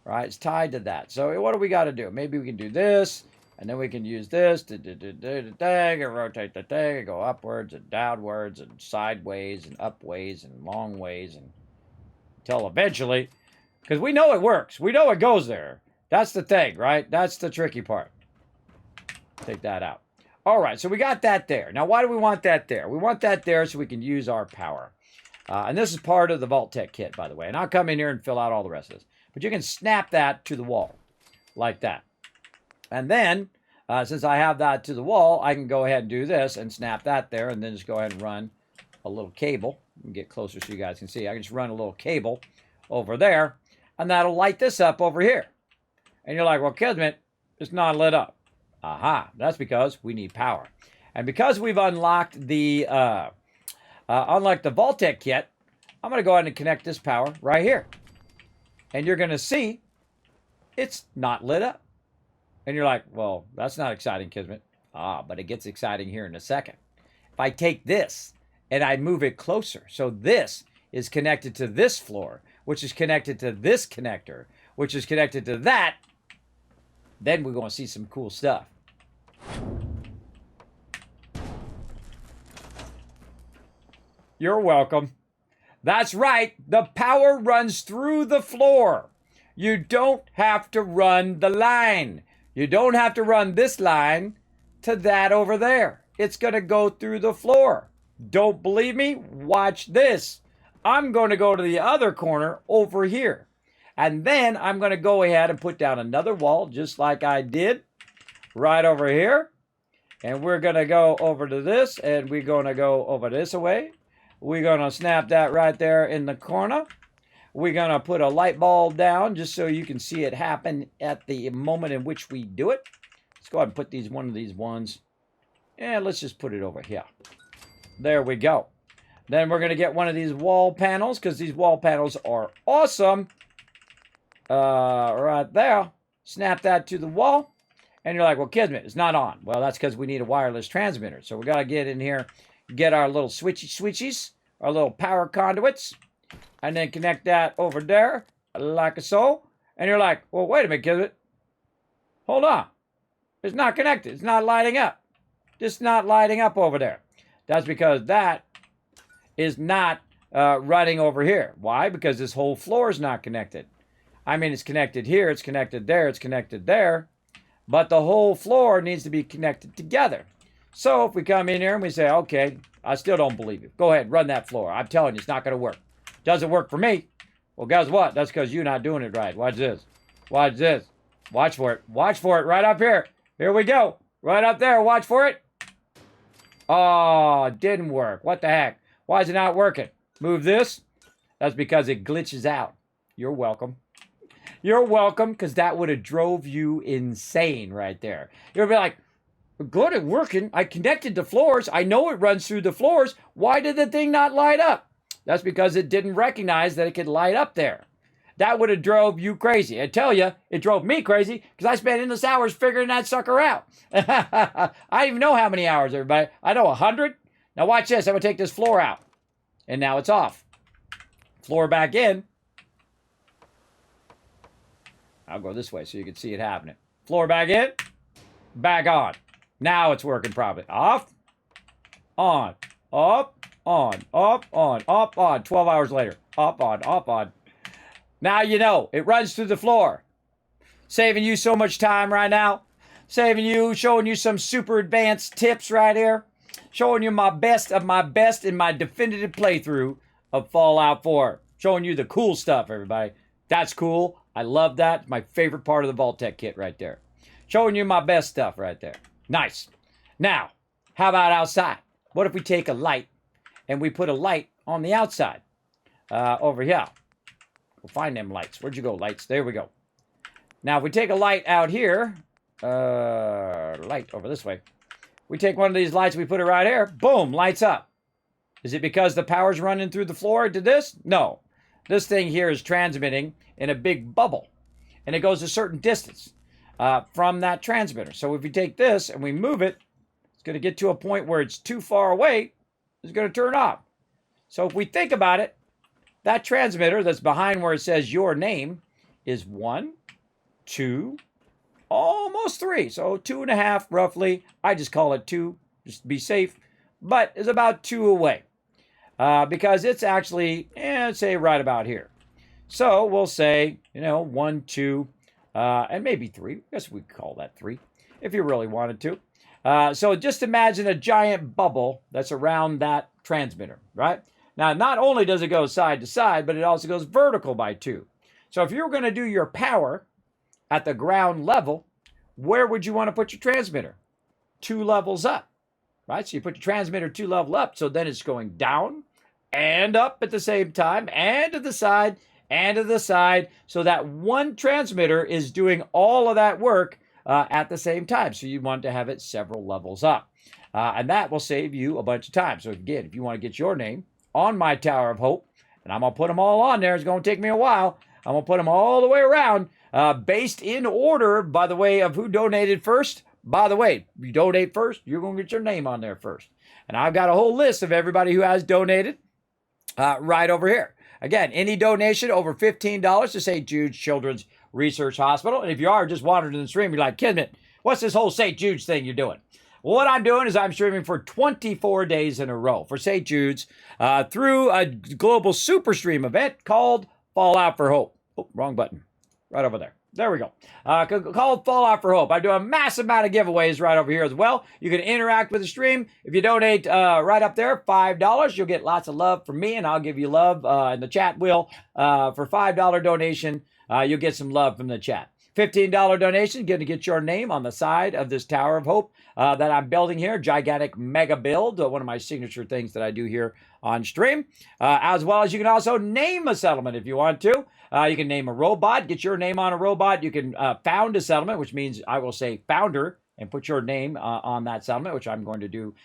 right? It's tied to that. So what do we got to do? Maybe we can do this, And then we can use this to do the thing and rotate the thing and go upwards and downwards and sideways and upways and long ways and until eventually, because we know it works. We know it goes there. That's the thing, right? That's the tricky part. Take that out. All right, so we got that there. Now, why do we want that there? We want that there so we can use our power. And this is part of the vault-tec kit, by the way. And I'll come in here and fill out all the rest of this. But you can snap that to the wall like that. And then, since I have that to the wall, I can go ahead and do this and snap that there and then just go ahead and run a little cable. Let me get closer so you guys can see. I can just run a little cable over there, and that'll light this up over here. And you're like, well, Kismet, it's not lit up. Aha, that's because we need power. And because we've unlocked the vault-tec kit, I'm going to go ahead and connect this power right here. And you're going to see it's not lit up. And you're like, well, that's not exciting, Kismet. Ah, but it gets exciting here in a second. If I take this and I move it closer, so this is connected to this floor, which is connected to this connector, which is connected to that, then we're going to see some cool stuff. You're welcome. That's right. The power runs through the floor. You don't have to run the line. You don't have to run this line to that over there. It's going to go through the floor. Don't believe me? Watch this. I'm going to go to the other corner over here. And then I'm going to go ahead and put down another wall just like I did right over here. And we're going to go over to this and we're going to go over this way. We're going to snap that right there in the corner. We're going to put a light bulb down just so you can see it happen at the moment in which we do it. Let's go ahead and put one of these ones. And let's just put it over here. There we go. Then we're going to get one of these wall panels because these wall panels are awesome. Right there. Snap that to the wall. And you're like, well, Kismet, it's not on. Well, that's because we need a wireless transmitter. So we got to get in here, get our little switchies, our little power conduits. And then connect that over there, like so. And you're like, well, wait a minute, Kismet. Hold on. It's not connected. It's not lighting up. It's not lighting up over there. That's because that is not running over here. Why? Because this whole floor is not connected. I mean, it's connected here, it's connected there, it's connected there. But the whole floor needs to be connected together. So if we come in here and we say, okay, I still don't believe you. Go ahead, run that floor. I'm telling you, it's not going to work. Doesn't work for me. Well, guess what? That's because you're not doing it right. Watch this. Watch this. Watch for it. Watch for it right up here. Here we go. Right up there. Watch for it. Oh, it didn't work. What the heck? Why is it not working? Move this. That's because it glitches out. You're welcome. You're welcome, because that would have drove you insane right there. You'll be like, good at working. I connected the floors. I know it runs through the floors. Why did the thing not light up? That's because it didn't recognize that it could light up there. That would have drove you crazy. I tell you, it drove me crazy because I spent endless hours figuring that sucker out. I don't even know how many hours, everybody. I know 100. Now watch this. I'm going to take this floor out. And now it's off. Floor back in. I'll go this way so you can see it happening. Floor back in. Back on. Now it's working properly. Off. On. Up. On, up, on, up, on. 12 hours later. Up, on, up, on. Now you know. It runs through the floor. Saving you so much time right now. Saving you, showing you some super advanced tips right here. Showing you my best of my best in my definitive playthrough of Fallout 4. Showing you the cool stuff, everybody. That's cool. I love that. My favorite part of the vault-tec kit right there. Showing you my best stuff right there. Nice. Now, how about outside? What if we take a light and we put a light on the outside over here? We'll find them lights. Where'd you go, lights? There we go. Now, if we take a light out here, light over this way. We take one of these lights, we put it right here. Boom, lights up. Is it because the power's running through the floor to this? No. This thing here is transmitting in a big bubble. And it goes a certain distance from that transmitter. So if we take this and we move it, it's going to get to a point where it's too far away. It's going to turn off. So if we think about it, that transmitter that's behind where it says your name is 1, 2, almost 3. So 2.5 roughly. I just call it 2 just to be safe. But it's about 2 away. Because it's actually, say right about here. So we'll say, 1, 2, and maybe 3. I guess we could call that 3 if you really wanted to. So just imagine a giant bubble that's around that transmitter, right? Now, not only does it go side to side, but it also goes vertical by 2. So if you were going to do your power at the ground level, where would you want to put your transmitter? 2 levels up, right? So you put your transmitter 2 level up, so then it's going down and up at the same time, and to the side, and to the side, so that one transmitter is doing all of that work at the same time. So you want to have it several levels up. And that will save you a bunch of time. So again, if you want to get your name on my Tower of Hope, and I'm going to put them all on there, it's going to take me a while. I'm going to put them all the way around, based in order, by the way, of who donated first. By the way, if you donate first, you're going to get your name on there first. And I've got a whole list of everybody who has donated. Right over here. Again, any donation over $15 to St. Jude's Children's Research Hospital. And if you are just wandering in the stream, you're like, Kismet, what's this whole St. Jude's thing you're doing? Well, what I'm doing is I'm streaming for 24 days in a row for St. Jude's through a global super stream event called Fallout for Hope. Oh, wrong button. Right over there. There we go. Called Fallout for Hope. I do a massive amount of giveaways right over here as well. You can interact with the stream. If you donate right up there, $5, you'll get lots of love from me, and I'll give you love in the chat will. For $5 donation, you'll get some love from the chat. $15 donation, going to get your name on the side of this Tower of Hope that I'm building here. Gigantic mega build, one of my signature things that I do here on stream. As well as you can also name a settlement if you want to. You can name a robot, get your name on a robot. You can found a settlement, which means I will say founder and put your name on that settlement, which I'm going to do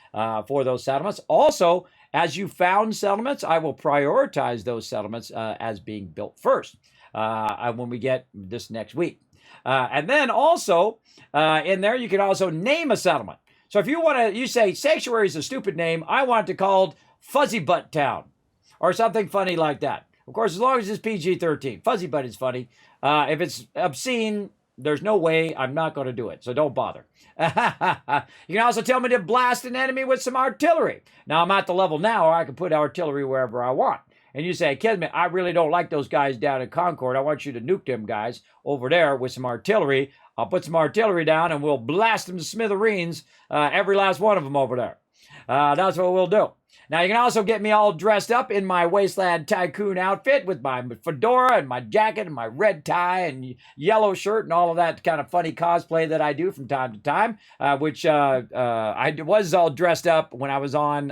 for those settlements. Also, as you found settlements, I will prioritize those settlements as being built first when we get this next week. And then also in there, you can also name a settlement. So if you want to, you say Sanctuary is a stupid name. I want it called Fuzzy Butt Town or something funny like that. Of course, as long as it's PG-13. Fuzzy Butt is funny. If it's obscene, there's no way I'm not going to do it. So don't bother. You can also tell me to blast an enemy with some artillery. Now, I'm at the level now where I can put artillery wherever I want. And you say, Kismet, I really don't like those guys down in Concord. I want you to nuke them guys over there with some artillery. I'll put some artillery down and we'll blast them to smithereens, every last one of them over there. That's what we'll do. Now, you can also get me all dressed up in my Wasteland Tycoon outfit with my fedora and my jacket and my red tie and yellow shirt and all of that kind of funny cosplay that I do from time to time, which I was all dressed up when I was on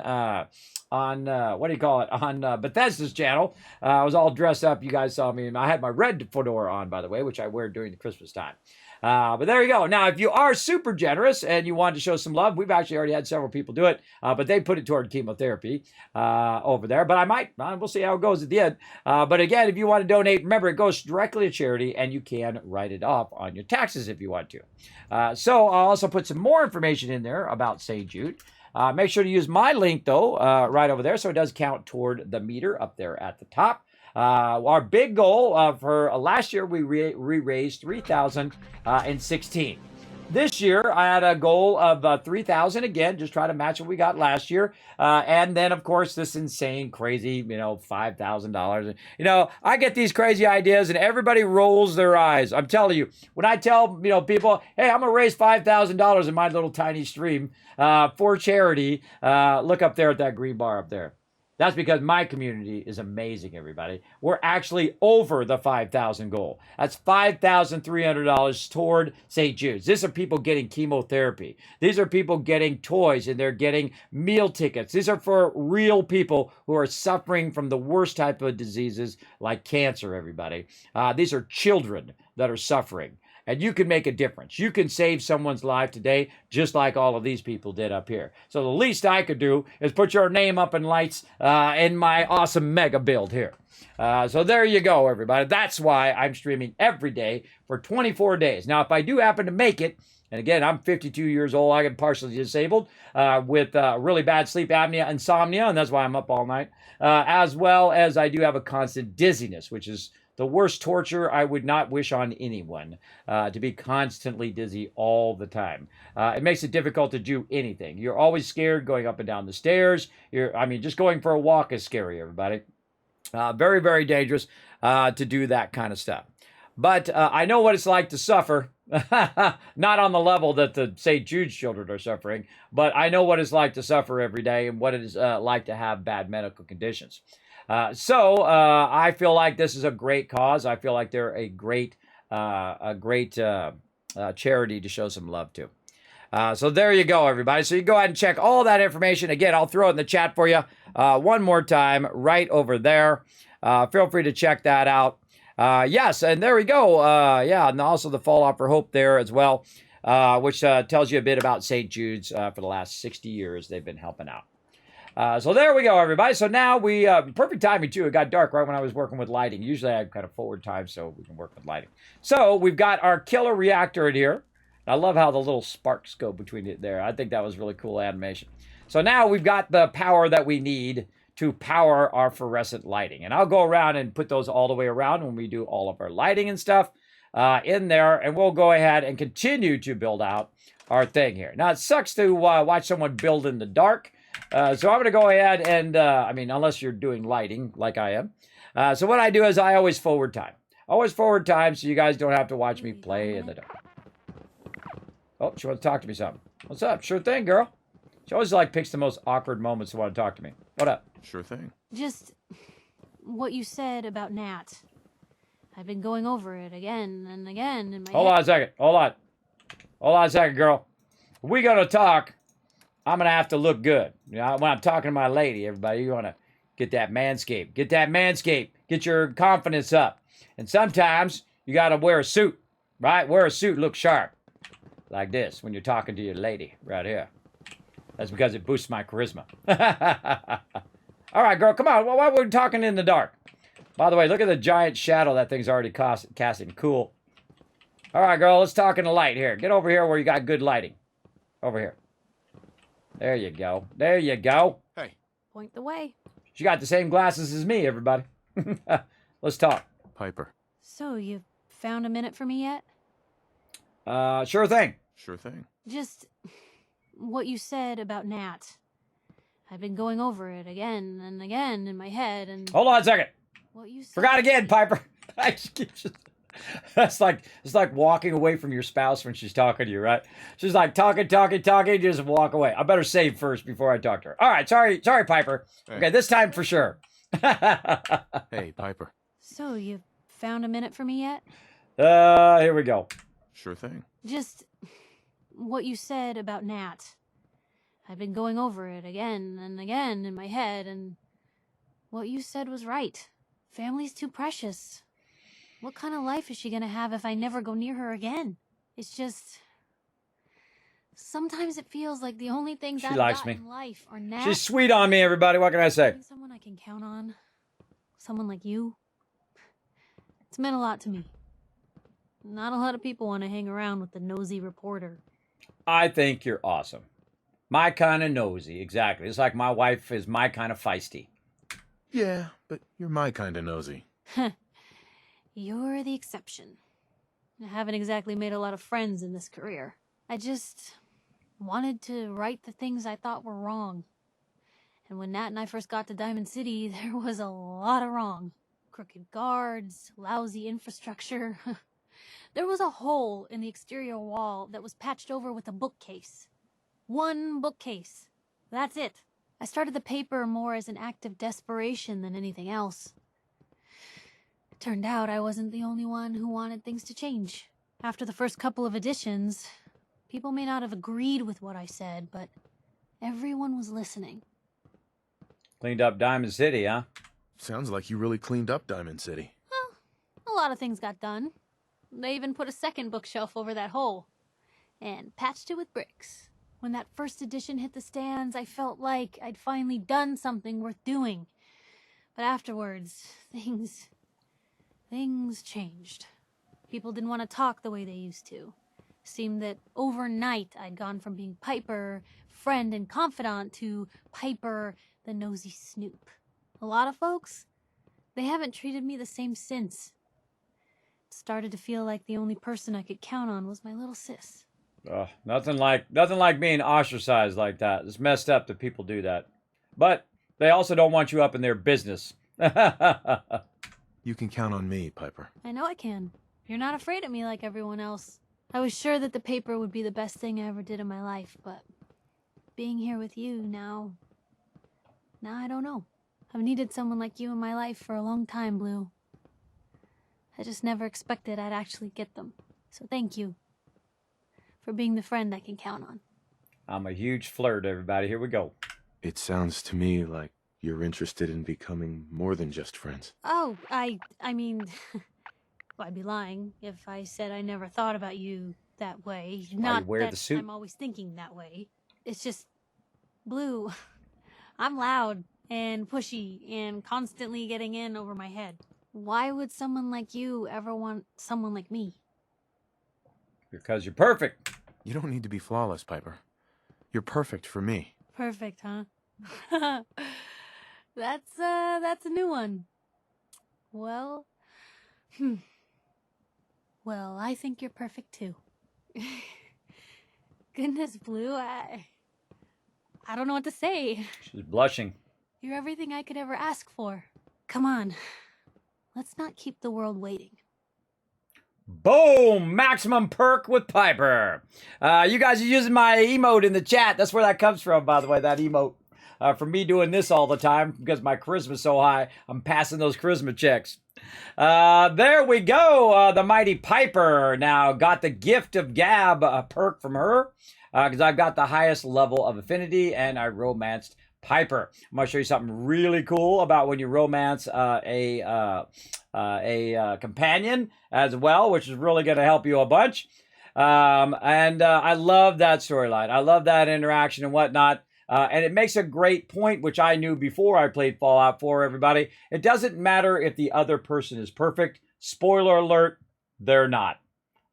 what do you call it? On Bethesda's channel. I was all dressed up. You guys saw me. I had my red fedora on, by the way, which I wear during the Christmas time. But there you go. Now, if you are super generous and you want to show some love, we've actually already had several people do it, but they put it toward chemotherapy over there. But we'll see how it goes at the end. But again, if you want to donate, remember, it goes directly to charity, and you can write it off on your taxes if you want to. So I'll also put some more information in there about St. Jude. Make sure to use my link, though, right over there, so it does count toward the meter up there at the top. Our big goal for last year, we raised $3,016. This year, I had a goal of $3,000 again, just try to match what we got last year. And then, of course, this insane, crazy, $5,000. I get these crazy ideas and everybody rolls their eyes. I'm telling you, when I tell, people, hey, I'm going to raise $5,000 in my little tiny stream for charity, look up there at that green bar up there. That's because my community is amazing, everybody. We're actually over the 5,000 goal. That's $5,300 toward St. Jude's. These are people getting chemotherapy. These are people getting toys, and they're getting meal tickets. These are for real people who are suffering from the worst type of diseases like cancer, everybody. These are children that are suffering. And you can make a difference. You can save someone's life today, just like all of these people did up here. So the least I could do is put your name up in lights in my awesome mega build here. So there you go, everybody. That's why I'm streaming every day for 24 days. Now, if I do happen to make it, and again, I'm 52 years old. I get partially disabled with really bad sleep apnea, insomnia, and that's why I'm up all night. As well as I do have a constant dizziness, which is the worst torture I would not wish on anyone, to be constantly dizzy all the time. It makes it difficult to do anything. You're always scared going up and down the stairs. Just going for a walk is scary, everybody. Very, very dangerous to do that kind of stuff. But I know what it's like to suffer. Not on the level that the St. Jude's children are suffering, but I know what it's like to suffer every day and what it is like to have bad medical conditions. So I feel like this is a great cause. I feel like they're a great charity to show some love to. So there you go, everybody. So you go ahead and check all that information. Again, I'll throw it in the chat for you one more time right over there. Feel free to check that out. Yes, and there we go. Yeah, and also the Fall Out for Hope there as well, which tells you a bit about St. Jude's for the last 60 years they've been helping out. So there we go, everybody. So now we, perfect timing too. It got dark right when I was working with lighting. Usually I have kind of forward time so we can work with lighting. So we've got our killer reactor in here. I love how the little sparks go between it there. I think that was really cool animation. So now we've got the power that we need to power our fluorescent lighting. And I'll go around and put those all the way around when we do all of our lighting and stuff in there. And we'll go ahead and continue to build out our thing here. Now, it sucks to watch someone build in the dark. So I'm going to go ahead and, unless you're doing lighting like I am. So what I do is I always forward time. Always forward time so you guys don't have to watch me play in the dark. Oh, she wants to talk to me something. What's up? Sure thing, girl. She always picks the most awkward moments to want to talk to me. What up? Sure thing. Just what you said about Nat. I've been going over it again and again in my Hold on a second. Hold on a second, girl. If we're going to talk, I'm going to have to look good. You know, when I'm talking to my lady, everybody, you want to get that manscape. Get that manscape. Get your confidence up. And sometimes you got to wear a suit, right? Wear a suit, look sharp. Like this when you're talking to your lady right here. That's because it boosts my charisma. All right, girl, come on. Why are we talking in the dark? By the way, look at the giant shadow that thing's already casting. Cool. All right, girl, let's talk in the light here. Get over here where you got good lighting. Over here. There you go. There you go. Hey. Point the way. She got the same glasses as me, everybody. Let's talk. Piper. So, you found a minute for me yet? Sure thing. Sure thing. Just what you said about Nat. I've been going over it again and again in my head and... Hold on a second. What you said... Forgot again, Piper. It's like walking away from your spouse when she's talking to you, right? She's like talking, just walk away. I better save first before I talk to her. All right, sorry, Piper. Hey. Okay, this time for sure. Hey, Piper. So, you found a minute for me yet? Here we go. Sure thing. Just what you said about Nat. I've been going over it again and again in my head, and what you said was right. Family's too precious. What kind of life is she gonna have if I never go near her again? It's just... Sometimes it feels like the only things I've got in life are Nat. She's sweet on me, everybody. What can I say? Someone I can count on. Someone like you. It's meant a lot to me. Not a lot of people want to hang around with the nosy reporter. I think you're awesome. My kind of nosy, exactly. It's like my wife is my kind of feisty. Yeah, but you're my kind of nosy. You're the exception. I haven't exactly made a lot of friends in this career. I just wanted to right the things I thought were wrong. And when Nat and I first got to Diamond City, there was a lot of wrong. Crooked guards, lousy infrastructure. There was a hole in the exterior wall that was patched over with a bookcase. One bookcase. That's it. I started the paper more as an act of desperation than anything else. It turned out I wasn't the only one who wanted things to change. After the first couple of editions, people may not have agreed with what I said, but everyone was listening. Cleaned up Diamond City, huh? Sounds like you really cleaned up Diamond City. Well, a lot of things got done. They even put a second bookshelf over that hole. And patched it with bricks. When that first edition hit the stands, I felt like I'd finally done something worth doing. But afterwards, things changed. People didn't want to talk the way they used to. Seemed that overnight I'd gone from being Piper, friend and confidant, to Piper, the nosy snoop. A lot of folks, they haven't treated me the same since. started to feel like the only person I could count on was my little sis. Nothing like being ostracized like that. It's messed up that people do that. But they also don't want you up in their business. You can count on me, Piper. I know I can. You're not afraid of me like everyone else. I was sure that the paper would be the best thing I ever did in my life, but being here with you now I don't know. I've needed someone like you in my life for a long time, Blue. I just never expected I'd actually get them. So thank you for being the friend I can count on. I'm a huge flirt, everybody. Here we go. It sounds to me like you're interested in becoming more than just friends. Oh, I mean, well, I'd be lying if I said I never thought about you that way. Not wear that the suit. I'm always thinking that way. It's just, Blue, I'm loud and pushy and constantly getting in over my head. Why would someone like you ever want someone like me? Because you're perfect. You don't need to be flawless, Piper. You're perfect for me. Perfect, huh? That's a new one. Well, well, I think you're perfect too. Goodness, Blue, I don't know what to say. She's blushing. You're everything I could ever ask for. Come on, let's not keep the world waiting. Boom! Maximum perk with Piper. You guys are using my emote in the chat. That's where that comes from, by the way, that emote. From me doing this all the time because my charisma's so high, I'm passing those charisma checks. There we go. The mighty Piper now got the gift of gab perk from her because I've got the highest level of affinity and I romanced Piper. I'm going to show you something really cool about when you romance a companion as well, which is really going to help you a bunch. I love that storyline. I love that interaction and whatnot. And it makes a great point, which I knew before I played Fallout 4, everybody. It doesn't matter if the other person is perfect. Spoiler alert, they're not.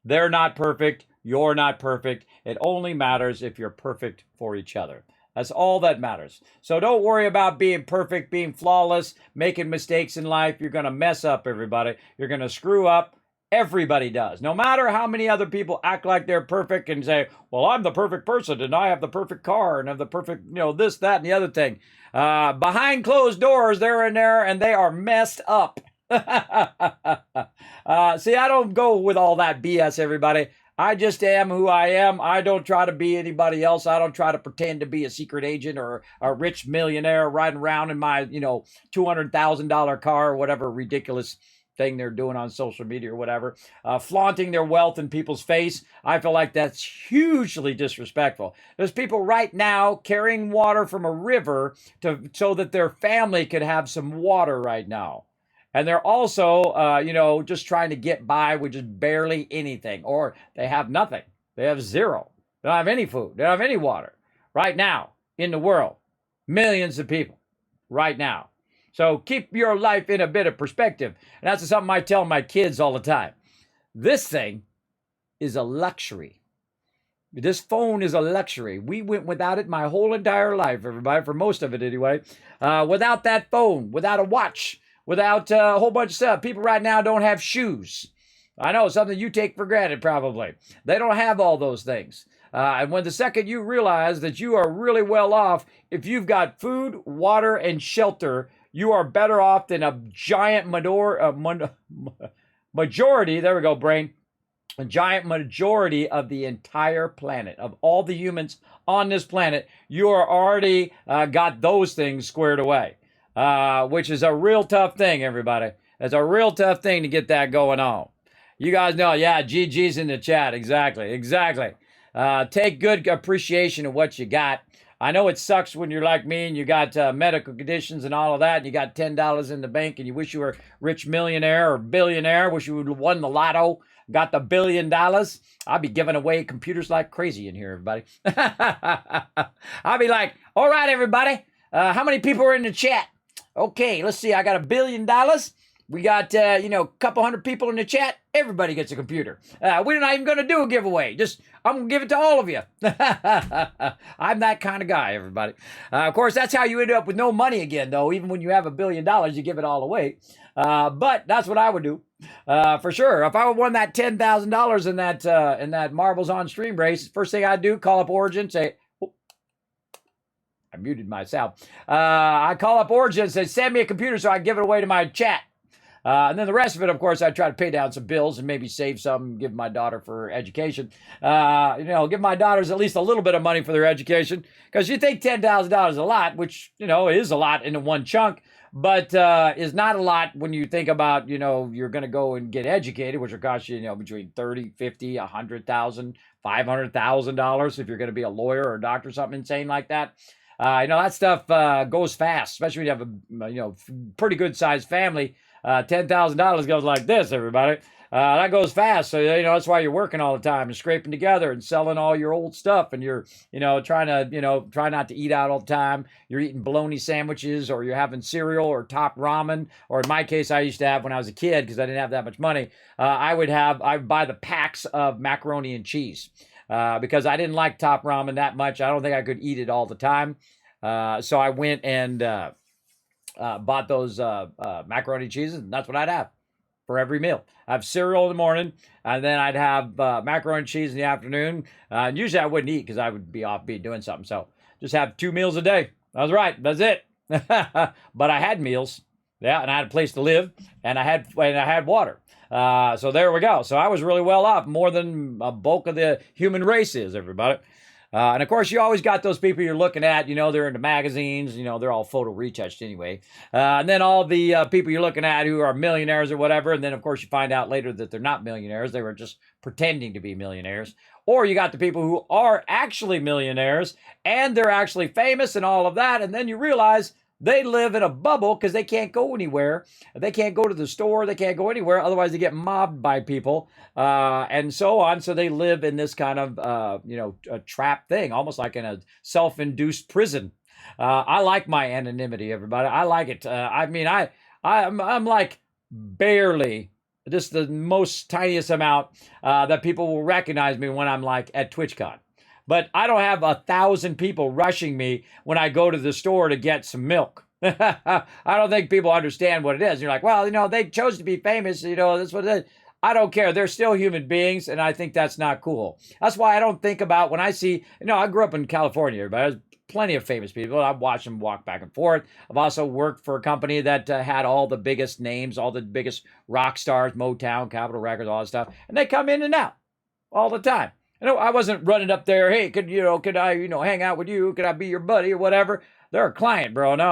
They're not perfect. You're not perfect. It only matters if you're perfect for each other. That's all that matters. So don't worry about being perfect, being flawless, making mistakes in life. You're going to mess up, everybody. You're going to screw up. Everybody does. No matter how many other people act like they're perfect and say, well, I'm the perfect person and I have the perfect car and have the perfect, this, that, and the other thing. Behind closed doors, they're in there and they are messed up. See, I don't go with all that BS, everybody. I just am who I am. I don't try to be anybody else. I don't try to pretend to be a secret agent or a rich millionaire riding around in my, $200,000 car or whatever ridiculous thing they're doing on social media or whatever, flaunting their wealth in people's face. I feel like that's hugely disrespectful. There's people right now carrying water from a river so that their family could have some water right now. And they're also, just trying to get by with just barely anything, or they have nothing. They have zero. They don't have any food. They don't have any water right now in the world. Millions of people right now. So keep your life in a bit of perspective. And that's something I tell my kids all the time. This thing is a luxury. This phone is a luxury. We went without it my whole entire life, everybody, for most of it anyway. Without that phone, without a watch, without a whole bunch of stuff. People right now don't have shoes. I know, something you take for granted probably. They don't have all those things. And when the second you realize that you are really well off, if you've got food, water, and shelter, you are better off than a giant majority, there we go, brain, a giant majority of the entire planet, of all the humans on this planet, you are already got those things squared away, which is a real tough thing, everybody. It's a real tough thing to get that going on. You guys know, yeah, GG's in the chat, exactly. Take good appreciation of what you got. I know it sucks when you're like me and you got medical conditions and all of that, and you got $10 in the bank and you wish you were a rich millionaire or billionaire, wish you would have won the lotto, got the $1 billion. I'd be giving away computers like crazy in here, everybody. I'll be like, all right, everybody, how many people are in the chat? Okay, let's see, I got $1 billion. We got, a couple hundred people in the chat. Everybody gets a computer. We're not even going to do a giveaway. I'm going to give it to all of you. I'm that kind of guy, everybody. Of course, that's how you end up with no money again, though. Even when you have $1 billion, you give it all away. But that's what I would do. For sure. If I won that $10,000 in that marbles on stream race, first thing I'd do, call up Origin, say, oh, I muted myself. I call up Origin and say, send me a computer so I can give it away to my chat. And then the rest of it, of course, I try to pay down some bills and maybe save some, give my daughter for education. Give my daughters at least a little bit of money for their education. Because you think $10,000 is a lot, which, is a lot in one chunk, but is not a lot when you think about, you're going to go and get educated, which will cost you, between $30,000, $50,000, $100,000, $500,000 if you're going to be a lawyer or a doctor, something insane like that. That stuff goes fast, especially when you have a pretty good sized family. $10,000 goes like this, everybody. That goes fast. So, that's why you're working all the time and scraping together and selling all your old stuff. And you're, trying to, try not to eat out all the time. You're eating bologna sandwiches, or you're having cereal or top ramen. Or in my case, I used to have when I was a kid, because I didn't have that much money, I would buy the packs of macaroni and cheese. Because I didn't like top ramen that much. I don't think I could eat it all the time. So I went and bought those macaroni and cheeses, and that's what I'd have for every meal. I have cereal in the morning, and then I'd have macaroni and cheese in the afternoon. And usually I wouldn't eat because I would be off doing something. So just have 2 meals a day. That was right. That's it. But I had meals. Yeah, and I had a place to live, and I had water. So there we go. So I was really well off, more than a bulk of the human race is, everybody. And of course, you always got those people you're looking at, they're in the magazines, they're all photo retouched anyway. And then all the people you're looking at who are millionaires or whatever. And then, of course, you find out later that they're not millionaires. They were just pretending to be millionaires. Or you got the people who are actually millionaires and they're actually famous and all of that. And then you realize they live in a bubble because they can't go anywhere. They can't go to the store. They can't go anywhere. Otherwise, they get mobbed by people and so on. So they live in this kind of, a trap thing, almost like in a self-induced prison. I like my anonymity, everybody. I like it. I'm like barely, just the most tiniest amount that people will recognize me when I'm like at TwitchCon. But I don't have 1,000 people rushing me when I go to the store to get some milk. I don't think people understand what it is. You're like, well, they chose to be famous. That's what it is. I don't care. They're still human beings, and I think that's not cool. That's why I don't think about when I see, I grew up in California, but there's plenty of famous people. I've watched them walk back and forth. I've also worked for a company that had all the biggest names, all the biggest rock stars, Motown, Capitol Records, all that stuff. And they come in and out all the time. I wasn't running up there, hey, could I, hang out with you? Could I be your buddy or whatever? They're a client, bro. No.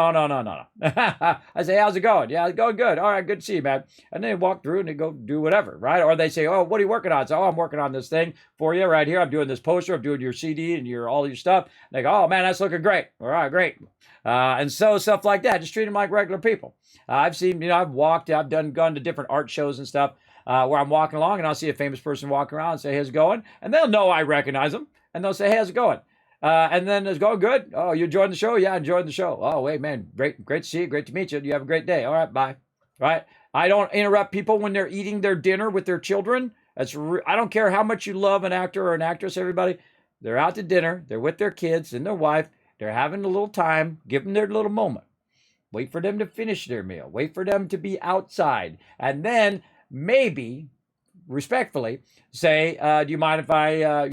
I say, how's it going? Yeah, it's going good. All right, good to see you, man. And they walk through and they go do whatever, right? Or they say, oh, what are you working on? So, I'm working on this thing for you right here. I'm doing this poster. I'm doing your CD and all your stuff. And they go, oh, man, that's looking great. All right, great. And so stuff like that. Just treat them like regular people. I've seen, I've walked, I've gone to different art shows and stuff. Where I'm walking along and I'll see a famous person walking around and say, how's it going? And they'll know I recognize them. And they'll say, hey, how's it going? And then it's going good. Oh, you enjoying the show? Yeah, I enjoyed the show. Oh, wait, man, great to see you. Great to meet you. You have a great day. All right, bye. Right? I don't interrupt people when they're eating their dinner with their children. I don't care how much you love an actor or an actress, everybody. They're out to dinner. They're with their kids and their wife. They're having a little time. Give them their little moment. Wait for them to finish their meal. Wait for them to be outside. And then maybe, respectfully, say, do you mind if I,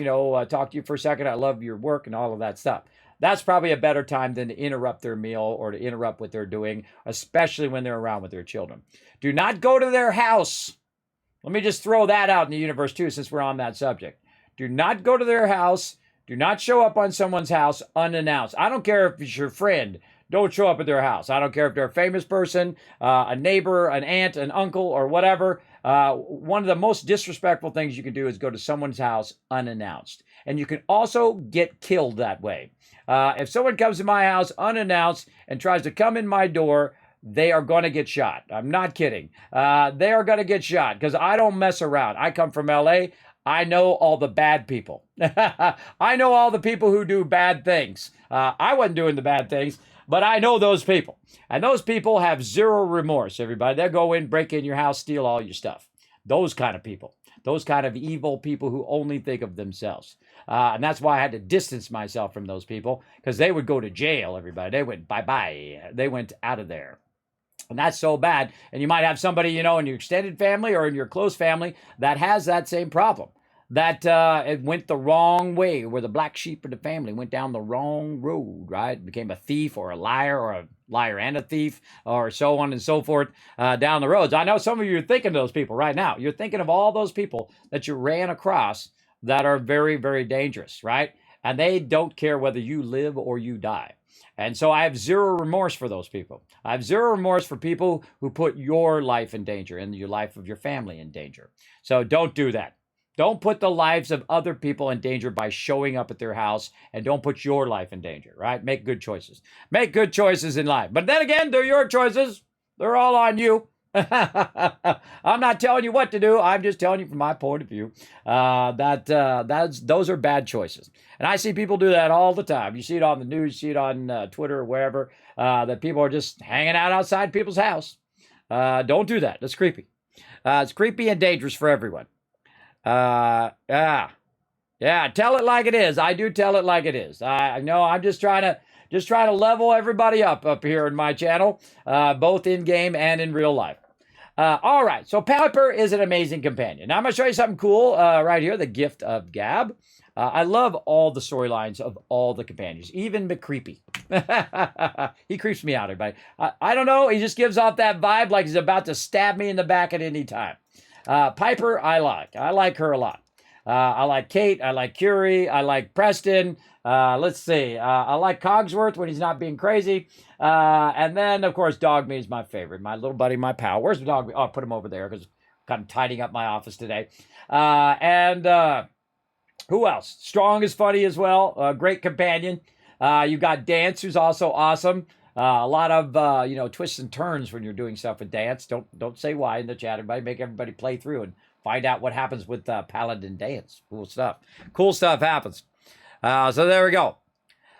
talk to you for a second? I love your work and all of that stuff. That's probably a better time than to interrupt their meal or to interrupt what they're doing, especially when they're around with their children. Do not go to their house. Let me just throw that out in the universe too, since we're on that subject. Do not go to their house. Do not show up on someone's house unannounced. I don't care if it's your friend. Don't show up at their house. I don't care if they're a famous person, a neighbor, an aunt, an uncle, or whatever. One of the most disrespectful things you can do is go to someone's house unannounced. And you can also get killed that way. If someone comes to my house unannounced and tries to come in my door, they are going to get shot. I'm not kidding. They are going to get shot because I don't mess around. I come from LA. I know all the bad people. I know all the people who do bad things. I wasn't doing the bad things. But I know those people. And those people have zero remorse, everybody. They'll go in, break in your house, steal all your stuff. Those kind of people. Those kind of evil people who only think of themselves. And that's why I had to distance myself from those people. Because they would go to jail, everybody. They went bye-bye. They went out of there. And that's so bad. And you might have somebody, you know, in your extended family or in your close family that has that same problem. That it went the wrong way, where the black sheep of the family went down the wrong road, right? Became a thief or a liar and a thief, or so on and so forth down the roads. I know some of you are thinking of those people right now. You're thinking of all those people that you ran across that are very, very dangerous, right? And they don't care whether you live or you die. And so I have zero remorse for those people. I have zero remorse for people who put your life in danger and your life of your family in danger. So don't do that. Don't put the lives of other people in danger by showing up at their house, and don't put your life in danger, right? Make good choices. Make good choices in life. But then again, they're your choices. They're all on you. I'm not telling you what to do. I'm just telling you from my point of view those are bad choices. And I see people do that all the time. You see it on the news, you see it on Twitter or wherever, that people are just hanging out outside people's house. Don't do that. That's creepy. It's creepy and dangerous for everyone. Yeah, tell it like it is. I do tell it like it is. I know I'm just trying to level everybody up here in my channel, both in game and in real life. All right, so Piper is an amazing companion. Now I'm going to show you something cool right here, the Gift of Gab. I love all the storylines of all the companions, even McCreepy. He creeps me out, everybody. I don't know, he just gives off that vibe like he's about to stab me in the back at any time. Piper, I like her a lot. I like Kate, I like Curie, I like Preston. Let's see, I like Cogsworth when he's not being crazy. And then, of course, Dogmeat is my favorite. My little buddy, my pal. Where's Dogmeat? Oh, I'll put him over there because I'm kind of tidying up my office today. Who else? Strong is funny as well. Great companion. You got Dance, who's also awesome. A lot of, twists and turns when you're doing stuff with Dance. Don't say why in the chat. Everybody make everybody play through and find out what happens with Paladin Dance. Cool stuff. Cool stuff happens. So there we go.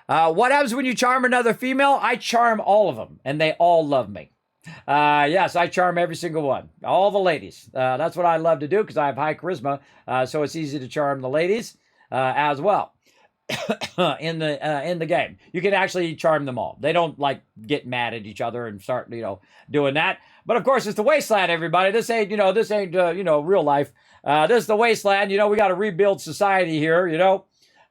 What happens when you charm another female? I charm all of them, and they all love me. Yes, I charm every single one. All the ladies. That's what I love to do because I have high charisma, so it's easy to charm the ladies as well. in the game, you can actually charm them all. They don't like get mad at each other and start doing that. But of course, it's the wasteland, everybody. This ain't real life. This is the wasteland. We got to rebuild society here.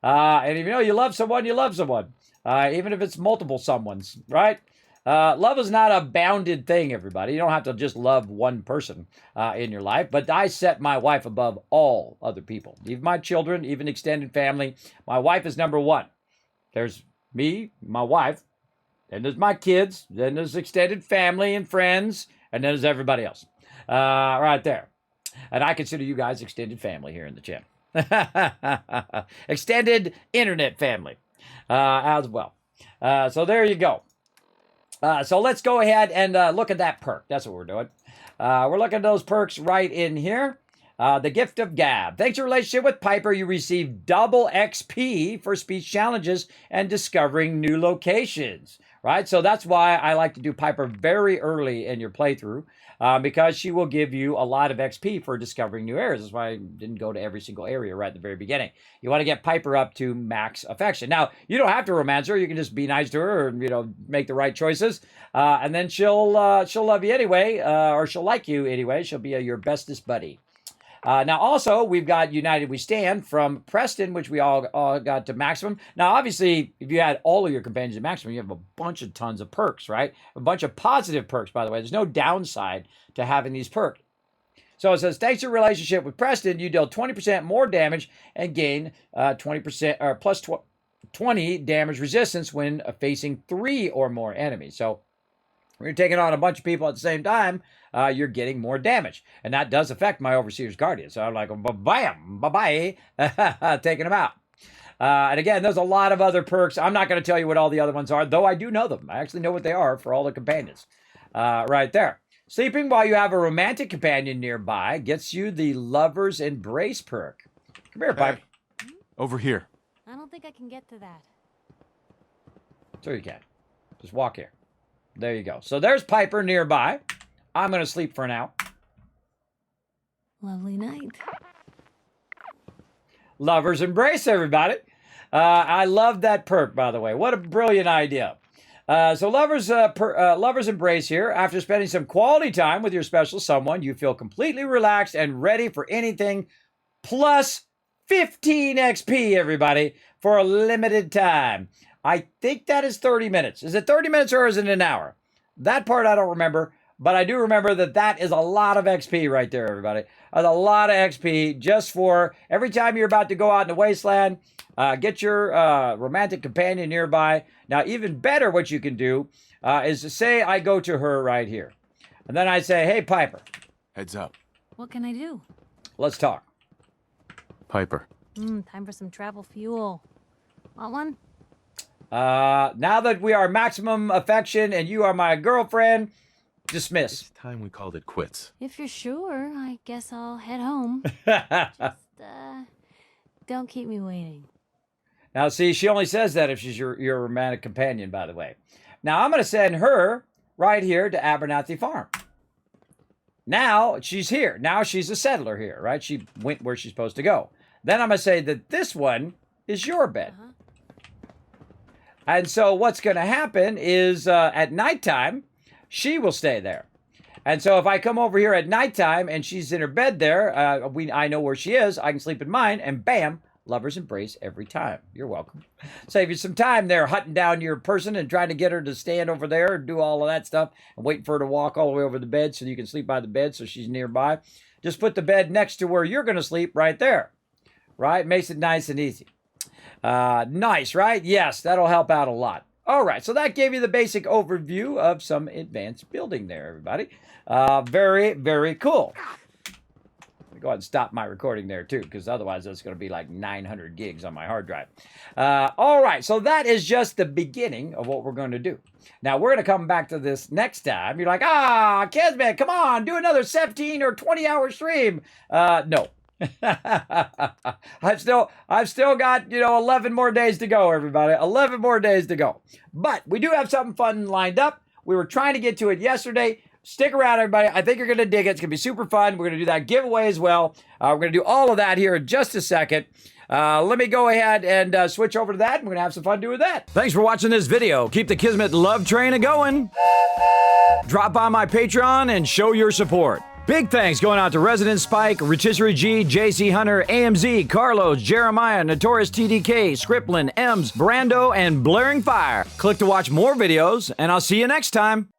And if you love someone, you love someone, even if it's multiple someones, right? Love is not a bounded thing, everybody. You don't have to just love one person in your life. But I set my wife above all other people, even my children, even extended family. My wife is number one. There's me, my wife, then there's my kids, then there's extended family and friends, and then there's everybody else right there. And I consider you guys extended family here in the channel. Extended internet family as well. So there you go. So let's go ahead and look at that perk. That's what we're doing. We're looking at those perks right in here. The Gift of Gab. Thanks to your relationship with Piper, you receive double XP for speech challenges and discovering new locations. Right? So that's why I like to do Piper very early in your playthrough, because she will give you a lot of XP for discovering new areas. That's why I didn't go to every single area right at the very beginning. You want to get Piper up to max affection. Now, you don't have to romance her. You can just be nice to her and, make the right choices. And then she'll love you anyway, or she'll like you anyway. She'll be your bestest buddy. Now, also, we've got United We Stand from Preston, which we all got to maximum. Now, obviously, if you had all of your companions at maximum, you have a bunch of tons of perks, right? A bunch of positive perks, by the way. There's no downside to having these perks. So it says, thanks to your relationship with Preston, you deal 20% more damage and gain 20% or plus 20 damage resistance when facing 3 or more enemies. So when you're taking on a bunch of people at the same time, you're getting more damage. And that does affect my Overseer's Guardian. So I'm like, bam, bye-bye, taking them out. And again, there's a lot of other perks. I'm not going to tell you what all the other ones are, though I do know them. I actually know what they are for all the companions right there. Sleeping while you have a romantic companion nearby gets you the Lover's Embrace perk. Come here, Piper. Over here. I don't think I can get to that. Sure you can. Just walk here. There you go. So there's Piper nearby. I'm going to sleep for now. Lovely night. Lover's Embrace, everybody. I love that perk, by the way. What a brilliant idea. So lovers embrace here. After spending some quality time with your special someone, you feel completely relaxed and ready for anything. Plus 15 XP, everybody, for a limited time. I think that is 30 minutes. Is it 30 minutes or is it an hour? That part I don't remember, but I do remember that that is a lot of XP right there, everybody. That's a lot of XP just for every time you're about to go out in the wasteland, get your romantic companion nearby. Now, even better, what you can do is to say I go to her right here. And then I say, hey, Piper. Heads up. What can I do? Let's talk. Piper. Time for some travel fuel. Want one? Now that we are maximum affection and you are my girlfriend, dismiss. It's time we called it quits. If you're sure, I guess I'll head home. Just, don't keep me waiting. Now, see, she only says that if she's your romantic companion, by the way. Now, I'm going to send her right here to Abernathy Farm. Now, she's here. Now, she's a settler here, right? She went where she's supposed to go. Then I'm going to say that this one is your bed. And so what's going to happen is at nighttime, she will stay there. And so if I come over here at nighttime and she's in her bed there, I know where she is. I can sleep in mine, and bam, lovers embrace every time. You're welcome. Save you some time there hunting down your person and trying to get her to stand over there and do all of that stuff and waiting for her to walk all the way over the bed so you can sleep by the bed so she's nearby. Just put the bed next to where you're going to sleep right there. Right? Makes it nice and easy. Nice, right? Yes, that'll help out a lot. All right, so that gave you the basic overview of some advanced building there, everybody. Very, very cool. Let me go ahead and stop my recording there, too, because otherwise it's going to be like 900 gigs on my hard drive. All right, so that is just the beginning of what we're going to do. Now, we're going to come back to this next time. You're like, Kismet, come on, do another 17 or 20-hour stream. No. I've still got, 11 more days to go, everybody. 11 more days to go. But we do have something fun lined up. We were trying to get to it yesterday. Stick around, everybody. I think you're going to dig it. It's going to be super fun. We're going to do that giveaway as well. We're going to do all of that here in just a second. Let me go ahead and switch over to that. And we're going to have some fun doing that. Thanks for watching this video. Keep the Kismet love train a-going. Drop by my Patreon and show your support. Big thanks going out to Resident Spike, Rotisserie G, JC Hunter, AMZ, Carlos, Jeremiah, Notorious TDK, Scriplin, Ems, Brando, and Blaring Fire. Click to watch more videos, and I'll see you next time.